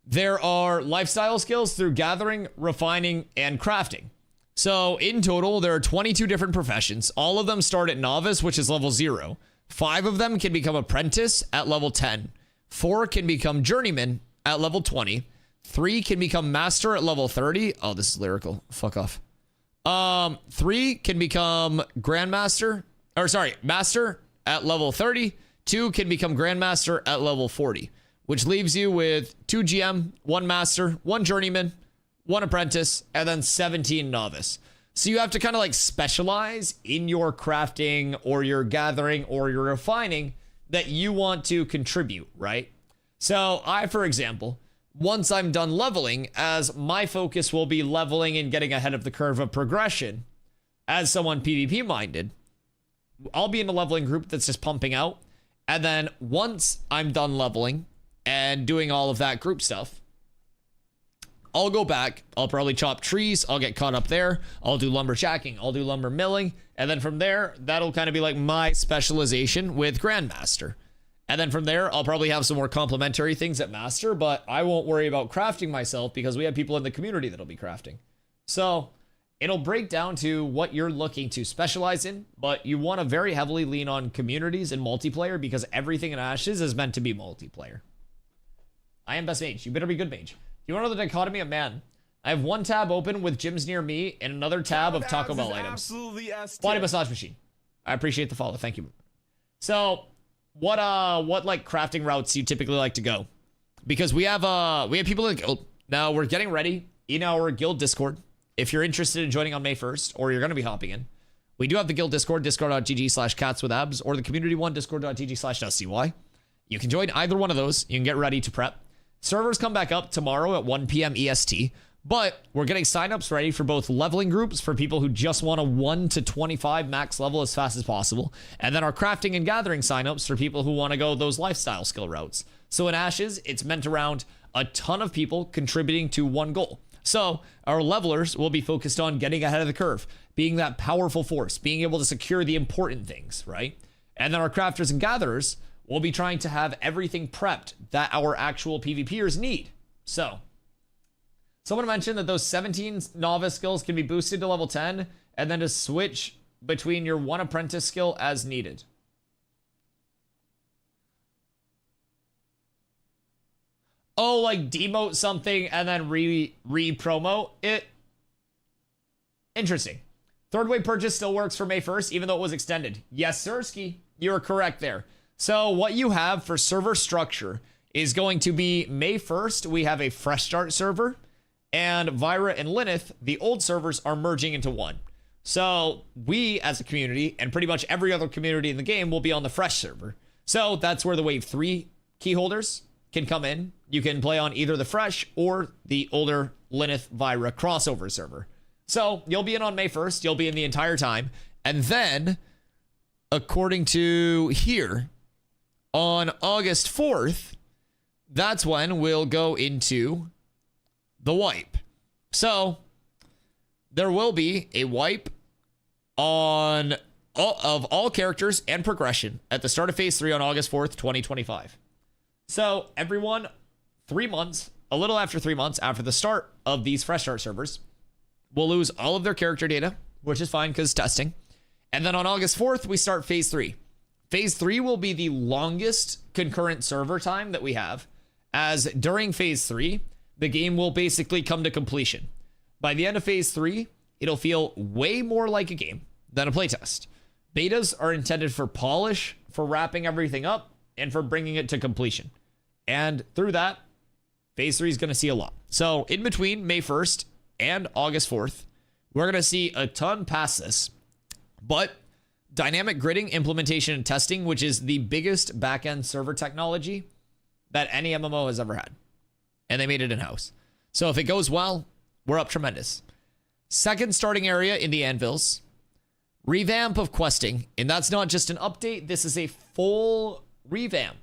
there are lifestyle skills through gathering, refining, and crafting. So in total, there are 22 different professions. All of them start at novice, which is level 0. 5 of them can become apprentice at level 10. 4 can become journeyman at level 20. 3 can become master at level 30. Oh, this is lyrical. Fuck off. 3 can become grandmaster, or sorry, master at level 30. 2 can become grandmaster at level 40, which leaves you with 2 GM, 1 master, 1 journeyman, 1 apprentice, and then 17 novice. So you have to kind of like specialize in your crafting or your gathering or your refining that you want to contribute, right? So I, for example, once I'm done leveling, as my focus will be leveling and getting ahead of the curve of progression, as someone PvP minded, I'll be in a leveling group that's just pumping out. And then once I'm done leveling and doing all of that group stuff, I'll go back. I'll probably chop trees. I'll get caught up there. I'll do lumberjacking. I'll do lumber milling. And then from there, that'll kind of be like my specialization with Grandmaster. And then from there, I'll probably have some more complementary things at Master, but I won't worry about crafting myself because we have people in the community that'll be crafting. So it'll break down to what you're looking to specialize in, but you want to very heavily lean on communities and multiplayer because everything in Ashes is meant to be multiplayer. I am best mage. You better be good mage. You want to know the dichotomy of man? I have 1 tab open with gyms near me and another tab of Taco Bell items. Absolutely S tier. Body massage machine. I appreciate the follow. Thank you. So what like crafting routes do you typically like to go? Because we have people in the guild. Now we're getting ready in our guild Discord. If you're interested in joining on May 1st, or you're going to be hopping in, we do have the guild Discord, discord.gg/catswithabs, or the community one, discord.gg/DustyWhy. You can join either one of those. You can get ready to prep. Servers come back up tomorrow at 1 p.m. EST, but we're getting signups ready for both leveling groups for people who just want a 1 to 25 max level as fast as possible, and then our crafting and gathering signups for people who want to go those lifestyle skill routes. So in Ashes, it's meant around a ton of people contributing to one goal. So our levelers will be focused on getting ahead of the curve, being that powerful force, being able to secure the important things, right? And then our crafters and gatherers will be trying to have everything prepped that our actual PvPers need. So someone mentioned that those 17 novice skills can be boosted to level 10 and then to switch between your 1 apprentice skill as needed. Oh, like demote something and then re-promote it? Interesting. 3rd wave purchase still works for May 1st, even though it was extended. Yes, Sirski. You are correct there. So what you have for server structure is going to be May 1st, we have a fresh start server, and Vyra and Lineth, the old servers, are merging into one. So we, as a community, and pretty much every other community in the game, will be on the fresh server. So that's where the Wave 3 key holders can come in. You can play on either the fresh or the older Lineth Vyra crossover server. So you'll be in on May 1st. You'll be in the entire time. And then, according to here, on August 4th, that's when we'll go into the wipe. So there will be a wipe on all characters and progression at the start of Phase 3 on August 4th, 2025. So everyone, 3 months, a little after 3 months after the start of these fresh start servers, will lose all of their character data, which is fine because testing. And then on August 4th, we start Phase 3. Phase 3 will be the longest concurrent server time that we have, as during Phase 3, the game will basically come to completion. By the end of Phase 3, it'll feel way more like a game than a playtest. Betas are intended for polish, for wrapping everything up, and for bringing it to completion. And through that, Phase 3 is going to see a lot. So in between May 1st and August 4th, we're going to see a ton past this. But dynamic gridding, implementation, and testing, which is the biggest backend server technology that any MMO has ever had. And they made it in-house. So if it goes well, we're up tremendous. Second starting area in the Anvils. Revamp of questing. And that's not just an update. This is a full revamp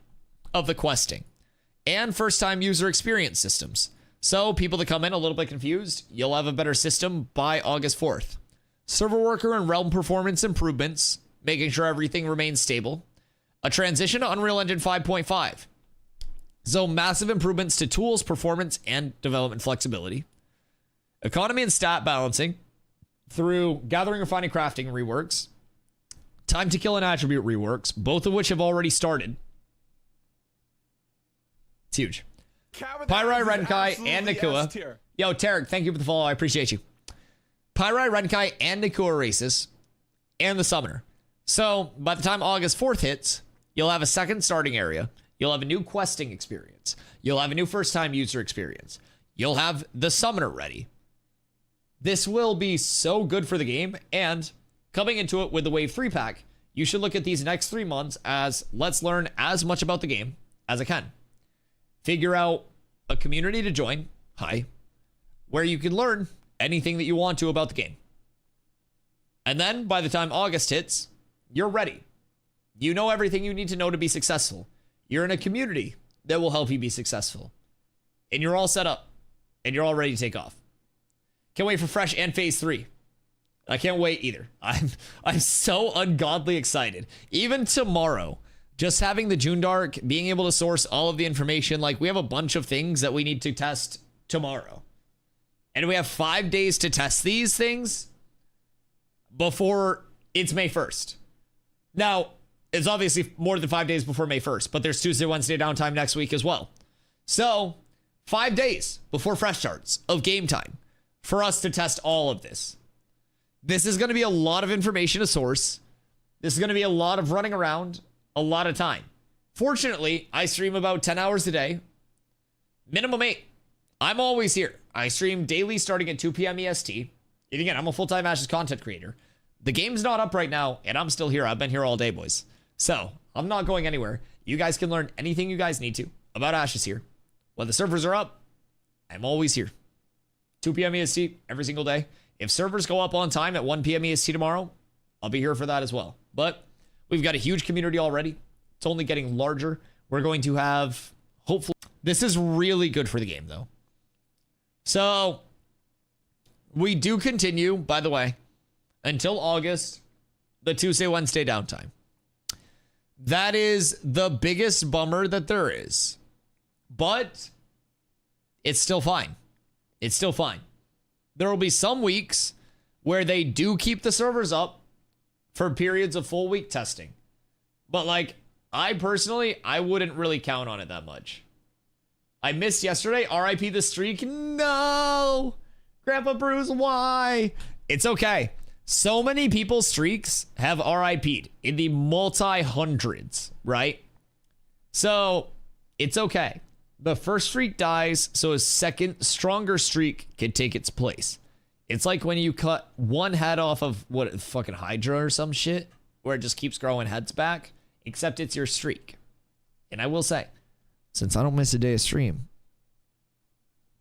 of the questing. And first-time user experience systems. So people that come in a little bit confused, you'll have a better system by August 4th. Server worker and realm performance improvements, making sure everything remains stable. A transition to Unreal Engine 5.5. So massive improvements to tools, performance, and development flexibility. Economy and stat balancing through gathering, refining, crafting reworks. Time to kill and attribute reworks, both of which have already started. It's huge. Pyrai, Renkai, and Nakua. Yo, Tarek, thank you for the follow. I appreciate you. Pyrai, Renkai, and Nakua races, and the Summoner. So, by the time August 4th hits, you'll have a second starting area. You'll have a new questing experience. You'll have a new first-time user experience. You'll have the Summoner ready. This will be so good for the game, and coming into it with the Wave 3 pack, you should look at these next 3 months as let's learn as much about the game as I can. Figure out a community to join, where you can learn anything that you want to about the game. And then by the time August hits, you're ready. You know everything you need to know to be successful. You're in a community that will help you be successful. And you're all set up. And you're all ready to take off. Can't wait for Fresh and Phase 3. I can't wait either. I'm so ungodly excited. Even tomorrow, just having the JUNDARK, being able to source all of the information, like we have a bunch of things that we need to test tomorrow. And we have 5 days to test these things before it's May 1st. Now, it's obviously more than 5 days before May 1st, but there's Tuesday, Wednesday downtime next week as well. So, 5 days before Fresh starts of game time for us to test all of this. This is going to be a lot of information to source. This is going to be a lot of running around, a lot of time. Fortunately, I stream about 10 hours a day, minimum 8. I'm always here. I stream daily starting at 2 p.m. EST. And again, I'm a full-time Ashes content creator. The game's not up right now, and I'm still here. I've been here all day, boys. So, I'm not going anywhere. You guys can learn anything you guys need to about Ashes here. When the servers are up, I'm always here. 2 p.m. EST every single day. If servers go up on time at 1 p.m. EST tomorrow, I'll be here for that as well. But we've got a huge community already. It's only getting larger. We're going to have, hopefully, this is really good for the game, though. So, we do continue, by the way, until August, the Tuesday, Wednesday downtime. That is the biggest bummer that there is. But it's still fine. It's still fine. There will be some weeks where they do keep the servers up for periods of full week testing. But like, I personally, I wouldn't really count on it that much. I missed yesterday. RIP the streak. No! Grandpa Bruce, why? It's okay. So many people's streaks have RIP'd in the multi-hundreds, right? So, it's okay. The first streak dies, so a second, stronger streak can take its place. It's like when you cut one head off of, what, fucking Hydra or some shit, where it just keeps growing heads back, except it's your streak. And I will say, since I don't miss a day of stream,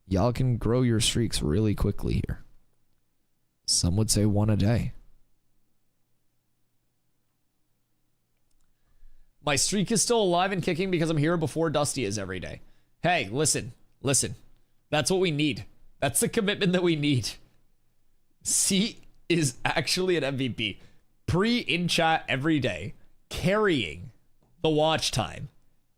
y'all can grow your streaks really quickly here. Some would say 1 a day. My streak is still alive and kicking because I'm here before Dusty is every day. Hey, listen. That's what we need. That's the commitment that we need. C is actually an MVP. In chat every day. Carrying the watch time.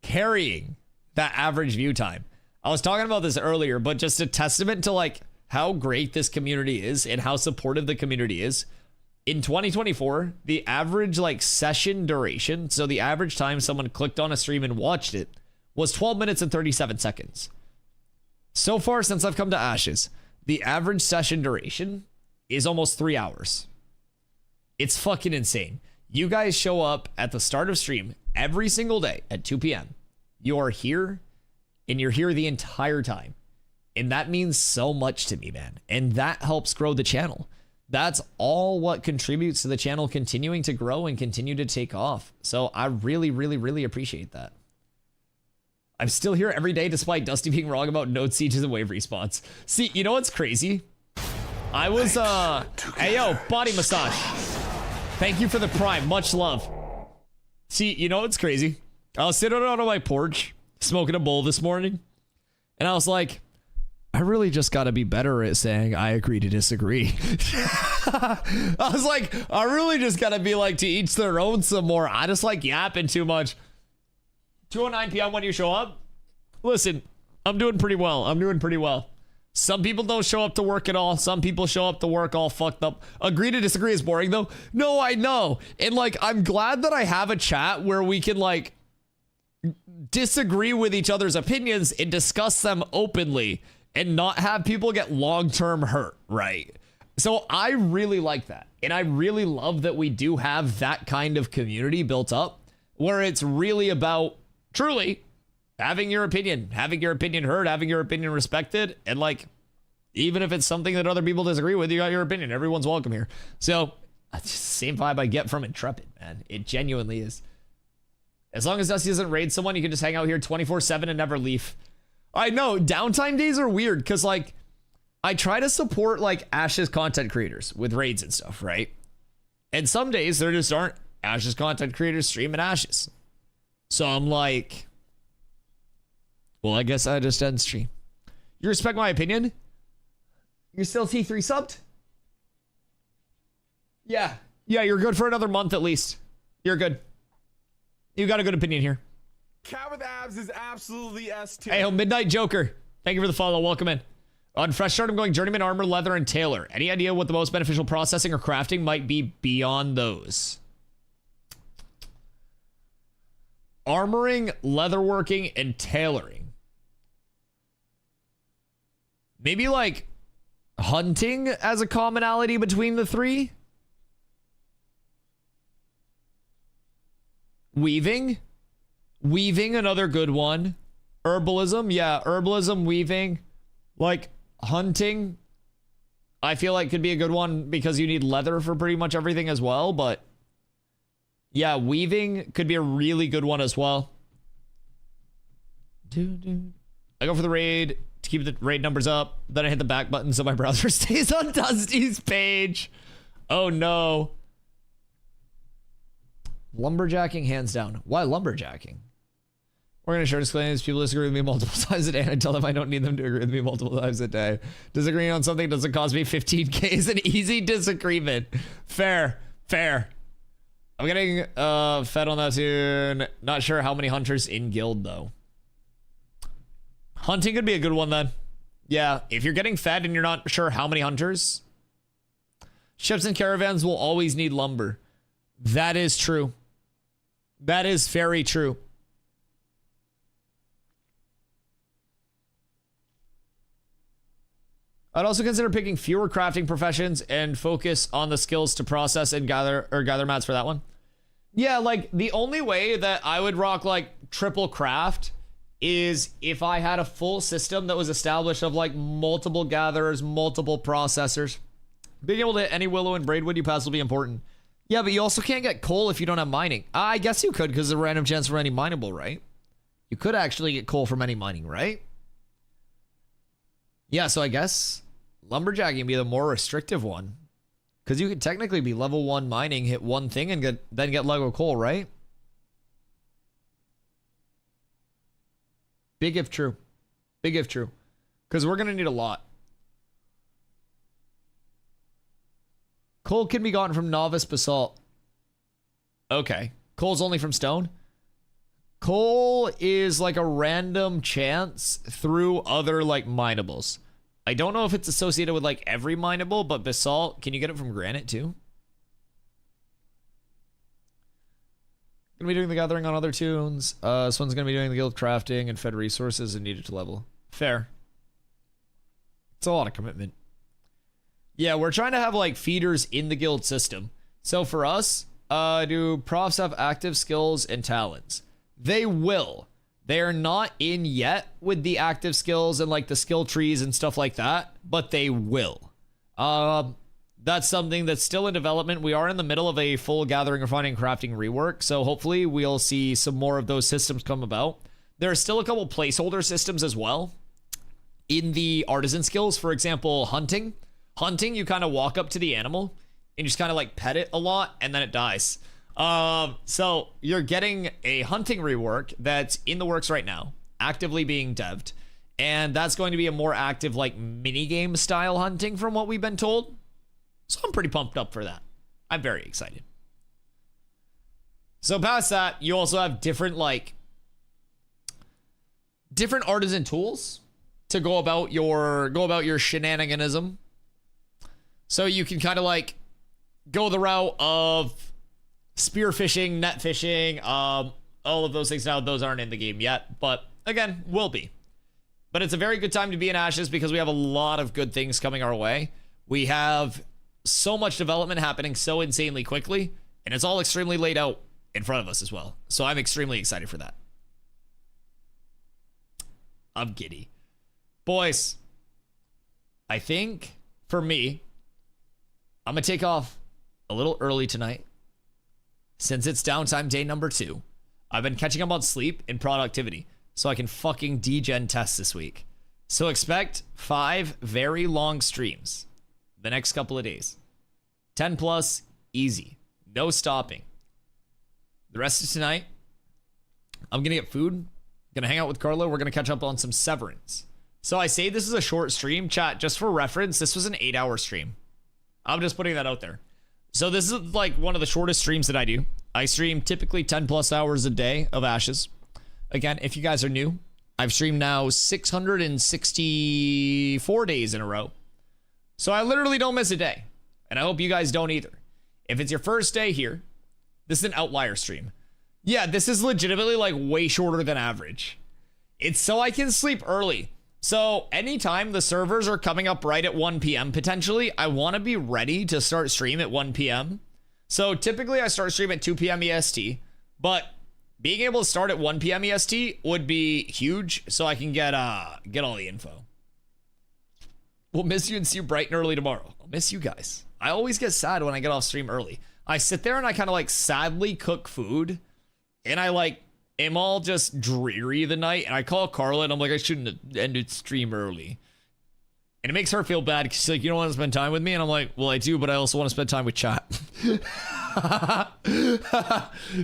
Carrying that average view time. I was talking about this earlier, but just a testament to like how great this community is and how supportive the community is. In 2024, the average like session duration, so the average time someone clicked on a stream and watched it, was 12 minutes and 37 seconds. So far since I've come to Ashes, the average session duration is almost 3 hours. It's fucking insane. You guys show up at the start of stream every single day at 2 p.m. You are here and you're here the entire time. And that means so much to me, man. And that helps grow the channel. That's all what contributes to the channel continuing to grow and continue to take off. So I really, really, really appreciate that. I'm still here every day despite Dusty being wrong about node sieges and wave respawns. See, you know what's crazy? I was, hey yo, body massage. Thank you for the prime, much love. See, you know what's crazy? I was sitting out on my porch, smoking a bowl this morning, and I was like, I really just gotta be better at saying I agree to disagree. I was like, I really just gotta be like, to each their own some more. I just like yapping too much. 2:09 p.m. when you show up. Listen, I'm doing pretty well. I'm doing pretty well. Some people don't show up to work at all. Some people show up to work all fucked up. Agree to disagree is boring though. No, I know. And like, I'm glad that I have a chat where we can like disagree with each other's opinions and discuss them openly and not have people get long-term hurt, right? So I really like that. And I really love that we do have that kind of community built up where it's really about truly having your opinion heard, having your opinion respected. And like, even if it's something that other people disagree with, you got your opinion. Everyone's welcome here. So that's just the same vibe I get from Intrepid, man. It genuinely is. As long as Dusty doesn't raid someone, you can just hang out here 24/7 and never leave. I know downtime days are weird because like I try to support like Ashes content creators with raids and stuff, right? And some days there just aren't Ashes content creators streaming Ashes. So I'm like, well, I guess I just end stream. You respect my opinion? You're still T3 subbed? Yeah, you're good for another month at least. You're good. You got a good opinion here. Cat with abs is absolutely S tier. Hey, Midnight Joker. Thank you for the follow. Welcome in. On Fresh Start, I'm going Journeyman, Armor, Leather, and Tailor. Any idea what the most beneficial processing or crafting might be beyond those? Armoring, leatherworking, and tailoring. Maybe like hunting as a commonality between the three? Weaving? Weaving, another good one. Herbalism, yeah, herbalism, weaving. Like, hunting, I feel like could be a good one because you need leather for pretty much everything as well, but yeah, weaving could be a really good one as well. I go for the raid to keep the raid numbers up, then I hit the back button so my browser stays on Dusty's page. Oh no. Lumberjacking, hands down. Why lumberjacking? We're going to share disclaimers. People disagree with me multiple times a day, and I tell them I don't need them to agree with me multiple times a day. Disagreeing on something doesn't cost me 15K is an easy disagreement. Fair. I'm getting fed on that soon. Not sure how many hunters in guild, though. Hunting could be a good one, then. Yeah, if you're getting fed and you're not sure how many hunters, ships and caravans will always need lumber. That is true. That is very true. I'd also consider picking fewer crafting professions and focus on the skills to process and gather mats for that one. Yeah, like the only way that I would rock like triple craft is if I had a full system that was established of like multiple gatherers, multiple processors. Being able to hit any willow and braidwood you pass will be important. Yeah, but you also can't get coal if you don't have mining. I guess you could because there's a random chance for any mineable, right? You could actually get coal from any mining, right? Yeah, so I guess lumberjacking would be the more restrictive one. Because you could technically be level 1 mining, hit one thing, and then get Lego coal, right? Big if true. Big if true. Because we're going to need a lot. Coal can be gotten from novice basalt. Okay. Coal's only from stone? Coal is like a random chance through other like minables. I don't know if it's associated with like every mineable, but basalt, can you get it from granite too? Gonna be doing the gathering on other tunes. This one's gonna be doing the guild crafting and fed resources and needed to level. Fair. It's a lot of commitment. Yeah, we're trying to have like feeders in the guild system. So for us, do profs have active skills and talents? They will. They are not in yet with the active skills and like the skill trees and stuff like that, but they will. That's something that's still in development. We are in the middle of a full gathering, refining, crafting rework, so hopefully we'll see some more of those systems come about. There are still a couple placeholder systems as well in the artisan skills. For example, hunting. Hunting, you kind of walk up to the animal and you just kind of like pet it a lot and then it dies. So you're getting a hunting rework that's in the works right now, actively being devved, and that's going to be a more active like mini game style hunting from what we've been told. So I'm pretty pumped up for that. I'm very excited. So past that, you also have different artisan tools to go about your shenaniganism. So you can kind of like go the route of spearfishing, net fishing, all of those things. Now those aren't in the game yet, but again, will be. But it's a very good time to be in Ashes because we have a lot of good things coming our way. We have so much development happening so insanely quickly, and it's all extremely laid out in front of us as well. So I'm extremely excited for that. I'm giddy. Boys, I think for me, I'm going to take off a little early tonight. Since it's downtime day number 2, I've been catching up on sleep and productivity so I can fucking degen test this week. So expect 5 very long streams the next couple of days. 10 plus, easy. No stopping. The rest of tonight, I'm going to get food. Going to hang out with Carlo. We're going to catch up on some Severance. So I say this is a short stream. Chat, just for reference, this was an 8-hour stream. I'm just putting that out there. So this is like one of the shortest streams that I do. I stream typically 10 plus hours a day of Ashes. Again, if you guys are new, I've streamed now 664 days in a row. So I literally don't miss a day. And I hope you guys don't either. If it's your first day here, this is an outlier stream. Yeah, this is legitimately like way shorter than average. It's so I can sleep early. So anytime the servers are coming up right at 1 p.m. potentially, I want to be ready to start stream at 1 p.m. So typically I start stream at 2 p.m. EST, but being able to start at 1 p.m. EST would be huge so I can get all the info. We'll miss you and see you bright and early tomorrow. I'll miss you guys. I always get sad when I get off stream early. I sit there and I kind of like sadly cook food, and I like am all just dreary the night, and I call Carla and I'm like, I shouldn't have ended stream early. And it makes her feel bad because she's like, you don't want to spend time with me? And I'm like, well, I do, but I also want to spend time with chat.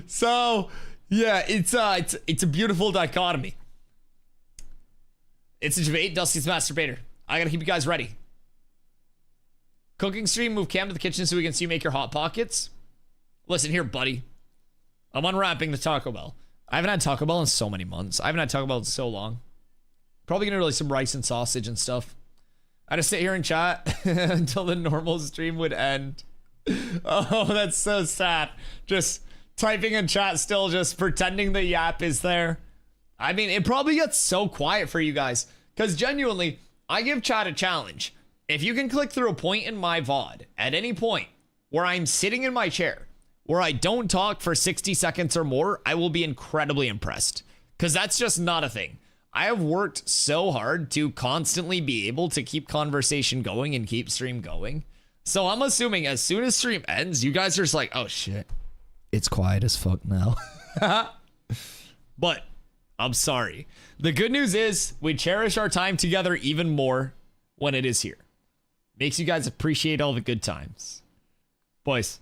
So yeah, it's a beautiful dichotomy. It's a debate. Dusty's masturbator. I gotta keep you guys ready. Cooking stream, move Cam to the kitchen so we can see you make your hot pockets. Listen here, buddy. I'm unwrapping the Taco Bell. I haven't had Taco Bell in so many months. I haven't had Taco Bell in so long. Probably gonna release some rice and sausage and stuff. I had to sit here and chat until the normal stream would end. Oh, that's so sad. Just typing in chat still, just pretending the yap is there. I mean, it probably gets so quiet for you guys. Because genuinely, I give chat a challenge. If you can click through a point in my VOD at any point where I'm sitting in my chair, where I don't talk for 60 seconds or more, I will be incredibly impressed. Because that's just not a thing. I have worked so hard to constantly be able to keep conversation going and keep stream going. So I'm assuming as soon as stream ends, you guys are just like, oh shit, it's quiet as fuck now. But I'm sorry. The good news is we cherish our time together even more when it is here. Makes you guys appreciate all the good times. Boys,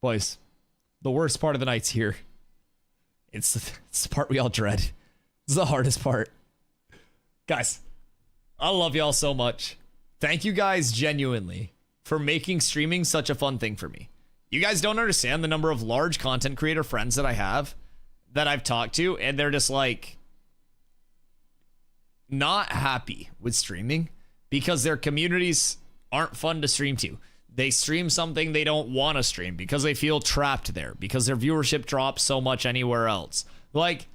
the worst part of the night's here. It's the part we all dread. It's the hardest part. Guys, I love y'all so much. Thank you guys genuinely for making streaming such a fun thing for me. You guys don't understand the number of large content creator friends that I have that I've talked to, and they're just like not happy with streaming because their communities aren't fun to stream to. They stream something they don't want to stream because they feel trapped there, because their viewership drops so much anywhere else. Like,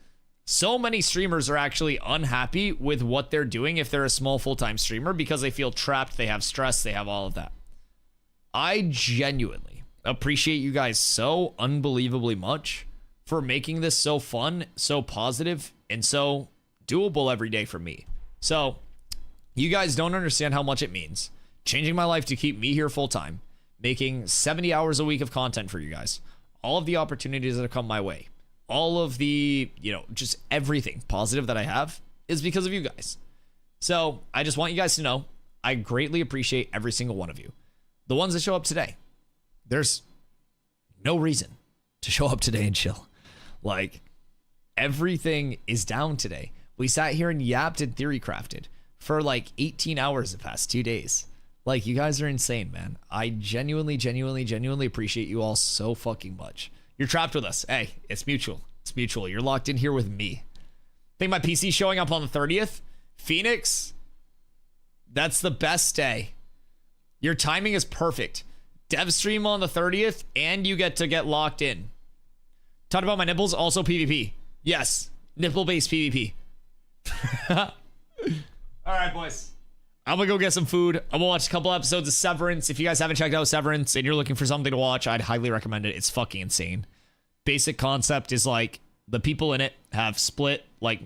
so many streamers are actually unhappy with what they're doing if they're a small full-time streamer because they feel trapped, they have stress, they have all of that. I genuinely appreciate you guys so unbelievably much for making this so fun, so positive, and so doable every day for me. So, you guys don't understand how much it means. Changing my life to keep me here full-time, making 70 hours a week of content for you guys, all of the opportunities that have come my way, all of the, just everything positive that I have is because of you guys. So I just want you guys to know, I greatly appreciate every single one of you. The ones that show up today, there's no reason to show up today and chill. Like, everything is down today. We sat here and yapped and theory crafted for like 18 hours the past 2 days. Like, you guys are insane, man. I genuinely appreciate you all so fucking much. You're trapped with us. Hey, it's mutual. It's mutual. You're locked in here with me. Think my PC showing up on the 30th? Phoenix? That's the best day. Your timing is perfect. Dev stream on the 30th, and you get to get locked in. Talked about my nipples, also PvP. Yes, nipple-based PvP. All right, boys. I'm gonna go get some food. I'm gonna watch a couple episodes of Severance. If you guys haven't checked out Severance and you're looking for something to watch, I'd highly recommend it. It's fucking insane. Basic concept is like the people in it have split like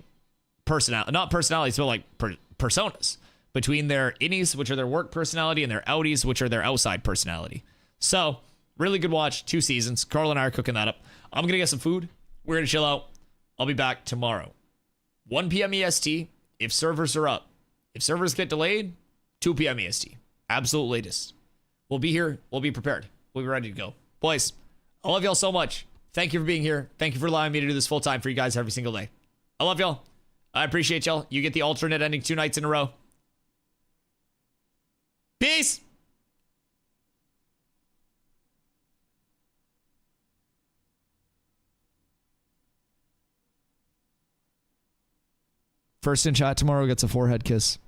not personalities, but like personas between their innies, which are their work personality, and their outies, which are their outside personality. So really good watch. 2 seasons. Carl and I are cooking that up. I'm gonna get some food. We're gonna chill out. I'll be back tomorrow, 1 p.m. EST. If servers are up. If servers get delayed, 2 p.m. EST. Absolute latest. We'll be here. We'll be prepared. We'll be ready to go. Boys, I love y'all so much. Thank you for being here. Thank you for allowing me to do this full time for you guys every single day. I love y'all. I appreciate y'all. You get the alternate ending 2 nights in a row. Peace. First in chat tomorrow gets a forehead kiss.